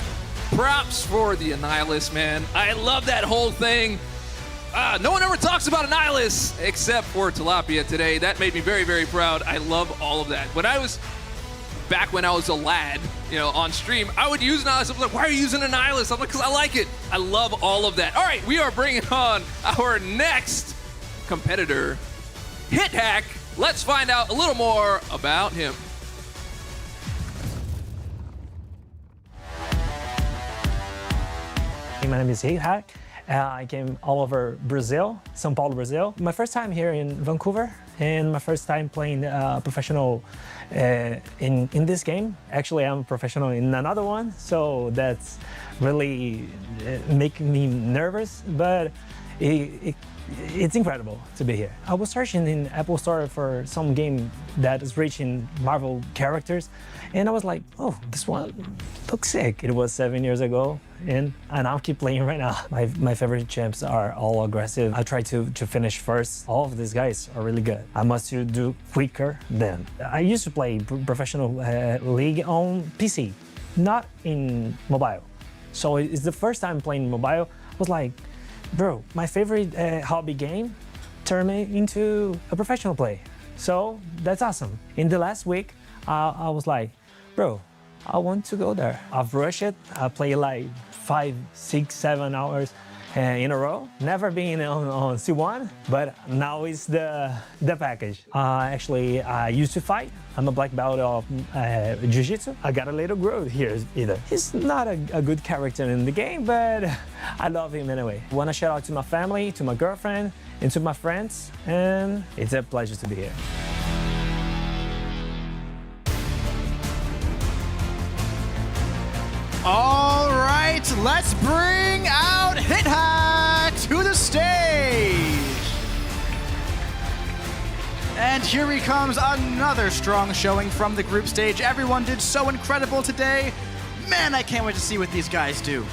Props for the Annihilus, man. I love that whole thing. No one ever talks about Annihilus except for Tilapia today. That made me very, very proud. I love all of that. Back when I was a lad, on stream, I would use Annihilus. I was like, why are you using Annihilus? I'm like, because I like it. I love all of that. All right, we are bringing on our next competitor, Hit Hack. Let's find out a little more about him. My name is Hit Hack. I came all over Brazil, São Paulo, Brazil. My first time here in Vancouver, and my first time playing professional in this game. Actually, I'm a professional in another one, so that's really making me nervous, but it's incredible to be here. I was searching in Apple Store for some game that is rich in Marvel characters, and I was like, oh, this one looks sick. It was 7 years ago, and I'll keep playing right now. My favorite champs are all aggressive. I try to finish first. All of these guys are really good. I must do quicker than. I used to play professional league on PC, not in mobile. So it's the first time playing mobile. I was like, bro, my favorite hobby game turned me into a professional play. So that's awesome. In the last week, I was like, bro, I want to go there. I've rushed it. I play like 5, 6, 7 hours in a row. Never been on C1, but now it's the package. Actually, I used to fight. I'm a black belt of Jiu-Jitsu. I got a little growth here either. He's not a good character in the game, but I love him anyway. I want to shout out to my family, to my girlfriend, and to my friends, and it's a pleasure to be here. All right, let's bring out Hit Hack to the stage. And here he comes, another strong showing from the group stage. Everyone did so incredible today. Man, I can't wait to see what these guys do.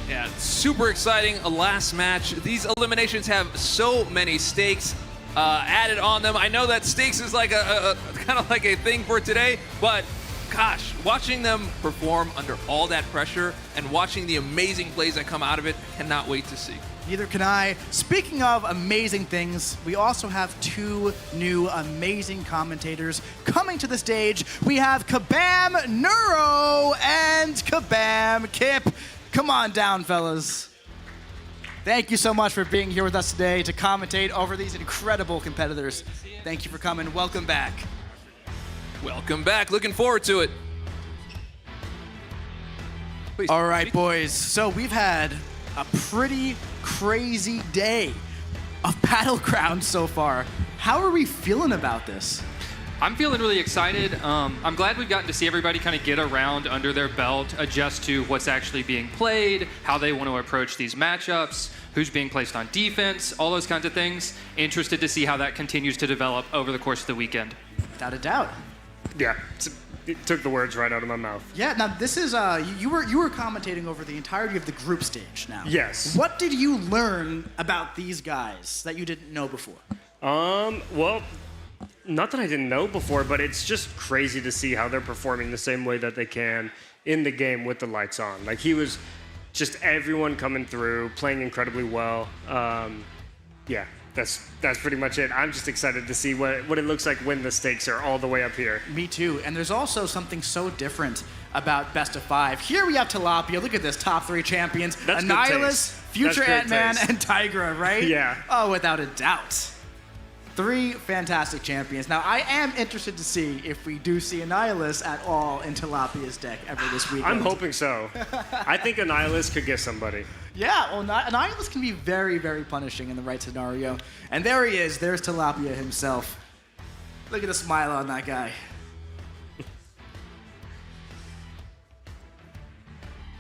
Yeah, super exciting. A last match. These eliminations have so many stakes added on them. I know that stakes is like a kind of like a thing for today, but gosh, watching them perform under all that pressure and watching the amazing plays that come out of it, I cannot wait to see. Neither can I. Speaking of amazing things, we also have 2 new amazing commentators coming to the stage. We have Kabam Neuro and Kabam Kip. Come on down, fellas. Thank you so much for being here with us today to commentate over these incredible competitors. Thank you for coming. Welcome back. Welcome back. Looking forward to it. All right, boys. So we've had a pretty crazy day of Battlegrounds so far. How are we feeling about this? I'm feeling really excited. I'm glad we've gotten to see everybody kind of get around under their belt, adjust to what's actually being played, how they want to approach these matchups, who's being placed on defense, all those kinds of things. Interested to see how that continues to develop over the course of the weekend. Without a doubt. Yeah, it took the words right out of my mouth. Yeah, now this is, you were commentating over the entirety of the group stage now. Yes. What did you learn about these guys that you didn't know before? Well, not that I didn't know before, but it's just crazy to see how they're performing the same way that they can in the game with the lights on. Like, he was just everyone coming through, playing incredibly well. Yeah, that's pretty much it. I'm just excited to see what it looks like when the stakes are all the way up here. Me too. And there's also something so different about Best of 5. Here we have Tilapia. Look at this, top 3 champions. That's Annihilus, Future Ant-Man, taste. and Tigra, right? Yeah. Oh, without a doubt. 3 fantastic champions. Now, I am interested to see if we do see Annihilus at all in Tilapia's deck ever this weekend. I'm hoping so. I think Annihilus could get somebody. Yeah, well, Annihilus can be very, very punishing in the right scenario. And there he is. There's Tilapia himself. Look at the smile on that guy.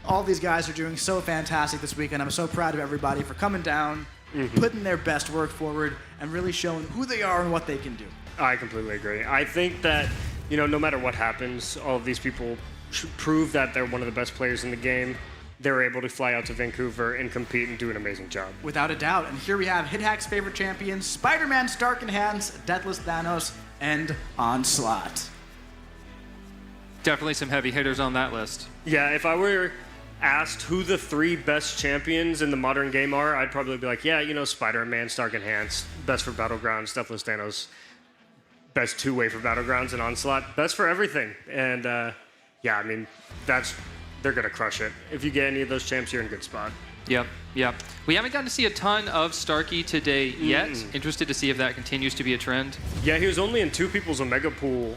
All these guys are doing so fantastic this weekend. I'm so proud of everybody for coming down, putting their best work forward, and really showing who they are and what they can do. I completely agree. I think that, no matter what happens, all of these people should prove that they're one of the best players in the game. They're able to fly out to Vancouver and compete and do an amazing job. Without a doubt. And here we have HitHack's favorite champions, Spider-Man, Stark and Hands, Deathless Thanos, and Onslaught. Definitely some heavy hitters on that list. Yeah, if I were asked who the 3 best champions in the modern game are, I'd probably be like, Spider-Man, Stark and Hands, best for Battlegrounds, Deathless Thanos, best 2-way for Battlegrounds, and Onslaught, best for everything. And they're going to crush it. If you get any of those champs, you're in a good spot. Yep. We haven't gotten to see a ton of Starky today yet. Interested to see if that continues to be a trend. Yeah, he was only in 2 people's Omega Pool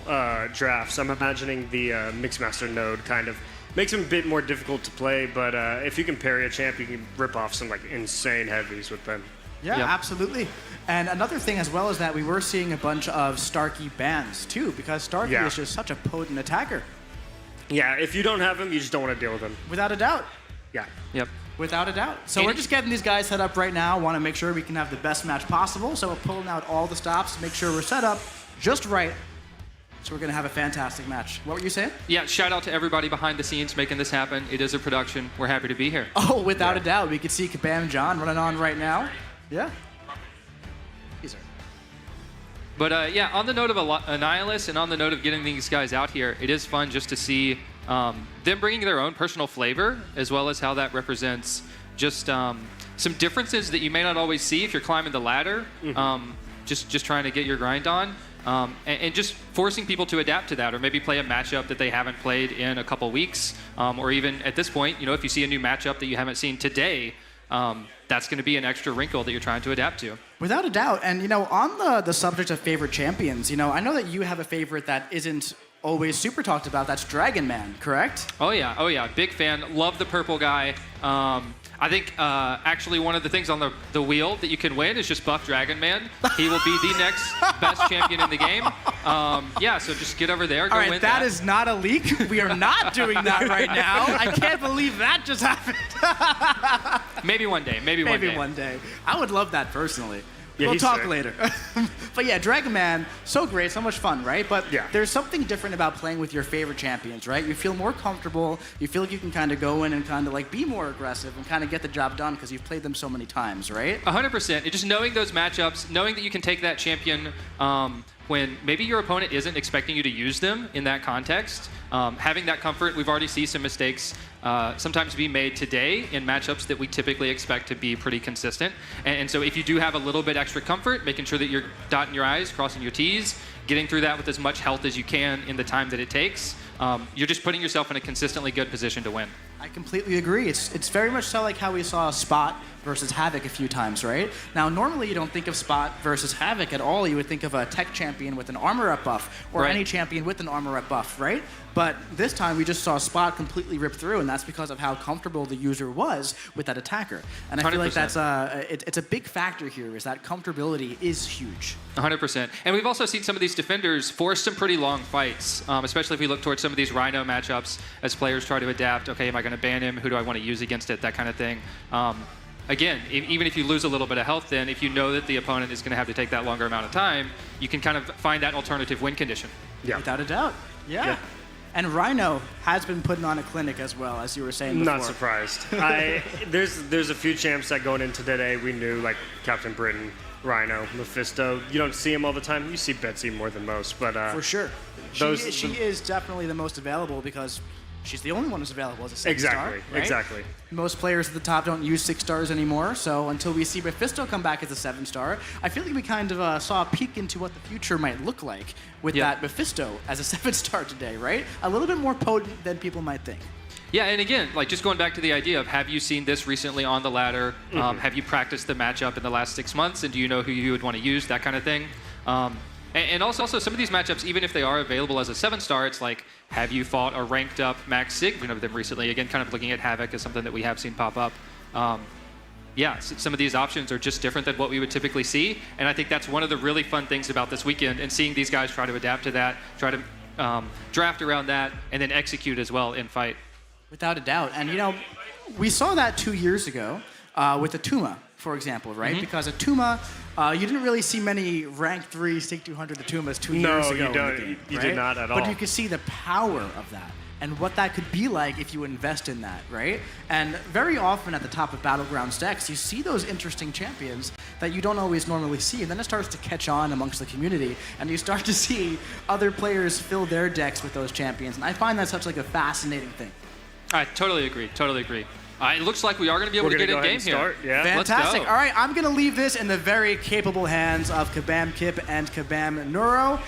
drafts. I'm imagining the Mixmaster node kind of makes him a bit more difficult to play, but if you can parry a champ, you can rip off some insane heavies with them. Yeah, absolutely. And another thing as well is that we were seeing a bunch of Starky bans too, because Starky is just such a potent attacker. Yeah, if you don't have him, you just don't want to deal with him. Without a doubt. Yeah. Yep. Without a doubt. So we're just getting these guys set up right now. Want to make sure we can have the best match possible. So we're pulling out all the stops, make sure we're set up just right. So we're going to have a fantastic match. What were you saying? Yeah, shout out to everybody behind the scenes making this happen. It is a production. We're happy to be here. Oh, without a doubt. We could see Kabam John running on right now. Yeah. But on the note of Annihilus and on the note of getting these guys out here, it is fun just to see them bringing their own personal flavor, as well as how that represents just some differences that you may not always see if you're climbing the ladder, just trying to get your grind on, and just forcing people to adapt to that, or maybe play a matchup that they haven't played in a couple weeks, or even at this point, if you see a new matchup that you haven't seen today, that's going to be an extra wrinkle that you're trying to adapt to. Without a doubt. And, on the subject of favorite champions, I know that you have a favorite that isn't always super talked about. That's Dragon Man, correct? Oh, yeah. Big fan. Love the purple guy. I think actually one of the things on the wheel that you can win is just buff Dragon Man. He will be the next best champion in the game. So just get over there, go win that. That is not a leak. We are not doing that right now. I can't believe that just happened. Maybe one day. Maybe one day. I would love that personally. Yeah, we'll talk sick. later. But yeah, Dragon Man, so great, so much fun, right? But there's something different about playing with your favorite champions, right? You feel more comfortable. You feel like you can kind of go in and kind of be more aggressive and kind of get the job done because you've played them so many times, right? 100%. Just knowing those matchups, knowing that you can take that champion when maybe your opponent isn't expecting you to use them in that context. Having that comfort, we've already seen some mistakes sometimes be made today in matchups that we typically expect to be pretty consistent. And so if you do have a little bit extra comfort, making sure that you're dotting your I's, crossing your T's, getting through that with as much health as you can in the time that it takes, you're just putting yourself in a consistently good position to win. I completely agree. It's very much so like how we saw Spot versus Havoc a few times, right? Now, normally you don't think of Spot versus Havoc at all. You would think of a tech champion with an armor up buff, or any champion with an armor up buff, right? But this time we just saw Spot completely rip through, and that's because of how comfortable the user was with that attacker. And I feel like 100%. that's it's a big factor here, is that comfortability is huge. 100%. And we've also seen some of these defenders force some pretty long fights, especially if we look towards some of these Rhino matchups as players try to adapt. Okay, am I going to ban him? Who do I want to use against it? That kind of thing. Again, even if you lose a little bit of health, then if you know that the opponent is going to have to take that longer amount of time, you can kind of find that alternative win condition. Yeah. Without a doubt. Yeah. And Rhino has been putting on a clinic as well, as you were saying before. Not surprised. There's a few champs that going into today we knew, like Captain Britain, Rhino, Mephisto. You don't see him all the time. You see Betsy more than most, but for sure. She is definitely the most available because she's the only one who's available as a 6-star. Right? Exactly. Most players at the top don't use 6 stars anymore, so until we see Mephisto come back as a 7-star, I feel like we kind of saw a peek into what the future might look like with that Mephisto as a 7-star today, right? A little bit more potent than people might think. Yeah, and again, like just going back to the idea of have you seen this recently on the ladder? Have you practiced the matchup in the last 6 months, and do you know who you would want to use? That kind of thing. And also some of these matchups, even if they are available as a 7-star, it's like, have you fought a ranked up Max Sig of them recently? Again, kind of looking at Havoc as something that we have seen pop up. Some of these options are just different than what we would typically see, and I think that's one of the really fun things about this weekend, and seeing these guys try to adapt to that, try to draft around that, and then execute as well in fight. Without a doubt. And, we saw that 2 years ago with Atuma, for example, right? Because Atuma, you didn't really see many rank 3 Stake 200 Atumas 2 years ago. No, you don't. In the game, You right? did not at all. But you could see the power of that and what that could be like if you invest in that, right? And very often at the top of Battlegrounds decks, you see those interesting champions that you don't always normally see, and then it starts to catch on amongst the community, and you start to see other players fill their decks with those champions, and I find that such like a fascinating thing. I totally agree. It looks like we are going to be able to get in game here. Yeah. Fantastic. Let's go. All right, I'm going to leave this in the very capable hands of Kabam Kip and Kabam Neuro.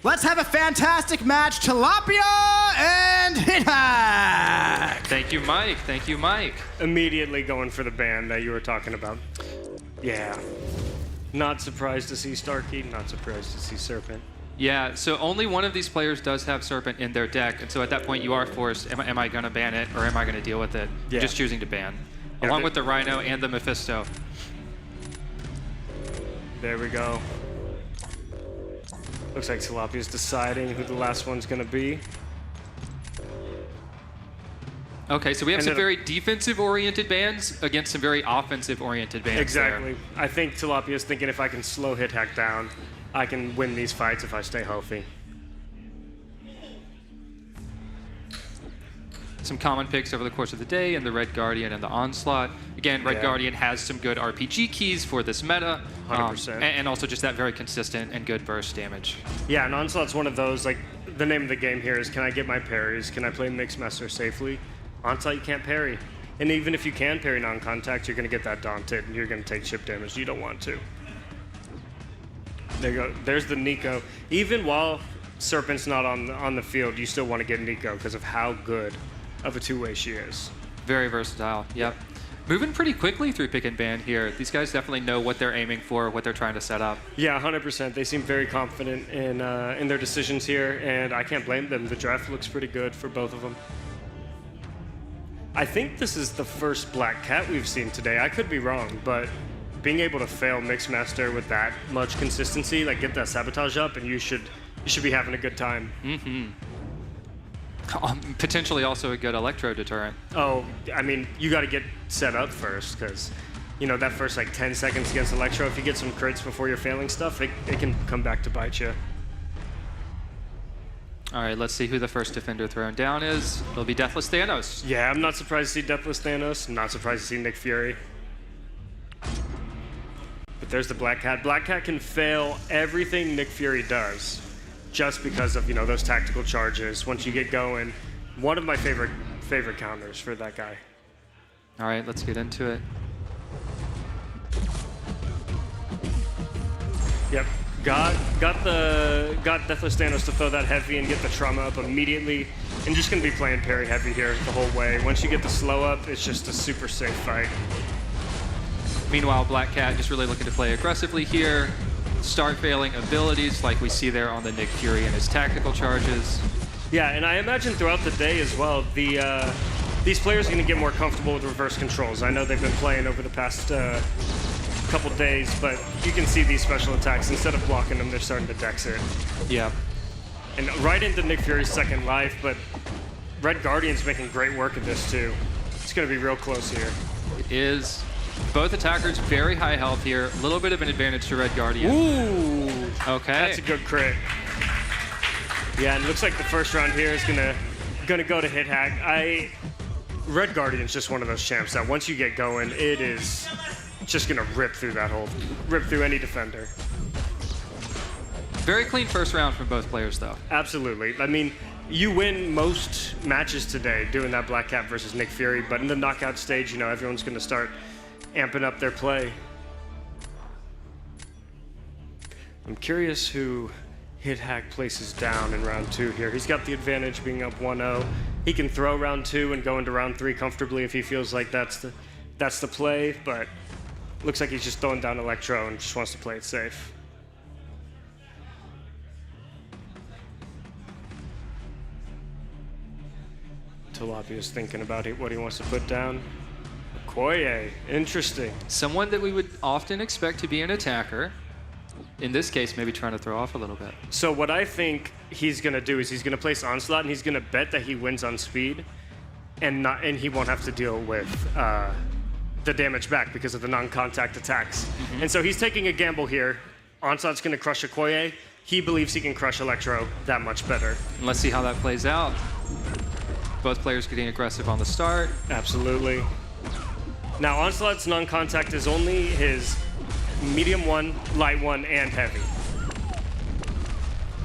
Let's have a fantastic match, Tilapia and Hitak. Thank you, Mike. Immediately going for the ban that you were talking about. Yeah. Not surprised to see Starkey, not surprised to see Serpent. Yeah, so only one of these players does have Serpent in their deck, and so at that point you are forced, am I going to ban it or am I going to deal with it? You're just choosing to ban, along with the Rhino and the Mephisto. There we go. Looks like Tilapia's deciding who the last one's going to be. Okay, so we have some very defensive-oriented bans against some very offensive-oriented bans. Exactly. I think Tilapia's thinking if I can slow Hitak down, I can win these fights if I stay healthy. Some common picks over the course of the day, and the Red Guardian and the Onslaught. Again, Red Guardian has some good RPG keys for this meta. 100%. And also just that very consistent and good burst damage. Yeah, and Onslaught's one of those, like, the name of the game here is, can I get my parries? Can I play Mixmaster safely? Onslaught, you can't parry. And even if you can parry non-contact, you're going to get that daunted, and you're going to take chip damage. You don't want to. There you go. There's the Nico. Even while Serpent's not on the field, you still want to get Nico because of how good of a two-way she is. Very versatile, yep. Moving pretty quickly through pick and ban here. These guys definitely know what they're aiming for, what they're trying to set up. Yeah, 100%. They seem very confident in their decisions here, and I can't blame them. The draft looks pretty good for both of them. I think this is the first Black Cat we've seen today. I could be wrong, but being able to fail Mixmaster with that much consistency, like get that sabotage up, and you should be having a good time. Mm-hmm. Potentially also a good electro deterrent. Oh, I mean, you got to get set up first, because that first like 10 seconds against electro, if you get some crits before you're failing stuff, it can come back to bite you. All right, let's see who the first defender thrown down is. It'll be Deathless Thanos. Yeah, I'm not surprised to see Deathless Thanos. I'm not surprised to see Nick Fury. But there's the Black Cat. Black Cat can fail everything Nick Fury does just because of, those tactical charges. Once you get going, one of my favorite counters for that guy. All right, let's get into it. Yep. got Deathless Thanos to throw that heavy and get the trauma up immediately, and just gonna be playing parry heavy here the whole way. Once you get the slow up, it's just a super safe fight. Meanwhile, Black Cat just really looking to play aggressively here, start failing abilities like we see there on the Nick Fury and his tactical charges. Yeah, and I imagine throughout the day as well, these players are going to get more comfortable with reverse controls. I know they've been playing over the past couple days, but you can see these special attacks. Instead of blocking them, they're starting to dex it. Yeah. And right into Nick Fury's second life, but Red Guardian's making great work of this too. It's going to be real close here. It is. Both attackers very high health here. A little bit of an advantage to Red Guardian. Ooh. Okay. That's a good crit. Yeah, and it looks like the first round here is gonna go to Hit Hack. Red Guardian's just one of those champs that once you get going, it is just gonna rip through any defender. Very clean first round from both players, though. Absolutely. I mean, you win most matches today doing that Black Cat versus Nick Fury, but in the knockout stage, you know, everyone's gonna start amping up their play. I'm curious who Hit Hack places down in round 2 here. He's got the advantage being up 1-0. He can throw round 2 and go into round 3 comfortably if he feels like that's the play, but looks like he's just throwing down Electro and just wants to play it safe. Tilapia's thinking about what he wants to put down. Okoye, interesting. Someone that we would often expect to be an attacker. In this case, maybe trying to throw off a little bit. So what I think he's gonna do is he's gonna place Onslaught and he's gonna bet that he wins on speed, and he won't have to deal with the damage back because of the non-contact attacks. Mm-hmm. And so he's taking a gamble here. Onslaught's gonna crush Okoye. He believes he can crush Electro that much better. And let's see how that plays out. Both players getting aggressive on the start. Absolutely. Now Onslaught's non-contact is only his medium 1, light 1, and heavy.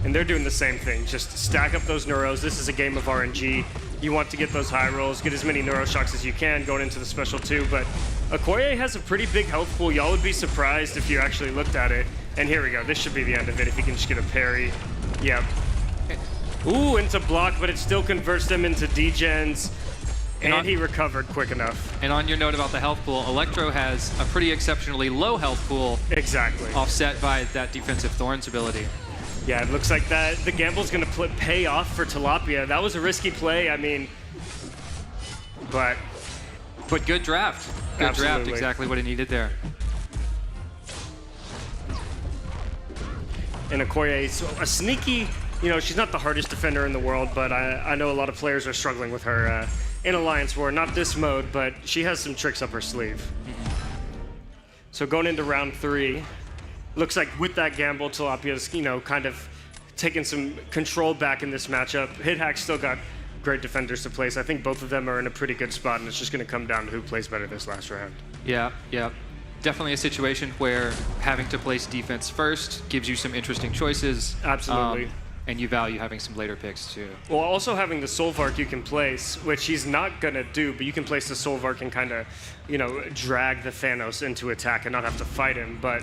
And they're doing the same thing. Just stack up those neuros. This is a game of RNG. You want to get those high rolls, get as many neuroshocks as you can going into the special 2, but Okoye has a pretty big health pool. Y'all would be surprised if you actually looked at it. And here we go. This should be the end of it if he can just get a parry. Yep. Ooh, into block, but it still converts them into degens. And he recovered quick enough. And on your note about the health pool, Electro has a pretty exceptionally low health pool. Exactly. Offset by that defensive Thorns ability. Yeah, it looks like that the gamble's going to pay off for Tilapia. That was a risky play, I mean, but good draft. Good Absolutely. draft, exactly what he needed there. And Okoye's a sneaky, you know, she's not the hardest defender in the world, but I know a lot of players are struggling with her in Alliance War. Not this mode, but she has some tricks up her sleeve. So going into round 3, looks like with that gamble, Tilapia's, you know, kind of taking some control back in this matchup. Hit Hack's still got great defenders to place. I think both of them are in a pretty good spot, and it's just going to come down to who plays better this last round. Yeah. Definitely a situation where having to place defense first gives you some interesting choices. Absolutely. And you value having some later picks too. Well, also having the Soulvark you can place, which he's not gonna do, but you can place the Soulvark and kind of, you know, drag the Thanos into attack and not have to fight him. But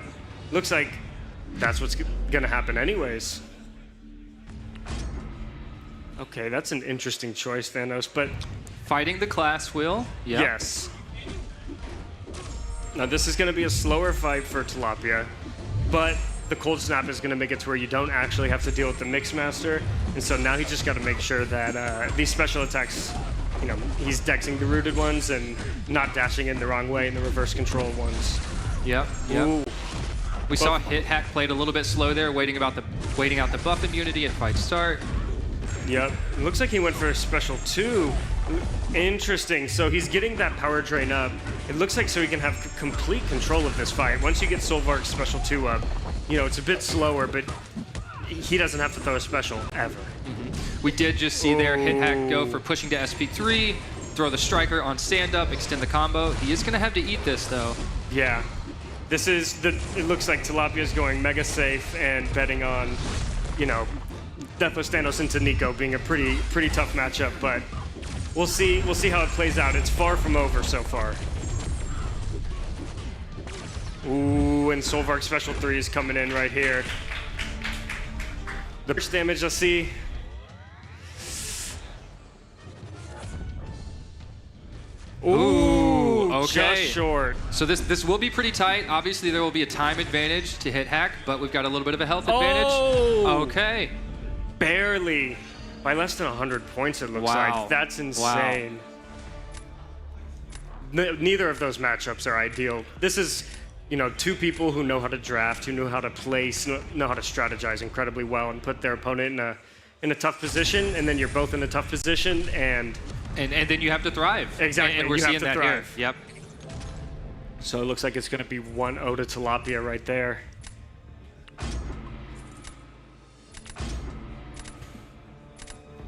looks like that's what's gonna happen anyways. Okay, that's an interesting choice, Thanos, but fighting the class wheel. Yep. Yes. Now this is gonna be a slower fight for Tilapia, but the Cold Snap is going to make it to where you don't actually have to deal with the Mixmaster, and so now he just got to make sure that these special attacks, you know, he's dexing the rooted ones and not dashing in the wrong way in the reverse control ones. Yep. Ooh. We saw Hit Hack played a little bit slow there, waiting out the buff immunity at fight start. Yep. It looks like he went for a special 2. Interesting. So he's getting that power drain up. It looks like so he can have complete control of this fight. Once you get Soulvark's special 2 up, you know, it's a bit slower, but he doesn't have to throw a special ever. We did just see there Hit Hack go for pushing to SP3, throw the striker on stand up, extend the combo. He is going to have to eat this though. Yeah. This is it looks like Tilapia's going mega safe and betting on, you know, Deathless Thanos into Nico being a pretty tough matchup, but we'll see how it plays out. It's far from over so far. Ooh, and Soulvark special 3 is coming in right here. The burst damage, let's see. Ooh, okay. just short. So this will be pretty tight. Obviously, there will be a time advantage to hit hack, but we've got a little bit of a health advantage. Oh! Okay. Barely. By less than 100 points, it looks Wow. like. That's insane. Neither of those matchups are ideal. This is, you know, two people who know how to draft, who know how to place, know how to strategize incredibly well and put their opponent in a tough position, and then you're both in a tough position, and then you have to thrive. Exactly. And we're you have seeing to that thrive. here. Yep. So it looks like it's going to be 1-0 to Tilapia right there.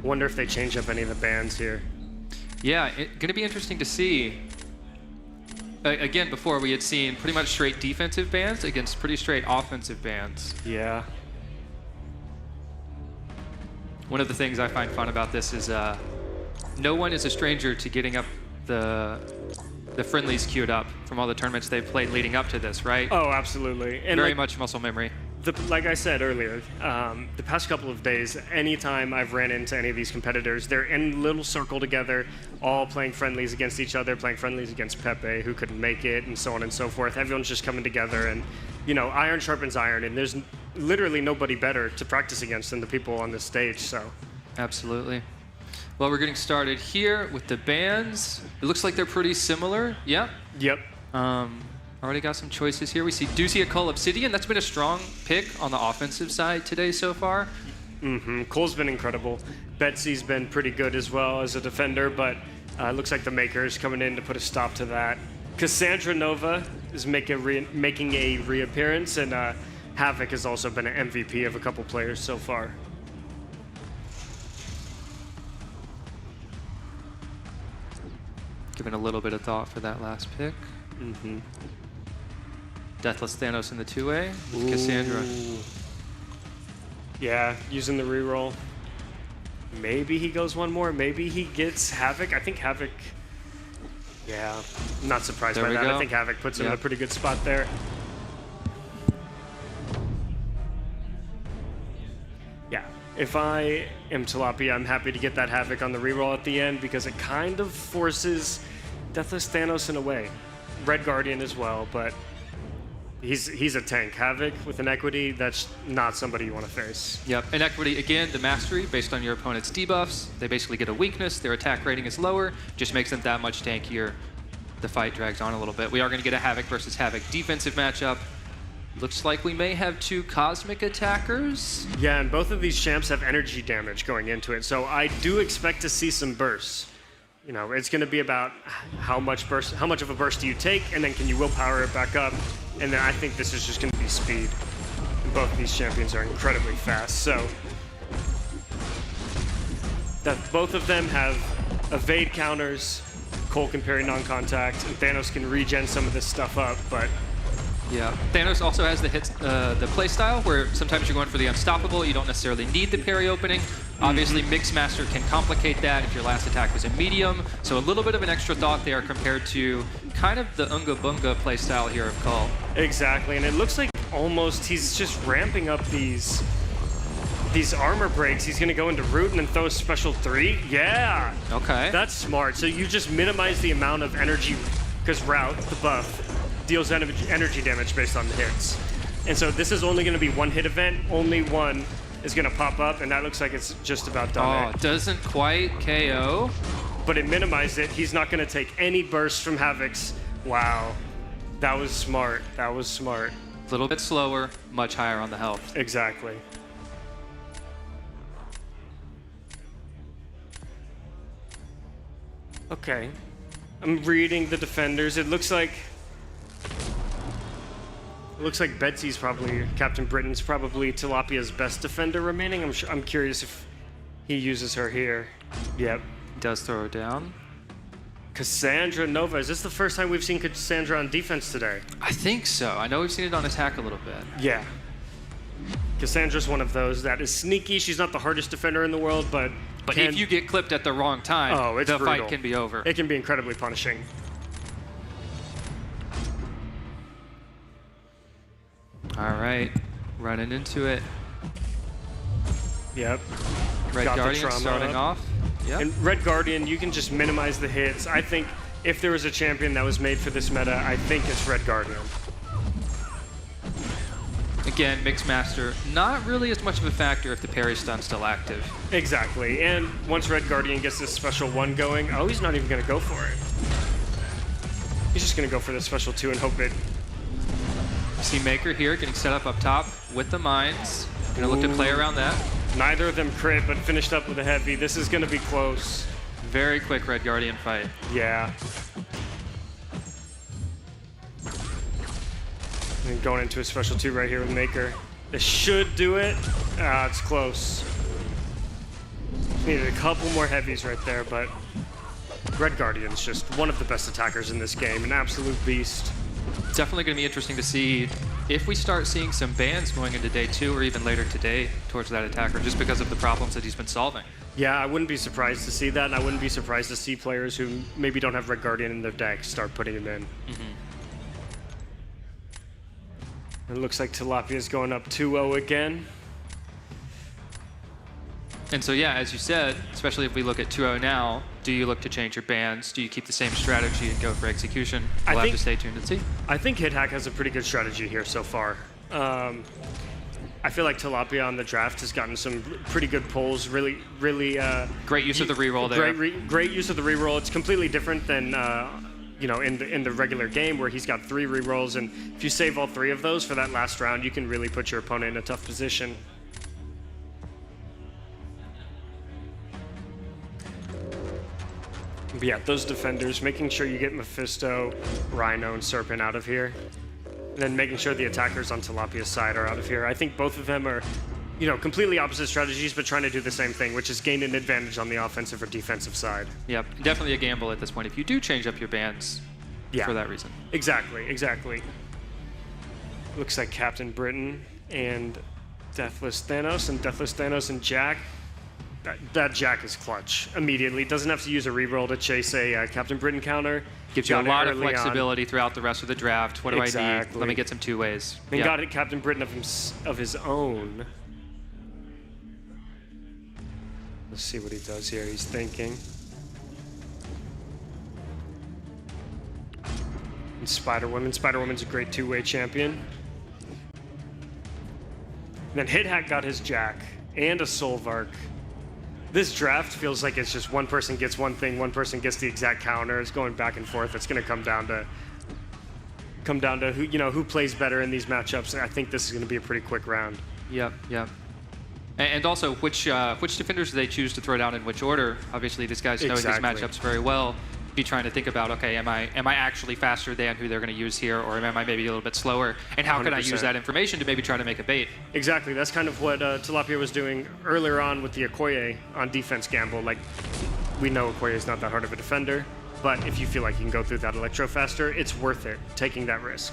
Wonder if they change up any of the bans here. Yeah, it's going to be interesting to see. Again, before we had seen pretty much straight defensive bans against pretty straight offensive bans. Yeah. One of the things I find fun about this is no one is a stranger to getting up the friendlies queued up from all the tournaments they've played leading up to this, right? Oh, absolutely. And very like, much muscle memory. Like I said earlier, the past couple of days, anytime I've ran into any of these competitors, they're in a little circle together, all playing friendlies against each other, playing friendlies against Pepe, who couldn't make it, and so on and so forth. Everyone's just coming together, and, you know, iron sharpens iron, and there's literally nobody better to practice against than the people on this stage, so. Absolutely. Well, we're getting started here with the bans. It looks like they're pretty similar. Yeah? Yep. Already got some choices here. We do see a Cole Obsidian. That's been a strong pick on the offensive side today so far. Mm-hmm. Cole's been incredible. Betsy's been pretty good as well as a defender, but it looks like the Maker's coming in to put a stop to that. Cassandra Nova is making a reappearance, and Havoc has also been an MVP of a couple players so far. Giving a little bit of thought for that last pick. Mm-hmm. Deathless Thanos in the two-way with Cassandra. Yeah, using the reroll. Maybe he goes one more. Maybe he gets Havoc. I think Havoc... Yeah, I'm not surprised by that. I think Havoc puts him in a pretty good spot there. Yeah, if I am Tilapia, I'm happy to get that Havoc on the reroll at the end because it kind of forces Deathless Thanos in a way. Red Guardian as well, but he's a tank. Havoc with an equity, that's not somebody you want to face. Yep, and equity, again, the mastery based on your opponent's debuffs. They basically get a weakness. Their attack rating is lower. Just makes them that much tankier. The fight drags on a little bit. We are going to get a Havoc versus Havoc defensive matchup. Looks like we may have two Cosmic attackers. Yeah, and both of these champs have energy damage going into it, so I do expect to see some bursts. You know, it's going to be about how much of a burst do you take, and then can you willpower it back up? And then I think this is just going to be speed. And both of these champions are incredibly fast, so that both of them have evade counters. Cole can parry non-contact, and Thanos can regen some of this stuff up, but yeah, Thanos also has the playstyle where sometimes you're going for the unstoppable. You don't necessarily need the parry opening. Obviously, Mixmaster can complicate that if your last attack was a medium. So a little bit of an extra thought there compared to kind of the Unga Bunga playstyle here of Cole. Exactly, and it looks like almost he's just ramping up these armor breaks. He's going to go into root and then throw a special 3. Yeah. Okay. That's smart. So you just minimize the amount of energy, because route, the buff, deals energy damage based on the hits. And so this is only going to be one hit event. Only one is going to pop up, and that looks like it's just about done. Oh, it doesn't quite KO. But it minimized it. He's not going to take any bursts from Havoc's. Wow. That was smart. That was smart. A little bit slower, much higher on the health. Exactly. Okay. I'm reading the defenders. It looks like Betsy's probably, Captain Britain's probably Tilapia's best defender remaining. I'm curious if he uses her here. Yep. Does throw her down. Cassandra Nova. Is this the first time we've seen Cassandra on defense today? I think so. I know we've seen it on attack a little bit. Yeah. Cassandra's one of those that is sneaky. She's not the hardest defender in the world, but if you get clipped at the wrong time, it's the brutal. fight can be over. It can be incredibly punishing. All right, running into it. Yep. Red Got the Guardian trauma starting up. off. Yep. And Red Guardian, you can just minimize the hits. I think if there was a champion that was made for this meta, I think it's Red Guardian. Again, Mixmaster, not really as much of a factor if the parry stun's still active. Exactly. And once Red Guardian gets this special 1 going, oh, he's not even going to go for it. He's just going to go for the special 2 and hope it... See Maker here getting set up top with the mines. Gonna look to play around that. Neither of them crit, but finished up with a heavy. This is going to be close. Very quick Red Guardian fight. Yeah. And going into a special 2 right here with Maker. This should do it. It's close. Needed a couple more heavies right there, but Red Guardian's just one of the best attackers in this game, an absolute beast. Definitely going to be interesting to see if we start seeing some bans going into day 2 or even later today towards that attacker, just because of the problems that he's been solving. Yeah, I wouldn't be surprised to see that, and I wouldn't be surprised to see players who maybe don't have Red Guardian in their deck start putting him in. It looks like Tilapia's going up 2-0 again. And so, yeah, as you said, especially if we look at 2-0 now, do you look to change your bans? Do you keep the same strategy and go for execution? We'll have to stay tuned and see. I think HitHack has a pretty good strategy here so far. I feel like Tilapia on the draft has gotten some pretty good pulls. Really, great use of the reroll there. Great use of the reroll. It's completely different than you know, in the regular game where he's got 3 rerolls, and if you save all 3 of those for that last round, you can really put your opponent in a tough position. But yeah, those defenders, making sure you get Mephisto, Rhino, and Serpent out of here. And then making sure the attackers on Tilapia's side are out of here. I think both of them are, you know, completely opposite strategies, but trying to do the same thing, which is gain an advantage on the offensive or defensive side. Yep, definitely a gamble at this point if you do change up your bans for that reason. Exactly, exactly. Looks like Captain Britain and Deathless Thanos and Jack. That Jack is clutch immediately. Doesn't have to use a reroll to chase a Captain Britain counter. Gives you a lot of flexibility throughout the rest of the draft. What do I need? Let me get some 2-ways. And got it Captain Britain of his own. Let's see what he does here. He's thinking. And Spider-Woman. Spider-Woman's a great 2-way champion. And then HitHack got his Jack and a Solvark. This draft feels like it's just one person gets one thing, one person gets the exact counter. It's going back and forth. It's going to come down to who, you know, who plays better in these matchups. And I think this is going to be a pretty quick round. Yep. And also, which defenders do they choose to throw down in which order? Obviously, these guys know these matchups very well. Be trying to think about, okay, am I actually faster than who they're going to use here, or am I maybe a little bit slower? And how 100%. Can I use that information to maybe try to make a bait? Exactly. That's kind of what Tilapia was doing earlier on with the Okoye on defense gamble. Like, we know Okoye is not that hard of a defender, but if you feel like you can go through that Electro faster, it's worth it, taking that risk.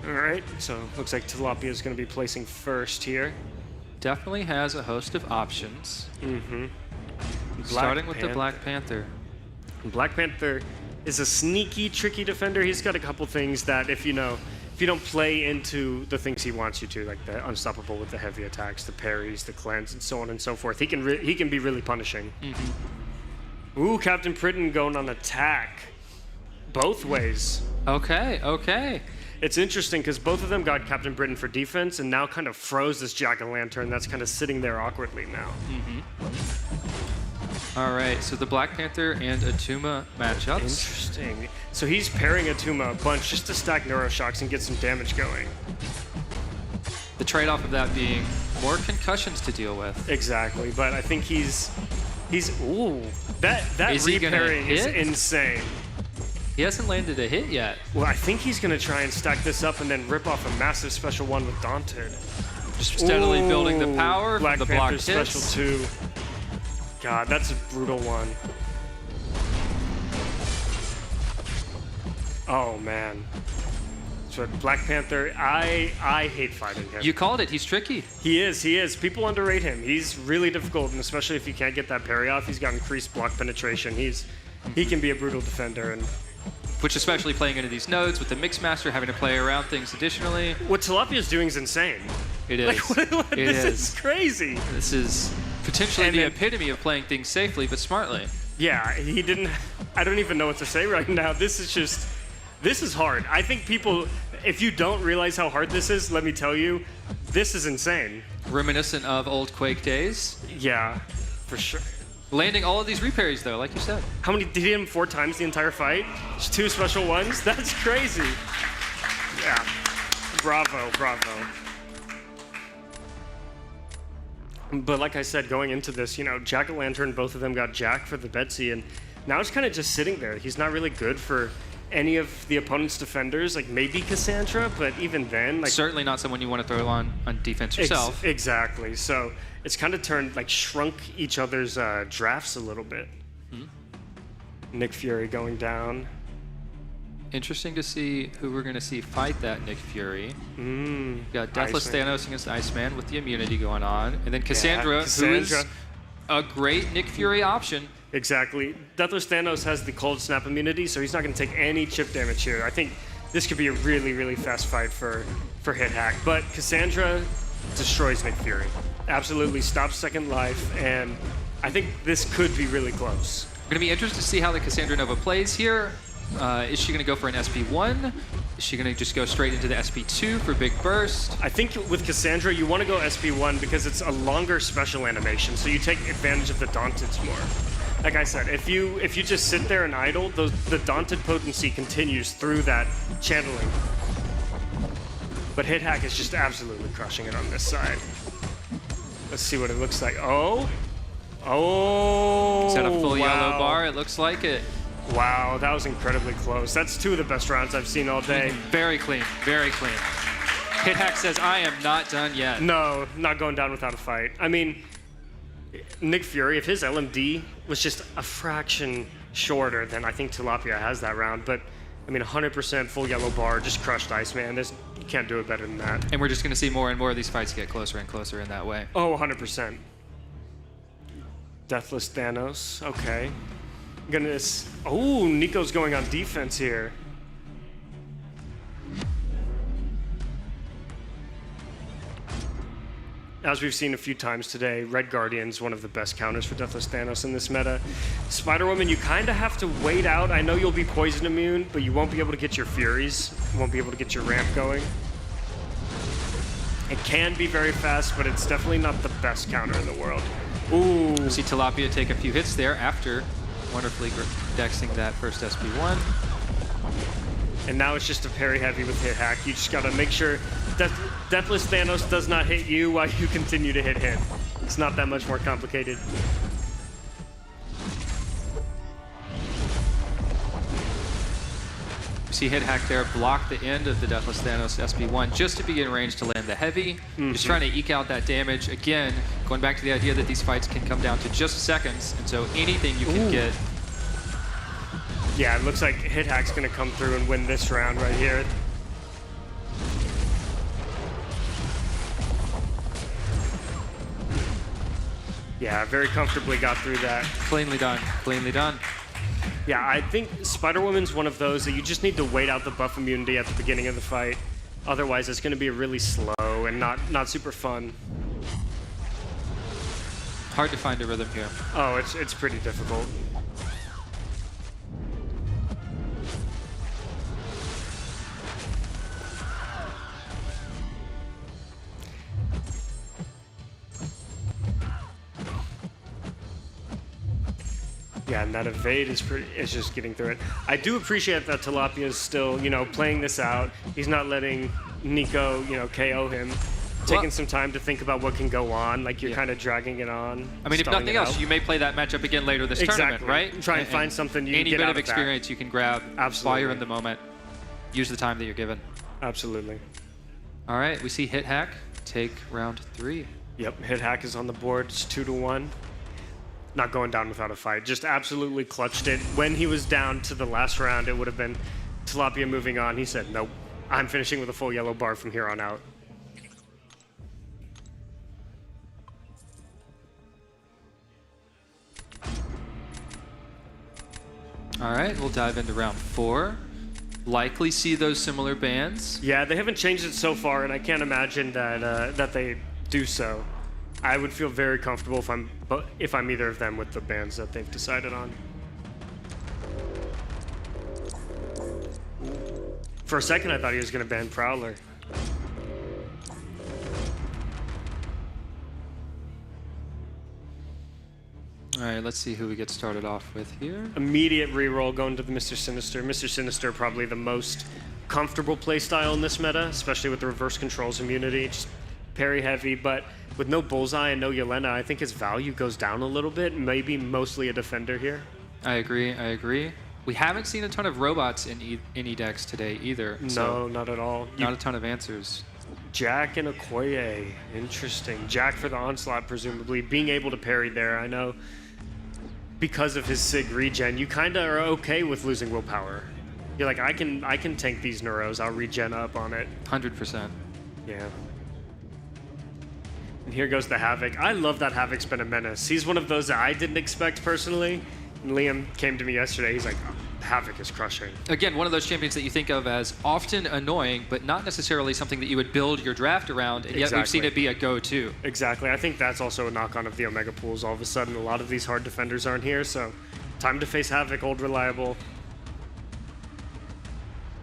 All right, so looks like Tilapia is going to be placing first here. Definitely has a host of options. Starting with the Black Panther. Black Panther is a sneaky, tricky defender. He's got a couple things that if you don't play into the things he wants you to, like the unstoppable with the heavy attacks, the parries, the cleanse, and so on and so forth, he can be really punishing. Ooh, Captain Britain going on attack, both ways. Okay. It's interesting because both of them got Captain Britain for defense and now kind of froze this Jack-o'-lantern that's kind of sitting there awkwardly now. All right, so the Black Panther and Atuma matchups. Interesting. So he's pairing Atuma a bunch just to stack Neuroshocks and get some damage going. The trade-off of that being more concussions to deal with. Exactly, but I think he's ooh, that repairing is insane. He hasn't landed a hit yet. Well, I think he's gonna try and stack this up and then rip off a massive special 1 with Daunted. Just steadily building the power Black from the Panther blocked special hits. 2. God, that's a brutal one. Oh man. So Black Panther, I hate fighting him. You called it. He's tricky. He is. People underrate him. He's really difficult, and especially if you can't get that parry off, he's got increased block penetration. He can be a brutal defender, and which, especially playing into these nodes with the Mixmaster, having to play around things additionally. What Tilapia is doing is insane. It is. This is crazy. This is potentially And the then- epitome of playing things safely but smartly. Yeah, he didn't. I don't even know what to say right now. This is hard. I think people, if you don't realize how hard this is, let me tell you, this is insane. Reminiscent of old Quake days. Yeah, for sure. Landing all of these reparries though, like you said. How many, did he hit him 4 times the entire fight? Just 2 special ones? That's crazy. Yeah, bravo, bravo. But like I said, going into this, Jack-o'-lantern, both of them got Jack for the Betsy, and now it's kind of just sitting there. He's not really good for any of the opponent's defenders, like maybe Cassandra, but even then, like Certainly not someone you want to throw on defense yourself. Exactly. So it's kind of shrunk each other's drafts a little bit. Nick Fury going down. Interesting to see who we're going to see fight that Nick Fury. We've got Deathless Iceman. Thanos against Iceman with the immunity going on. And then Cassandra, who is a great Nick Fury option. Exactly. Deathless Thanos has the cold snap immunity, so he's not going to take any chip damage here. I think this could be a really, really fast fight for Hit Hack. But Cassandra destroys Nick Fury. Absolutely stops second life, and I think this could be really close. Going to be interested to see how the Cassandra Nova plays here. Is she going to go for an SP1? Is she going to just go straight into the SP2 for big burst? I think with Cassandra, you want to go SP1 because it's a longer special animation, so you take advantage of the Daunted more. Like I said, if you just sit there and idle, the Daunted potency continues through that channeling. But Hit Hack is just absolutely crushing it on this side. Let's see what it looks like. Oh! Is that a full yellow bar? It looks like it. Wow, that was incredibly close. That's 2 of the best rounds I've seen all day. Very clean, very clean. Hit Hack says, I am not done yet. No, not going down without a fight. I mean, Nick Fury, if his LMD was just a fraction shorter than I think Tilapia has that round, but I mean, 100% full yellow bar, just crushed Iceman. You can't do it better than that. And we're just going to see more and more of these fights get closer and closer in that way. Oh, 100%. Deathless Thanos, okay. Goodness. Oh, Nico's going on defense here. As we've seen a few times today, Red Guardian's one of the best counters for Deathless Thanos in this meta. Spider-Woman, you kind of have to wait out. I know you'll be poison immune, but you won't be able to get your Furies. You won't be able to get your ramp going. It can be very fast, but it's definitely not the best counter in the world. Ooh. We see Tilapia take a few hits there after wonderfully dexing that first SP1. And now it's just a parry heavy with Hit Hack. You just gotta make sure Deathless Thanos does not hit you while you continue to hit him. It's not that much more complicated. We see Hit Hack there block the end of the Deathless Thanos SP1 just to be in range to land the heavy. Just trying to eke out that damage. Again, going back to the idea that these fights can come down to just seconds, and so anything you can get. Yeah, it looks like Hit Hack's gonna come through and win this round right here. Yeah, very comfortably got through that. Cleanly done, cleanly done. Yeah, I think Spider-Woman's one of those that you just need to wait out the buff immunity at the beginning of the fight. Otherwise, it's gonna be really slow and not super fun. Hard to find a rhythm here. Oh, it's pretty difficult. Yeah, and that evade is just getting through it. I do appreciate that Tilapia is still, playing this out. He's not letting Nico, KO him. Taking some time to think about what can go on, like you're kind of dragging it on. I mean, if nothing else, you may play that matchup again later this tournament, right? Try and find something you can any get bit out of of experience that. you can grab Absolutely. while you're in the moment. Use the time that you're given. Absolutely. All right, we see Hit Hack take round 3. Yep, Hit Hack is on the board. It's 2-1. Not going down without a fight. Just absolutely clutched it. When he was down to the last round, it would have been Tilapia moving on. He said, nope, I'm finishing with a full yellow bar from here on out. All right, we'll dive into round 4. likely see those similar bans. Yeah, they haven't changed it so far, and I can't imagine that they do so. I would feel very comfortable if I'm either of them with the bans that they've decided on. For a second, I thought he was going to ban Prowler. All right, let's see who we get started off with here. Immediate reroll going to the Mr. Sinister. Mr. Sinister probably the most comfortable playstyle in this meta, especially with the reverse controls immunity. Just parry heavy, but with no Bullseye and no Yelena, I think his value goes down a little bit. Maybe mostly a defender here. I agree. We haven't seen a ton of robots in any decks today either. No, so not at all. Not a ton of answers. Jack and Okoye, interesting. Jack for the onslaught, presumably. Being able to parry there, I know because of his Sig regen, you kind of are okay with losing willpower. You're like, I can tank these Neuros, I'll regen up on it. 100%. Yeah. And here goes the Havoc. I love that Havoc's been a menace. He's one of those that I didn't expect personally. And Liam came to me yesterday, he's like, oh, Havoc is crushing. Again, one of those champions that you think of as often annoying, but not necessarily something that you would build your draft around, and yet we've seen it be a go-to. Exactly. I think that's also a knock-on of the Omega pools. All of a sudden, a lot of these hard defenders aren't here, so time to face Havoc, old reliable.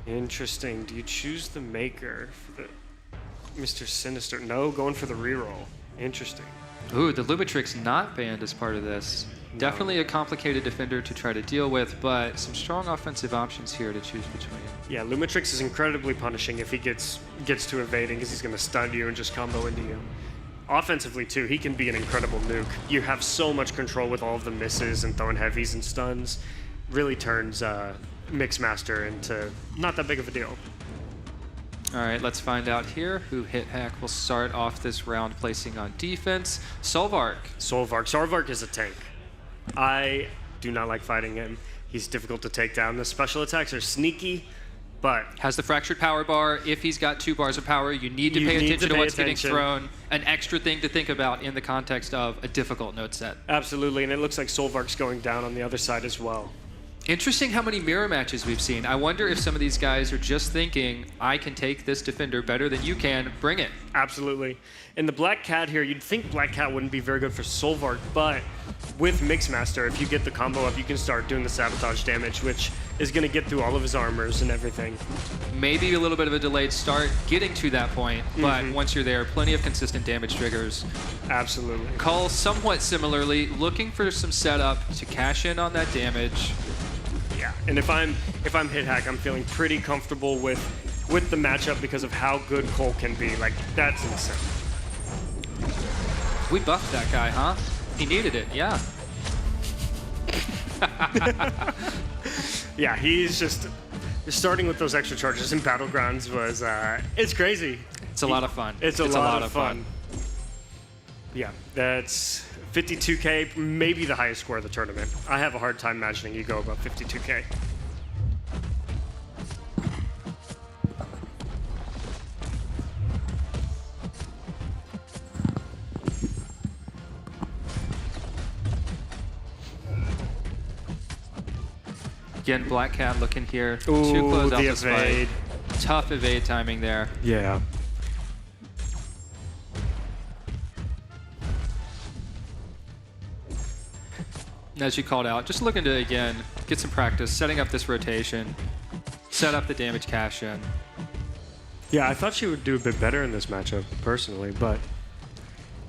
Interesting. Do you choose the Maker for the Mr. Sinister? No, going for the reroll. Interesting. Ooh, the Lumitrix not banned as part of this. No. Definitely a complicated defender to try to deal with, but some strong offensive options here to choose between. Yeah, Lumitrix is incredibly punishing if he gets to evading, because he's going to stun you and just combo into you. Offensively, too, he can be an incredible nuke. You have so much control with all of the misses and throwing heavies and stuns. Really turns Mixmaster into not that big of a deal. All right, let's find out here who HitHack will start off this round placing on defense. Solvark. Solvark is a tank. I do not like fighting him. He's difficult to take down. The special attacks are sneaky, but... Has the fractured power bar. If he's got 2 bars of power, you need to pay attention to what's getting thrown. An extra thing to think about in the context of a difficult node set. Absolutely, and it looks like Solvark's going down on the other side as well. Interesting how many mirror matches we've seen. I wonder if some of these guys are just thinking, I can take this defender better than you can, bring it. Absolutely. In the Black Cat here, you'd think Black Cat wouldn't be very good for Solvark, but with Mixmaster, if you get the combo up, you can start doing the sabotage damage, which is going to get through all of his armors and everything. Maybe a little bit of a delayed start getting to that point, but once you're there, plenty of consistent damage triggers. Absolutely. Cull, somewhat similarly, looking for some setup to cash in on that damage. Yeah, and if I'm HitHack, I'm feeling pretty comfortable with the matchup because of how good Cole can be. Like, that's insane. We buffed that guy, huh? He needed it, yeah. Yeah, he's just starting with those extra charges in Battlegrounds was it's crazy. It's a lot of fun. It's a lot of fun. Yeah, that's 52K, maybe the highest score of the tournament. I have a hard time imagining you go above 52K. Again, Black Cat looking here to Ooh, close out the this evade. fight. Tough evade timing there. Yeah. As you called out, just looking to, again, get some practice, setting up this rotation, set up the damage cash in. Yeah, I thought she would do a bit better in this matchup, personally, but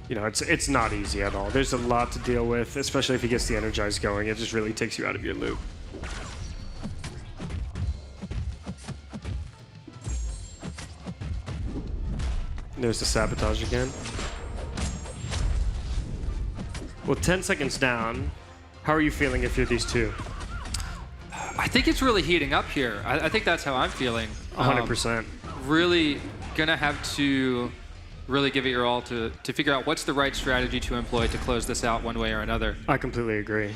you know, it's not easy at all. There's a lot to deal with, especially if he gets the Energize going. It just really takes you out of your loop. There's the sabotage again. Well, 10 seconds down. How are you feeling if you're these two? I think it's really heating up here. I think that's how I'm feeling. 100%. Really gonna have to really give it your all to figure out what's the right strategy to employ to close this out one way or another. I completely agree.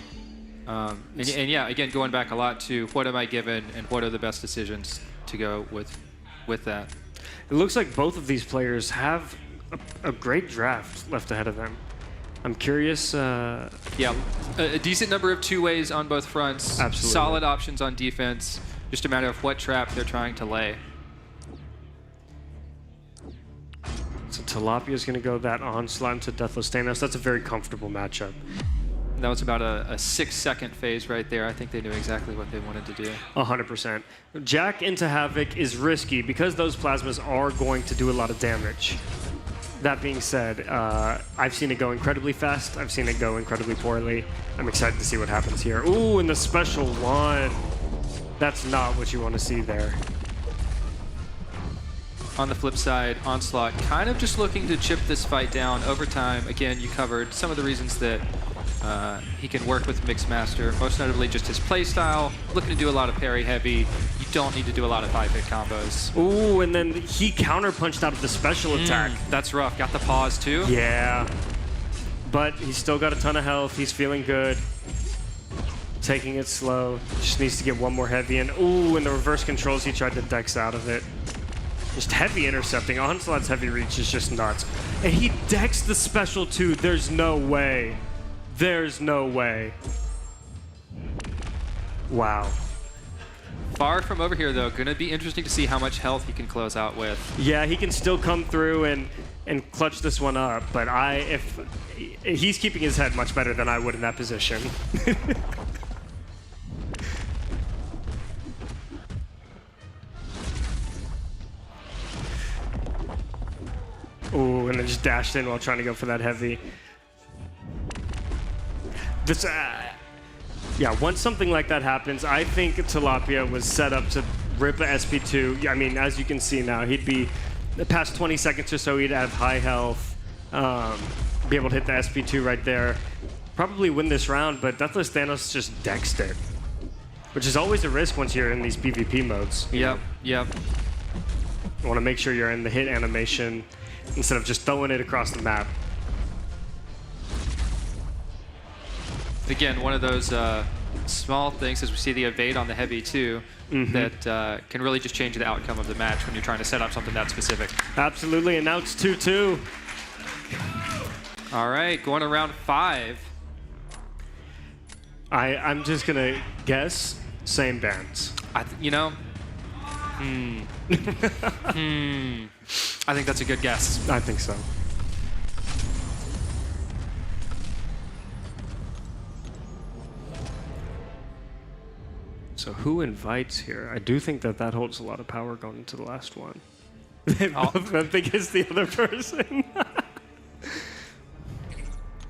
And yeah, again, going back a lot to what am I given and what are the best decisions to go with that. It looks like both of these players have a great draft left ahead of them. I'm curious. Yeah, a decent number of 2-ways on both fronts. Absolutely. Solid options on defense. just a matter of what trap they're trying to lay. So Tilapia is going to go that onslaught into Deathless Thanos. That's a very comfortable matchup. That was about a 6-second phase right there. I think they knew exactly what they wanted to do. 100%. Jack into Havoc is risky because those plasmas are going to do a lot of damage. That being said, I've seen it go incredibly fast. I've seen it go incredibly poorly. I'm excited to see what happens here. Ooh, and the special one. That's not what you want to see there. On the flip side, Onslaught kind of just looking to chip this fight down over time. Again, you covered some of the reasons that he can work with Mixmaster, most notably just his playstyle, looking to do a lot of parry heavy. You don't need to do a lot of 5-hit combos. Ooh, and then he counter-punched out of the special attack. That's rough. Got the pause too. Yeah. But he's still got a ton of health. He's feeling good. Taking it slow. Just needs to get one more heavy in. Ooh, and the reverse controls, he tried to dex out of it. Just heavy intercepting. Onslaught's heavy reach is just nuts. And he decks the special too. There's no way. There's no way. Wow. Far from over here, though. Gonna be interesting to see how much health he can close out with. Yeah, he can still come through and clutch this one up, but if he's keeping his head much better than I would in that position. Ooh, and then just dashed in while trying to go for that heavy. This, yeah, once something like that happens, I think Tilapia was set up to rip a SP2. I mean, as you can see now, he'd be past 20 seconds or so, he'd have high health, be able to hit the SP2 right there. Probably win this round, but Deathless Thanos just dexed it, which is always a risk once you're in these PvP modes. Yep. You want to make sure you're in the hit animation instead of just throwing it across the map. Again, one of those small things as we see the evade on the heavy too, that can really just change the outcome of the match when you're trying to set up something that specific. Absolutely, and now it's 2-2. All right, going to round 5. I'm just gonna guess same bands. You know, I think that's a good guess. I think so. So who invites here? I do think that holds a lot of power going into the last one. They both think it's the other person.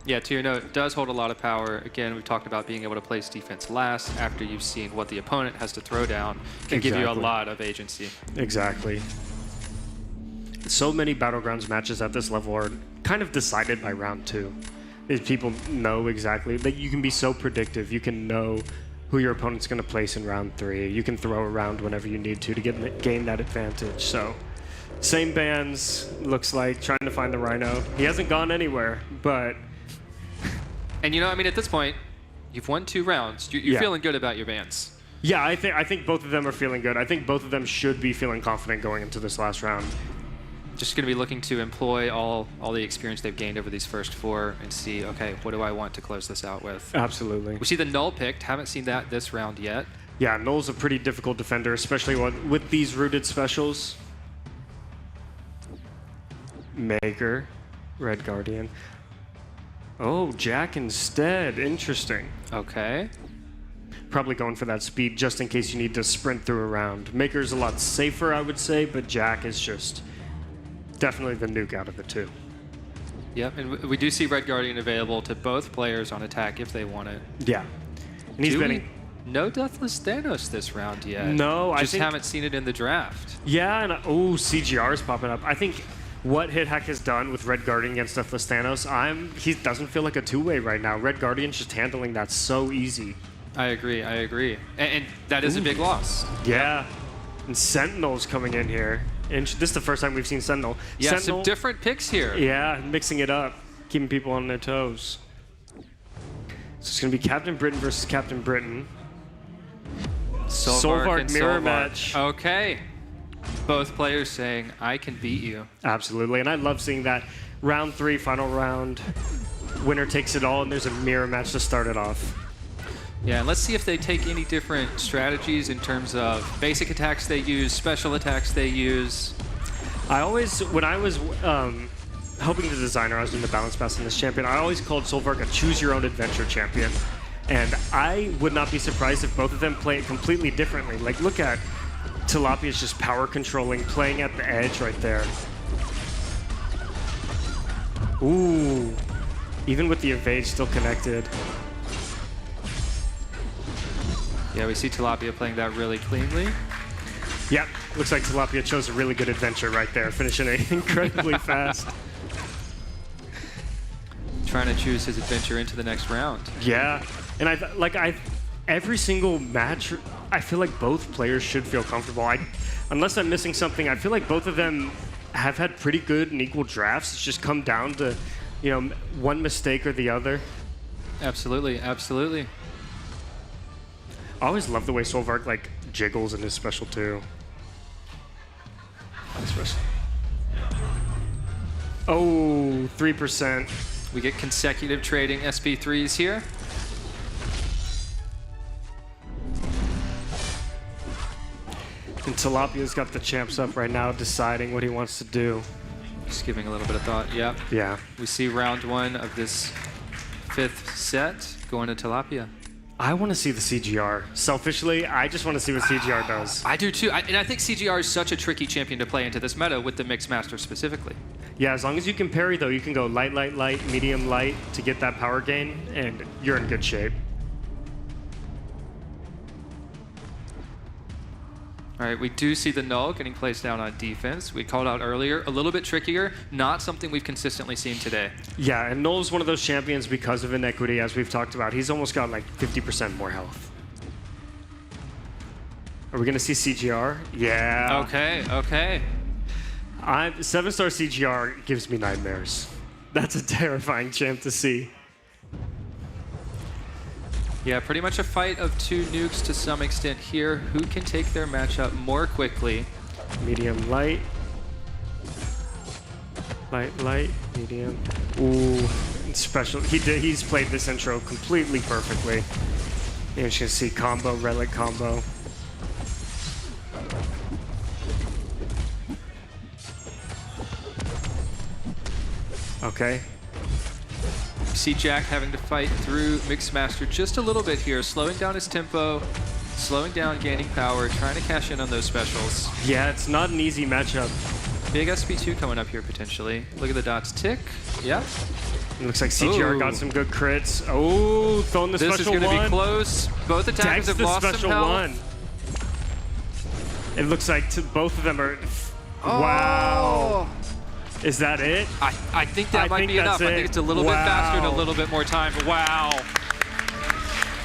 Yeah, to your note, it does hold a lot of power. Again, we've talked about being able to place defense last after you've seen what the opponent has to throw down. Can give you a lot of agency. Exactly. So many Battlegrounds matches at this level are kind of decided by round 2. These people know exactly that you can be so predictive. You can know who your opponent's going to place in round 3. You can throw around whenever you need to gain that advantage. So, same bands, looks like, trying to find the Rhino. He hasn't gone anywhere, but... And you know, I mean, at this point, you've won 2 rounds. You're feeling good about your bands. Yeah, I think both of them are feeling good. I think both of them should be feeling confident going into this last round. Just going to be looking to employ all the experience they've gained over these first 4 and see, okay, what do I want to close this out with? Absolutely. We see the Null picked. Haven't seen that this round yet. Yeah, Null's a pretty difficult defender, especially with these rooted specials. Maker, Red Guardian. Oh, Jack instead. Interesting. Okay. Probably going for that speed just in case you need to sprint through a round. Maker's a lot safer, I would say, but Jack is just definitely the nuke out of the 2. Yep, and we do see Red Guardian available to both players on attack if they want it. Yeah. And he's no Deathless Thanos this round yet. No, I just think... haven't seen it in the draft. Yeah, and CGR's popping up. I think what HitHack has done with Red Guardian against Deathless Thanos, he doesn't feel like a 2-way right now. Red Guardian's just handling that so easy. I agree. And that is a big loss. Yeah. And Sentinel's coming in here. And this is the first time we've seen Sentinel. Yeah, Sentinel, some different picks here. Yeah, mixing it up, keeping people on their toes. So it's going to be Captain Britain versus Captain Britain. Solvark mirror match. Okay. Both players saying, I can beat you. Absolutely, and I love seeing that. Round 3, final round. Winner takes it all, and there's a mirror match to start it off. Yeah, and let's see if they take any different strategies in terms of basic attacks they use, special attacks they use. I always, when I was helping the designer, I was doing the balance pass in this champion, I always called Solvark a choose-your-own-adventure champion. And I would not be surprised if both of them play it completely differently. Like, look at Tilapia's just power controlling, playing at the edge right there. Ooh. Even with the evade still connected. Yeah, we see Tilapia playing that really cleanly. Yep, looks like Tilapia chose a really good adventure right there, finishing it incredibly fast. Trying to choose his adventure into the next round. Yeah, and every single match, I feel like both players should feel comfortable. Unless I'm missing something, I feel like both of them have had pretty good and equal drafts. It's just come down to, you know, one mistake or the other. Absolutely, absolutely. I always love the way Solvark like jiggles in his special too. Oh, 3%. We get consecutive trading SP3s here. And Tilapia's got the champs up right now, deciding what he wants to do. Just giving a little bit of thought, yep. Yeah. We see round 1 of this 5th set going to Tilapia. I want to see the CGR. Selfishly, I just want to see what CGR does. I do too, and I think CGR is such a tricky champion to play into this meta with the Mixed Master specifically. Yeah, as long as you can parry though, you can go light, light, light, medium, light to get that power gain, and you're in good shape. All right, we do see the null getting placed down on defense. We called out earlier, a little bit trickier, not something we've consistently seen today. Yeah, and Null's one of those champions because of inequity, as we've talked about. He's almost got like 50% more health. Are we gonna see CGR? Yeah. Okay, okay. 7-star CGR gives me nightmares. That's a terrifying champ to see. Yeah, pretty much a fight of 2 nukes to some extent here. Who can take their matchup more quickly? Medium, light. Light, light, medium. Ooh, special. He's played this intro completely perfectly. And you can see combo, relic combo. Okay. See Jack having to fight through Mixed Master just a little bit here, slowing down his tempo, slowing down, gaining power, trying to cash in on those specials. Yeah, it's not an easy matchup. Big SP2 coming up here potentially. Look at the dots tick. Yep. It looks like CGR got some good crits. Oh, throwing the this special one. This is going to be close. Both attackers have lost some health. It looks like both of them are... Wow. Is that it? I think that might be enough. I think it's a little bit faster and a little bit more time. Wow.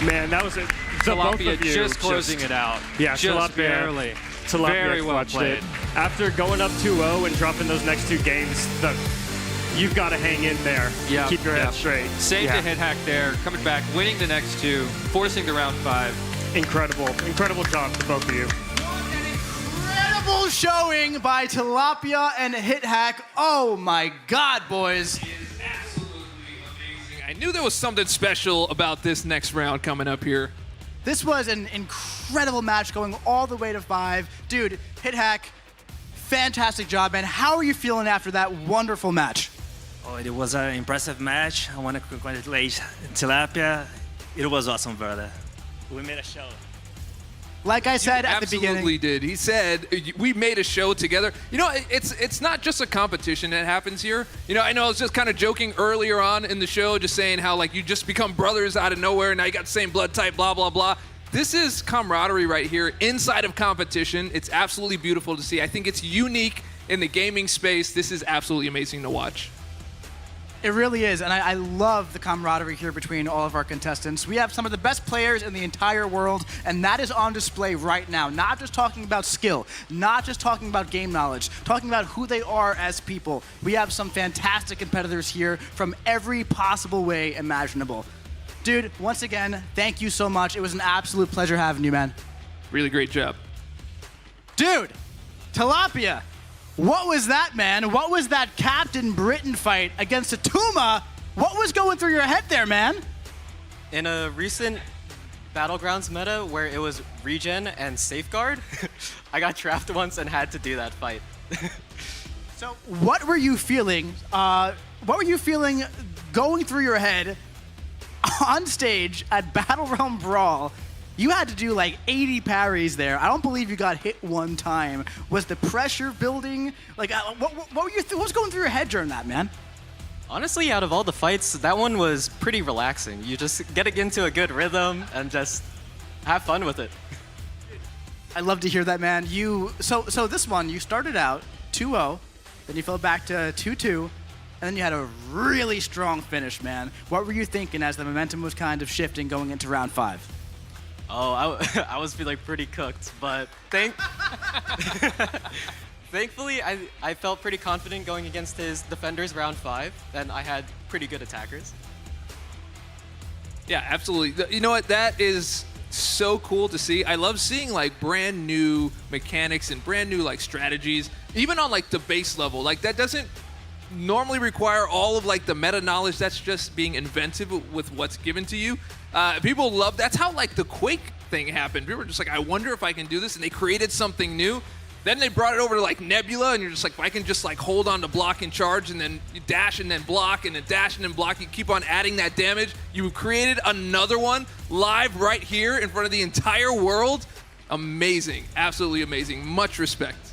Man, that was it. Tilapia just closing it out. Yeah, just barely. Tilapia very well played. After going up 2-0 and dropping those next 2 games, you've got to hang in there. Yep, Keep your head straight. Saved a hit hack there, coming back, winning the next 2, forcing the round 5. Incredible. Incredible job to both of you. Incredible showing by Tilapia and Hit Hack. Oh my God, boys. I knew there was something special about this next round coming up here. This was an incredible match going all the way to 5. Dude, Hit Hack, fantastic job, man. How are you feeling after that wonderful match? Oh, it was an impressive match. I want to congratulate Tilapia. It was awesome, brother. We made a show. Like I said at the beginning. Absolutely did. He said, we made a show together. You know, it's not just a competition that happens here. You know, I know I was just kind of joking earlier on in the show, just saying how, like, you just become brothers out of nowhere, now you got the same blood type, blah, blah, blah. This is camaraderie right here inside of competition. It's absolutely beautiful to see. I think it's unique in the gaming space. This is absolutely amazing to watch. It really is, and I love the camaraderie here between all of our contestants. We have some of the best players in the entire world, and that is on display right now. Not just talking about skill, not just talking about game knowledge, talking about who they are as people. We have some fantastic competitors here from every possible way imaginable. Dude, once again, thank you so much. It was an absolute pleasure having you, man. Really great job. Dude, Tilapia. What was that, man? What was that Captain Britain fight against Atuma? What was going through your head there, man? In a recent Battlegrounds meta where it was regen and safeguard, I got trapped once and had to do that fight. So what were you feeling? What were you feeling going through your head on stage at BattleRealm Brawl? You had to do like 80 parries there. I don't believe you got hit one time. Was the pressure building? Like, what were you? What was going through your head during that, man? Honestly, out of all the fights, that one was pretty relaxing. You just get into a good rhythm and just have fun with it. I love to hear that, man. So this one, you started out 2-0, then you fell back to 2-2, and then you had a really strong finish, man. What were you thinking as the momentum was kind of shifting going into round 5? Oh, I was feeling pretty cooked, but thankfully, I felt pretty confident going against his defenders round 5, and I had pretty good attackers. Yeah, absolutely. You know what? That is so cool to see. I love seeing like brand new mechanics and brand new like strategies, even on like the base level. Like that doesn't normally require all of like the meta knowledge. That's just being inventive with what's given to you. People love. That's how like the Quake thing happened. People were just like, I wonder if I can do this, and they created something new. Then they brought it over to like Nebula, and you're just like, if I can just like hold on to block and charge, and then you dash and then block, and then dash and then block, you keep on adding that damage. You've created another one live right here in front of the entire world. Amazing, absolutely amazing. Much respect.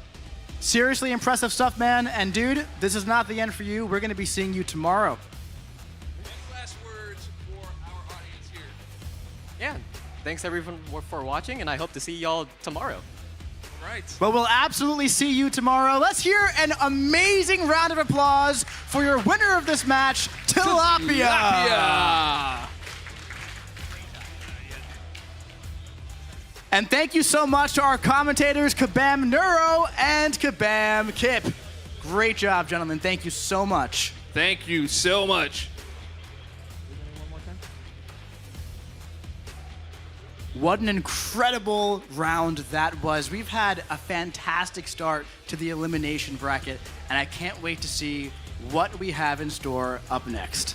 Seriously impressive stuff, man. And dude, this is not the end for you. We're gonna be seeing you tomorrow. Last words for our audience here. Yeah, thanks everyone for watching, and I hope to see y'all tomorrow. Right. Well, we'll absolutely see you tomorrow. Let's hear an amazing round of applause for your winner of this match, Tilapia. And thank you so much to our commentators, Kabam Neuro and Kabam Kip. Great job, gentlemen. Thank you so much. Thank you so much. What an incredible round that was. We've had a fantastic start to the elimination bracket, and I can't wait to see what we have in store up next.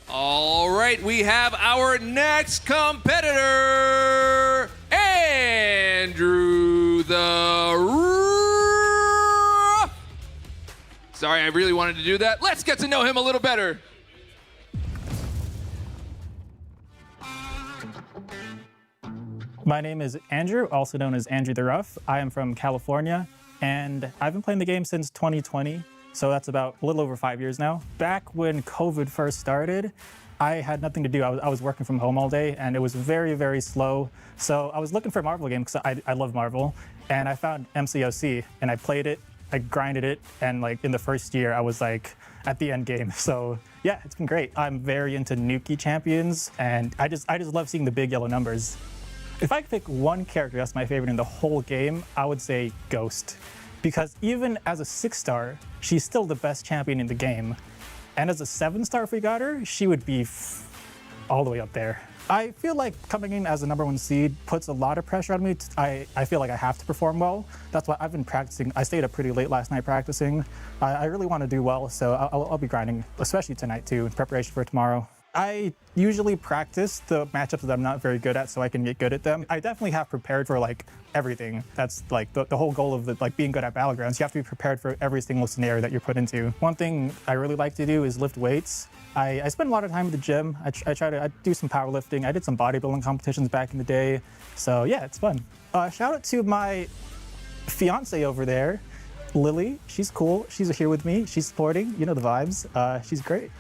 All right, we have our next competitor, Andrew the Sorry, I really wanted to do that. Let's get to know him a little better. My name is Andrew, also known as Andrew the Rough. I am from California, and I've been playing the game since 2020, so that's about a little over 5 years now. Back when COVID first started, I had nothing to do. I was working from home all day, and it was very, very slow. So I was looking for a Marvel game, because I love Marvel, and I found MCOC, and I played it. I grinded it, and like in the first year, I was like at the end game. So yeah, it's been great. I'm very into Nuki champions, and I just love seeing the big yellow numbers. If I could pick one character that's my favorite in the whole game, I would say Ghost. Because even as a 6-star, she's still the best champion in the game. And as a 7-star, if we got her, she would be all the way up there. I feel like coming in as a #1 seed puts a lot of pressure on me. I feel like I have to perform well. That's why I've been practicing. I stayed up pretty late last night practicing. I really want to do well, so I'll be grinding, especially tonight too, in preparation for tomorrow. I usually practice the matchups that I'm not very good at so I can get good at them. I definitely have prepared for like everything. That's like the whole goal of being good at Battlegrounds. You have to be prepared for every single scenario that you're put into. One thing I really like to do is lift weights. I spend a lot of time at the gym. I do some powerlifting. I did some bodybuilding competitions back in the day. So yeah, it's fun. Shout out to my fiance over there, Lily. She's cool. She's here with me. She's supporting. You know the vibes. She's great.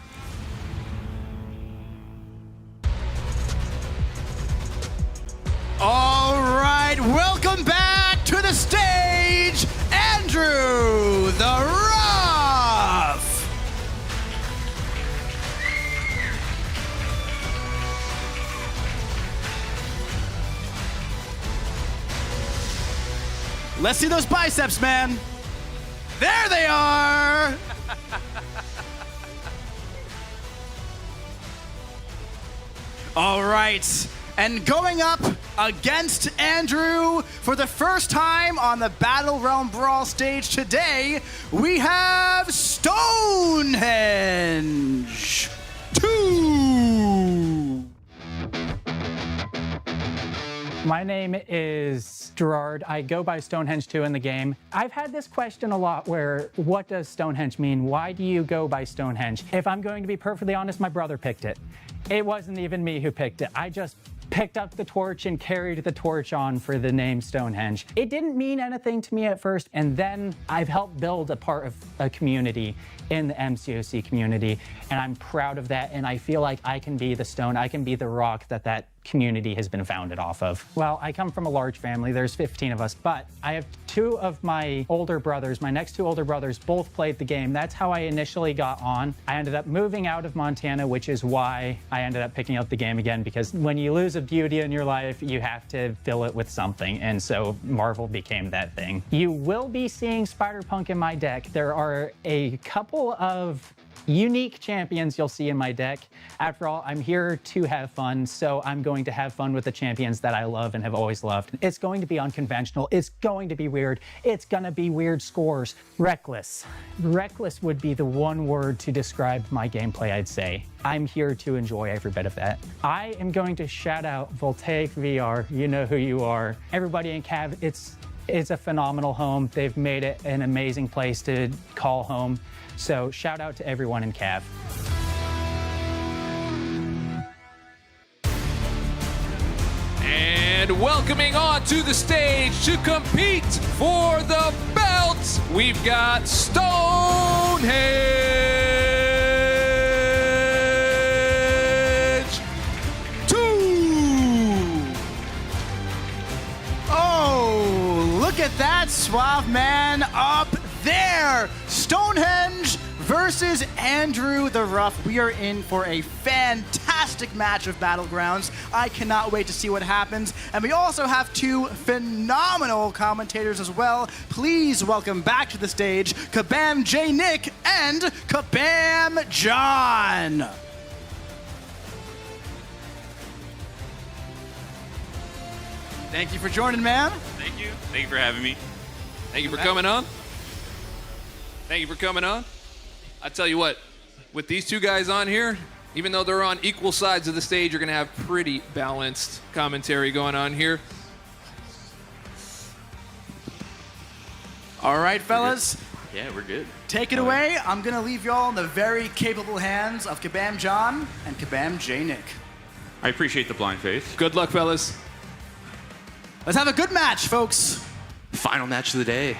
All right, welcome back to the stage, Andrew the Rough. Let's see those biceps, man. There they are. All right, and going up against Andrew. For the first time on the Battle Realm Brawl stage today, we have Stonehenge 2. My name is Gerard. I go by Stonehenge 2 in the game. I've had this question a lot where, what does Stonehenge mean? Why do you go by Stonehenge? If I'm going to be perfectly honest, my brother picked it. It wasn't even me who picked it. I just picked up the torch and carried the torch on for the name Stonehenge. It didn't mean anything to me at first, and then I've helped build a part of a community in the MCOC community, and I'm proud of that, and I feel like I can be the stone, I can be the rock that community has been founded off of. Well, I come from a large family, there's 15 of us, but I have 2 of my older brothers, my next 2 older brothers, both played the game. That's how I initially got on. I ended up moving out of Montana, which is why I ended up picking up the game again, because when you lose a beauty in your life, you have to fill it with something, and so Marvel became that thing. You will be seeing Spider-Punk in my deck. There are a couple of unique champions you'll see in my deck. After all, I'm here to have fun, so I'm going to have fun with the champions that I love and have always loved. It's going to be unconventional. It's going to be weird. It's gonna be weird scores. Reckless. Reckless would be the one word to describe my gameplay, I'd say. I'm here to enjoy every bit of that. I am going to shout out Voltaic VR. You know who you are. Everybody in Cav, it's a phenomenal home. They've made it an amazing place to call home. So shout out to everyone in Cav. And welcoming on to the stage to compete for the belt, we've got Stonehenge 2. Oh, look at that suave man up there. Stonehenge versus Andrew the Rough. We are in for a fantastic match of Battlegrounds. I cannot wait to see what happens. And we also have 2 phenomenal commentators as well. Please welcome back to the stage Kabam J. Nick and Kabam John. Thank you for joining, man. Thank you. Thank you for having me. Thank you for coming on. Thank you for coming on. I tell you what, with these 2 guys on here, even though they're on equal sides of the stage, you're going to have pretty balanced commentary going on here. All right, fellas. Yeah, we're good. Take it away. I'm going to leave you all in the very capable hands of Kabam John and Kabam J. Nick. I appreciate the blind faith. Good luck, fellas. Let's have a good match, folks. Final match of the day.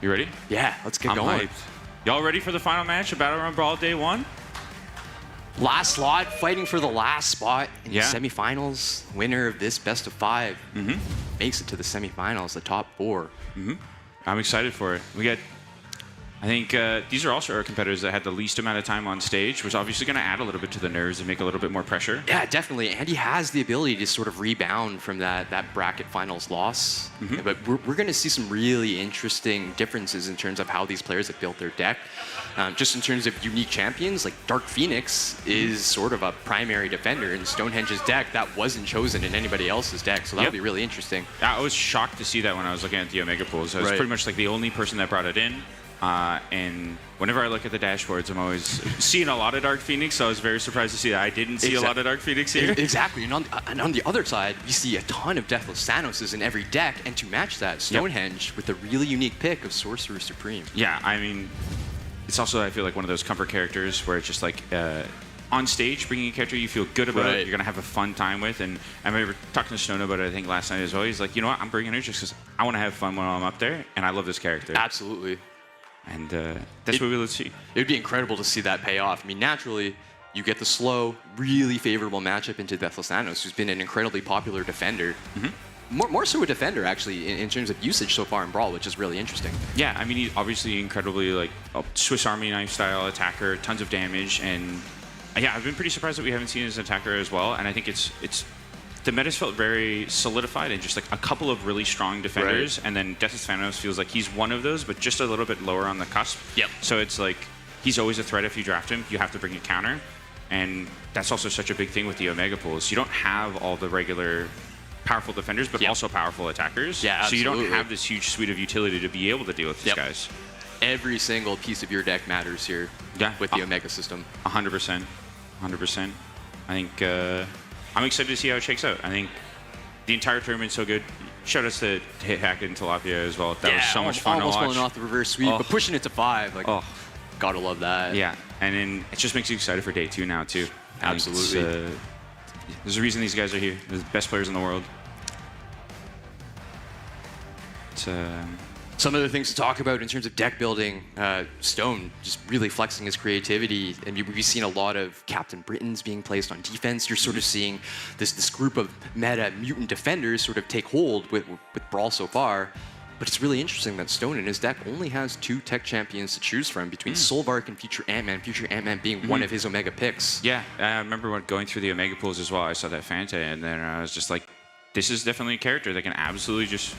You ready? Yeah, let's get I'm going. hyped. Y'all ready for the final match of BattleRealm Brawl Day 1? Last slot, fighting for the last spot in Yeah. the semifinals. Winner of this best of 5 makes it to the semifinals, the top 4. I'm excited for it. We got, I think these are also our competitors that had the least amount of time on stage, which is obviously going to add a little bit to the nerves and make a little bit more pressure. Yeah, definitely. And he has the ability to sort of rebound from that bracket finals loss. But we're going to see some really interesting differences in terms of how these players have built their deck. Just in terms of unique champions, like Dark Phoenix is sort of a primary defender in Stonehenge's deck that wasn't chosen in anybody else's deck. So that'll be really interesting. I was shocked to see that when I was looking at the Omega pools. I was pretty much like the only person that brought it in. And whenever I look at the dashboards, I'm always seeing a lot of Dark Phoenix, so I was very surprised to see that I didn't see a lot of Dark Phoenix here. Exactly, and on the other side, we see a ton of Deathless Thanoses in every deck, and to match that, Stonehenge with a really unique pick of Sorcerer Supreme. Yeah, I mean, it's also, I feel like, one of those comfort characters where it's just like, on stage, bringing a character you feel good about, you're going to have a fun time with. And I remember talking to Stone about it, I think, last night as well. He's like, you know what, I'm bringing her just because I want to have fun when I'm up there, and I love this character. Absolutely. And that's what we will see. It would be incredible to see that pay off. I mean, naturally, you get the slow, really favorable matchup into Deathless Thanos, who's been an incredibly popular defender. More so a defender, actually, in terms of usage so far in Brawl, which is really interesting. Yeah, I mean, he's obviously incredibly, like, a Swiss Army knife style attacker, tons of damage, and yeah, I've been pretty surprised that we haven't seen his attacker as well, and I think it's the meta's felt very solidified and just like a couple of really strong defenders, and then Deathless Thanos feels like he's one of those, but just a little bit lower on the cusp. Yep. So it's like, he's always a threat if you draft him. You have to bring a counter. And that's also such a big thing with the Omega pools. You don't have all the regular powerful defenders, but also powerful attackers. Yeah, so you absolutely. don't have this huge suite of utility to be able to deal with these guys. Every single piece of your deck matters here with the Omega system. 100%. 100%. I think I'm excited to see how it shakes out. I think the entire tournament's so good. Shout outs to Hit Hack and Tilapia as well. That was so much fun to watch. Almost pulling off the reverse sweep, but pushing it to 5. Like, gotta love that. Yeah, and then it just makes you excited for day 2 now too. Absolutely. There's a reason these guys are here. They're the best players in the world. Some other things to talk about in terms of deck building, Stone just really flexing his creativity, and we've seen a lot of Captain Britons being placed on defense. You're sort of seeing this group of meta mutant defenders sort of take hold with Brawl so far. But it's really interesting that Stone in his deck only has 2 tech champions to choose from between Solvark and Future Ant-Man. Future Ant-Man being one of his Omega picks. Yeah, I remember when going through the Omega pools as well. I saw that Fanta, and then I was just like, this is definitely a character that can absolutely just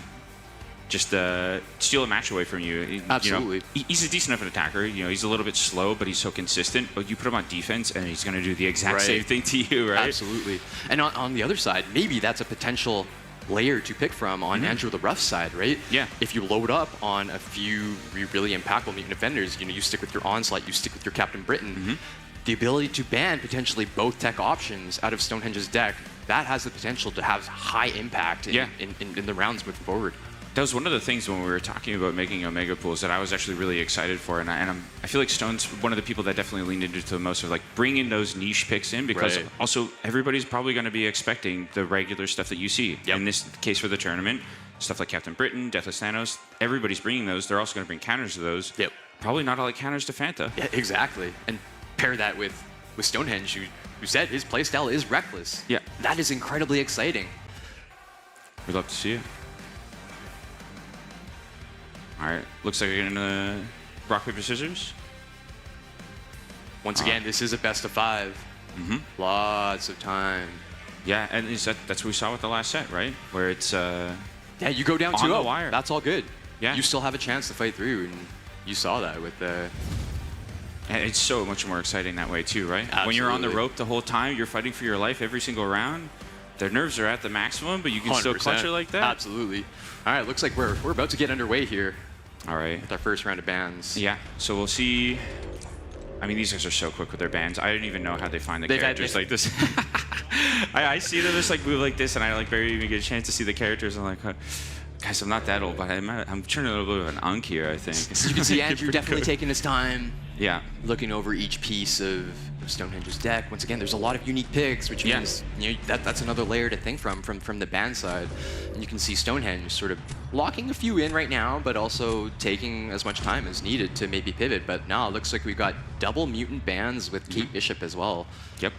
steal a match away from you. Absolutely. You know, he's a decent enough attacker. You know, he's a little bit slow, but he's so consistent. But you put him on defense, and he's going to do the exact same thing to you, right? Absolutely. And on the other side, maybe that's a potential layer to pick from on Andrew the Rough's side, right? Yeah. If you load up on a few really impactful mutant defenders, you stick with your Onslaught, you stick with your Captain Britain, the ability to ban potentially both tech options out of Stonehenge's deck, that has the potential to have high impact in the rounds moving forward. That was one of the things when we were talking about making Omega pools that I was actually really excited for, and I feel like Stone's one of the people that definitely leaned into the most of like bringing those niche picks in, because also everybody's probably going to be expecting the regular stuff that you see. In this case for the tournament, stuff like Captain Britain, Deathless Thanos, everybody's bringing those. They're also going to bring counters to those. Probably not all like counters to Fanta. Yeah, exactly. And pair that with Stonehenge, who said his playstyle is reckless. Yeah. That is incredibly exciting. We'd love to see it. All right, looks like we're gonna rock, paper, scissors. Once again, this is a best of 5. Lots of time. Yeah, and that's what we saw with the last set, right? Where it's yeah, you go down 2-0. on the wire. That's all good. Yeah, you still have a chance to fight through, and you saw that with the. And it's so much more exciting that way too, right? Absolutely. When you're on the rope the whole time, you're fighting for your life every single round. Their nerves are at the maximum, but you can still clutch it like that. Absolutely. All right, looks like we're about to get underway here. All right. With our first round of bans. Yeah, so we'll see. I mean, these guys are so quick with their bans. I didn't even know how they find the characters like this. I see them just like move like this, and I like barely even get a chance to see the characters. I'm like, guys, I'm not that old, but I'm turning a little bit of an unk here, I think. So you can see Andrew definitely taking his time. Yeah. Looking over each piece of Stonehenge's deck. Once again, there's a lot of unique picks, which means that's another layer to think from the ban side. And you can see Stonehenge sort of locking a few in right now, but also taking as much time as needed to maybe pivot. But now it looks like we've got double mutant bans with Kate Bishop as well. Yep.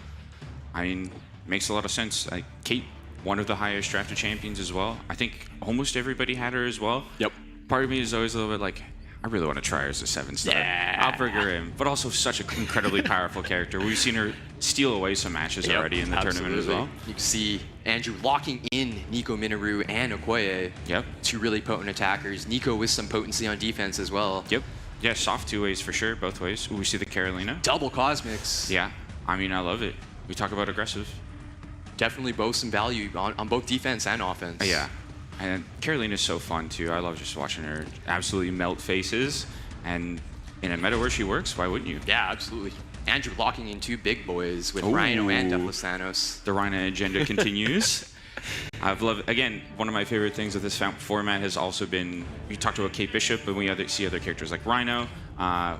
I mean, makes a lot of sense. Like Kate, one of the highest drafted champions as well. I think almost everybody had her as well. Yep. Part of me is always a little bit like, I really want to try her as a 7-star. Yeah. I'll bring her in. But also such an incredibly powerful character. We've seen her steal away some matches already in the tournament as well. You can see Andrew locking in Nico Minoru and Okoye. Yep. 2 really potent attackers. Nico with some potency on defense as well. Yep. Yeah, soft 2 ways for sure, both ways. Ooh, we see the Carolina. Double Cosmics. Yeah. I mean, I love it. We talk about aggressive. Definitely both some value on both defense and offense. Yeah. And Carolina's so fun too. I love just watching her absolutely melt faces. And in a meta where she works, why wouldn't you? Yeah, absolutely. Andrew locking in 2 big boys with Rhino and Deathless Thanos. The Rhino agenda continues. I've loved, again, one of my favorite things of this format has also been, we talked about Kate Bishop, but we see other characters like Rhino.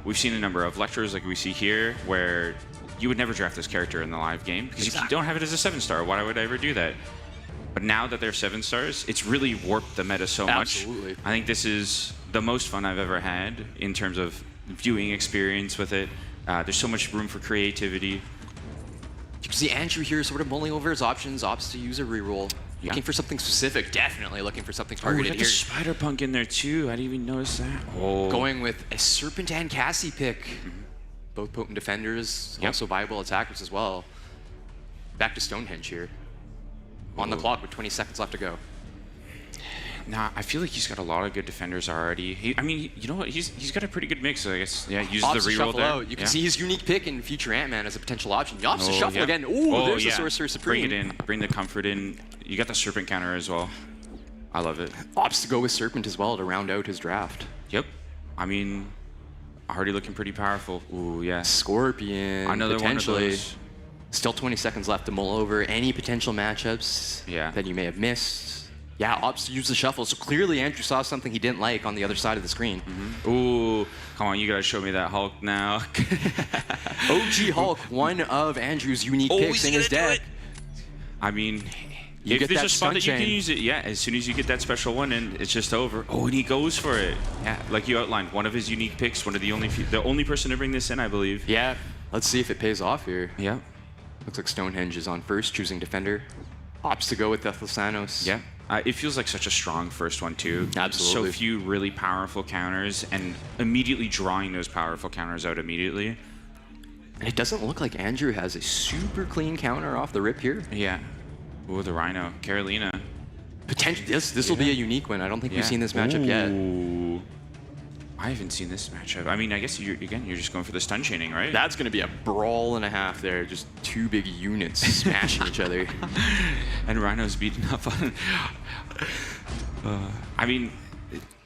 We've seen a number of lectures like we see here where you would never draft this character in the live game because you don't have it as a 7-star. Why would I ever do that? But now that they're 7-stars, it's really warped the meta so much. Absolutely. I think this is the most fun I've ever had in terms of viewing experience with it. There's so much room for creativity. You can see Andrew here sort of mulling over his options, opts to use a reroll. Yeah. Looking for something specific, definitely looking for something targeted got here. the Spider Punk in there too. I didn't even notice that. Oh. Going with a Serpent and Cassie pick. Both potent defenders, also viable attackers as well. Back to Stonehenge here. On the clock with 20 seconds left to go. Nah, I feel like he's got a lot of good defenders already. I mean, you know what? He's got a pretty good mix. I guess. Yeah, uses the reroll there. Out. You can see his unique pick in future Ant-Man as a potential option. He opts to shuffle yeah. again. Ooh, there's the Sorcerer Supreme. Bring it in. Bring the comfort in. You got the Serpent counter as well. I love it. Opts to go with Serpent as well to round out his draft. Yep. I mean, already looking pretty powerful. Ooh, yeah. Scorpion. Another potentially. one of those. Still 20 seconds left to mull over any potential matchups that you may have missed. Yeah, opts to use the shuffle. So clearly Andrew saw something he didn't like on the other side of the screen. Ooh, come on, you gotta show me that Hulk now. OG Hulk, one of Andrew's unique picks in his deck. I mean, You if get there's that a spot stun that you can chain. use it, yeah, as soon as you get that special one and it's just over. Oh, and he goes for it. Yeah, like you outlined, one of his unique picks, one of the only person to bring this in, I believe. Yeah, let's see if it pays off here. Yeah. Looks like Stonehenge is on first, choosing defender. Opts to go with Deathless Thanos. Yeah. It feels like such a strong first one, too. Absolutely. So few really powerful counters and immediately drawing those powerful counters out immediately. And it doesn't look like Andrew has a super clean counter off the rip here. Yeah. Ooh, the Rhino. Carolina. Potentially, this will be a unique one. I don't think we've seen this matchup yet. Ooh. I haven't seen this matchup. I mean, I guess you're just going for the stun chaining, right? That's going to be a brawl and a half there. Just two big units smashing each other. And Rhino's beating up on... I mean,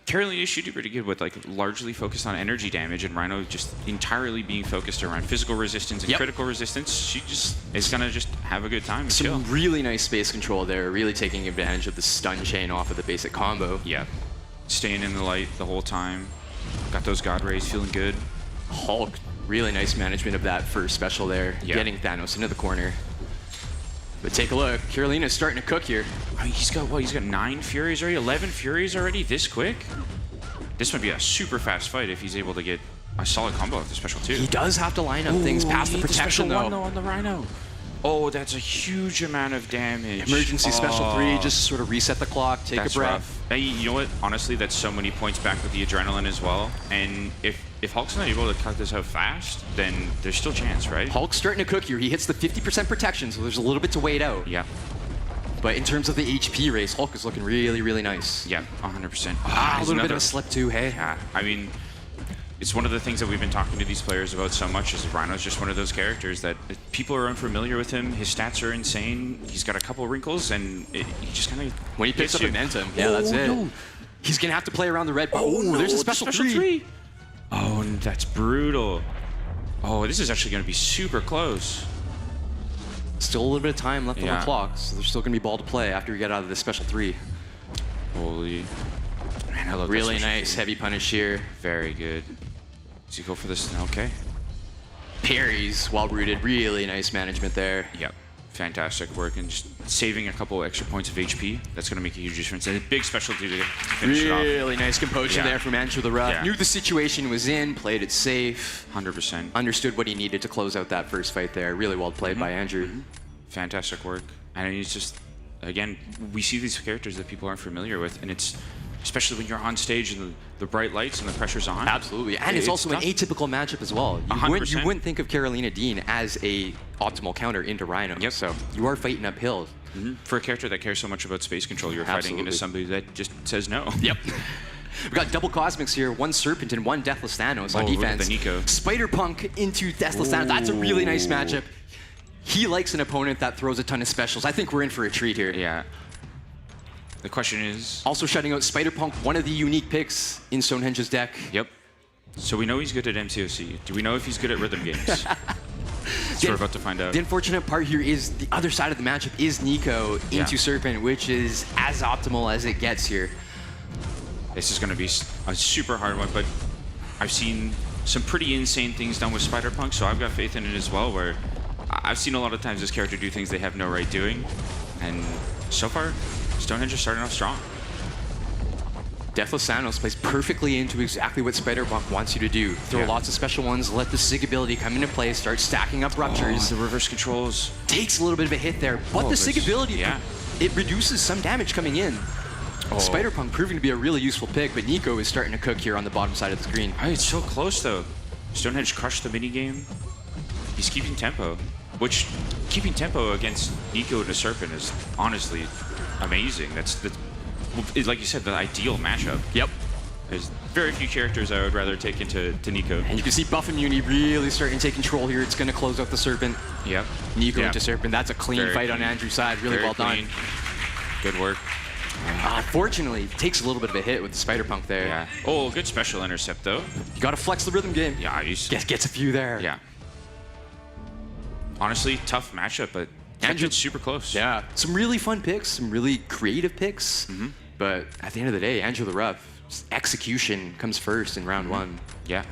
Carolina should do pretty good with like largely focused on energy damage, and Rhino just entirely being focused around physical resistance and critical resistance. She just is going to just have a good time and chill. Some really nice space control there, really taking advantage of the stun chain off of the basic combo. Yeah. Staying in the light the whole time. Got those God Rays, feeling good. Hulk, really nice management of that first special there, getting Thanos into the corner. But take a look, Carolina's starting to cook here. I mean, he's got what? He's got 9 Furies already, 11 Furies already this quick? This might be a super fast fight if he's able to get a solid combo with the special too. He does have to line up things past the protection though. though. On the Rhino. Oh, that's a huge amount of damage. Emergency special 3, just to sort of reset the clock, take a breath. Rough. Hey, you know what? Honestly, that's so many points back with the adrenaline as well. And if Hulk's not able to cut this out fast, then there's still chance, right? Hulk's starting to cook here. He hits the 50% protection, so there's a little bit to wait out. Yeah. But in terms of the HP race, Hulk is looking really, really nice. Yeah, 100%. A little bit of a slip too, hey? Yeah, I mean, it's one of the things that we've been talking to these players about so much is Rhino's just one of those characters that people are unfamiliar with him. His stats are insane. He's got a couple wrinkles, and he just kind of when he picks up momentum, that's it. No. He's gonna have to play around the red. Oh, there's a special three. Oh, and that's brutal. Oh, this is actually gonna be super close. Still a little bit of time left on the clock, so there's still gonna be ball to play after we get out of this special 3. Holy. Man, I love really nice heavy punish here. Very good. Does he go for this? Okay. Parries, well rooted, really nice management there. Yep. Fantastic work and just saving a couple extra points of HP. That's going to make a huge difference. And a big specialty to finish it off. Really nice composure there from Andrew the Rough. Yeah. Knew the situation was in, played it safe. 100%. Understood what he needed to close out that first fight there. Really well played by Andrew. Fantastic work. And he's just, again, we see these characters that people aren't familiar with, and it's especially when you're on stage and the bright lights and the pressure's on. Absolutely, and it's also tough. An atypical matchup as well. You wouldn't think of Carolina Dean as a optimal counter into Rhino. Yep. So you are fighting uphill. For a character that cares so much about space control, you're fighting into somebody that just says no. Yep. We've got double Cosmics here, 1 Serpent and 1 Deathless Thanos on defense. Look at the Nico. Spider-Punk into Deathless Thanos. That's a really nice matchup. He likes an opponent that throws a ton of specials. I think we're in for a treat here. Yeah. The question is... Also shutting out Spider-Punk, one of the unique picks in Stonehenge's deck. Yep. So we know he's good at MCOC. Do we know if he's good at rhythm games? So we're about to find out. The unfortunate part here is the other side of the matchup is Nico into Serpent, which is as optimal as it gets here. This is going to be a super hard one, but I've seen some pretty insane things done with Spider-Punk, so I've got faith in it as well, where I've seen a lot of times this character do things they have no right doing, and so far, Stonehenge is starting off strong. Deathless Thanos plays perfectly into exactly what Spider-Punk wants you to do. Throw lots of special ones, let the Sig ability come into play, start stacking up ruptures. The reverse controls. Takes a little bit of a hit there, but the Sig ability, it reduces some damage coming in. Spider-Punk proving to be a really useful pick, but Nico is starting to cook here on the bottom side of the screen. Oh, it's so close though. Stonehenge crushed the minigame. He's keeping tempo, which keeping tempo against Nico and a Serpent is honestly amazing. That's like you said, the ideal matchup. Yep. There's very few characters I would rather take into Nico. And you can see Buff Immunity really starting to take control here. It's going to close out the Serpent. Yep. Nico into Serpent. That's a clean Very fight on clean. Andrew's side. Really Very well clean. done. Good work. Unfortunately, takes a little bit of a hit with the Spider Punk there. Yeah. Oh, good special intercept though. You got to flex the rhythm game. Yeah, he's gets a few there. Yeah. Honestly, tough matchup, but Andrew's super close. Yeah. Some really fun picks, some really creative picks. But at the end of the day, Andrew the Rough, execution comes first in round one. Yeah.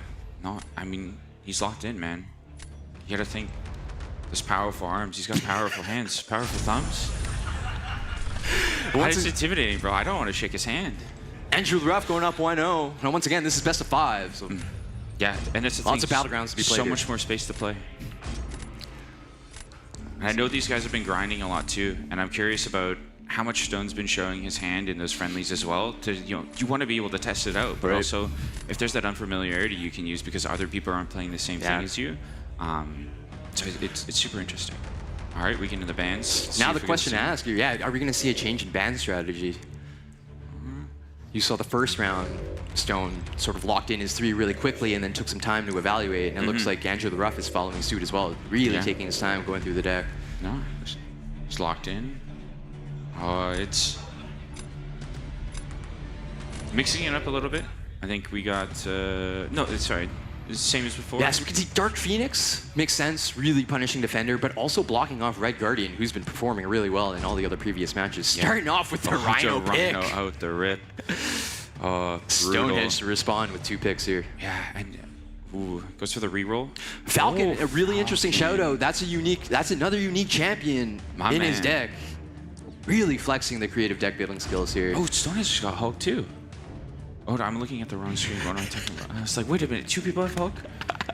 No, I mean, he's locked in, man. You gotta think, those powerful arms, he's got powerful hands, powerful thumbs. It's intimidating, bro. I don't want to shake his hand. Andrew the Rough going up 1-0. And once again, this is best of 5. So yeah, and it's lots of battlegrounds to be played So here. much more space to play. And I know these guys have been grinding a lot too, and I'm curious about how much Stone's been showing his hand in those friendlies as well. To you want to be able to test it out, but also if there's that unfamiliarity you can use because other people aren't playing the same thing as you. So it's super interesting. All right, we get into the bans. Now the question to ask you, are we going to see a change in ban strategy? You saw the first round, Stone sort of locked in his 3 really quickly and then took some time to evaluate. And it looks like Andrew the Rough is following suit as well, really taking his time going through the deck. No, he's locked in. It's mixing it up a little bit. I think we got, no, sorry. It's the same as before. Yes, we can see Dark Phoenix. Makes sense. Really punishing defender, but also blocking off Red Guardian, who's been performing really well in all the other previous matches. Starting off with the Rhino pick. Rhino out the rip. Stonehenge to respond with 2 picks here. Yeah, and goes for the reroll. Falcon, a really interesting shout out. That's another unique champion in his deck. Really flexing the creative deck building skills here. Oh, Stonehenge just got Hulk too. Oh, no, I'm looking at the wrong screen. What am I talking about? I was like, wait a minute, 2 people have Hulk?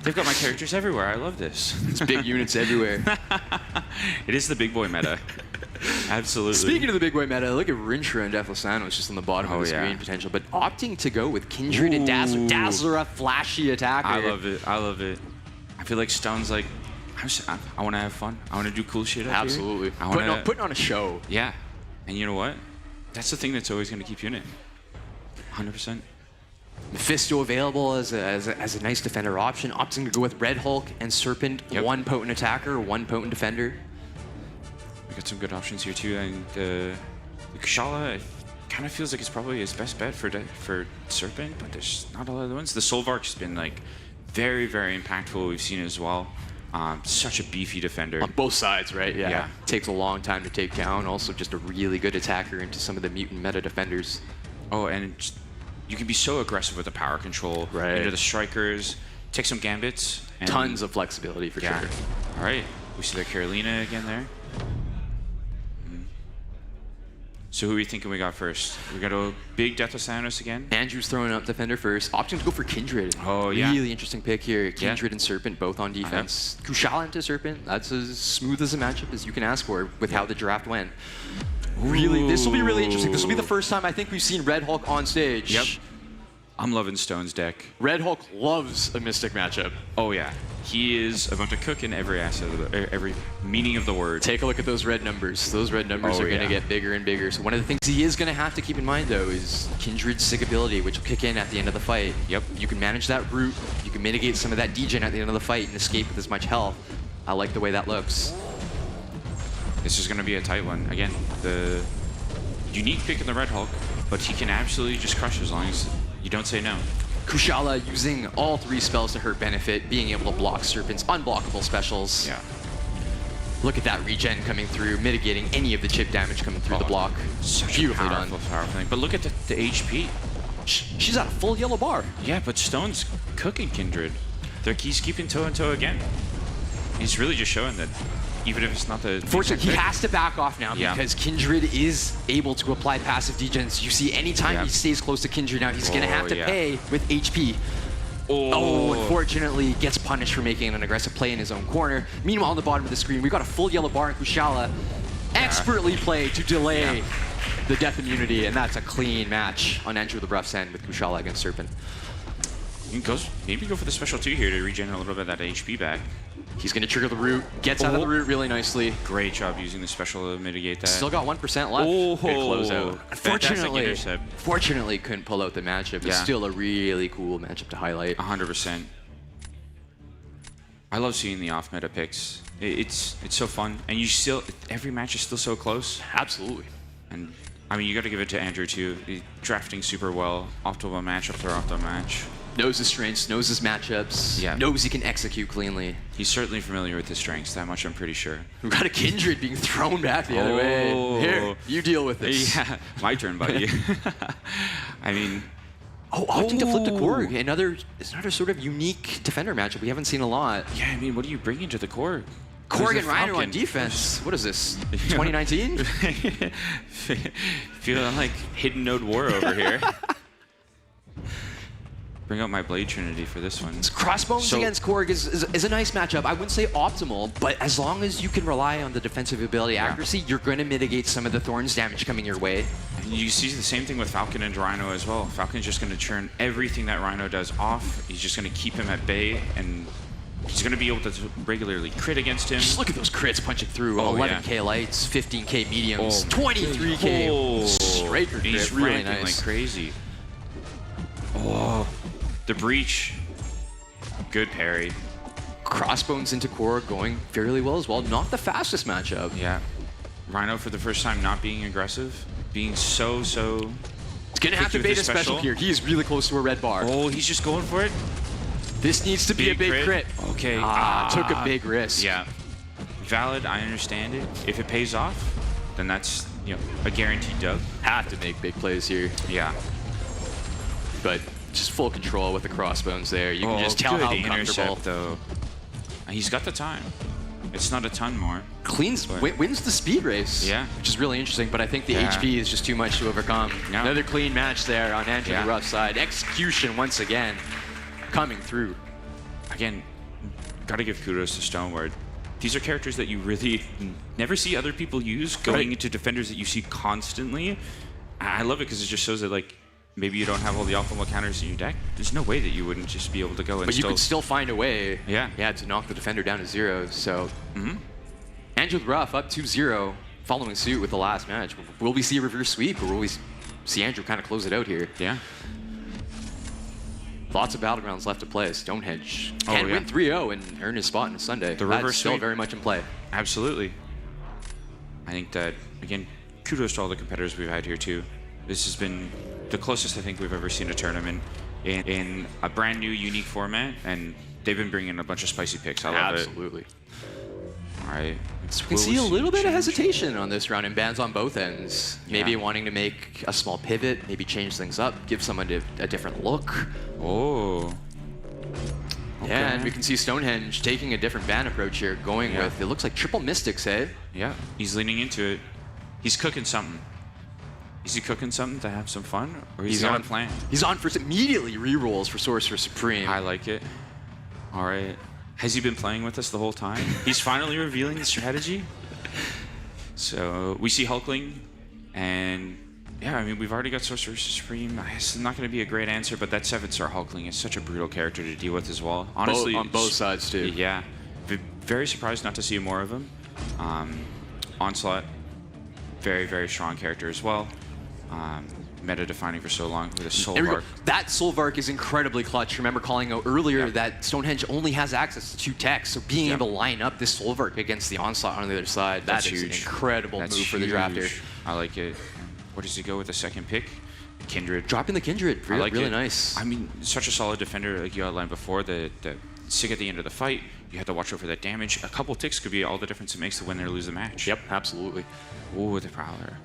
They've got my characters everywhere. I love this. It's big units everywhere. It is the big boy meta. Absolutely. Speaking of the big boy meta, look at Rinshra and Deflasanos just on the bottom of the screen potential, but opting to go with Kindred and Dazzler. Dazzler, a flashy attacker. I love it. I love it. I feel like Stone's like, I want to have fun. I want to do cool shit. Absolutely. Putting on a show. Yeah. And you know what? That's the thing that's always going to keep you in it. 100%. Mephisto available as a nice defender option. Opting to go with Red Hulk and Serpent. 1 potent attacker, 1 potent defender. We got some good options here too. And the Kushala kind of feels like it's probably his best bet for Serpent, but there's not a lot of other ones. The Solvark's been like very, very impactful. We've seen as well. Such a beefy defender. On both sides, right? Yeah. Takes a long time to take down. Also just a really good attacker into some of the mutant meta defenders. Oh, and you can be so aggressive with the power control into the strikers. Take some gambits. And tons of flexibility for sure. All right. We see the Carolina again there. So who are we thinking we got first? We got a big Death of Thanos again. Andrew's throwing up defender first. Opting to go for Kindred. Oh, yeah. Really interesting pick here. Kindred and Serpent both on defense. Kushala into Serpent. That's as smooth as a matchup as you can ask for with how the draft went. Really, this will be really interesting. This will be the first time I think we've seen Red Hulk on stage. Yep. I'm loving Stone's deck. Red Hulk loves a Mystic matchup. Oh yeah, he is about to cook in every asset of every meaning of the word. Take a look at those red numbers. Those red numbers are going to get bigger and bigger. So one of the things he is going to have to keep in mind though is Kindred's Sig ability, which will kick in at the end of the fight. Yep. You can manage that route. You can mitigate some of that degen at the end of the fight and escape with as much health. I like the way that looks. This is going to be a tight one. Again, the unique pick in the Red Hulk, but he can absolutely just crush as long as you don't say no. Kushala using all 3 spells to her benefit, being able to block Serpent's unblockable specials. Yeah. Look at that regen coming through, mitigating any of the chip damage coming through the block. Such beautifully a powerful thing. But look at the HP. She's at a full yellow bar. Yeah, but Stone's cooking Kindred. He's keeping toe and toe again. He's really just showing that even if it's not the... Fortunately, he has to back off now because Kindred is able to apply passive degens. You see, anytime he stays close to Kindred now, he's going to have to pay with HP. Oh, unfortunately, gets punished for making an aggressive play in his own corner. Meanwhile, on the bottom of the screen, we've got a full yellow bar in Kushala. Expertly played to delay the death immunity, and that's a clean match on Andrew the Rough's end with Kushala against Serpent. Maybe go for the special 2 here to regen a little bit of that HP back. He's going to trigger the root, gets out of the root really nicely. Great job using the special to mitigate that. Still got 1% left. Oh, Good closeout. Fortunately, couldn't pull out the matchup. It's still a really cool matchup to highlight. 100%. I love seeing the off-meta picks. It's so fun, and every match is still so close. Absolutely. And I mean, you got to give it to Andrew too. He's drafting super well, optimal match after optimal match. Knows his strengths, knows his matchups, knows he can execute cleanly. He's certainly familiar with his strengths, that much I'm pretty sure. We've got a Kindred being thrown back the other way. Here, you deal with this. Yeah, my turn, buddy. I mean... Opting to flip to Korg, another sort of unique defender matchup we haven't seen a lot. Yeah, I mean, what do you bring into the Korg? Korg and Rhino on defense. What is this, 2019? Feeling like hidden node war over here. Bring out my Blade Trinity for this one. Crossbones against Korg is a nice matchup. I wouldn't say optimal, but as long as you can rely on the defensive ability accuracy, you're going to mitigate some of the Thorns damage coming your way. And you see the same thing with Falcon and Rhino as well. Falcon's just going to turn everything that Rhino does off. He's just going to keep him at bay, and he's going to be able to regularly crit against him. Just look at those crits punching through. 11k lights, 15k mediums, 23k striker crit. He's really ramping nice. like crazy. Oh, the breach. Good parry. Crossbones into Korg going fairly well as well. Not the fastest matchup. Yeah. Rhino for the first time not being aggressive. Being so... He's going to have to bait a special here. He is really close to a red bar. Oh, he's just going for it. This needs to be a big crit. Okay. Took a big risk. Yeah. Valid, I understand it. If it pays off, then that's a guaranteed dub. Have to make big plays here. Yeah. But just full control with the crossbones there. You can just tell how comfortable. Though. He's got the time. It's not a ton more. Wins the speed race. Yeah. Which is really interesting, but I think the HP is just too much to overcome. No. Another clean match there on Andrew the Rough side. Execution once again coming through. Again, gotta give kudos to Stoneward. These are characters that you really never see other people use going into defenders that you see constantly. I love it because it just shows that maybe you don't have all the optimal counters in your deck. There's no way that you wouldn't just be able to go and But you could still find a way to knock the defender down to 0. So Andrew the Rough up 2-0 following suit with the last match. Will we see a reverse sweep or will we see Andrew kind of close it out here? Yeah. Lots of battlegrounds left to play. Stonehenge can win 3-0 and earn his spot in Sunday. The reverse That's still sweep. very much in play. Absolutely. I think that, again, kudos to all the competitors we've had here too. This has been the closest I think we've ever seen a tournament in a brand new, unique format, and they've been bringing a bunch of spicy picks. I love it. Absolutely. All right. So we can see a little bit of hesitation on this round in bans on both ends. Maybe wanting to make a small pivot, maybe change things up, give someone a different look. Oh. Okay. Yeah, and we can see Stonehenge taking a different ban approach here, going with, it looks like triple mystics, eh? Yeah, he's leaning into it. He's cooking something. Is he cooking something to have some fun? Or is he on a plan? He's on for immediately rerolls for Sorcerer Supreme. I like it. All right. Has he been playing with us the whole time? He's finally revealing the strategy. So we see Hulkling, and yeah, I mean, we've already got Sorcerer Supreme. It's not going to be a great answer, but that 7-star Hulkling is such a brutal character to deal with as well. Honestly, on both sides too. Yeah, very surprised not to see more of him. Onslaught, very, very strong character as well. Meta defining for so long with a Soul Vark. That Soul Vark is incredibly clutch. Remember calling out earlier that Stonehenge only has access to 2 techs, so being able to line up this Soul Vark against the Onslaught on the other side, that's huge. An incredible move for the draft here. I like it. Where does he go with the second pick? Kindred. Dropping the Kindred. I like really it. Nice. I mean, such a solid defender, like you outlined before. The sig at the end of the fight, you have to watch out for that damage. A couple ticks could be all the difference it makes to win or lose the match. Yep, absolutely. Ooh, the Prowler.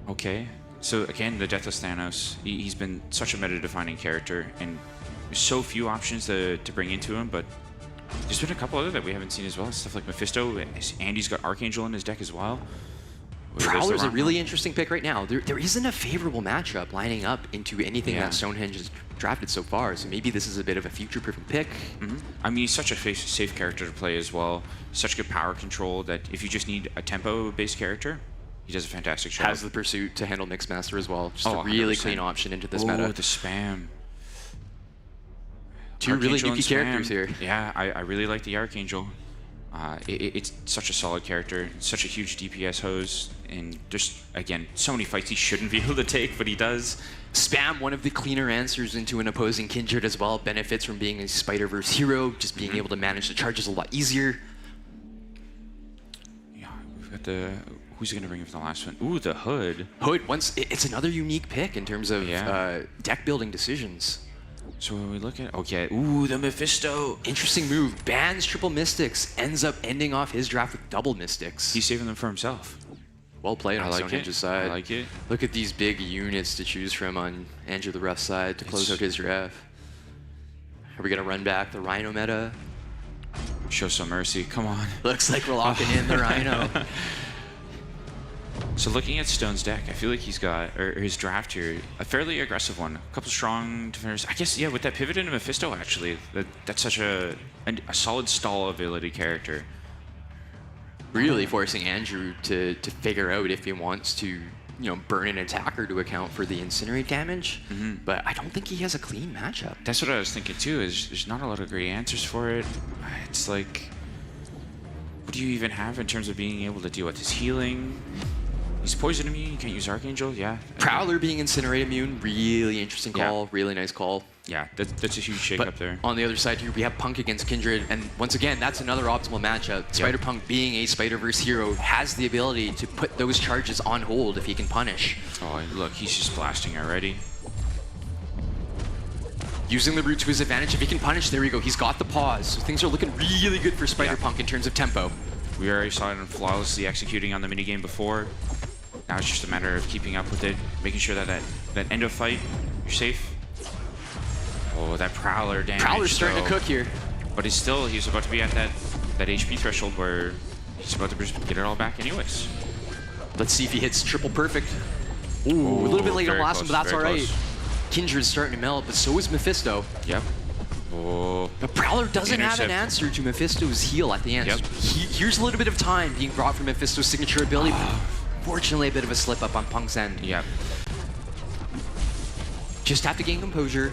Okay. So again, the Deathless Thanos, he's been such a meta-defining character, and there's so few options to bring into him, but there's been a couple other that we haven't seen as well. Stuff like Mephisto, Andy's got Archangel in his deck as well. Prowler's a really interesting pick right now. There isn't a favorable matchup lining up into anything that Stonehenge has drafted so far, so maybe this is a bit of a future-proofing pick. I mean, he's such a safe character to play as well. Such good power control that if you just need a tempo-based character, he does a fantastic job. Has the pursuit to handle Mixmaster as well. Just a really clean option into this meta. Oh, the spam. Two really Archangel and yuki characters Spam. here. Yeah, I really like the Archangel. It's such a solid character, such a huge DPS hose, and there's, again, so many fights he shouldn't be able to take, but he does. Spam, one of the cleaner answers into an opposing Kindred as well, benefits from being a Spider-Verse hero, just being able to manage the charges a lot easier. Yeah, we've got the... Who's going to bring up the last one? Ooh, the Hood. Hood, it's another unique pick in terms of deck building decisions. So when we look at... Okay, ooh, the Mephisto. Interesting move. Bans triple Mystics, ends up ending off his draft with double Mystics. He's saving them for himself. Well played on Stonehenge's side. I like it. Look at these big units to choose from on Andrew the Rough's side to close out his draft. Are we going to run back the Rhino meta? Show some mercy. Come on. Looks like we're locking in the Rhino. So looking at Stone's deck, I feel like he's got, or his draft here, a fairly aggressive one. A couple strong defenders. I guess, yeah, with that pivot into Mephisto, actually, that's such a solid stall ability character. Really forcing Andrew to figure out if he wants to, burn an attacker to account for the incinerate damage. But I don't think he has a clean matchup. That's what I was thinking too, is there's not a lot of great answers for it. It's like, what do you even have in terms of being able to deal with his healing? He's poison immune, you can't use Archangel, yeah. Prowler being incinerate immune, really interesting call, really nice call. Yeah, that's a huge shake-up there. On the other side here, we have Punk against Kindred, and once again, that's another optimal matchup. Spider-Punk, being a Spider-Verse hero, has the ability to put those charges on hold if he can punish. Oh, look, he's just blasting already. Using the root to his advantage, if he can punish, there we go, he's got the pause. So things are looking really good for Spider-Punk in terms of tempo. We already saw him flawlessly executing on the minigame before. Now it's just a matter of keeping up with it, making sure that end of fight, you're safe. Oh, that Prowler damage. Prowler's starting to cook here. But he's about to be at that HP threshold where he's about to get it all back anyways. Let's see if he hits triple perfect. Ooh, a little bit late on the last one, but that's all right. Kindred's starting to melt, but so is Mephisto. Yep. Oh. But Prowler doesn't have an answer to Mephisto's heal at the end. Yep. Here's a little bit of time being brought from Mephisto's signature ability. Fortunately, a bit of a slip up on Punk's end. Yep. Just have to gain composure.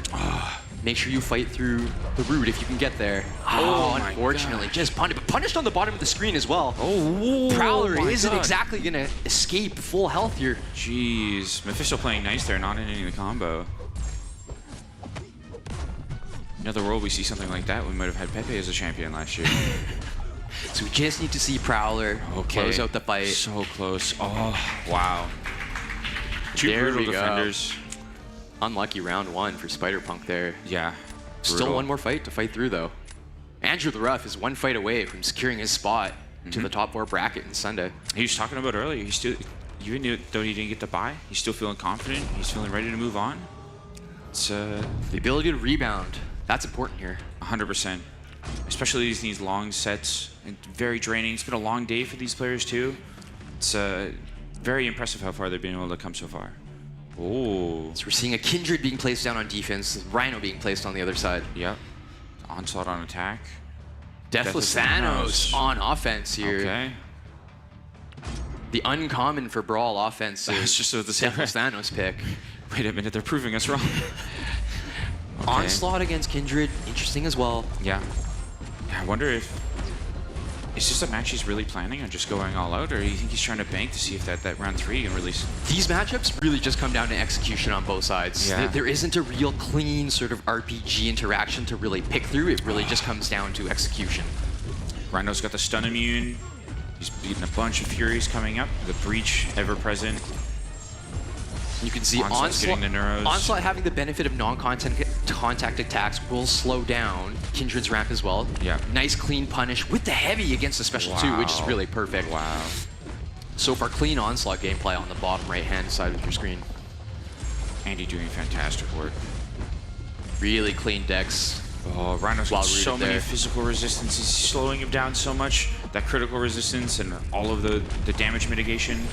Make sure you fight through the root if you can get there. Oh, unfortunately, just punished. But punished on the bottom of the screen as well. Oh, Prowler isn't exactly going to escape full health here. Jeez, Mephisto playing nice there, not ending the combo. In another world, we see something like that, we might have had Pepe as a champion last year. So we just need to see Prowler close out the fight. So close. Oh, wow. Two brutal defenders. Unlucky round one for Spider-Punk there. Yeah. Still one more fight to fight through, though. Andrew the Rough is one fight away from securing his spot to the top 4 bracket on Sunday. He was talking about earlier, he's still, even though he didn't get the bye, he's still feeling confident. He's feeling ready to move on. It's the ability to rebound. That's important here. 100%. Especially these long sets, and very draining. It's been a long day for these players too. It's very impressive how far they've been able to come so far. Oh. So we're seeing a Kindred being placed down on defense, Rhino being placed on the other side. Yep. Onslaught on attack. Deathless Thanos on offense here. Okay. The uncommon for Brawl offense is just the Deathless Thanos pick. Wait a minute, they're proving us wrong. Okay. Onslaught against Kindred, interesting as well. Yeah. I wonder if is this a match he's really planning on just going all out, or do you think he's trying to bank to see if that round 3 can release? These matchups really just come down to execution on both sides. Yeah. There isn't a real clean sort of RPG interaction to really pick through. It really just comes down to execution. Rhino's got the stun immune. He's beating a bunch of Furies coming up. The Breach ever present. You can see Onslaught having the benefit of non-contact attacks will slow down Kindred's ramp as well. Yeah. Nice clean punish with the heavy against the special 2, which is really perfect. Wow. So far, clean Onslaught gameplay on the bottom right-hand side of your screen. Andy doing fantastic work. Really clean decks. Oh, Rhino's got so many physical resistances, slowing him down so much. That critical resistance and all of the damage mitigation.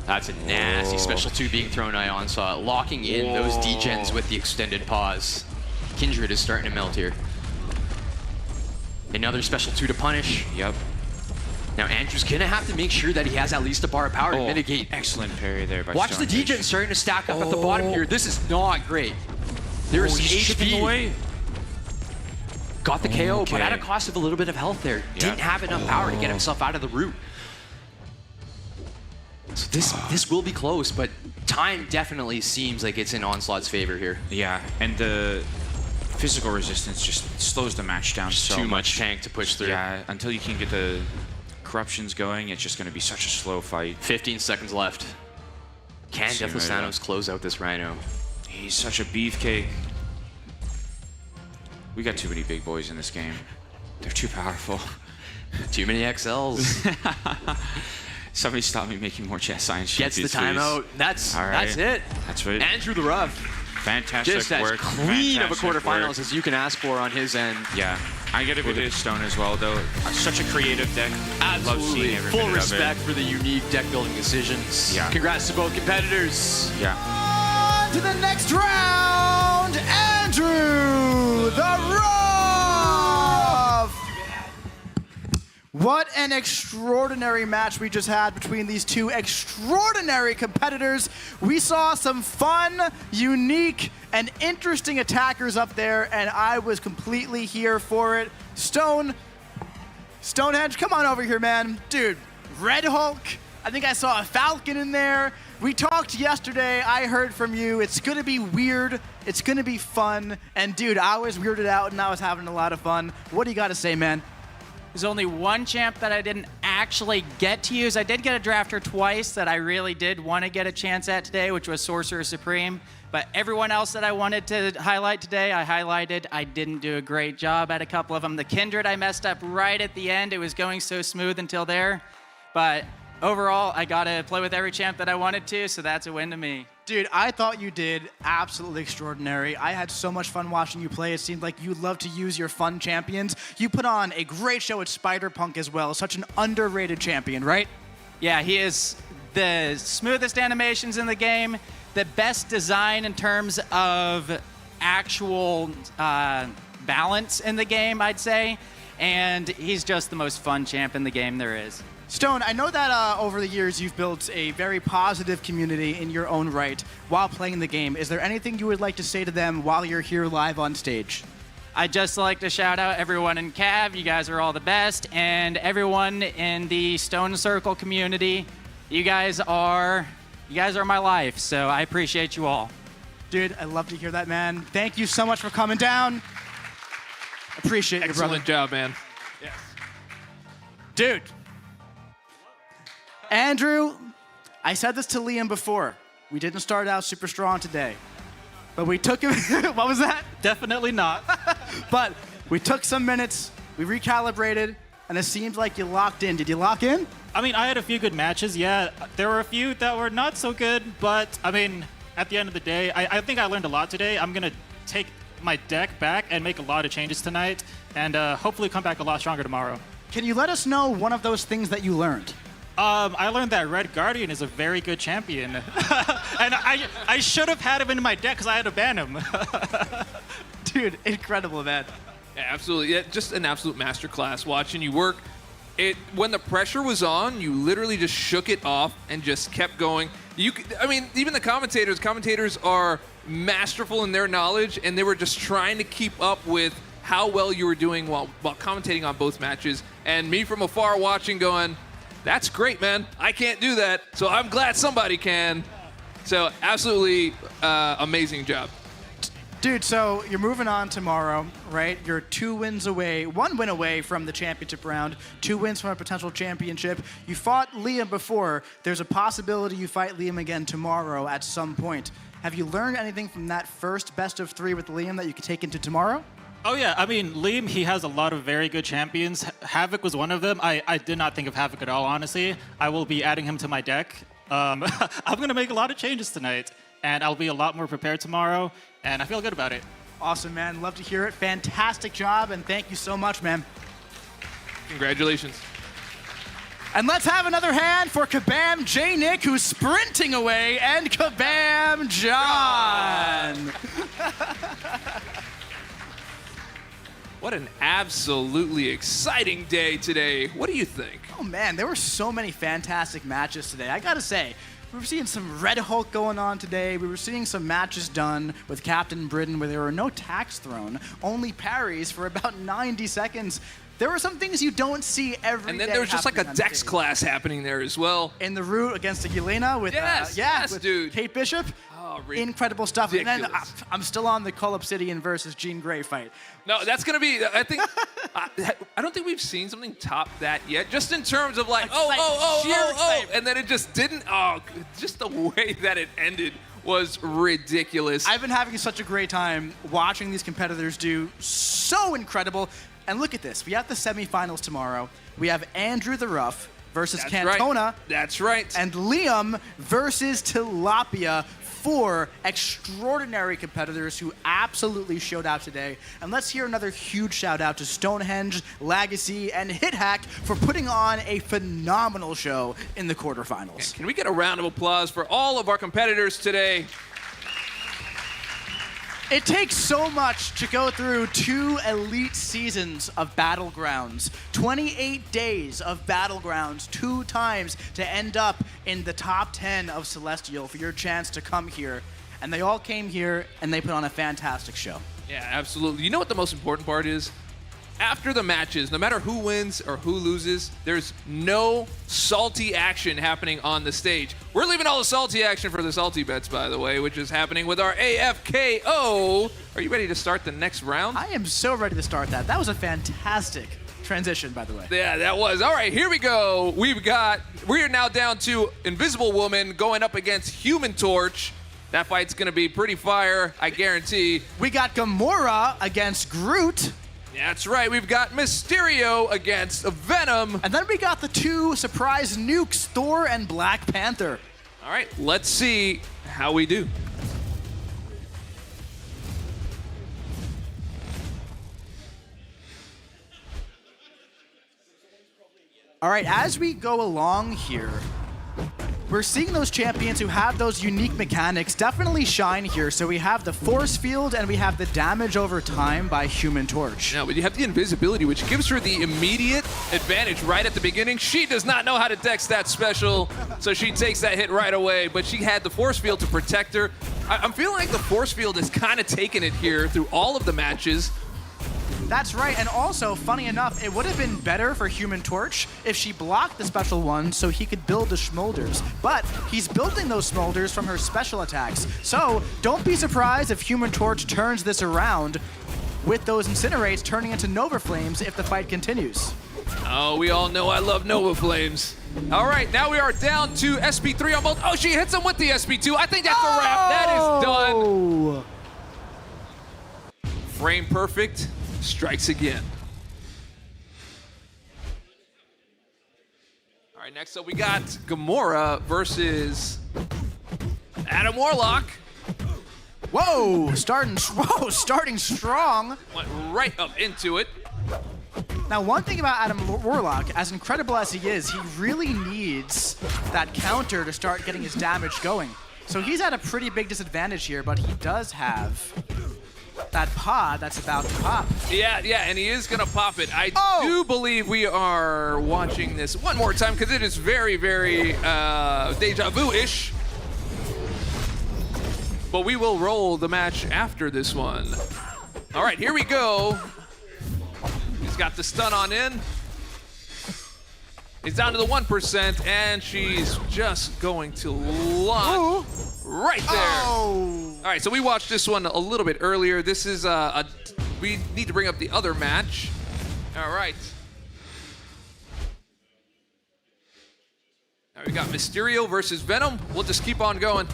That's a nasty special 2 being thrown by Onslaught, locking in those degens with the extended pause. Kindred is starting to melt here. Another special 2 to punish. Yep. Now Andrew's gonna have to make sure that he has at least a bar of power to mitigate. Excellent parry there by Watch the degen starting to stack up at the bottom here. This is not great. There's he's chipping HP. away. Got the KO, Okay. but at a cost of a little bit of health there. Didn't have enough power to get himself out of the root. So this will be close, but time definitely seems like it's in Onslaught's favor here. Yeah, and the physical resistance just slows the match down so too much tank to push through. Yeah, until you can get the corruptions going, it's just going to be such a slow fight. 15 seconds left. Can Deathless Thanos close out this Rhino? He's such a beefcake. We got too many big boys in this game. They're too powerful. Too many XLs. Somebody stop me making more chess science. Gets the timeout. That's it. That's what. Andrew the Rough. Fantastic Just as work. clean of a Fantastic quarterfinals work. as you can ask for on his end. Yeah, I get it with his Stone as well, though. Such a creative deck. Love Absolutely. seeing every Full minute respect of it. for the unique deck building decisions. Yeah. Congrats to both competitors. Yeah. On to the next round, Andrew the Rough. What an extraordinary match we just had between these two extraordinary competitors. We saw some fun, unique, and interesting attackers up there, and I was completely here for it. Stonehenge, come on over here, man. Dude, Red Hulk, I think I saw a Falcon in there. We talked yesterday, I heard from you. It's gonna be weird, it's gonna be fun, and dude, I was weirded out and I was having a lot of fun. What do you gotta say, man? There's only one champ that I didn't actually get to use. I did get a drafter twice that I really did want to get a chance at today, which was Sorcerer Supreme. But everyone else that I wanted to highlight today, I highlighted. I didn't do a great job at a couple of them. The Kindred, I messed up right at the end. It was going so smooth until there. But overall, I got to play with every champ that I wanted to, so that's a win to me. Dude, I thought you did absolutely extraordinary. I had so much fun watching you play. It seemed like you love to use your fun champions. You put on a great show at Spider-Punk as well. Such an underrated champion, right? Yeah, he is the smoothest animations in the game, the best design in terms of actual balance in the game, I'd say, and he's just the most fun champ in the game there is. Stone, I know that over the years you've built a very positive community in your own right while playing the game. Is there anything you would like to say to them while you're here live on stage? I'd just like to shout out everyone in CAV. You guys are all the best. And everyone in the Stone Circle community, you guys are my life. So I appreciate you all. Dude, I love to hear that, man. Thank you so much for coming down. Appreciate you, brother. Excellent job, man. Yes. Dude. Andrew, I said this to Liam before. We didn't start out super strong today, but we took him. What was that? Definitely not. But we took some minutes, we recalibrated, and it seems like you locked in. Did you lock in? I mean, I had a few good matches, yeah. There were a few that were not so good, but I mean, at the end of the day, I think I learned a lot today. I'm going to take my deck back and make a lot of changes tonight, and hopefully come back a lot stronger tomorrow. Can you let us know one of those things that you learned? I learned that Red Guardian is a very good champion. And I should have had him in my deck because I had to ban him. Dude, incredible, man. Yeah, absolutely. Yeah, just an absolute masterclass watching you work. When the pressure was on, you literally just shook it off and just kept going. I mean, even the commentators are masterful in their knowledge, and they were just trying to keep up with how well you were doing while commentating on both matches. And me from afar watching going, that's great, man. I can't do that, so I'm glad somebody can. So absolutely amazing job. Dude, so you're moving on tomorrow, right? You're 2 wins away, 1 win away from the championship round, 2 wins from a potential championship. You fought Liam before. There's a possibility you fight Liam again tomorrow at some point. Have you learned anything from that first best of 3 with Liam that you could take into tomorrow? Oh yeah, I mean, Liam, he has a lot of very good champions. Havoc was one of them. I did not think of Havoc at all, honestly. I will be adding him to my deck. I'm going to make a lot of changes tonight, and I'll be a lot more prepared tomorrow, and I feel good about it. Awesome, man. Love to hear it. Fantastic job, and thank you so much, man. Congratulations. And let's have another hand for Kabam J. Nick, who's sprinting away, and Kabam John. What an absolutely exciting day today. What do you think? Oh man, there were so many fantastic matches today. I gotta say, We were seeing some Red Hulk going on today. We were seeing some matches done with Captain Britain where there were no attacks thrown, only parries for about 90 seconds. There were some things you don't see every day. And then there was just like a Dex class happening there as well. In the route against Yelena with yes, dude. Kate Bishop. Oh, incredible stuff. Ridiculous. And then I'm still on the Cull Obsidian versus Jean Grey fight. No, that's gonna be. I think. I don't think we've seen something top that yet. Just in terms of like, and then it just didn't. Oh, just the way that it ended was ridiculous. I've been having such a great time watching these competitors do so incredible. And look at this. We have the semifinals tomorrow. We have Andrew the Rough versus Cantona. Right. That's right. And Liam versus Tilapia. 4 extraordinary competitors who absolutely showed out today. And let's hear another huge shout out to Stonehenge, Legacy, and HitHack for putting on a phenomenal show in the quarterfinals. Can we get a round of applause for all of our competitors today? It takes so much to go through 2 elite seasons of Battlegrounds, 28 days of Battlegrounds, 2 times to end up in the top 10 of Celestial for your chance to come here. And they all came here and they put on a fantastic show. Yeah, absolutely. You know what the most important part is? After the matches, no matter who wins or who loses, there's no salty action happening on the stage. We're leaving all the salty action for the salty bets, by the way, which is happening with our AFKO. Are you ready to start the next round? I am so ready to start that. That was a fantastic transition, by the way. Yeah, that was. All right, here we go. We are now down to Invisible Woman going up against Human Torch. That fight's going to be pretty fire, I guarantee. We got Gamora against Groot. That's right. We've got Mysterio against Venom. And then we got the 2 surprise nukes, Thor and Black Panther. All right, let's see how we do. All right, as we go along here, we're seeing those champions who have those unique mechanics definitely shine here. So we have the force field and we have the damage over time by Human Torch. Now, but you have the invisibility, which gives her the immediate advantage right at the beginning. She does not know how to dex that special, so she takes that hit right away. But she had the force field to protect her. I'm feeling like the force field has kind of taken it here through all of the matches. That's right, and also, funny enough, it would have been better for Human Torch if she blocked the special one so he could build the Schmolders. But he's building those Schmolders from her special attacks. So don't be surprised if Human Torch turns this around with those Incinerates turning into Nova Flames if the fight continues. Oh, we all know I love Nova Flames. All right, now we are down to SP3 on both. Oh, she hits him with the SP2. I think that's a wrap. That is done. Frame perfect. Strikes again. All right, next up we got Gamora versus Adam Warlock. Whoa, starting strong. Went right up into it. Now, one thing about Adam Warlock, as incredible as he is, he really needs that counter to start getting his damage going. So he's at a pretty big disadvantage here, but he does have that pod that's about to pop. Yeah, and he is gonna pop it. I do believe we are watching this one more time because it is very, very deja vu-ish. But we will roll the match after this one. All right, here we go. He's got the stun on in. He's down to the 1%, and she's just going to launch right there. All right, so we watched this one a little bit earlier. This is we need to bring up the other match. All right. Now we got Mysterio versus Venom. We'll just keep on going.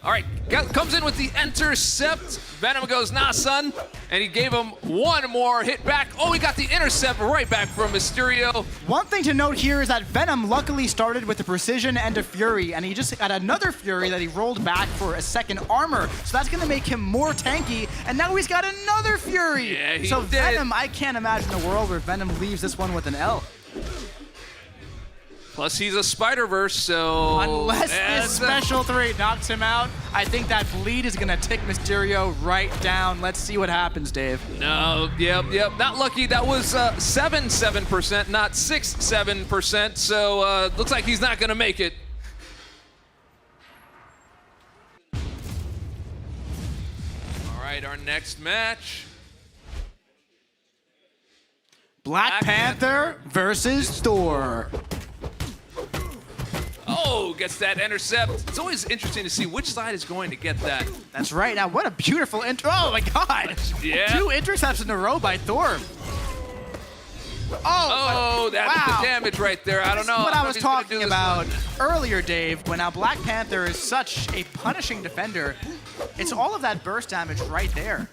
All right, comes in with the intercept. Venom goes, nah, son. And he gave him one more hit back. Oh, he got the intercept right back from Mysterio. One thing to note here is that Venom luckily started with a precision and a fury, and he just got another fury that he rolled back for a second armor. So that's gonna make him more tanky, and now he's got another fury. Yeah, he so did. Venom, I can't imagine a world where Venom leaves this one with an L. Plus, he's a Spider-Verse, so... Unless this special 3 knocks him out, I think that bleed is going to tick Mysterio right down. Let's see what happens, Dave. No, yep. Not lucky. That was 7%, not 6%. So looks like he's not going to make it. All right, our next match. Black Panther versus Thor. Oh, gets that intercept. It's always interesting to see which side is going to get that. That's right. Now, what a beautiful oh my God. Yeah. 2 intercepts in a row by Thor. That's the damage right there. I don't know. What I was talking about earlier, Dave, when now Black Panther is such a punishing defender, it's all of that burst damage right there.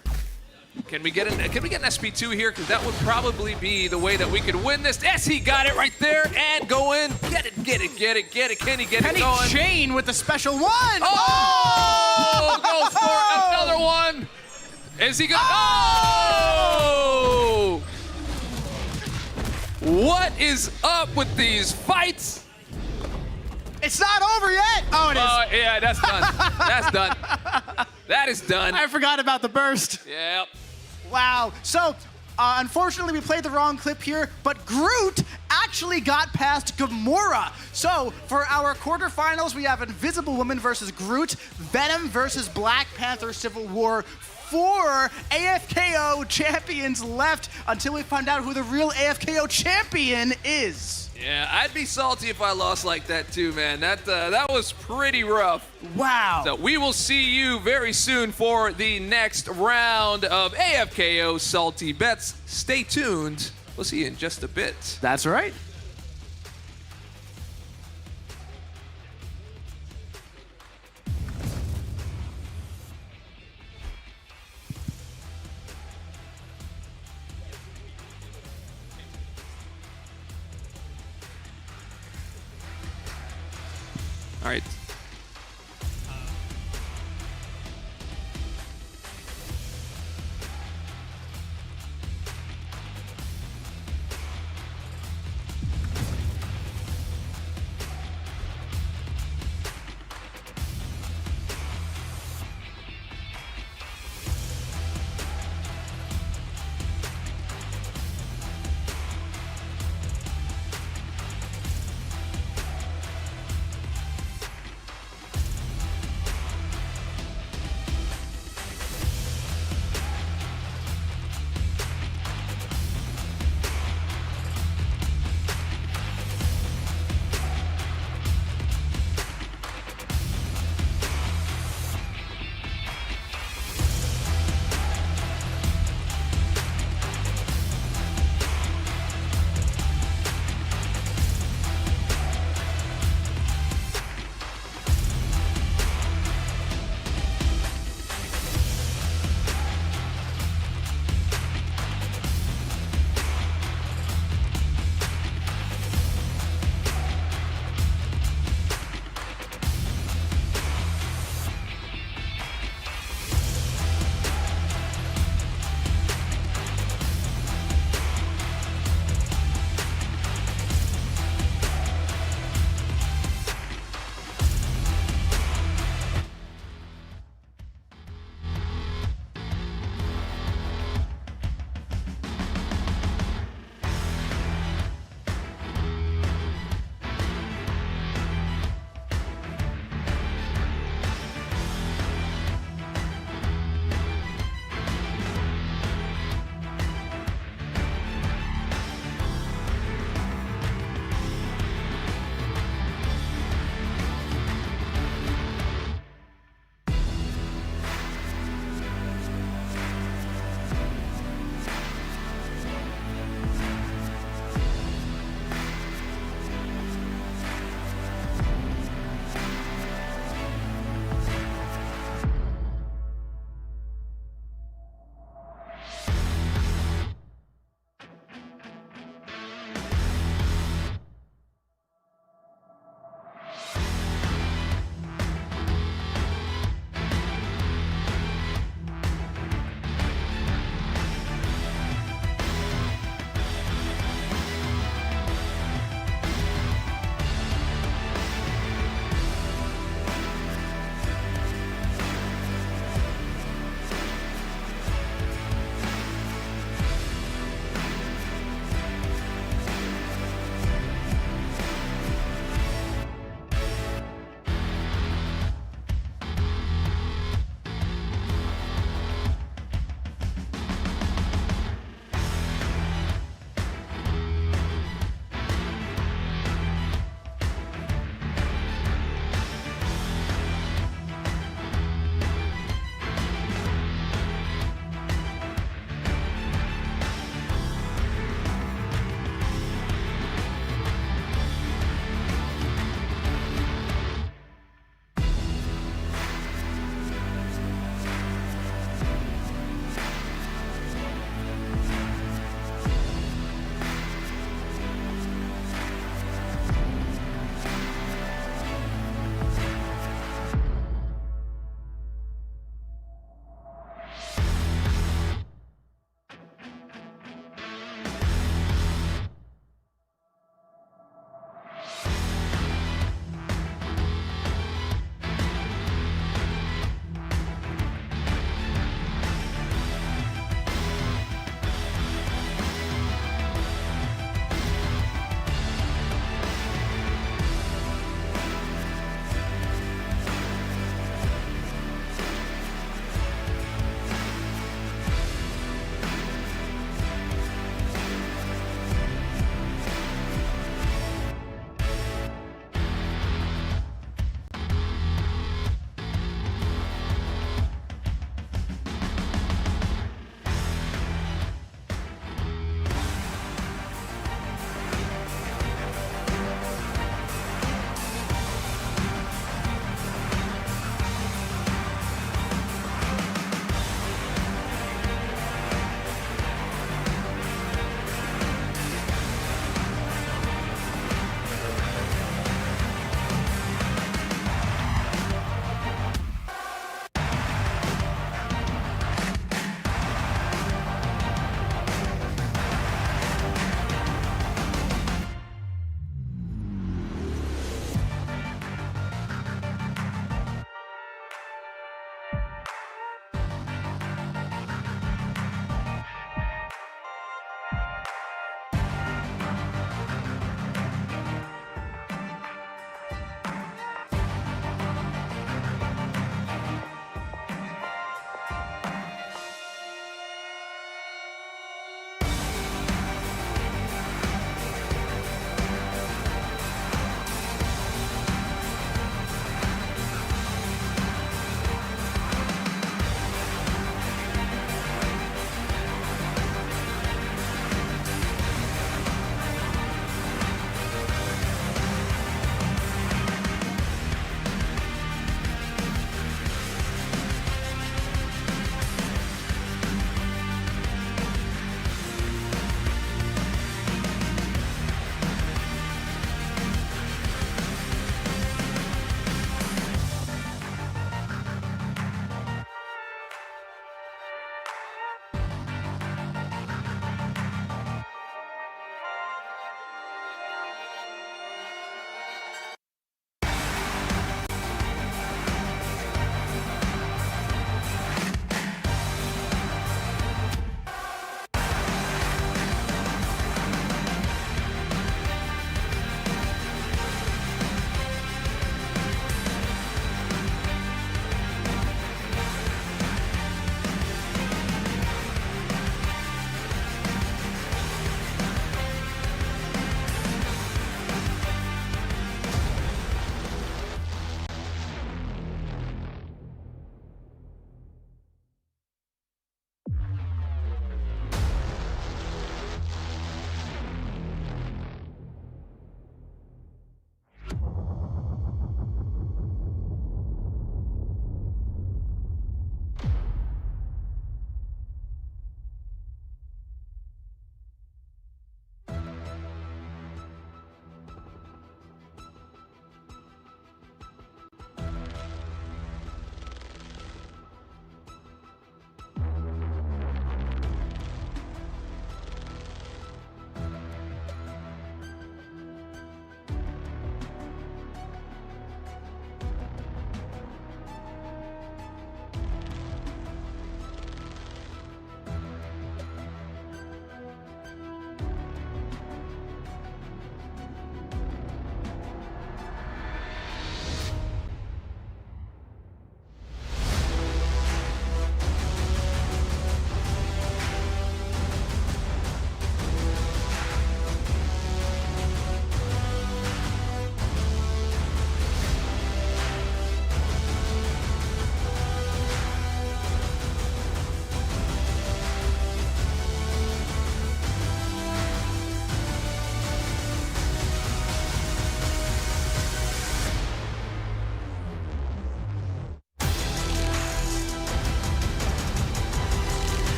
Can we get an SP2 here? Because that would probably be the way that we could win this. Yes, he got it right there and go in. Get it. Can he get it going? Chain with the special 1. Oh! Goes for another one. Is he going? Oh! What is up with these fights? It's not over yet. Oh, it is. Oh, yeah, that's done. That's done. That is done. I forgot about the burst. Yep. Wow. So, unfortunately, we played the wrong clip here, but Groot actually got past Gamora. So, for our quarterfinals, we have Invisible Woman versus Groot, Venom versus Black Panther Civil War. 4 AFKO champions left until we find out who the real AFKO champion is. Yeah, I'd be salty if I lost like that too, man. That was pretty rough. Wow. So we will see you very soon for the next round of AFKO Salty Bets. Stay tuned. We'll see you in just a bit. That's right. All right.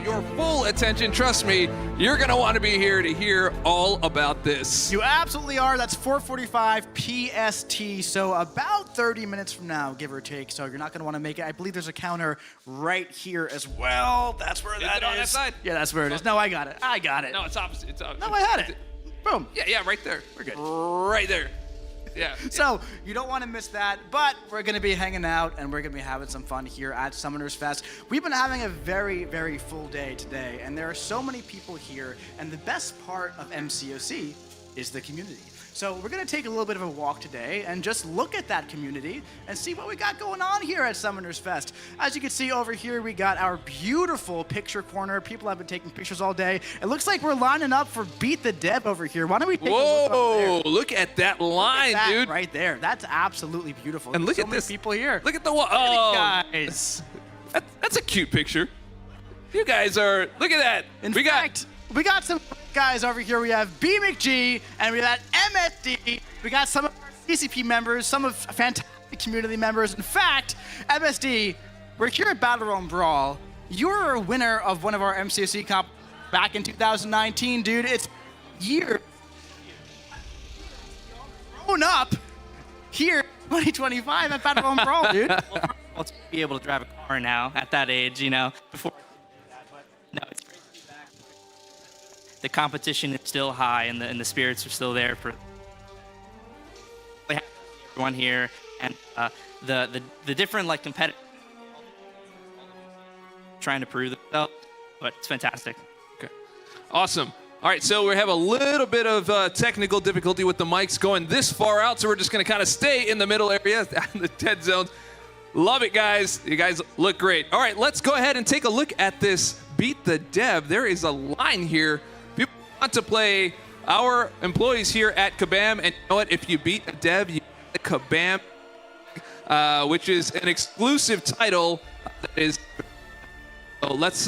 your full attention. Trust me, you're going to want to be here to hear all about this. You absolutely are. That's 4:45 PST, so about 30 minutes from now, give or take. So you're not going to want to make it. I believe there's a counter right here as well. That's where that is. On that side? Yeah, that's where it is. No, I got it. I got it. No, it's opposite. It's opposite. No, I had it. Boom. Yeah, right there. We're good. Right there. Yeah. So you don't want to miss that, but we're going to be hanging out and we're going to be having some fun here at Summoners Fest. We've been having a very, very full day today, and there are so many people here, and the best part of MCOC is the community. So we're going to take a little bit of a walk today and just look at that community and see what we got going on here at Summoners Fest. As you can see over here, we got our beautiful picture corner. People have been taking pictures all day. It looks like we're lining up for Beat the Dev over here. Why don't we take a look over there? Look at that line, Look at that dude. right there. That's absolutely beautiful. And look so at many this. people here. Look at the wall. Guys. That's a cute picture. You guys are, look at that. We got some guys over here. We have B McG and we got MSD. We got some of our CCP members, some of fantastic community members. In fact, MSD, we're here at BATTLEREALM Brawl. You were a winner of one of our MCOC comp back in 2019, dude. It's years grown up here 2025 at BATTLEREALM Brawl, dude. Well, to be able to drive a car now at that age, you know, before. No, it's great to be back. The competition is still high, and the spirits are still there for everyone here, and the different like competitors trying to prove themselves, but it's fantastic. Okay, awesome. All right, so we have a little bit of technical difficulty with the mics going this far out, so we're just going to kind of stay in the middle area, the dead zones. Love it, guys. You guys look great. All right, let's go ahead and take a look at this Beat the Dev. There is a line here. People want to play our employees here at Kabam, and you know what? If you beat a dev, you get a Kabam, which is an exclusive title. That is. So let's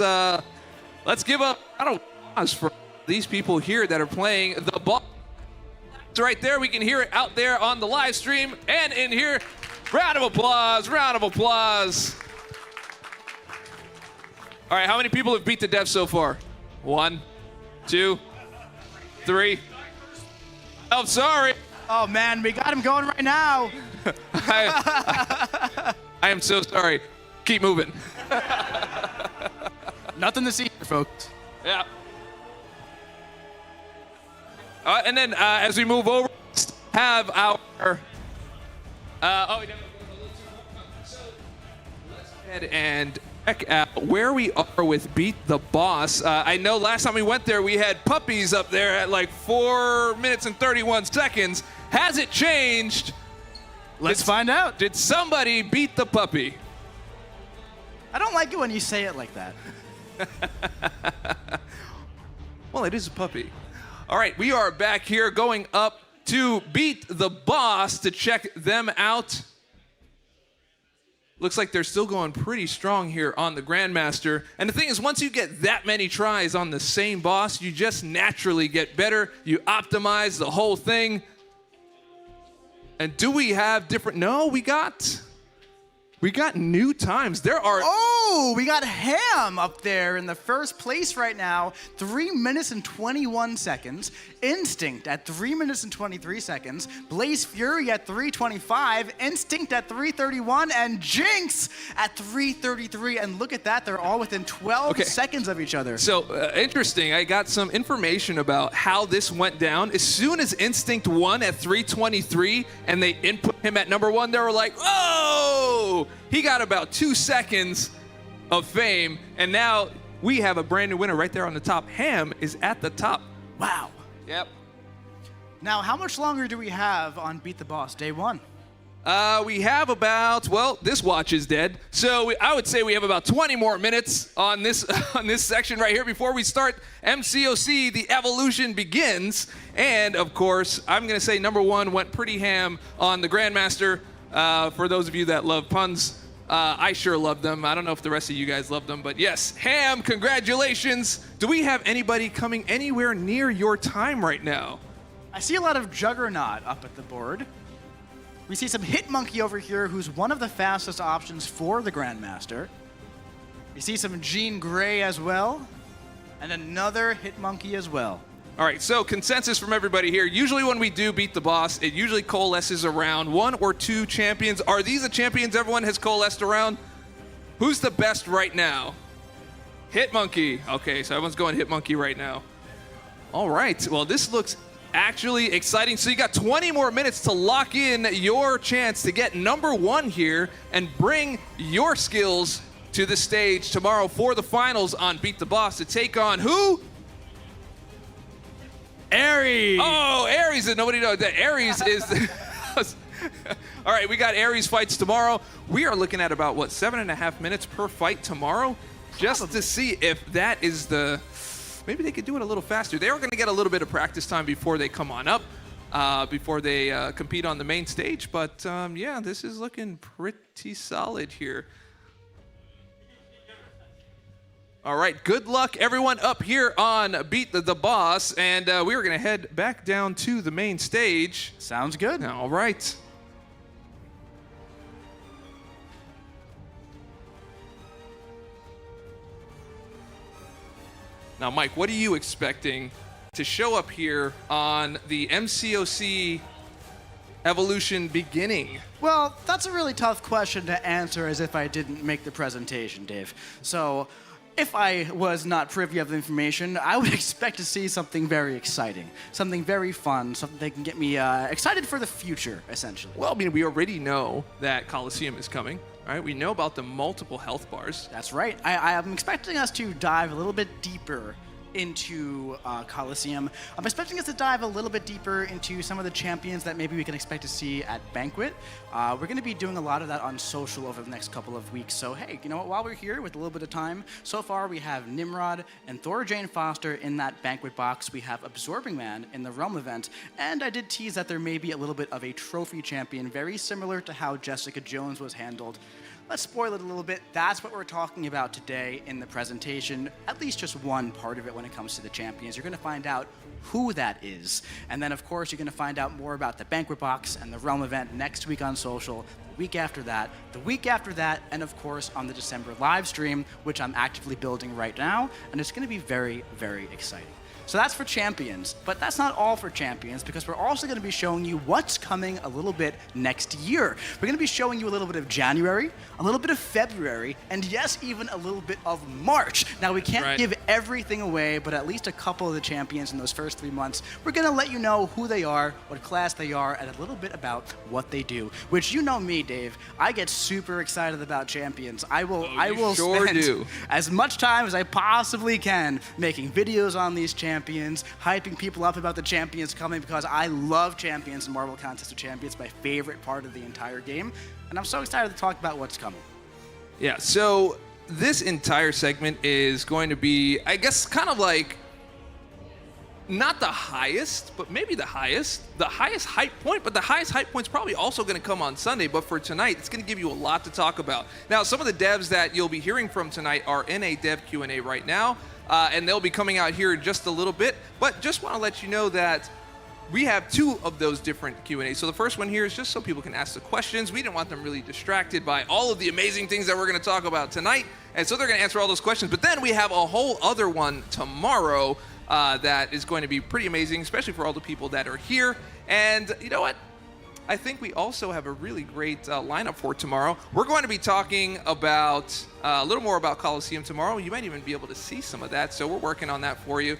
give a pause for these people here that are playing the ball. It's right there. We can hear it out there on the live stream and in here. Round of applause, round of applause. All right, how many people have beat the dev so far? 1, 2, 3. Oh, sorry. Oh, man, we got him going right now. I am so sorry. Keep moving. Nothing to see here, folks. Yeah. And then as we move over, have our... let's go ahead and check out where we are with Beat the Boss. I know last time we went there, we had puppies up there at like 4 minutes and 31 seconds. Has it changed? Let's find out. Did somebody beat the puppy? I don't like it when you say it like that. Well, it is a puppy. All right, we are back here going up to Beat the Boss to check them out. Looks like they're still going pretty strong here on the Grandmaster. And the thing is, once you get that many tries on the same boss, you just naturally get better. You optimize the whole thing. And do we have different... No, we got new times. There are... Oh, we got Ham up there in the first place right now. 3 minutes and 21 seconds. Instinct at 3 minutes and 23 seconds. Blaze Fury at 3:25. Instinct at 3:31. And Jinx at 3:33. And look at that. They're all within 12 seconds of each other. So, interesting. I got some information about how this went down. As soon as Instinct won at 3:23 and they input him at number 1, they were like, oh! He got about 2 seconds of fame, and now we have a brand new winner right there on the top. Ham is at the top. Wow. Yep. Now, how much longer do we have on Beat the Boss, day 1? We have about, well, this watch is dead, so I would say we have about 20 more minutes on this section right here before we start MCOC, the evolution begins. And, of course, I'm going to say number 1 went pretty ham on the Grandmaster. For those of you that love puns, I sure love them. I don't know if the rest of you guys love them, but yes, Ham, congratulations. Do we have anybody coming anywhere near your time right now? I see a lot of Juggernaut up at the board. We see some Hitmonkey over here, who's one of the fastest options for the Grandmaster. You see some Jean Grey as well, and another Hitmonkey as well. All right, so consensus from everybody here. Usually when we do Beat the Boss, it usually coalesces around 1 or 2 champions. Are these the champions everyone has coalesced around? Who's the best right now? Hitmonkey. Okay, so everyone's going Hitmonkey right now. All right, well, this looks actually exciting. So you got 20 more minutes to lock in your chance to get number 1 here and bring your skills to the stage tomorrow for the finals on Beat the Boss to take on who? Aries. Oh, Aries. Nobody knows that Aries is the... All right, we got Aries fights tomorrow. We are looking at about, what, 7.5 minutes per fight tomorrow? Just to see if that is the... Maybe they could do it a little faster. They are going to get a little bit of practice time before they come on up, before they compete on the main stage. But, yeah, this is looking pretty solid here. All right, good luck, everyone, up here on Beat the Boss. And we are going to head back down to the main stage. Sounds good. All right. Now, Mike, what are you expecting to show up here on the MCOC Evolution beginning? Well, that's a really tough question to answer as if I didn't make the presentation, Dave. So, if I was not privy of the information, I would expect to see something very exciting, something very fun, something that can get me excited for the future, essentially. Well, I mean, we already know that Coliseum is coming, right? We know about the multiple health bars. That's right. I'm expecting us to dive a little bit deeper into Coliseum. I'm expecting us to dive a little bit deeper into some of the champions that maybe we can expect to see at Banquet. We're going to be doing a lot of that on social over the next couple of weeks. So, hey, you know what? While we're here with a little bit of time, so far we have Nimrod and Thora Jane Foster in that Banquet box. We have Absorbing Man in the Realm event. And I did tease that there may be a little bit of a trophy champion, very similar to how Jessica Jones was handled. Let's spoil it a little bit. That's what we're talking about today in the presentation, at least just one part of it when it comes to the champions. You're going to find out who that is. And then, of course, you're going to find out more about the Banquet Box and the Realm event next week on social, the week after that, the week after that, and, of course, on the December live stream, which I'm actively building right now. And it's going to be very, very exciting. So that's for champions, but that's not all for champions because we're also going to be showing you what's coming a little bit next year. We're going to be showing you a little bit of January, a little bit of February, and yes, even a little bit of March. Now, we can't give everything away, but at least a couple of the champions in those first 3 months, we're going to let you know who they are, what class they are, and a little bit about what they do, which you know me, Dave. I get super excited about champions. I will spend as much time as I possibly can making videos on these champions, hyping people up about the champions coming because I love champions and Marvel Contest of Champions, my favorite part of the entire game. And I'm so excited to talk about what's coming. Yeah, so this entire segment is going to be, I guess, kind of like not the highest, but maybe the highest hype point, but the highest hype point's probably also going to come on Sunday. But for tonight, it's going to give you a lot to talk about. Now, some of the devs that you'll be hearing from tonight are in a dev Q&A right now. And they'll be coming out here in just a little bit. But just want to let you know that we have 2 of those different Q&As. So the first one here is just so people can ask the questions. We didn't want them really distracted by all of the amazing things that we're going to talk about tonight. And so they're going to answer all those questions. But then we have a whole other one tomorrow that is going to be pretty amazing, especially for all the people that are here. And you know what? I think we also have a really great lineup for tomorrow. We're going to be talking about a little more about Coliseum tomorrow. You might even be able to see some of that, so we're working on that for you.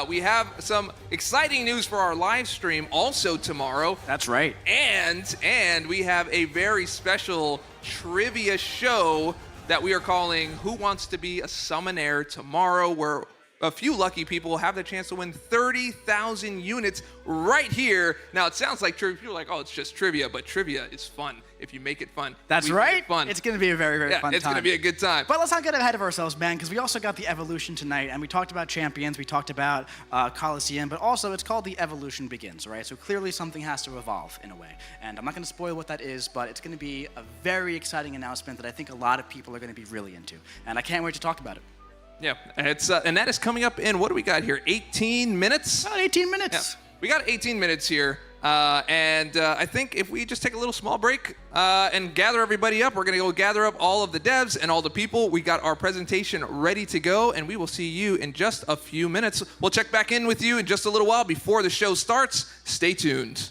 We have some exciting news for our live stream also tomorrow. That's right. And we have a very special trivia show that we are calling Who Wants to Be a Summonaire tomorrow, where a few lucky people will have the chance to win 30,000 units right here. Now, it sounds like trivia. People are like, oh, it's just trivia, but trivia is fun if you make it fun. That's right. Fun. It's going to be a very, very fun time. It's going to be a good time. But let's not get ahead of ourselves, man, because we also got the Evolution tonight, and we talked about champions, we talked about Coliseum, but also it's called the Evolution Begins, right? So clearly something has to evolve in a way. And I'm not going to spoil what that is, but it's going to be a very exciting announcement that I think a lot of people are going to be really into. And I can't wait to talk about it. Yeah, it's and that is coming up in, what do we got here, 18 minutes? About 18 minutes. Yeah. We got 18 minutes here, I think if we just take a little small break and gather everybody up, we're going to go gather up all of the devs and all the people. We got our presentation ready to go, and we will see you in just a few minutes. We'll check back in with you in just a little while before the show starts. Stay tuned.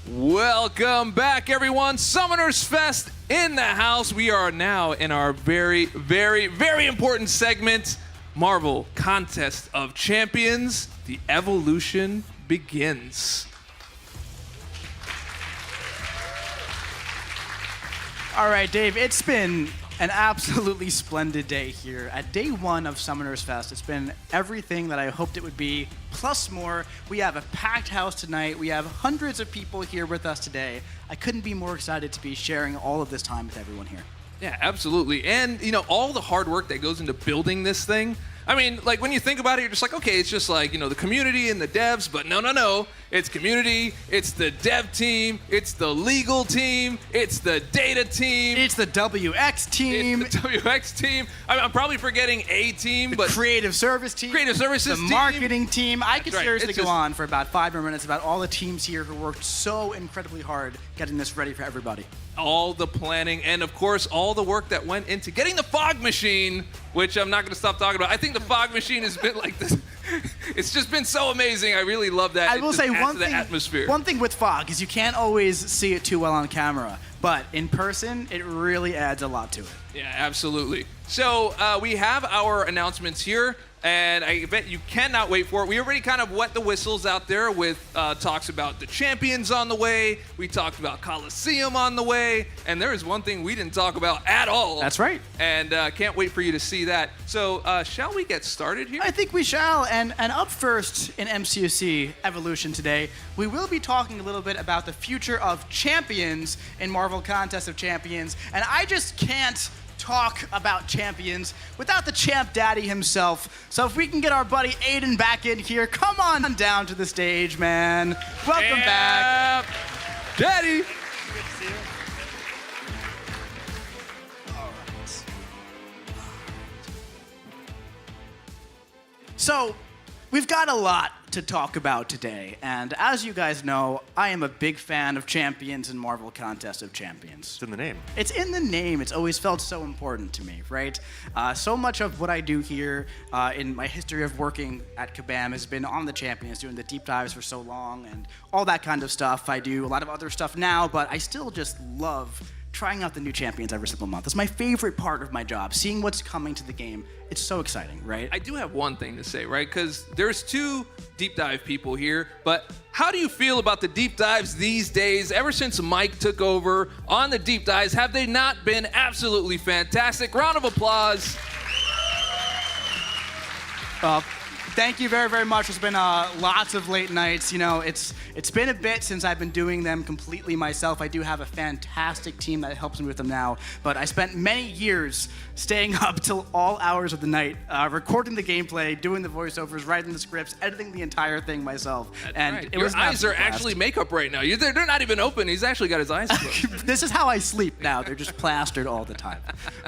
Welcome back, everyone. Summoners Fest in the house. We are now in our very, very, very important segment, Marvel Contest of Champions. The evolution begins. All right, Dave, it's been an absolutely splendid day here. At day one of Summoners Fest, it's been everything that I hoped it would be, plus more. We have a packed house tonight. We have hundreds of people here with us today. I couldn't be more excited to be sharing all of this time with everyone here. Yeah, absolutely. And, you know, all the hard work that goes into building this thing. I mean, like, when you think about it, you're just like, okay, it's just like, you know, the community and the devs, but no. It's community, it's the dev team, it's the legal team, it's the data team. It's the WX team. It's the WX team. I'm probably forgetting a team, but... creative service team. Creative services team. The marketing team. I could right. seriously It's go just- on for about 5 more minutes about all the teams here who worked so incredibly hard getting this ready for everybody. All the planning and, of course, all the work that went into getting the fog machine, which I'm not going to stop talking about. I think the fog machine has been like this. It's just been so amazing. I really love that. I will say one the atmosphere. One thing with fog is you can't always see it too well on camera, but in person, it really adds a lot to it. Yeah, absolutely. So we have our announcements here, and I bet you cannot wait for it. We already kind of wet the whistles out there with talks about the champions on the way. We talked about Coliseum on the way, and there is one thing we didn't talk about at all. That's right. And can't wait for you to see that. So shall we get started here? I think we shall. And up first in MCOC Evolution today, we will be talking a little bit about the future of champions in Marvel Contest of Champions. And I just can't talk about champions without the champ daddy himself. So if we can get our buddy Aiden back in here, come on down to the stage, man. Welcome back. Daddy. So, we've got a lot to talk about today, and as you guys know, I am a big fan of champions in Marvel Contest of Champions. It's in the name. It's in the name. It's always felt so important to me, right? So much of what I do here in my history of working at Kabam has been on the champions, doing the deep dives for so long and all that kind of stuff. I do a lot of other stuff now, but I still just love trying out the new champions every single month. It's my favorite part of my job, seeing what's coming to the game. It's so exciting, right? I do have one thing to say, right? Because there's two deep dive people here, but how do you feel about the deep dives these days? Ever since Mike took over on the deep dives, have they not been absolutely fantastic? Round of applause. Thank you very, very much. It's been lots of late nights. You know, it's been a bit since I've been doing them completely myself. I do have a fantastic team that helps me with them now, but I spent many years staying up till all hours of the night, recording the gameplay, doing the voiceovers, writing the scripts, editing the entire thing myself. That's and right. it Your was an eyes are absolute blast. actually makeup right now. They're not even open. He's actually got his eyes closed. This is how I sleep now. They're just plastered all the time.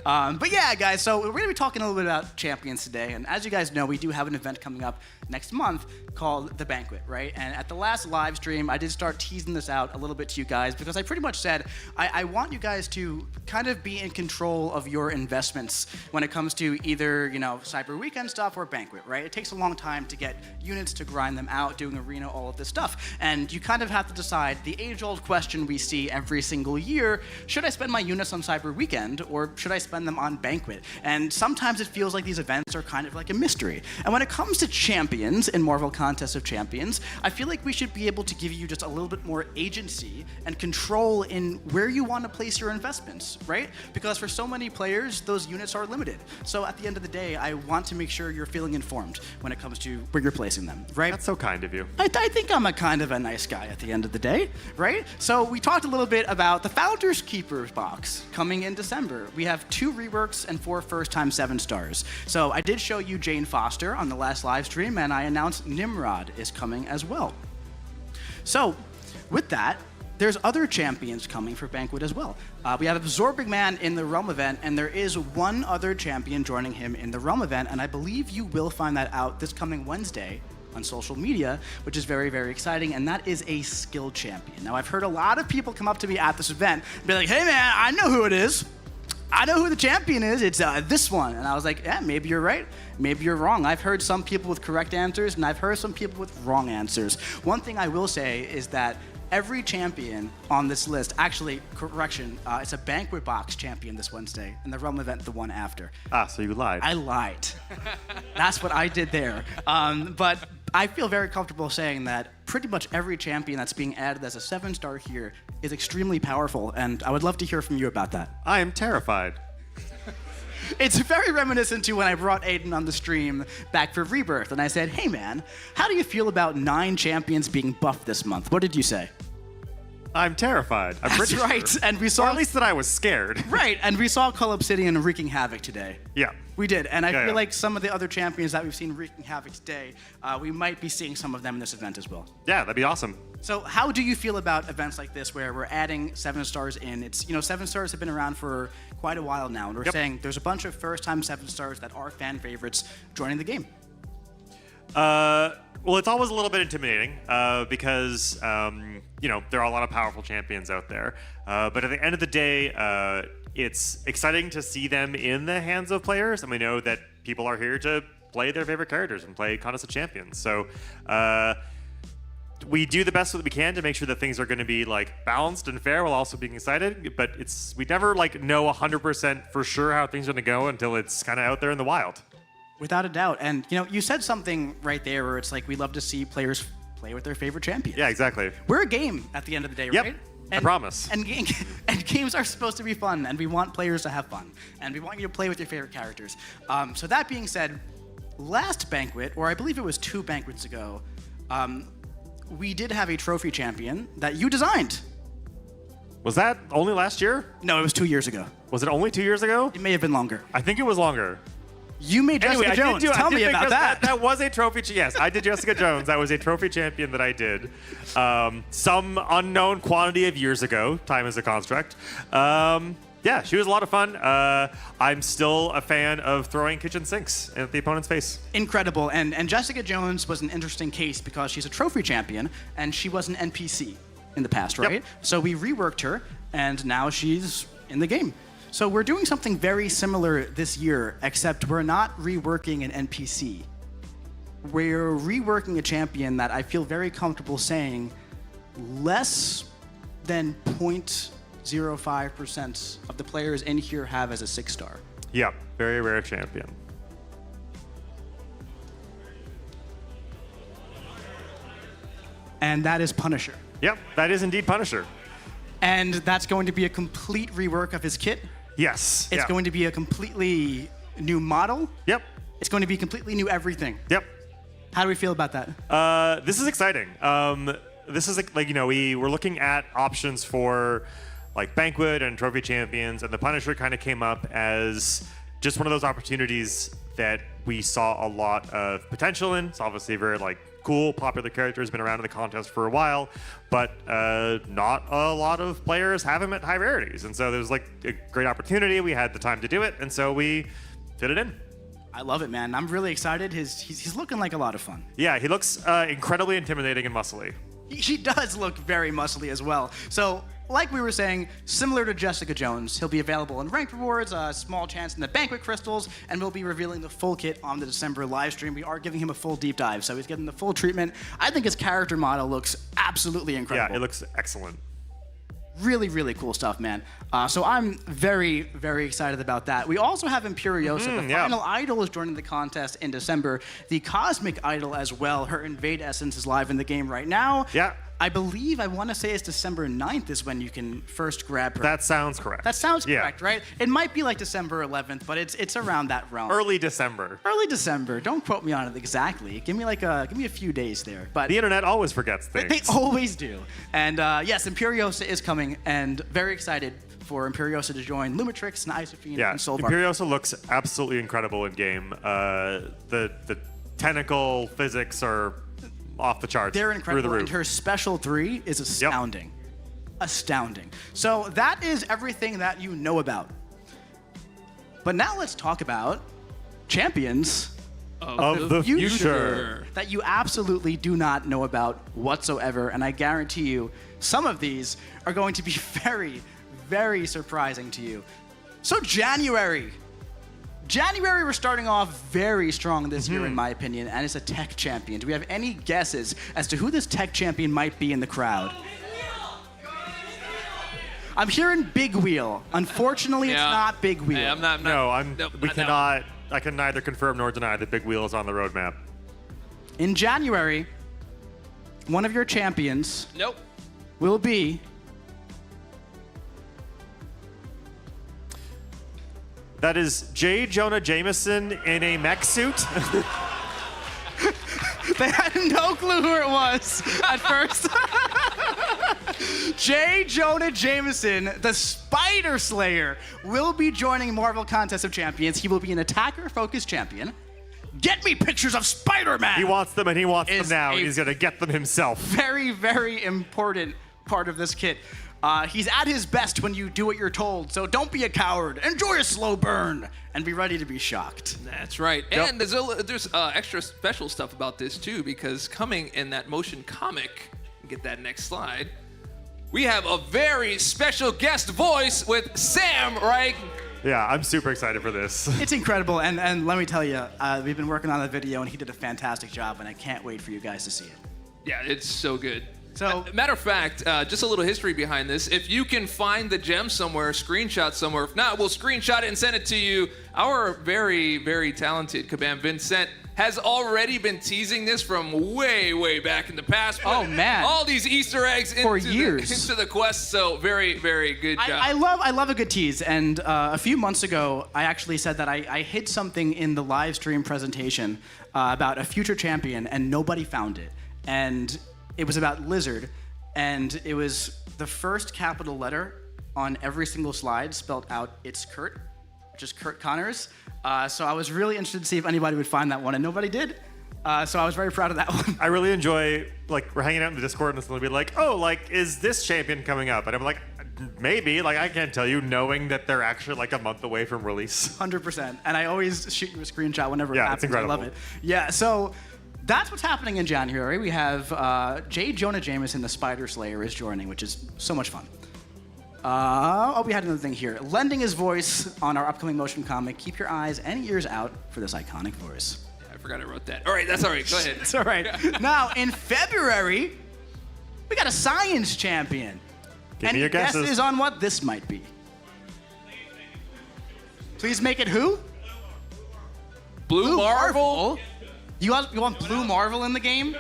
But yeah, guys, so we're going to be talking a little bit about champions today. And as you guys know, we do have an event coming up next month called The Banquet, right? And at the last live stream, I did start teasing this out a little bit to you guys because I pretty much said, I want you guys to kind of be in control of your investments when it comes to either, you know, Cyber Weekend stuff or Banquet, right? It takes a long time to get units to grind them out, doing arena, all of this stuff. And you kind of have to decide the age-old question we see every single year, should I spend my units on Cyber Weekend or should I spend them on Banquet? And sometimes it feels like these events are kind of like a mystery. And when it comes to champions in Marvel Contest of Champions, I feel like we should be able to give you just a little bit more agency and control in where you want to place your investments, right? Because for so many players, those units are limited. So at the end of the day, I want to make sure you're feeling informed when it comes to where you're placing them, right? That's so kind of you. I think I'm a kind of a nice guy at the end of the day, right? So we talked a little bit about the Founders Keepers box coming in December. We have 2 reworks and 4 first-time 7 stars. So I did show you Jane Foster on the last live stream, and I announced Nimrod is coming as well. So with that, there's other champions coming for Banquet as well. We have Absorbing Man in the Realm event, and there is one other champion joining him in the Realm event, and I believe you will find that out this coming Wednesday on social media, which is very, very exciting, and that is a skill champion. Now, I've heard a lot of people come up to me at this event and be like, hey man, I know who it is. I know who the champion is. It's this one. And I was like, yeah, maybe you're right. Maybe you're wrong. I've heard some people with correct answers, and I've heard some people with wrong answers. One thing I will say is that every champion on this list, actually, correction, it's a banquet box champion this Wednesday, and the Realm event the one after. So you lied. I lied. That's what I did there. But I feel very comfortable saying that pretty much every champion that's being added as a 7-star here is extremely powerful, and I would love to hear from you about that. I am terrified. It's very reminiscent to when I brought Aiden on the stream back for Rebirth, and I said, hey man, how do you feel about 9 champions being buffed this month? What did you say? I'm terrified. I'm That's pretty right, sure. and we saw... Or at least that I was scared. Right, and we saw Cull Obsidian wreaking havoc today. Yeah. We did, and I Yeah, feel yeah. like some of the other champions that we've seen wreaking havoc today, we might be seeing some of them in this event as well. Yeah, that'd be awesome. So how do you feel about events like this where we're adding 7-stars in? It's, 7-stars have been around for quite a while now, and we're saying there's a bunch of first-time 7-stars that are fan favorites joining the game. Well, it's always a little bit intimidating because, there are a lot of powerful champions out there. But at the end of the day, it's exciting to see them in the hands of players, and we know that people are here to play their favorite characters and play Contest of Champions. So we do the best that we can to make sure that things are going to be balanced and fair while also being excited. But we never know 100% for sure how things are going to go until it's kind of out there in the wild. Without a doubt. And, you said something right there where it's we love to see players play with their favorite champions. Yeah, exactly. We're a game at the end of the day, Yep, right? I promise. And games are supposed to be fun, and we want players to have fun, and we want you to play with your favorite characters. So that being said, last banquet, or I believe it was 2 banquets ago, we did have a trophy champion that you designed. Was that only last year? No, it was 2 years ago. Was it only 2 years ago? It may have been longer. I think it was longer. You made Jessica Jones. Tell me about that. That was a trophy. Yes, I did Jessica Jones. That was a trophy champion that I did. Some unknown quantity of years ago. Time is a construct. Yeah, she was a lot of fun. I'm still a fan of throwing kitchen sinks at the opponent's face. Incredible. And Jessica Jones was an interesting case because she's a trophy champion, and she was an NPC in the past, right? Yep. So we reworked her, and now she's in the game. So we're doing something very similar this year, except we're not reworking an NPC. We're reworking a champion that I feel very comfortable saying less than 0.05% of the players in here have as a 6-star. Yep, very rare champion. And that is Punisher. Yep, that is indeed Punisher. And that's going to be a complete rework of his kit. Yes. It's going to be a completely new model. Yep. It's going to be completely new everything. Yep. How do we feel about that? This is exciting. This is we were looking at options for Banquet and Trophy Champions, and the Punisher kind of came up as just one of those opportunities that we saw a lot of potential in. It's obviously a very cool, popular character, has been around in the contest for a while, but not a lot of players have him at high rarities. And so there's a great opportunity. We had the time to do it, and so we fit it in. I love it, man. I'm really excited. He's looking like a lot of fun. Yeah, he looks incredibly intimidating and muscly. He does look very muscly as well. So, like we were saying, similar to Jessica Jones, he'll be available in ranked rewards, a small chance in the banquet crystals, and we'll be revealing the full kit on the December live stream. We are giving him a full deep dive, so he's getting the full treatment. I think his character model looks absolutely incredible. Yeah, it looks excellent. Really, really cool stuff, man. So I'm very, very excited about that. We also have Imperiosa. The final idol is joining the contest in December. The Cosmic Idol as well. Her Invade Essence is live in the game right now. Yeah. I believe, I want to say it's December 9th is when you can first grab her. That sounds correct. That sounds correct, right? It might be December 11th, but it's around that realm. Early December. Early December. Don't quote me on it exactly. Give me give me a few days there. But the internet always forgets things. They always do. And yes, Imperiosa is coming, and very excited for Imperiosa to join Lumitrix and Isophene and Soulbar. Imperiosa looks absolutely incredible in game. The tentacle physics are off the charts. They're incredible. Through the roof. And her special 3 is astounding. Astounding. So that is everything that you know about. But now let's talk about champions of the future that you absolutely do not know about whatsoever. And I guarantee you, some of these are going to be very, very surprising to you. So January, we're starting off very strong this year, in my opinion, and it's a tech champion. Do we have any guesses as to who this tech champion might be in the crowd? I'm hearing Big Wheel. Unfortunately, it's not Big Wheel. Hey, I'm not. We cannot. I can neither confirm nor deny that Big Wheel is on the roadmap. In January, one of your champions will be that is J. Jonah Jameson in a mech suit. They had no clue who it was at first. J. Jonah Jameson, the Spider Slayer, will be joining Marvel Contest of Champions. He will be an attacker-focused champion. Get me pictures of Spider-Man! He wants them, and he wants them now. He's going to get them himself. Very, very important part of this kit. He's at his best when you do what you're told, so don't be a coward. Enjoy a slow burn, and be ready to be shocked. That's right. And there's extra special stuff about this, too, because coming in that motion comic, get that next slide, we have a very special guest voice with Sam Reich. Yeah, I'm super excited for this. It's incredible, and let me tell you, we've been working on the video, and he did a fantastic job, and I can't wait for you guys to see it. Yeah, it's so good. So, matter of fact, just a little history behind this. If you can find the gem somewhere, screenshot somewhere. If not, we'll screenshot it and send it to you. Our very, very talented Kabam Vincent has already been teasing this from way, way back in the past. Oh, man. All these Easter eggs For years. into the quest, so very, very good job. I love a good tease, and a few months ago, I actually said that I hid something in the live stream presentation about a future champion, and nobody found it. And it was about Lizard, and it was the first capital letter on every single slide spelled out "It's Kurt," which is Kurt Connors. So I was really interested to see if anybody would find that one, and nobody did. So I was very proud of that one. I really enjoy, like, we're hanging out in the Discord and it'll be like, oh, like, is this champion coming up? And I'm like, maybe. Like, I can't tell you, knowing that they're actually like a month away from release. 100%. And I always shoot you a screenshot whenever it Yeah, happens. it's incredible. I love it. Yeah, so that's what's happening in January. We have J. Jonah Jameson, the Spider Slayer, is joining, which is so much fun. We had another thing here. Lending his voice on our upcoming motion comic. Keep your eyes and ears out for this iconic voice. Yeah, I forgot I wrote that. All right, that's all right. Go ahead. It's all right. Now, in February, we got a science champion. Give me Any your guesses. guesses on what this might be? Please make it who? Blue Marvel? You want Blue Marvel in the game?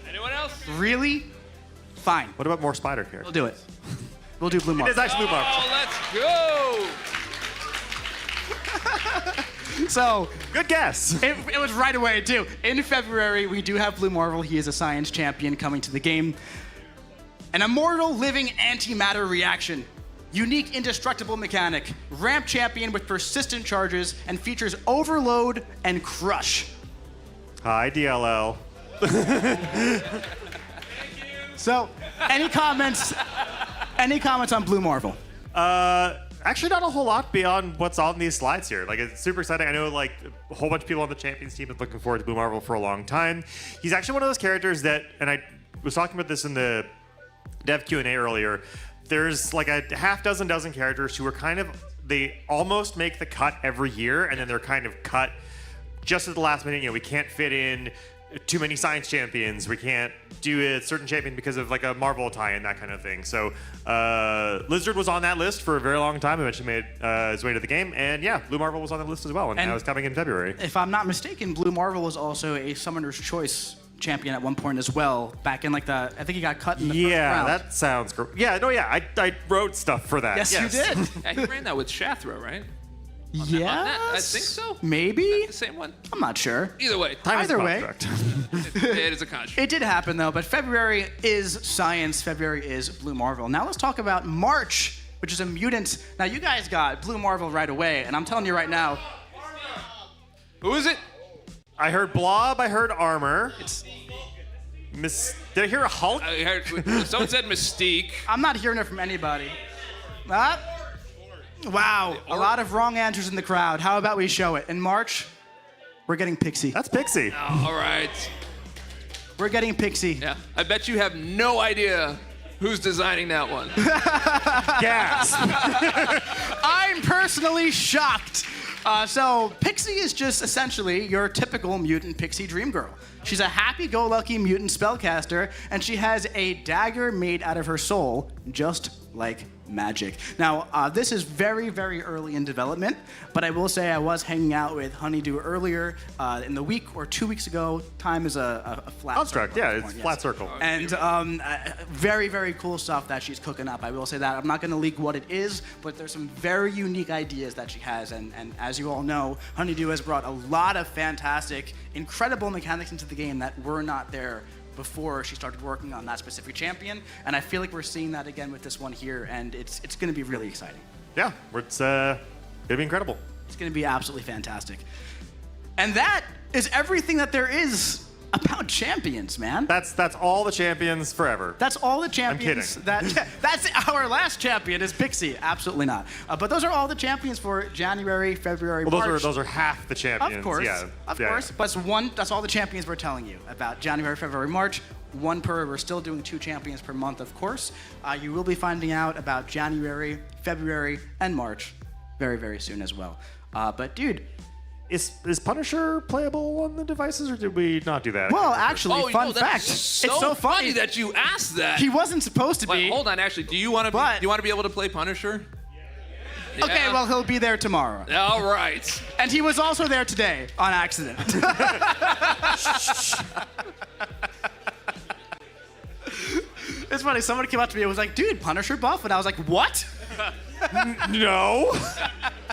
Anyone else? Really? Fine. What about more spider characters? We'll do it. We'll do Blue Marvel. It is actually Blue Marvel. Oh, let's go! So, good guess. It was right away, too. In February, we do have Blue Marvel. He is a science champion coming to the game. An immortal living antimatter reaction. Unique indestructible mechanic. Ramp champion with persistent charges and features Overload and Crush. Hi, DLL. So, any comments on Blue Marvel? Actually, not a whole lot beyond what's on these slides here. Like, it's super exciting. I know, like, a whole bunch of people on the Champions team have been looking forward to Blue Marvel for a long time. He's actually one of those characters that, and I was talking about this in the Dev Q&A earlier, there's like a dozen characters who are kind of, they almost make the cut every year, and then they're kind of cut just at the last minute. You know, we can't fit in too many science champions. We can't do a certain champion because of like a Marvel tie-in, that kind of thing. So Lizard was on that list for a very long time. Eventually made his way to the game, and yeah, Blue Marvel was on the list as well, and now it's coming in February. If I'm not mistaken, Blue Marvel was also a Summoner's Choice champion at one point as well. Back in like I think he got cut in the first round. That sounds great. Yeah, no, yeah, I wrote stuff for that. Yes, you did. Yeah, he ran that with Shathra, right? Yeah, I think so. Maybe The same one. I'm not sure. Either way. Either way, It is a contract. it did happen though. But February is science. February is Blue Marvel. Now let's talk about March, which is a mutant. Now you guys got Blue Marvel right away, and I'm telling you right now. Who is it? I heard Blob. I heard Armor. Did I hear a Hulk? I heard, someone said Mystique. I'm not hearing it from anybody. Wow, a lot of wrong answers in the crowd. How about we show it? In March, we're getting Pixie. That's Pixie. Oh, all right. We're getting Pixie. Yeah, I bet you have no idea who's designing that one. Gasp. I'm personally shocked. So Pixie is just essentially your typical mutant pixie dream girl. She's a happy-go-lucky mutant spellcaster, and she has a dagger made out of her soul, just like magic. Now, this is very, very early in development, but I will say I was hanging out with Honeydew earlier in the week or 2 weeks ago. Time is a flat Construct, circle. yeah, it's flat circle. And very, very cool stuff that she's cooking up. I will say that. I'm not going to leak what it is, but there's some very unique ideas that she has. And as you all know, Honeydew has brought a lot of fantastic, incredible mechanics into the game that were not there before she started working on that specific champion. And I feel like we're seeing that again with this one here, and it's going to be really exciting. Yeah, it's going to be incredible. It's going to be absolutely fantastic. And that is everything that there is about champions, man. That's all the champions forever. That's all the champions. I'm kidding. That's our last champion is Pixie. Absolutely not. But those are all the champions for January, February, March. Those are half the champions. Of course. Yeah. Of course. But that's all the champions we're telling you about January, February, March. One per. We're still doing 2 champions per month, of course. You will be finding out about January, February, and March very, very soon as well. But dude. Is Punisher playable on the devices, or did we not do that? Well, actually, fun fact. It's so funny that you asked that. He wasn't supposed to be. Wait, hold on, actually, do you want to be able to play Punisher? Yeah. Okay, well, he'll be there tomorrow. All right. And he was also there today on accident. It's funny, someone came up to me and was like, dude, Punisher buff? And I was like, what? No.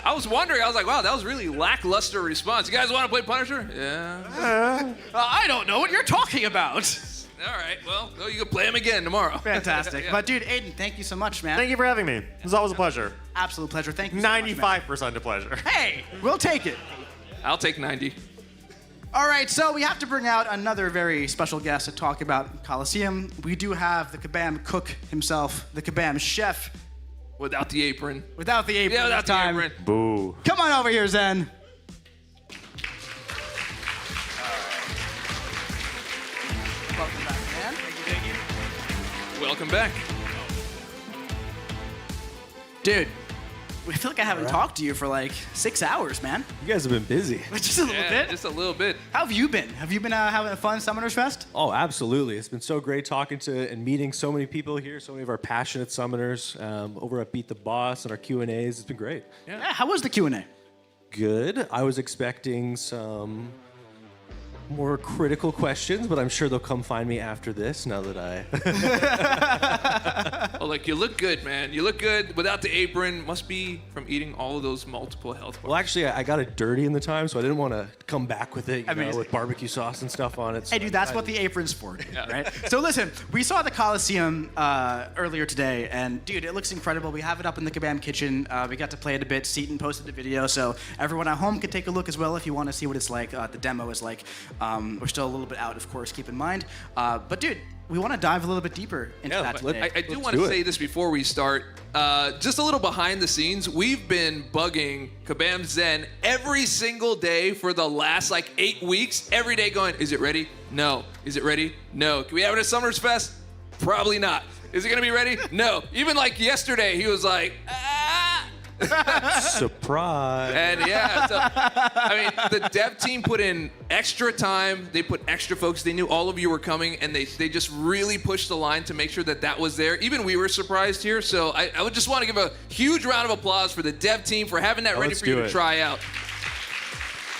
I was wondering, I was like, wow, that was really lackluster response. You guys want to play Punisher? Yeah. I don't know what you're talking about. All right, well, you can play him again tomorrow. Fantastic. Yeah. But dude, Aiden, thank you so much, man. Thank you for having me. It was always a pleasure. Absolute pleasure. Thank you so much, 95% a pleasure. Hey, we'll take it. I'll take 90. All right, so we have to bring out another very special guest to talk about Coliseum. We do have the Kabam cook himself, the Kabam chef. Without the apron. Without the apron. Yeah, without this time. the apron. Boo. Come on over here, Zen. Welcome back, man. Thank you. Welcome back. Dude, I feel like I haven't talked to you for like 6 hours, man. You guys have been busy. Just a little bit. Just a little bit. How have you been? Have you been having a fun Summoners Fest? Oh, absolutely. It's been so great talking to and meeting so many people here, so many of our passionate summoners over at Beat the Boss and our Q&As. It's been great. Yeah. How was the Q&A? Good. I was expecting some more critical questions, but I'm sure they'll come find me after this now that I... Oh, like, you look good, man. You look good without the apron. Must be from eating all of those multiple health bars. Well, actually, I got it dirty in the time, so I didn't want to come back with it, you know, with barbecue sauce and stuff on it. So Hey, dude, that's what the apron's for, right? So listen, we saw the Coliseum earlier today, and dude, it looks incredible. We have it up in the Kabam kitchen. We got to play it a bit. Seaton posted the video, so everyone at home can take a look as well if you want to see what it's like, the demo is like. We're still a little bit out, of course, keep in mind. But dude, we want to dive a little bit deeper into that today. I do want to say this before we start. Just a little behind the scenes. We've been bugging Kabam Zen every single day for the last 8 weeks. Every day going, is it ready? No. Is it ready? No. Can we have it at Summoners Fest? Probably not. Is it going to be ready? No. Even yesterday, he was like, Surprise. And yeah, so, I mean, the dev team put in extra time. They put extra focus. They knew all of you were coming, and they just really pushed the line to make sure that was there. Even we were surprised here. So I would just want to give a huge round of applause for the dev team for having that ready for you to try out.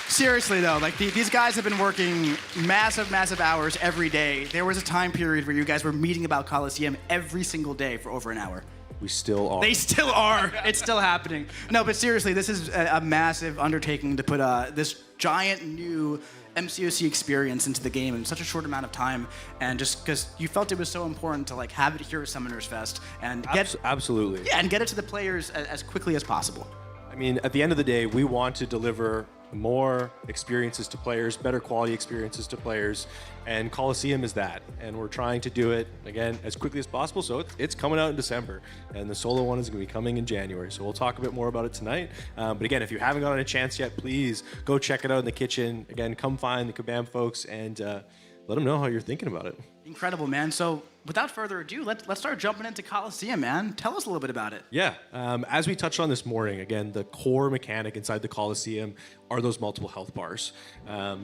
Seriously though, these guys have been working massive hours every day. There was a time period where you guys were meeting about Coliseum every single day for over an hour. We still are. They still are. It's still happening. No, but seriously, this is a massive undertaking to put this giant new MCOC experience into the game in such a short amount of time, and just because you felt it was so important to have it here at Summoners Fest and absolutely. Yeah, and get it to the players as quickly as possible. I mean, at the end of the day, we want to deliver more experiences to players, better quality experiences to players, and Coliseum is that. And we're trying to do it, again, as quickly as possible, so it's coming out in December, and the solo one is going to be coming in January, so we'll talk a bit more about it tonight. But again, if you haven't gotten a chance yet, please go check it out in the kitchen. Again, come find the Kabam folks and let them know how you're thinking about it. Incredible, man. So without further ado, let's start jumping into Coliseum, man. Tell us a little bit about it. Yeah, as we touched on this morning, again, the core mechanic inside the Coliseum are those multiple health bars.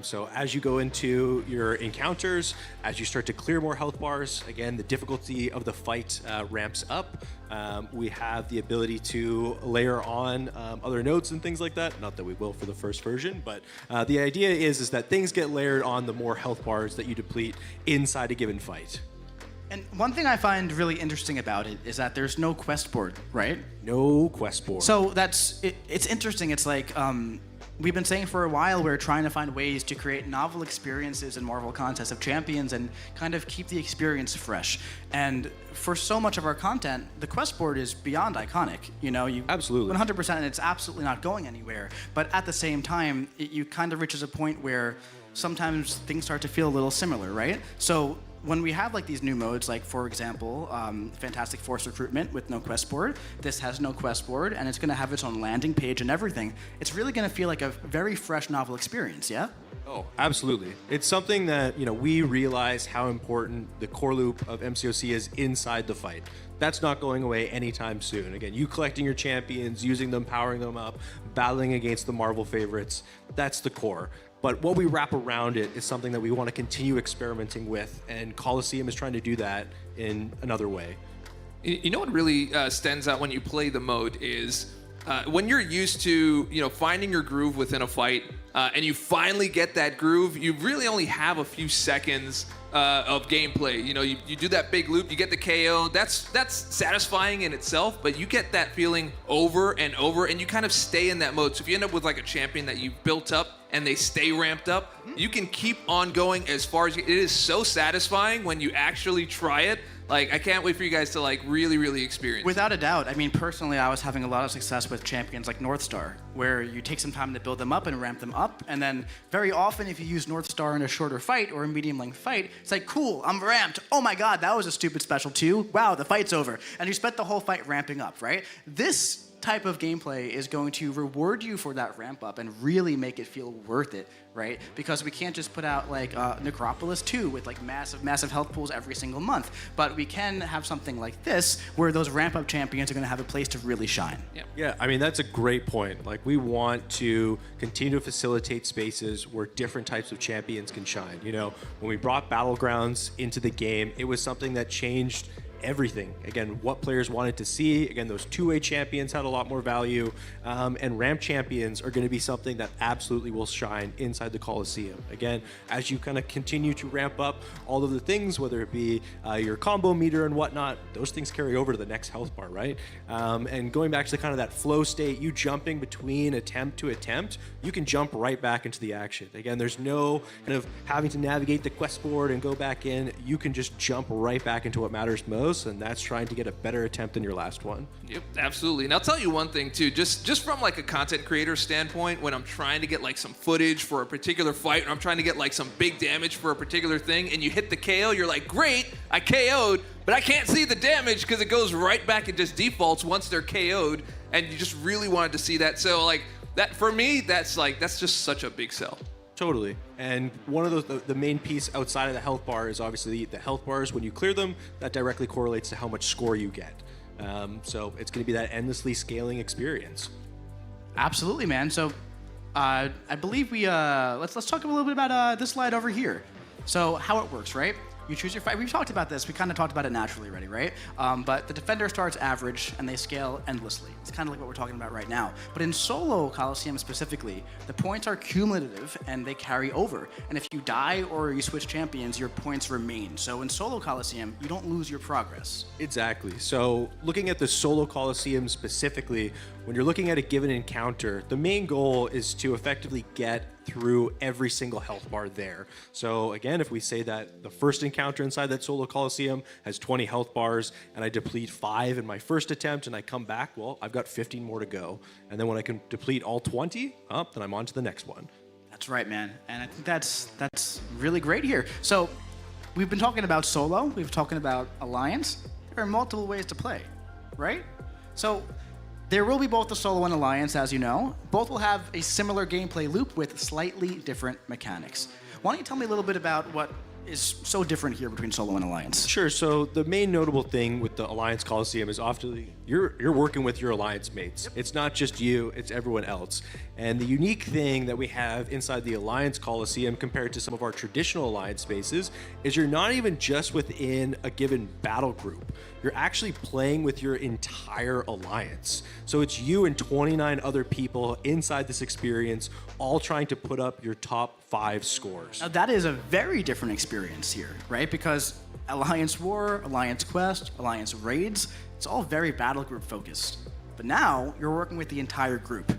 So as you go into your encounters, as you start to clear more health bars, again, the difficulty of the fight ramps up. We have the ability to layer on other nodes and things like that. Not that we will for the first version, but the idea is that things get layered on the more health bars that you deplete inside a given fight. And one thing I find really interesting about it is that there's no quest board, right? No quest board. So it's interesting. It's like we've been saying for a while, we're trying to find ways to create novel experiences in Marvel Contest of Champions and kind of keep the experience fresh. And for so much of our content, the quest board is beyond iconic. You know, absolutely 100%, and it's absolutely not going anywhere. But at the same time, you kind of reaches a point where sometimes things start to feel a little similar, right? So when we have like these new modes, like for example, Fantastic Force Recruitment with no quest board, this has no quest board, and it's going to have its own landing page and everything. It's really going to feel like a very fresh, novel experience, yeah? Oh, absolutely. It's something that, we realize how important the core loop of MCOC is inside the fight. That's not going away anytime soon. Again, you collecting your champions, using them, powering them up, battling against the Marvel favorites, that's the core. But what we wrap around it is something that we want to continue experimenting with, and Coliseum is trying to do that in another way. You know what really stands out when you play the mode is when you're used to finding your groove within a fight, and you finally get that groove, you really only have a few seconds of gameplay. You do that big loop, you get the KO. That's satisfying in itself, but you get that feeling over and over, and you kind of stay in that mode. So if you end up with like a champion that you've built up and they stay ramped up, you can keep on going as far as it is so satisfying when you actually try it. Like, I can't wait for you guys to really, really experience it. Without a doubt. I mean, personally, I was having a lot of success with champions like North Star, where you take some time to build them up and ramp them up, and then very often if you use North Star in a shorter fight or a medium-length fight, it's like, cool, I'm ramped. Oh my god, that was a stupid special too. Wow, the fight's over. And you spent the whole fight ramping up, right? This type of gameplay is going to reward you for that ramp up and really make it feel worth it, right? Because we can't just put out like Necropolis 2 with like massive health pools every single month, but we can have something like this where those ramp up champions are going to have a place to really shine. Yeah, I mean, that's a great point. Like, we want to continue to facilitate spaces where different types of champions can shine. When we brought Battlegrounds into the game, it was something that changed everything. Again, what players wanted to see. Again, those two-way champions had a lot more value, and ramp champions are going to be something that absolutely will shine inside the Coliseum. Again, as you kind of continue to ramp up all of the things, whether it be your combo meter and whatnot, those things carry over to the next health bar, right? And going back to kind of that flow state, you jumping between attempt to attempt, you can jump right back into the action. Again, there's no kind of having to navigate the quest board and go back in. You can just jump right back into what matters most, and that's trying to get a better attempt than your last one. Yep, absolutely. And I'll tell you one thing too, just from like a content creator standpoint, when I'm trying to get like some footage for a particular fight, or I'm trying to get like some big damage for a particular thing, and you hit the KO, you're like, great, I KO'd, but I can't see the damage because it goes right back and just defaults once they're KO'd, and you just really wanted to see that. So like that, for me, that's just such a big sell. Totally. And one of the main piece outside of the health bar is obviously the health bars. When you clear them, that directly correlates to how much score you get. So it's going to be that endlessly scaling experience. Absolutely, man. So I believe we let's talk a little bit about this slide over here. So how it works, right? You choose your fight. We've talked about this. We kind of talked about it naturally already, right? But the defender starts average, and they scale endlessly. It's kind of like what we're talking about right now. But in solo Coliseum specifically, the points are cumulative, and they carry over. And if you die or you switch champions, your points remain. So in solo Coliseum, you don't lose your progress. Exactly. So looking at the solo Coliseum specifically, when you're looking at a given encounter, the main goal is to effectively get through every single health bar there. So again, if we say that the first encounter inside that solo Coliseum has 20 health bars, and I deplete 5 in my first attempt and I come back, well, I've got 15 more to go. And then when I can deplete all 20, then I'm on to the next one. That's right, man. And I think that's really great here. So we've been talking about solo, we've been talking about alliance. There are multiple ways to play, right? So there will be both the solo and alliance, as you know. Both will have a similar gameplay loop with slightly different mechanics. Why don't you tell me a little bit about what is so different here between solo and alliance? Sure. So the main notable thing with the Alliance Coliseum is often you're working with your alliance mates. It's not just you; it's everyone else. And the unique thing that we have inside the Alliance Coliseum compared to some of our traditional alliance spaces is you're not even just within a given battle group. You're actually playing with your entire alliance. So it's you and 29 other people inside this experience, all trying to put up your top 5 scores. Now that is a very different experience here, right? Because Alliance War, Alliance Quest, Alliance Raids, it's all very battle group focused. But now you're working with the entire group.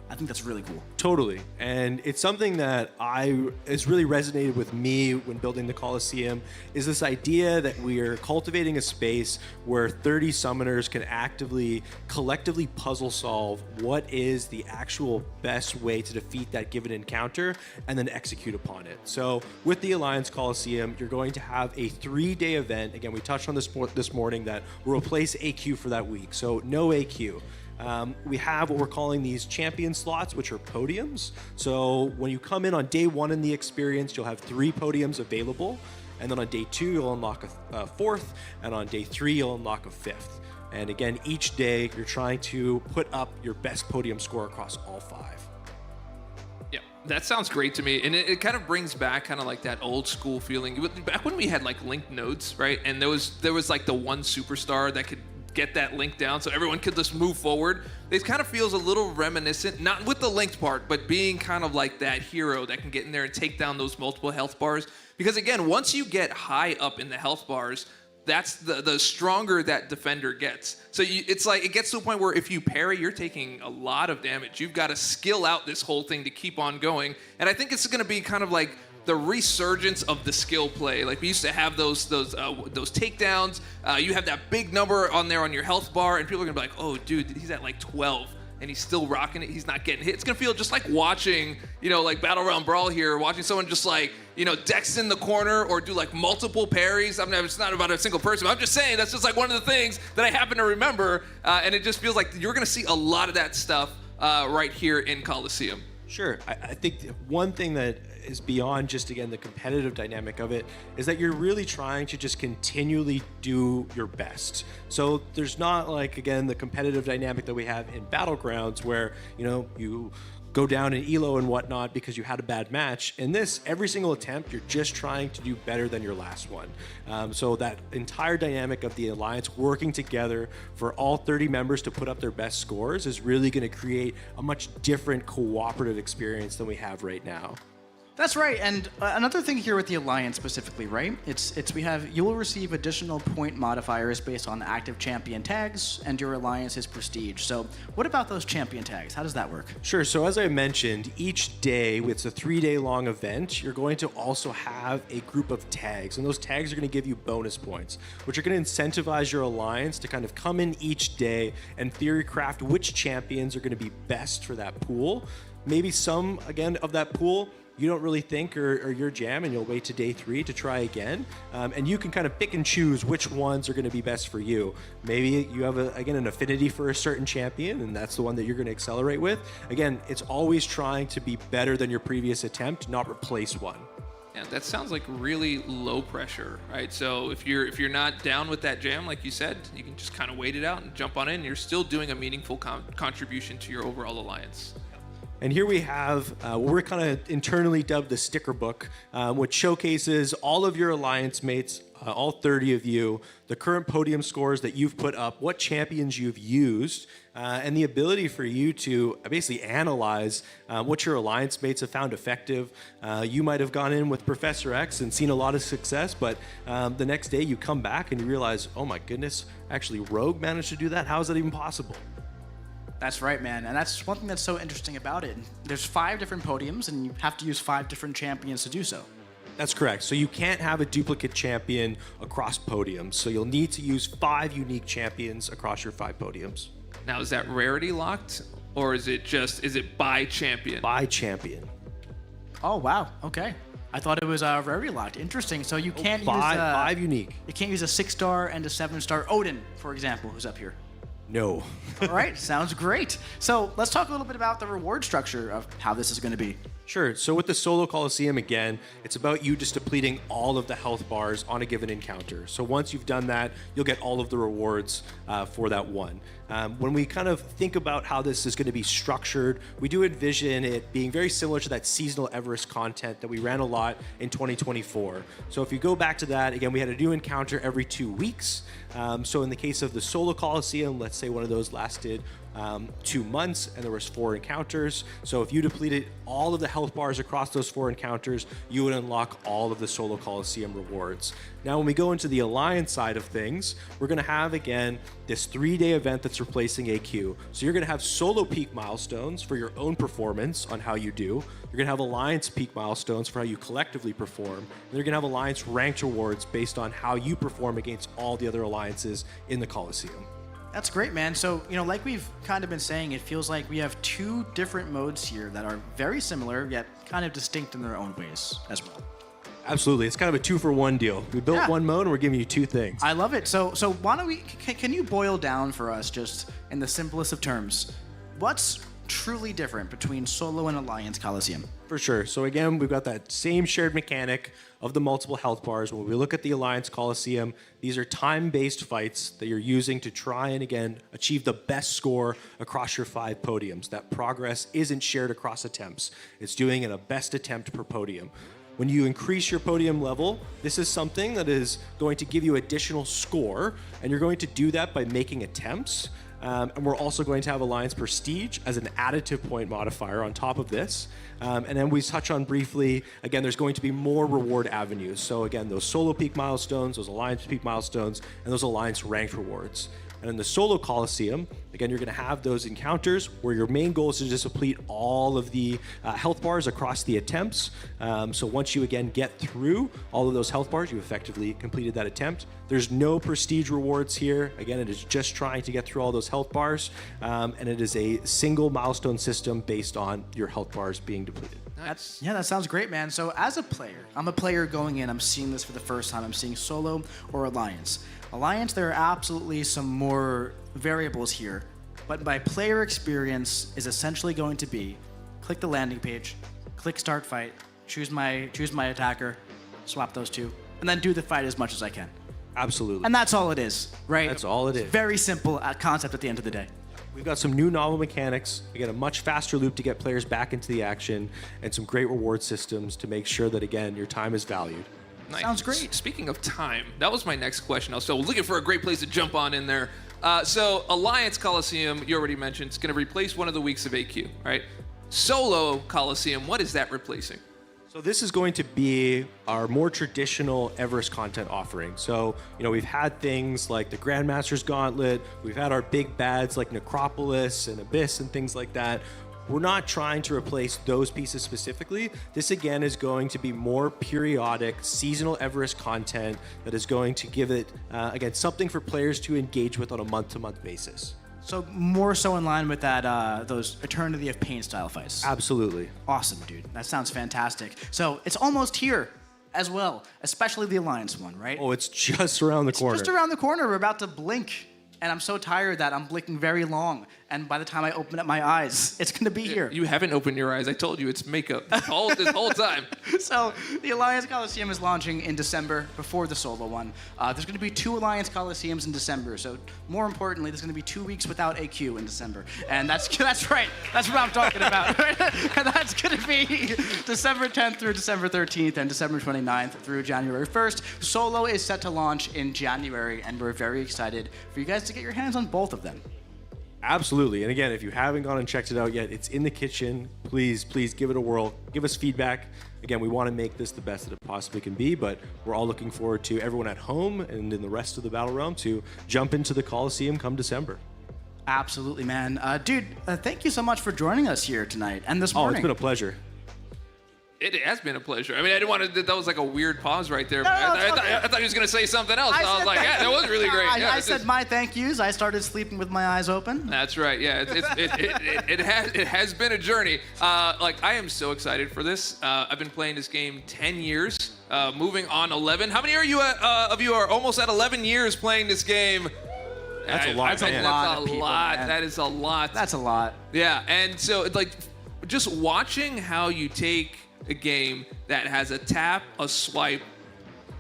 I think that's really cool. Totally. And it's something that has really resonated with me when building the Coliseum, is this idea that we are cultivating a space where 30 summoners can actively, collectively puzzle solve what is the actual best way to defeat that given encounter and then execute upon it. So with the Alliance Coliseum, you're going to have a 3-day event. Again, we touched on this morning that will replace AQ for that week. So no AQ. We have what we're calling these champion slots, which are podiums. So when you come in on day 1 in the experience, you'll have 3 podiums available. And then on day 2, you'll unlock a 4th. And on day 3, you'll unlock a 5th. And again, each day, you're trying to put up your best podium score across all 5. Yeah, that sounds great to me. And it kind of brings back kind of like that old school feeling. Back when we had like linked nodes, right? And there was like the one superstar that could get that link down so everyone could just move forward. It kind of feels a little reminiscent, not with the linked part, but being kind of like that hero that can get in there and take down those multiple health bars. Because again, once you get high up in the health bars, that's the stronger that defender gets. So it's like it gets to a point where if you parry, you're taking a lot of damage. You've got to skill out this whole thing to keep on going. And I think it's going to be kind of like the resurgence of the skill play. Like we used to have those takedowns. You have that big number on there on your health bar, and people are gonna be like, "Oh, dude, he's at like 12, and he's still rocking it. He's not getting hit." It's gonna feel just like watching, like BattleRealm Brawl here, watching someone just like, dex in the corner or do like multiple parries. I mean, it's not about a single person. But I'm just saying that's just like one of the things that I happen to remember, and it just feels like you're gonna see a lot of that stuff right here in Coliseum. Sure. I think one thing that is beyond just, again, the competitive dynamic of it is that you're really trying to just continually do your best. So there's not like, again, the competitive dynamic that we have in Battlegrounds where, you go down in elo and whatnot because you had a bad match. In this, every single attempt, you're just trying to do better than your last one. So that entire dynamic of the Alliance working together for all 30 members to put up their best scores is really going to create a much different cooperative experience than we have right now. That's right, and another thing here with the Alliance specifically, right? You will receive additional point modifiers based on active champion tags and your Alliance's prestige. So what about those champion tags? How does that work? Sure, so as I mentioned, each day, it's a 3-day long event, you're going to also have a group of tags, and those tags are going to give you bonus points, which are going to incentivize your Alliance to kind of come in each day and theory craft which champions are going to be best for that pool. Maybe some, again, of that pool you don't really think are your jam, and you'll wait to day 3 to try again. And you can kind of pick and choose which ones are going to be best for you. Maybe you have, an affinity for a certain champion, and that's the one that you're going to accelerate with. Again, it's always trying to be better than your previous attempt, not replace one. Yeah, that sounds like really low pressure, right? So if you're not down with that jam, like you said, you can just kind of wait it out and jump on in. You're still doing a meaningful contribution to your overall alliance. And here we have what we're kind of internally dubbed the sticker book, which showcases all of your alliance mates, all 30 of you, the current podium scores that you've put up, what champions you've used, and the ability for you to basically analyze what your alliance mates have found effective. You might have gone in with Professor X and seen a lot of success, but the next day you come back and you realize, oh my goodness, actually Rogue managed to do that? How is that even possible? That's right, man. And that's one thing that's so interesting about it. There's 5 different podiums, and you have to use 5 different champions to do so. That's correct. So you can't have a duplicate champion across podiums. So you'll need to use 5 unique champions across your 5 podiums. Now, is that rarity locked, or is it by champion? By champion. Oh, wow. Okay. I thought it was rarity locked. Interesting. So you can't use 5 unique. You can't use a 6-star and a 7-star Odin, for example, who's up here. No. All right, sounds great. So let's talk a little bit about the reward structure of how this is going to be. Sure. So with the solo Coliseum, again, it's about you just depleting all of the health bars on a given encounter. So once you've done that, you'll get all of the rewards for that one. When we kind of think about how this is going to be structured, we do envision it being very similar to that seasonal Everest content that we ran a lot in 2024. So if you go back to that, again, we had a new encounter every 2 weeks. So in the case of the solo Coliseum, let's say one of those lasted 2 months and there was 4 encounters. So if you depleted all of the health bars across those 4 encounters, you would unlock all of the solo Coliseum rewards. Now when we go into the Alliance side of things, we're going to have again this 3-day event that's replacing AQ. So you're going to have solo peak milestones for your own performance on how you do. You're going to have Alliance peak milestones for how you collectively perform. And you're going to have Alliance ranked rewards based on how you perform against all the other alliances in the Coliseum. That's great, man. So, like we've kind of been saying, it feels like we have 2 different modes here that are very similar, yet kind of distinct in their own ways as well. Absolutely. It's kind of a 2-for-1 deal. We built one mode and we're giving you 2 things. I love it. So why don't we, can you boil down for us just in the simplest of terms, what's truly different between solo and Alliance Coliseum? For sure. So again, we've got that same shared mechanic of the multiple health bars. When we look at the Alliance Coliseum, these are time-based fights that you're using to try and, again, achieve the best score across your 5 podiums. That progress isn't shared across attempts. It's doing it a best attempt per podium. When you increase your podium level, this is something that is going to give you additional score, and you're going to do that by making attempts. And we're also going to have Alliance Prestige as an additive point modifier on top of this. And then we touch on briefly, again, there's going to be more reward avenues. So again, those solo peak milestones, those Alliance peak milestones, and those Alliance ranked rewards. And in the solo Coliseum, again, you're going to have those encounters where your main goal is to just deplete all of the health bars across the attempts. So once you, again, get through all of those health bars, you effectively completed that attempt. There's no prestige rewards here. Again, it is just trying to get through all those health bars. And it is a single milestone system based on your health bars being depleted. That sounds great, man. So as a player, I'm a player going in, I'm seeing this for the first time. I'm seeing solo or Alliance. Alliance, there are absolutely some more variables here, but my player experience is essentially going to be click the landing page, click start fight, choose my attacker, swap those 2, and then do the fight as much as I can. Absolutely. And that's all it is, right? That's all it is. Very simple concept at the end of the day. We've got some new novel mechanics. We get a much faster loop to get players back into the action, and some great reward systems to make sure that, again, your time is valued. Nice. Sounds great. Speaking of time, that was my next question. I was looking for a great place to jump on in there. So Alliance Coliseum, you already mentioned, it's going to replace one of the weeks of AQ, right? Solo Coliseum, what is that replacing? So this is going to be our more traditional Everest content offering. So, we've had things like the Grandmaster's Gauntlet, we've had our big bads like Necropolis and Abyss and things like that. We're not trying to replace those pieces specifically. This, again, is going to be more periodic, seasonal Everest content that is going to give it, again, something for players to engage with on a month-to-month basis. So more so in line with that, those Eternity of Pain style fights. Absolutely. Awesome, dude. That sounds fantastic. So it's almost here as well, especially the Alliance one, right? Oh, it's just around the corner. Just around the corner. We're about to blink. And I'm so tired that I'm blinking very long. And by the time I open up my eyes, it's going to be here. You haven't opened your eyes. I told you it's makeup this whole time. So the Alliance Coliseum is launching in December before the solo one. There's going to be 2 Alliance Coliseums in December. So more importantly, there's going to be 2 weeks without AQ in December. And that's right. That's what I'm talking about. And that's going to be December 10th through December 13th and December 29th through January 1st. Solo is set to launch in January, and we're very excited for you guys to get your hands on both of them. Absolutely. And again, if you haven't gone and checked it out yet, it's in the kitchen. Please give it a whirl. Give us feedback. Again, we want to make this the best that it possibly can be, but we're all looking forward to everyone at home and in the rest of the Battle Realm to jump into the Coliseum come December. Absolutely, man. Dude, thank you so much for joining us here tonight and this morning. Oh, it's been a pleasure. It has been a pleasure. I mean, I didn't want to. That was like a weird pause right there. I thought he was going to say something else. I was like, yeah, that was really great. Yeah, I said my thank yous. I started sleeping with my eyes open. That's right. Yeah, it has been a journey. I am so excited for this. I've been playing this game 10 years. Moving on 11. How many of you are almost at 11 years playing this game? That's a lot. That's a lot. That is a lot. That's a lot. Yeah, and so just watching how you take a game that has a tap, a swipe,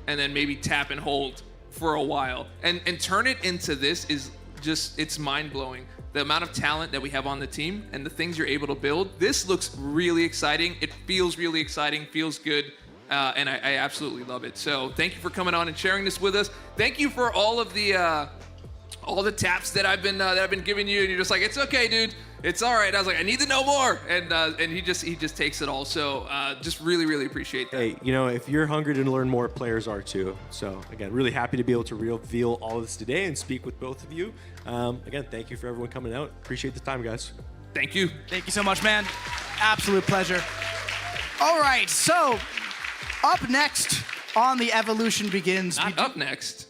and then maybe tap and hold for a while, and turn it into this is just, it's mind-blowing. The amount of talent that we have on the team and the things you're able to build. This looks really exciting. It feels really exciting, feels good. And I absolutely love it. So thank you for coming on and sharing this with us. Thank you for all the taps that I've been giving you, and you're just like, it's okay, dude. It's all right. I was like, I need to know more, and he just takes it all. So just really appreciate that. Hey, you know, if you're hungry to learn more, players are too. So again, really happy to be able to reveal all of this today and speak with both of you. Again, thank you for everyone coming out. Appreciate the time, guys. Thank you. Thank you so much, man. Absolute pleasure. All right, so up next on the Evolution Begins. Not up next.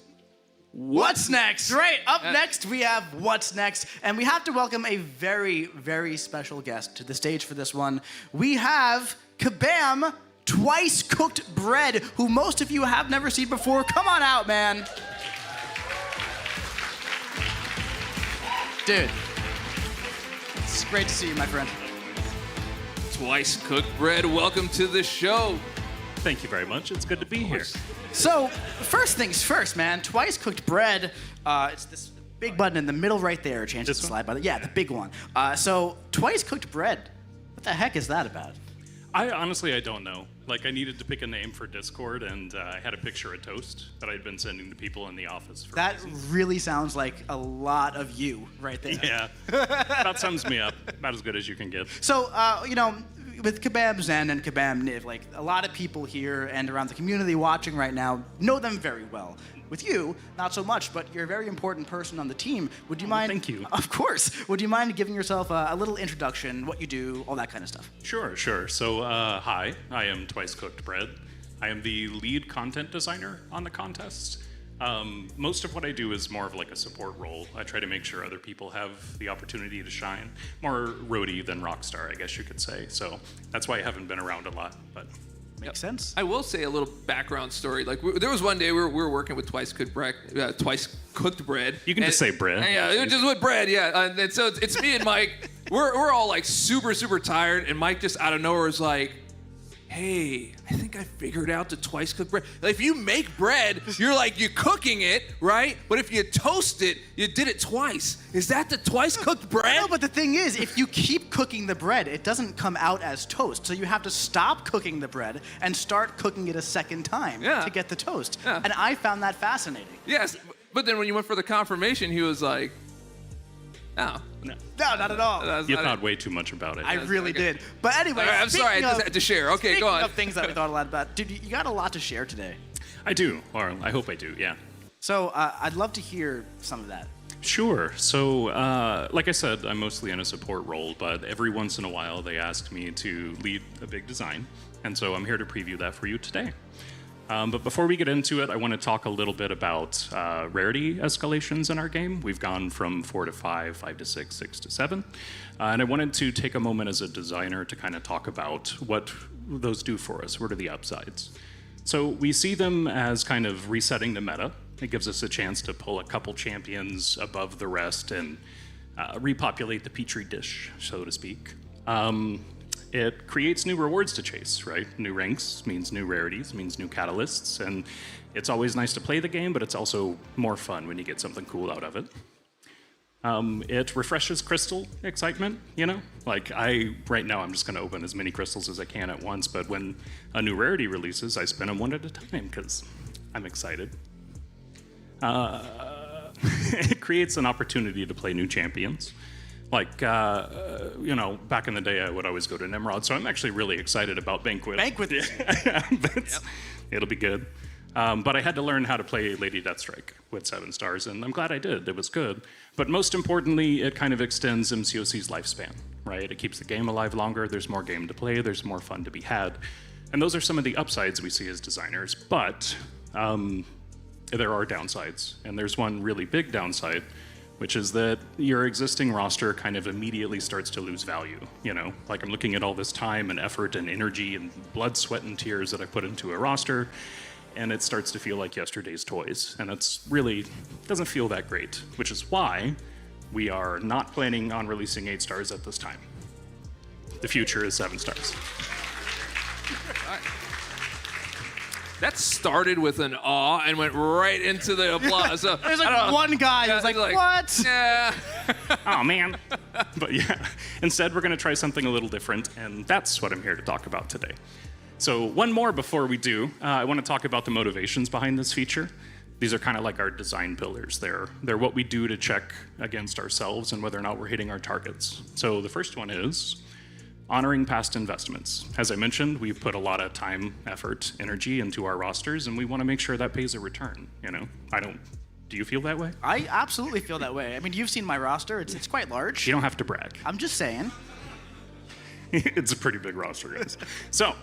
What's next? Right, up next we have What's Next, and we have to welcome a very, very special guest to the stage for this one. We have Kabam, Twice Cooked Bread, who most of you have never seen before. Come on out, man. Dude, it's great to see you, my friend. Twice Cooked Bread, welcome to the show. Thank you very much. It's good to be here. So, first things first, man. Twice Cooked Bread. It's this big button in the middle right there. Change the slide button. Yeah, the big one. So, Twice Cooked Bread. What the heck is that about? I honestly don't know. Like, I needed to pick a name for Discord, and I had a picture of toast that I'd been sending to people in the office. That really sounds like a lot of you right there. Yeah, that sums me up. About as good as you can get. So, you know, with Kabam Zen and Kabam Niv, like a lot of people here and around the community watching right now know them very well. With you, not so much, but you're a very important person on the team. Would you mind? Thank you. Of course. Would you mind giving yourself a little introduction, what you do, all that kind of stuff? Sure. So, hi, I am Twice Cooked Bread. I am the lead content designer on the contest. Most of what I do is more of like a support role. I try to make sure other people have the opportunity to shine. More roadie than rockstar, I guess you could say. So that's why I haven't been around a lot, but. Makes sense. I will say a little background story. Like there was one day we were working with Twice Cooked Bread. You can just say bread. Yeah, it was just with bread. Yeah, and so it's me and Mike. We're all like super tired, and Mike just out of nowhere is like, hey, I think I figured out the twice cooked bread. Like, if you make bread, you're cooking it, right? But if you toast it, you did it twice. Is that the twice cooked bread? No, but the thing is, if you keep cooking the bread, it doesn't come out as toast. So you have to stop cooking the bread and start cooking it a second time to get the toast. Yeah. And I found that fascinating. Yes, but then when you went for the confirmation, he was like, oh. No, not at all. You thought way too much about it. I really did. But anyway, I'm sorry, I just had to share. Okay, go on. Speaking of things that we thought a lot about, dude, you got a lot to share today. I do, or I hope I do, yeah. So I'd love to hear some of that. Sure. So, like I said, I'm mostly in a support role, but every once in a while they ask me to lead a big design, and so I'm here to preview that for you today. But before we get into it, I want to talk a little bit about rarity escalations in our game. We've gone from 4 to 5, 5 to 6, 6 to 7. And I wanted to take a moment as a designer to kind of talk about what those do for us. What are the upsides? So we see them as kind of resetting the meta. It gives us a chance to pull a couple champions above the rest and repopulate the petri dish, so to speak. It creates new rewards to chase, right? New ranks means new rarities, means new catalysts, and it's always nice to play the game, but it's also more fun when you get something cool out of it. It refreshes crystal excitement, you know? Like, right now, I'm just gonna open as many crystals as I can at once, but when a new rarity releases, I spin them one at a time, because I'm excited. It creates an opportunity to play new champions. Like, you know, back in the day, I would always go to Nimrod, so I'm actually really excited about Banquet. Banquet? It'll be good. But I had to learn how to play Lady Deathstrike with 7 stars, and I'm glad I did. It was good. But most importantly, it kind of extends MCOC's lifespan, right? It keeps the game alive longer, there's more game to play, there's more fun to be had. And those are some of the upsides we see as designers, but there are downsides. And there's one really big downside, which is that your existing roster kind of immediately starts to lose value, you know? Like, I'm looking at all this time and effort and energy and blood, sweat, and tears that I put into a roster, and it starts to feel like yesterday's toys. And it's really doesn't feel that great, which is why we are not planning on releasing 8 stars at this time. the future is 7 stars. That started with an awe and went right into the applause. So, There's like one guy who's like, what? Yeah. Oh, man. But yeah, instead we're going to try something a little different, and that's what I'm here to talk about today. So one more before we do, I want to talk about the motivations behind this feature. These are kind of like our design pillars. They're what we do to check against ourselves and whether or not we're hitting our targets. So the first one is honoring past investments. As I mentioned, we've put a lot of time, effort, energy into our rosters, and we want to make sure that pays a return, you know? Do you feel that way? I absolutely feel that way. I mean, you've seen my roster. It's quite large. You don't have to brag. I'm just saying. It's a pretty big roster, guys. So,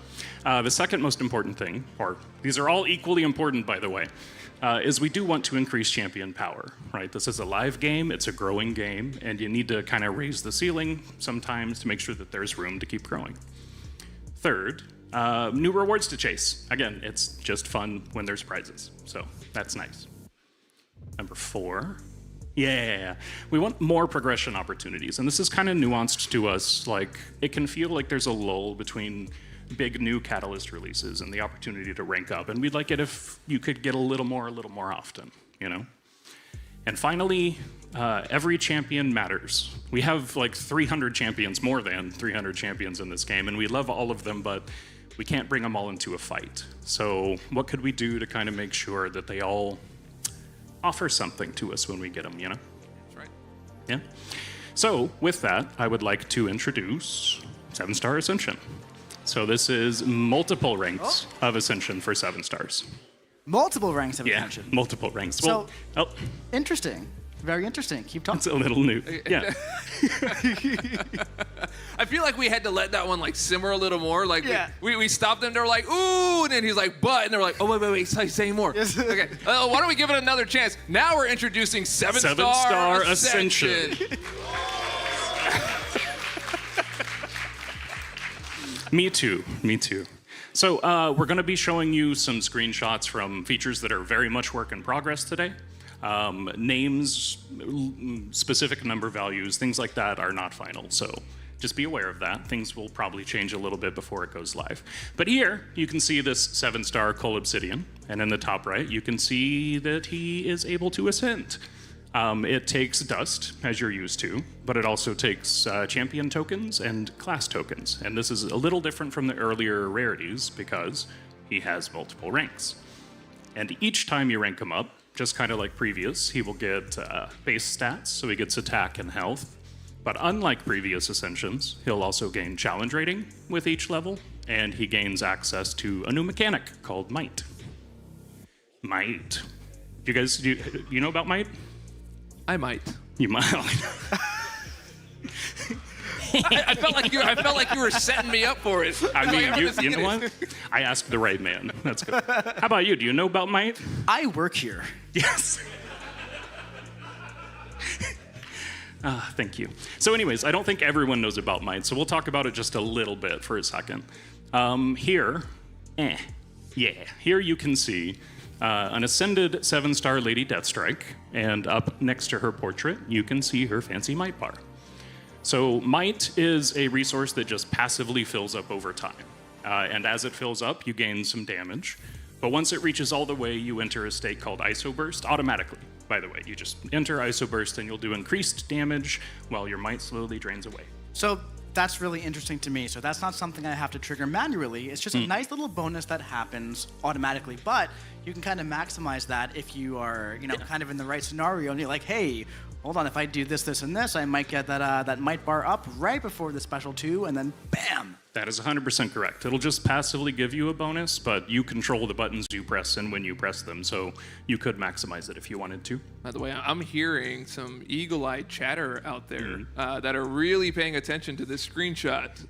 the second most important thing, or these are all equally important, by the way, is we do want to increase champion power, right? This is a live game, it's a growing game, and you need to kind of raise the ceiling sometimes to make sure that there's room to keep growing. Third, new rewards to chase. Again, it's just fun when there's prizes, so that's nice. Number 4, we want more progression opportunities, and this is kind of nuanced to us. Like, it can feel like there's a lull between big new Catalyst releases and the opportunity to rank up, and we'd like it if you could get a little more often, you know? And finally, every champion matters. We have like 300 champions, more than 300 champions in this game, and we love all of them, but we can't bring them all into a fight. So what could we do to kind of make sure that they all offer something to us when we get them, you know? That's right. Yeah. So with that, I would like to introduce 7-Star Ascension. So this is multiple ranks of Ascension for 7 stars. Multiple ranks of Yeah, Ascension. multiple ranks. So, Well, interesting. Very interesting. Keep talking. it's a little new. Yeah. I feel like we had to let that one like simmer a little more. Like Yeah. we stopped them. They were like, ooh, and then he's like, but, and they're like, oh wait, say more. Okay, why don't we give it another chance? Now we're introducing 7-Star Ascension. Me too. So we're going to be showing you some screenshots from features that are very much work in progress today. Names, specific number values, things like that are not final. So just be aware of that. Things will probably change a little bit before it goes live. But here you can see this 7-star Cole Obsidian. And in the top right, you can see that he is able to ascend. It takes dust, as you're used to, but it also takes champion tokens and class tokens. And this is a little different from the earlier rarities because he has multiple ranks. And each time you rank him up, just kind of like previous, he will get base stats, so he gets attack and health. But unlike previous Ascensions, he'll also gain challenge rating with each level, and he gains access to a new mechanic called Might. Might. You guys, do you know about Might? I might. You might. I felt like you were setting me up for it. I mean, you know what? I asked the right man. That's good. How about you? Do you know about Might? I work here. Yes. Thank you. So anyways, I don't think everyone knows about Might, so we'll talk about it just a little bit for a second. Here you can see an ascended 7-star Lady Deathstrike, and up next to her portrait, you can see her fancy Might bar. So Might is a resource that just passively fills up over time. And as it fills up, you gain some damage. But once it reaches all the way, you enter a state called Iso Burst automatically. By the way, you just enter Iso Burst and you'll do increased damage while your Might slowly drains away. So that's really interesting to me. So that's not something I have to trigger manually. It's just a nice little bonus that happens automatically. But you can kind of maximize that if you are, kind of in the right scenario and you're like, hey, hold on, if I do this, this, and this, I might get that Might bar up right before the special 2, and then bam! That is 100% correct. It'll just passively give you a bonus, but you control the buttons you press and when you press them, so you could maximize it if you wanted to. By the way, I'm hearing some eagle-eyed chatter out there that are really paying attention to this screenshot.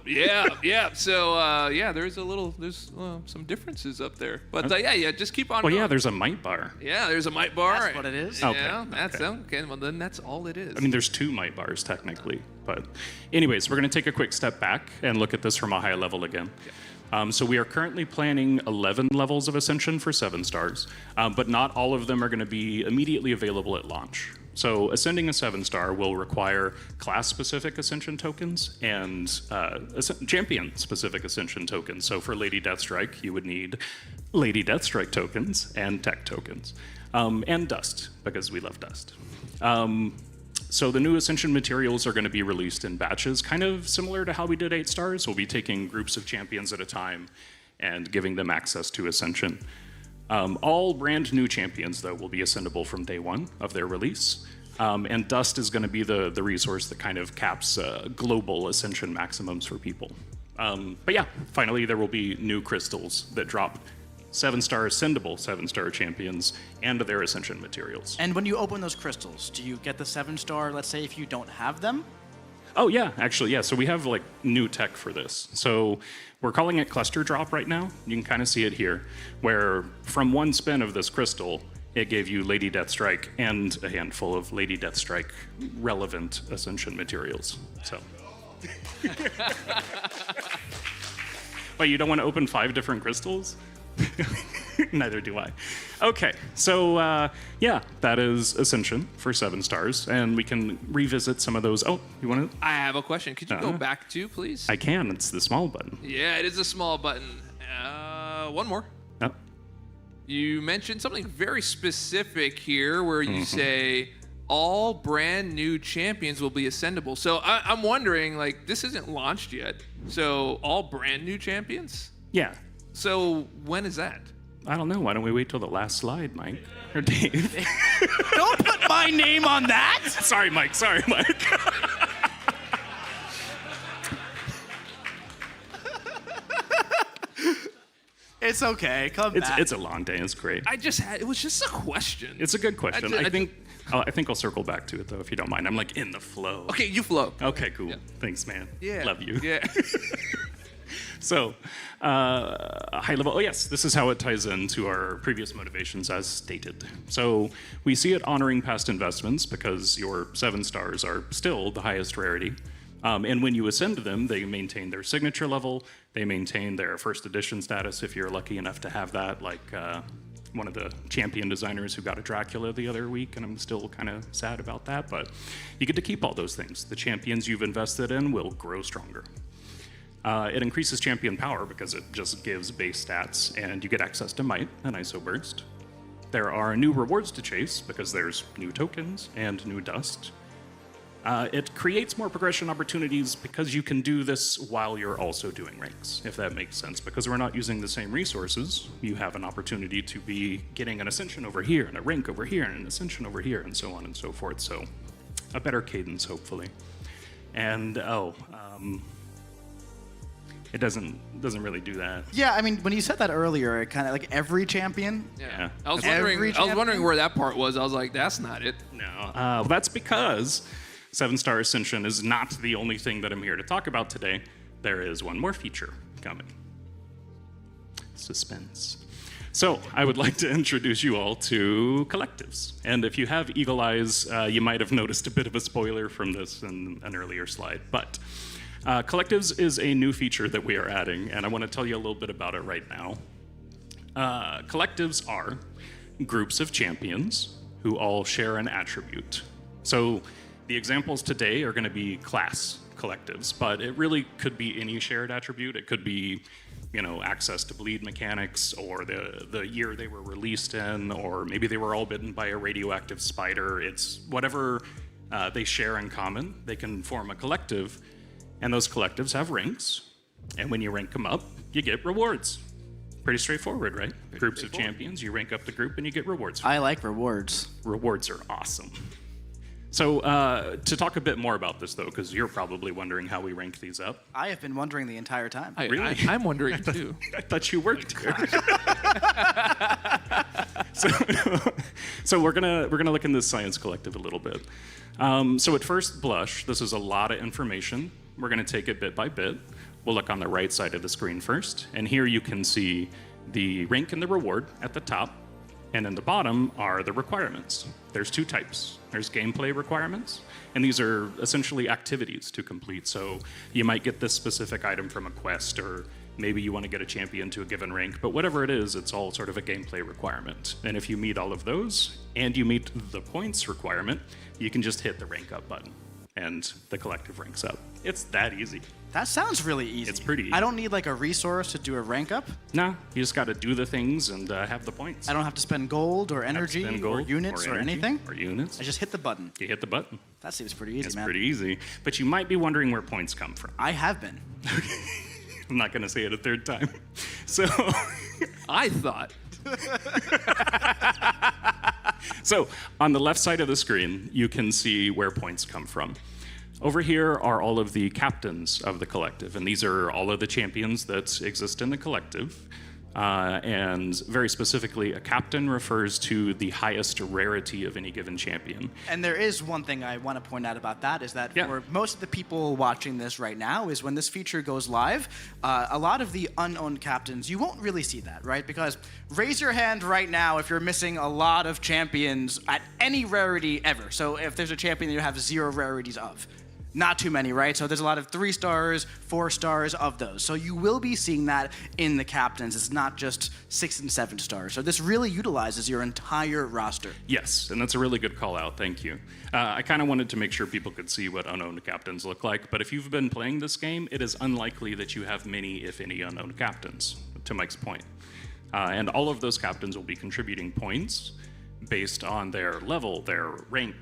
Yeah. So there's some differences up there, but just keep on. Well, going. yeah, there's a Might bar. Yeah, there's a Might bar. That's what it is. Yeah, that's okay. Well, then that's all it is. I mean, there's 2 Might bars technically, but anyways, we're going to take a quick step back and look at this from a high level again. So we are currently planning 11 levels of Ascension for 7 stars, but not all of them are going to be immediately available at launch. So ascending a 7-star will require class-specific Ascension tokens and champion-specific Ascension tokens. So for Lady Deathstrike, you would need Lady Deathstrike tokens and tech tokens. And dust, because we love dust. So the new Ascension materials are going to be released in batches, kind of similar to how we did 8 stars. We'll be taking groups of champions at a time and giving them access to Ascension. All brand new champions, though, will be ascendable from day 1 of their release. And Dust is going to be the resource that kind of caps global Ascension maximums for people. But yeah, finally there will be new crystals that drop 7-star ascendable 7-star champions and their Ascension materials. And when you open those crystals, do you get the 7-star, let's say, if you don't have them? Oh yeah, actually, yeah. So we have like new tech for this. So we're calling it cluster drop right now. You can kind of see it here, where from 1 spin of this crystal, it gave you Lady Deathstrike and a handful of Lady Deathstrike relevant Ascension materials. So. Wait, you don't want to open 5 different crystals? Neither do I. Okay, so yeah, that is Ascension for 7 stars, and we can revisit some of those. Oh, you want to? I have a question. Could you go back to, please? I can. It's the small button. Yeah, it is a small button. One more. Oh. You mentioned something very specific here where you say all brand new champions will be ascendable. So I'm wondering, like, this isn't launched yet. So all brand new champions? Yeah. So when is that? I don't know. Why don't we wait till the last slide, Mike? Or Dave? Don't put my name on that! Sorry, Mike. Sorry, Mike. It's okay. Come back. It's a long day. It's great. It was just a question. It's a good question. I think I'll circle back to it, though, if you don't mind. I'm like in the flow. Okay, you flow. Okay, cool. Yeah. Thanks, man. Yeah. Love you. Yeah. So, high level. Oh, yes, this is how it ties into our previous motivations as stated. So, we see it honoring past investments because your 7 stars are still the highest rarity. And when you ascend them, they maintain their signature level. They maintain their first edition status if you're lucky enough to have that, like one of the champion designers who got a Dracula the other week, and I'm still kind of sad about that. But you get to keep all those things. The champions you've invested in will grow stronger. It increases champion power because it just gives base stats, and you get access to Might and ISO Burst. There are new rewards to chase because there's new tokens and new dust. It creates more progression opportunities because you can do this while you're also doing ranks, if that makes sense. Because we're not using the same resources, you have an opportunity to be getting an ascension over here, and a rank over here, and an ascension over here, and so on and so forth. So, a better cadence, hopefully. And, it doesn't really do that. Yeah, I mean, when you said that earlier, it kind of like every champion. Yeah. I was wondering where that part was. I was like, that's not it. No. Well, that's because 7-star Ascension is not the only thing that I'm here to talk about today. There is one more feature coming. Suspense. So, I would like to introduce you all to collectives. And if you have eagle eyes, you might have noticed a bit of a spoiler from this in an earlier slide. But collectives is a new feature that we are adding, and I want to tell you a little bit about it right now. Collectives are groups of champions who all share an attribute. So the examples today are going to be class collectives, but it really could be any shared attribute. It could be, access to bleed mechanics, or the year they were released in, or maybe they were all bitten by a radioactive spider. It's whatever they share in common. They can form a collective, and those collectives have ranks. And when you rank them up, you get rewards. Pretty straightforward, right? Groups of champions, you rank up the group and you get rewards. I like rewards. Rewards are awesome. So to talk a bit more about this, though, because you're probably wondering how we rank these up. I have been wondering the entire time. Really? I'm wondering too. I thought you worked here. So we're gonna look in this science collective a little bit. So at first blush, this is a lot of information. We're gonna take it bit by bit. We'll look on the right side of the screen first, and here you can see the rank and the reward at the top, and in the bottom are the requirements. There's 2 types. There's gameplay requirements, and these are essentially activities to complete. So you might get this specific item from a quest, or Maybe you want to get a champion to a given rank, but whatever it is, it's all sort of a gameplay requirement. And if you meet all of those, and you meet the points requirement, you can just hit the rank up button, and the collective ranks up. It's that easy. That sounds really easy. It's pretty easy. I don't need like a resource to do a rank up. No, you just got to do the things and have the points. I don't have to spend gold or energy or units or anything. Or units. I just hit the button. You hit the button. That seems pretty easy, It's man. pretty easy. But you might be wondering where points come from. I have been. I'm not going to say it a third time. So I thought. So on the left side of the screen, you can see where points come from. Over here are all of the captains of the collective, and these are all of the champions that exist in the collective. And very specifically, a captain refers to the highest rarity of any given champion. And there is one thing I want to point out about that is that for most of the people watching this right now is when this feature goes live, a lot of the unowned captains, you won't really see that, right? Because raise your hand right now if you're missing a lot of champions at any rarity ever. So if there's a champion that you have 0 rarities of. Not too many, right? So there's a lot of 3 stars, 4 stars of those. So you will be seeing that in the captains. It's not just 6 and 7 stars. So this really utilizes your entire roster. Yes, and that's a really good call out. Thank you. I kind of wanted to make sure people could see what unowned captains look like, but if you've been playing this game, it is unlikely that you have many, if any, unowned captains, to Mike's point. And all of those captains will be contributing points based on their level, their rank,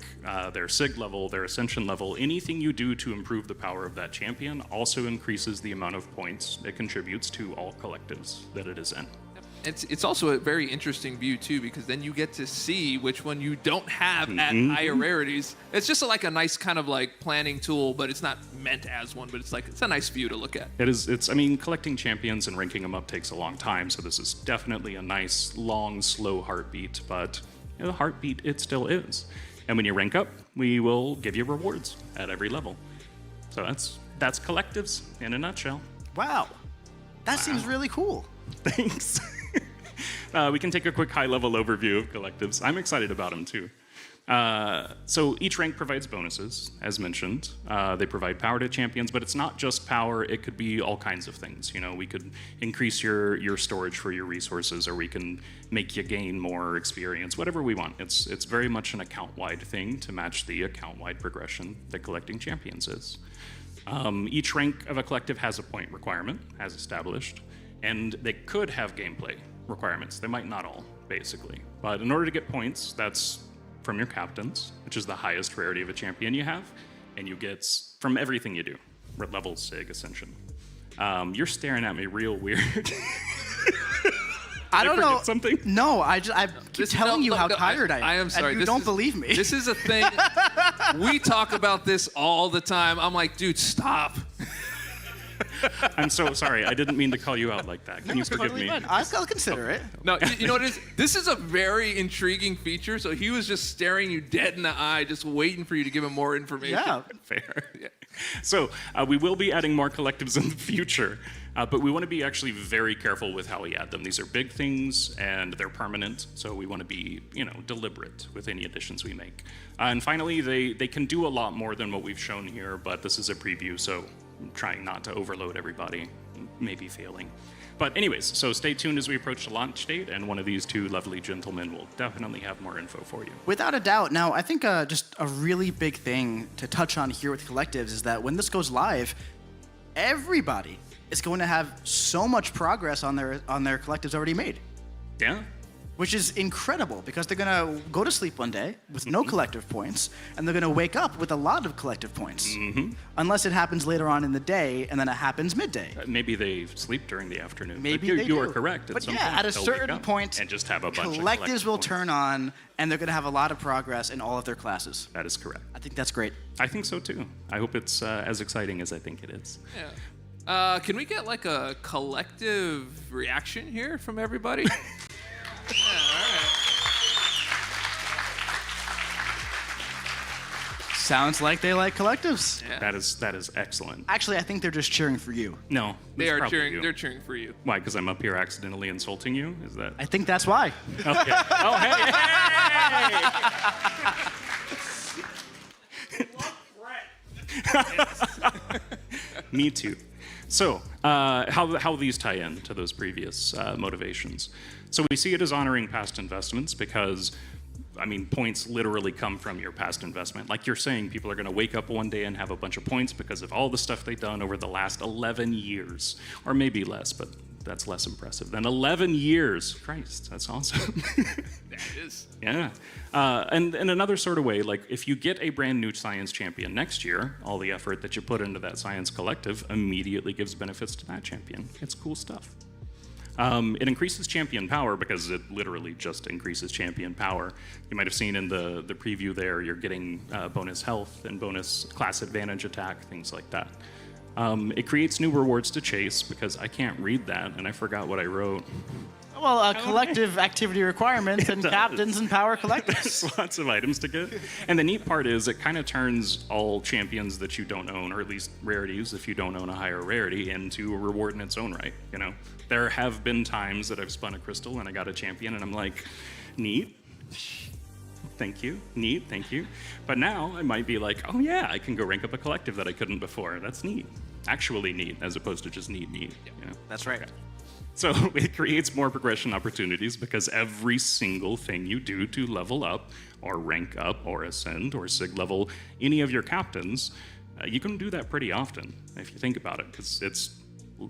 their SIG level, their Ascension level. Anything you do to improve the power of that champion also increases the amount of points it contributes to all collectives that it is in. It's also a very interesting view too, because then you get to see which one you don't have at higher rarities. It's just like a nice kind of like planning tool, but it's not meant as one, but it's a nice view to look at. It is. I mean, collecting champions and ranking them up takes a long time, so this is definitely a nice, long, slow heartbeat, but the heartbeat it still is. And when you rank up, we will give you rewards at every level. So that's collectives in a nutshell. Wow. That seems really cool. Thanks. We can take a quick high-level overview of collectives. I'm excited about them too. So each rank provides bonuses, as mentioned. They provide power to champions, but it's not just power. It could be all kinds of things. You know, we could increase your storage for your resources, or we can make you gain more experience, whatever we want. It's very much an account-wide thing to match the account-wide progression that collecting champions is. Each rank of a collective has a point requirement, as established, and they could have gameplay requirements. They might not all, basically. But in order to get points, that's from your captains, which is the highest rarity of a champion you have, and you get from everything you do, level, SIG, Ascension. You're staring at me real weird. I don't know something. No, I keep telling you how tired I am. I am sorry. And you don't believe me. This is a thing. We talk about this all the time. I'm like, dude, stop. I'm so sorry. I didn't mean to call you out like that. Can you forgive me? I'll consider it. No, you know what it is? This is a very intriguing feature. So he was just staring you dead in the eye, just waiting for you to give him more information. Yeah. Fair. Yeah. So we will be adding more collectives in the future, but we want to be actually very careful with how we add them. These are big things and they're permanent, so we want to be, deliberate with any additions we make. And finally, they can do a lot more than what we've shown here, but this is a preview, so I'm trying not to overload everybody, maybe failing. But anyways, so stay tuned as we approach the launch date, and one of these two lovely gentlemen will definitely have more info for you. Without a doubt. Now, I think just a really big thing to touch on here with collectives is that when this goes live, everybody is going to have so much progress on their collectives already made. Yeah. Which is incredible because they're going to go to sleep one day with no collective points, and they're going to wake up with a lot of collective points. Unless it happens later on in the day, and then it happens midday. Maybe they sleep during the afternoon. Maybe but they you do. are correct. But some yeah, point, at a they'll certain wake up point, and just have a bunch of collectives collective will points. turn on, and they're going to have a lot of progress in all of their classes. That is correct. I think that's great. I think so too. I hope it's as exciting as I think it is. Yeah. Can we get like a collective reaction here from everybody? Yeah, all right. Sounds like they like collectives. Yeah. That is excellent. Actually, I think they're just cheering for you. No, They it's are probably cheering. you. They're cheering for you. Why? Because I'm up here accidentally insulting you? Is that? I think that's why. Okay. Oh, hey! Me too. So, how these tie in to those previous motivations. So we see it as honoring past investments because, I mean, points literally come from your past investment. Like you're saying, people are going to wake up one day and have a bunch of points because of all the stuff they've done over the last 11 years. Or maybe less, but that's less impressive than 11 years. Christ, that's awesome. That is. Yeah. And in another sort of way, like if you get a brand new science champion next year, all the effort that you put into that science collective immediately gives benefits to that champion. It's cool stuff. It increases champion power because it literally just increases champion power. You might have seen in the preview there, you're getting bonus health and bonus class advantage attack, things like that. It creates new rewards to chase because I can't read that and I forgot what I wrote. Well, collective activity requirements and captains and power collectives. There's lots of items to get. And the neat part is it kind of turns all champions that you don't own, or at least rarities if you don't own a higher rarity, into a reward in its own right. You know, there have been times that I've spun a crystal and I got a champion and I'm like, neat. Thank you. Neat. Thank you. But now I might be like, oh yeah, I can go rank up a collective that I couldn't before. That's neat. Actually neat, as opposed to just neat. You know? That's right. Okay. So it creates more progression opportunities because every single thing you do to level up or rank up or ascend or sig level any of your captains, you can do that pretty often if you think about it, because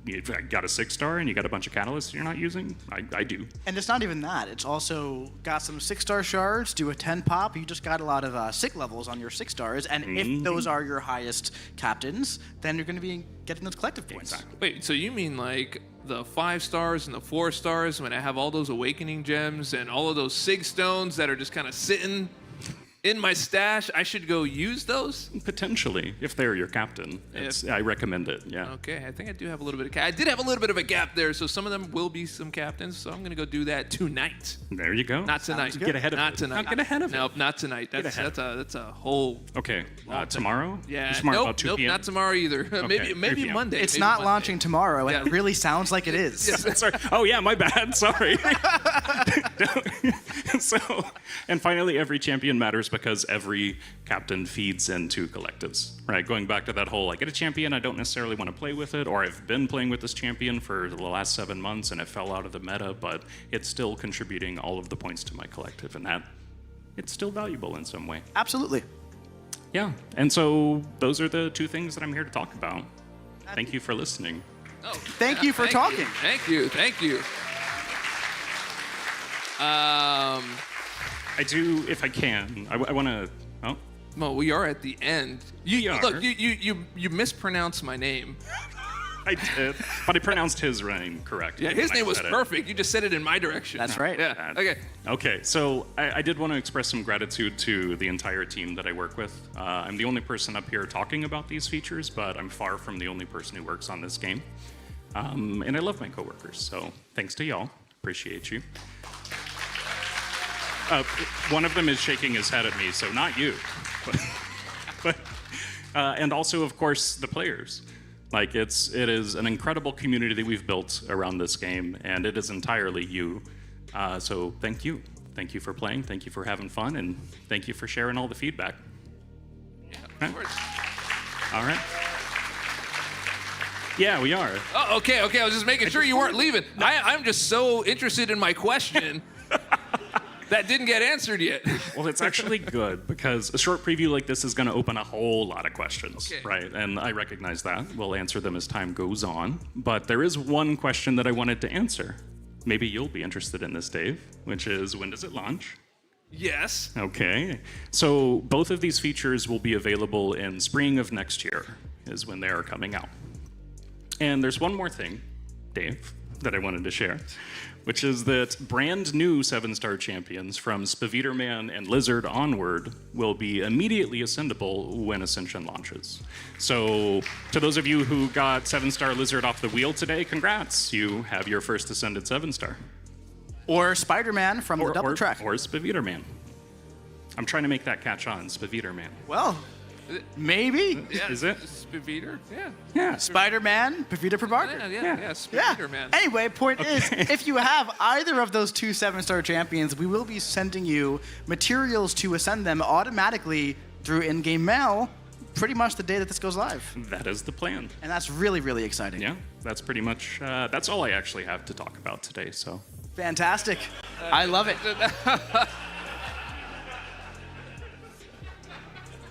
you got a 6-star and you got a bunch of catalysts you're not using. I do. And it's not even that. It's also got some 6-star shards, do a 10 pop. You just got a lot of sig levels on your 6-stars. And if those are your highest captains, then you're going to be getting those collective points. Exactly. Wait, so you mean like the 5-stars and the 4-stars when I have all those awakening gems and all of those sig stones that are just kind of sitting in my stash, I should go use those? Potentially, if they're your captain. I recommend it, yeah. Okay, I think I do have a little bit of I did have a little bit of a gap there, so some of them will be some captains, so I'm going to go do that tonight. There you go. Not tonight. Get ahead of Not it. tonight. Not get ahead of it. Nope, not tonight. That's a whole... Okay, tomorrow? Yeah. Tomorrow about 2 p.m.? Not tomorrow either. Okay, maybe 3 Monday. It's maybe not Monday. launching tomorrow, and it really sounds like it is. Sorry. Oh yeah, my bad. Sorry. So, and finally, every champion matters because every captain feeds into collectives, right? Going back to that whole, I get a champion, I don't necessarily want to play with it, or I've been playing with this champion for the last 7 months and it fell out of the meta, but it's still contributing all of the points to my collective, and that it's still valuable in some way. Absolutely. Yeah, and so those are the 2 things that I'm here to talk about. Thank you for listening. Oh, Thank you for talking. Thank you. I do, if I can. I want to. Oh. Well, we are at the end. Look, you mispronounced my name. I did, but I pronounced his name correct. Yeah, his name was perfect. You just said it in my direction. That's right. Yeah. Okay. Okay, so I did want to express some gratitude to the entire team that I work with. I'm the only person up here talking about these features, but I'm far from the only person who works on this game. And I love my coworkers, so thanks to y'all. Appreciate you. One of them is shaking his head at me, so not you. But and also, of course, the players. Like, it is an incredible community that we've built around this game, and it is entirely you. So thank you. Thank you for playing, thank you for having fun, and thank you for sharing all the feedback. Yeah, of course. All right. Yeah, we are. Oh, okay. I was just making sure you weren't leaving. I'm just so interested in my question that didn't get answered yet. Well, it's actually good because a short preview like this is going to open a whole lot of questions, right? And I recognize that. We'll answer them as time goes on. But there is one question that I wanted to answer. Maybe you'll be interested in this, Dave, which is, when does it launch? Yes. Okay. So both of these features will be available in spring of next year, is when they are coming out. And there's one more thing, Dave, that I wanted to share, which is that brand new 7-star champions from Spaviterman and Lizard onward will be immediately ascendable when Ascension launches. So to those of you who got 7-star Lizard off the wheel today, congrats. You have your first ascended 7-star. Or Spider-Man from the double track. Or Spaviterman. I'm trying to make that catch on, Spaviterman. Well, maybe. Yeah, is it? Spaviter? Yeah. Yeah. Spider-Man, Pavita Prabarkar. Yeah, Spaviter-Man. Anyway, point is, if you have either of those 2 7-star champions, we will be sending you materials to ascend them automatically through in-game mail pretty much the day that this goes live. That is the plan. And that's really, really exciting. Yeah, that's pretty much, that's all I actually have to talk about today, so. Fantastic. I love it.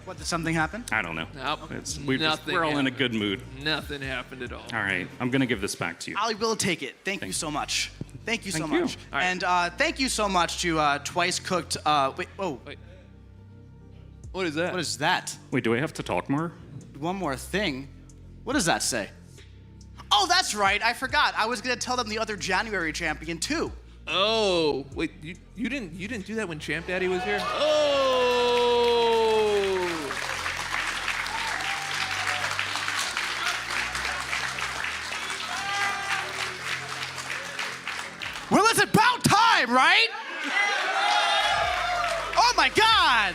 What, did something happen? I don't know. Nope. We're all in a good mood. Nothing happened at all. All right, I'm going to give this back to you. I will take it. Thank you so much. Thank you so Thank you. much. All right. And thank you so much to Twice Cooked. Wait. What is that? What is that? Wait, do I have to talk more? One more thing. What does that say? Oh, that's right. I forgot. I was gonna tell them the other January champion too. Oh, wait, you didn't do that when Champ Daddy was here? Oh! Well, it's about time, right? Oh my God!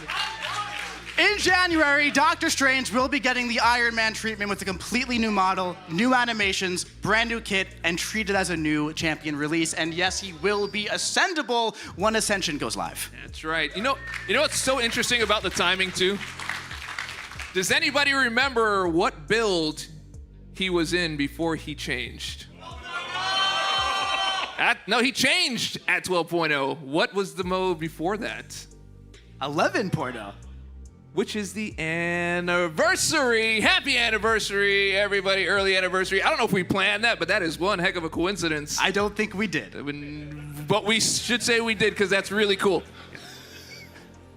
In January, Doctor Strange will be getting the Iron Man treatment with a completely new model, new animations, brand new kit, and treated as a new champion release. And yes, he will be ascendable when Ascension goes live. That's right. You know what's so interesting about the timing too? Does anybody remember what build he was in before he changed? No, he changed at 12.0. What was the mode before that? 11.0. Which is the anniversary. Happy anniversary, everybody. Early anniversary. I don't know if we planned that, but that is one heck of a coincidence. I don't think we did. But we should say we did because that's really cool.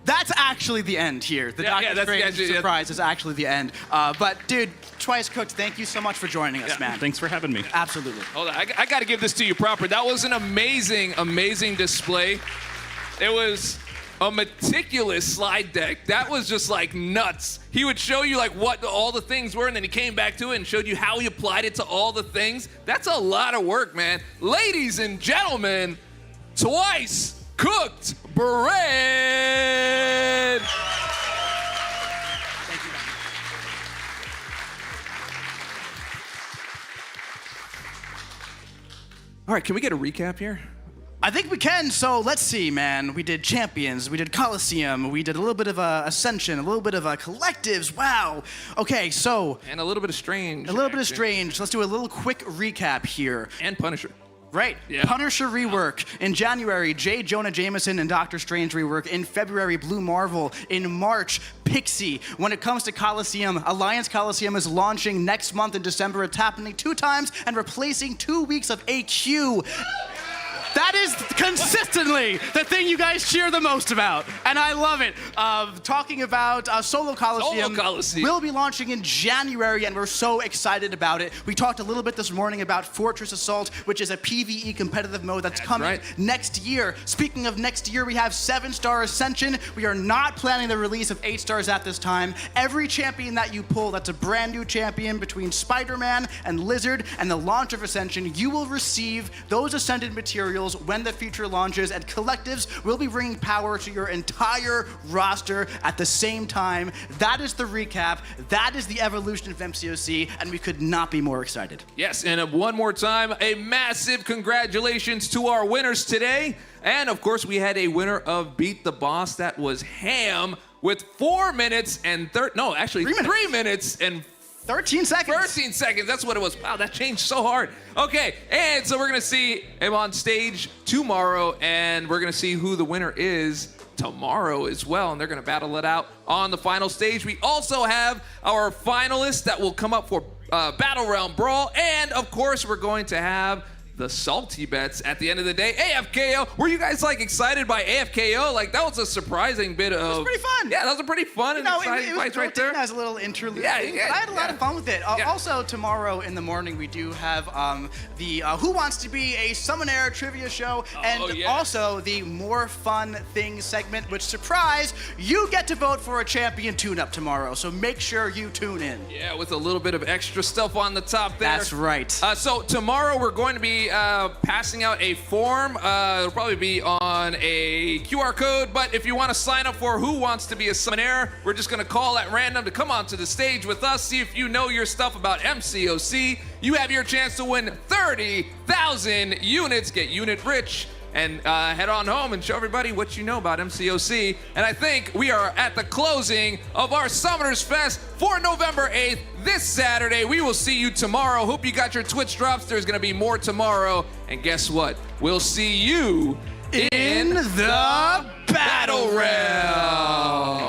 That's actually the end here. The Doctor Strange surprise is actually the end. But dude, Twice Cooked, thank you so much for joining us, man. Thanks for having me. Absolutely. Hold on, I got to give this to you proper. That was an amazing, amazing display. It was a meticulous slide deck. That was just like nuts. He would show you like what all the things were, and then he came back to it and showed you how he applied it to all the things. That's a lot of work, man. Ladies and gentlemen, Twice Cooked bread. Thank you. All right, can we get a recap here? I think we can. So let's see, man. We did Champions, we did Coliseum, we did a little bit of Ascension, a little bit of Collectives. Wow. Okay, so. And a little bit of Strange. A little bit of Strange. Let's do a little quick recap here. And Punisher. Right. Yeah. Punisher rework. In January, J. Jonah Jameson and Doctor Strange rework. In February, Blue Marvel. In March, Pixie. When it comes to Coliseum, Alliance Coliseum is launching next month in December. It's happening 2 times and replacing 2 weeks of AQ. That is consistently the thing you guys cheer the most about, and I love it. Talking about Solo Coliseum will be launching in January, and we're so excited about it. We talked a little bit this morning about Fortress Assault, which is a PvE competitive mode that's coming next year. Speaking of next year, we have 7-star Ascension. We are not planning the release of 8 stars at this time. Every champion that you pull, that's a brand new champion between Spider-Man and Lizard and the launch of Ascension, you will receive those Ascended materials when the feature launches, and Collectives will be bringing power to your entire roster at the same time. That is the recap. That is the evolution of MCOC, and we could not be more excited. Yes, and one more time, a massive congratulations to our winners today. And of course, we had a winner of Beat the Boss. That was Ham with 4 minutes and 3 minutes and 13 seconds. 13 seconds, that's what it was. Wow, that changed so hard. Okay, and so we're gonna see him on stage tomorrow, and we're gonna see who the winner is tomorrow as well, and they're gonna battle it out on the final stage. We also have our finalists that will come up for BattleRealm Brawl, and of course, we're going to have the salty bets at the end of the day. AFKO, were you guys like excited by AFKO? Like that was a surprising bit of. It was pretty fun. Yeah, that was a pretty fun and exciting fight right there. As a little interlude. Yeah, I had a lot of fun with it. Also, tomorrow in the morning we do have the Who Wants to Be a Summonaire trivia show, and also the More Fun Things segment. Which, surprise, you get to vote for a champion tune-up tomorrow. So make sure you tune in. Yeah, with a little bit of extra stuff on the top there. That's right. So tomorrow we're going to be passing out a form. It'll probably be on a QR code, but if you want to sign up for Who Wants to Be a Summonaire, we're just going to call at random to come onto the stage with us, see if you know your stuff about MCOC. You have your chance to win 30,000 units, get unit rich, and head on home and show everybody what you know about MCOC. And I think we are at the closing of our Summoners Fest for November 8th, this Saturday. We will see you tomorrow. Hope you got your Twitch drops. There's going to be more tomorrow. And guess what? We'll see you in the Battle Realm.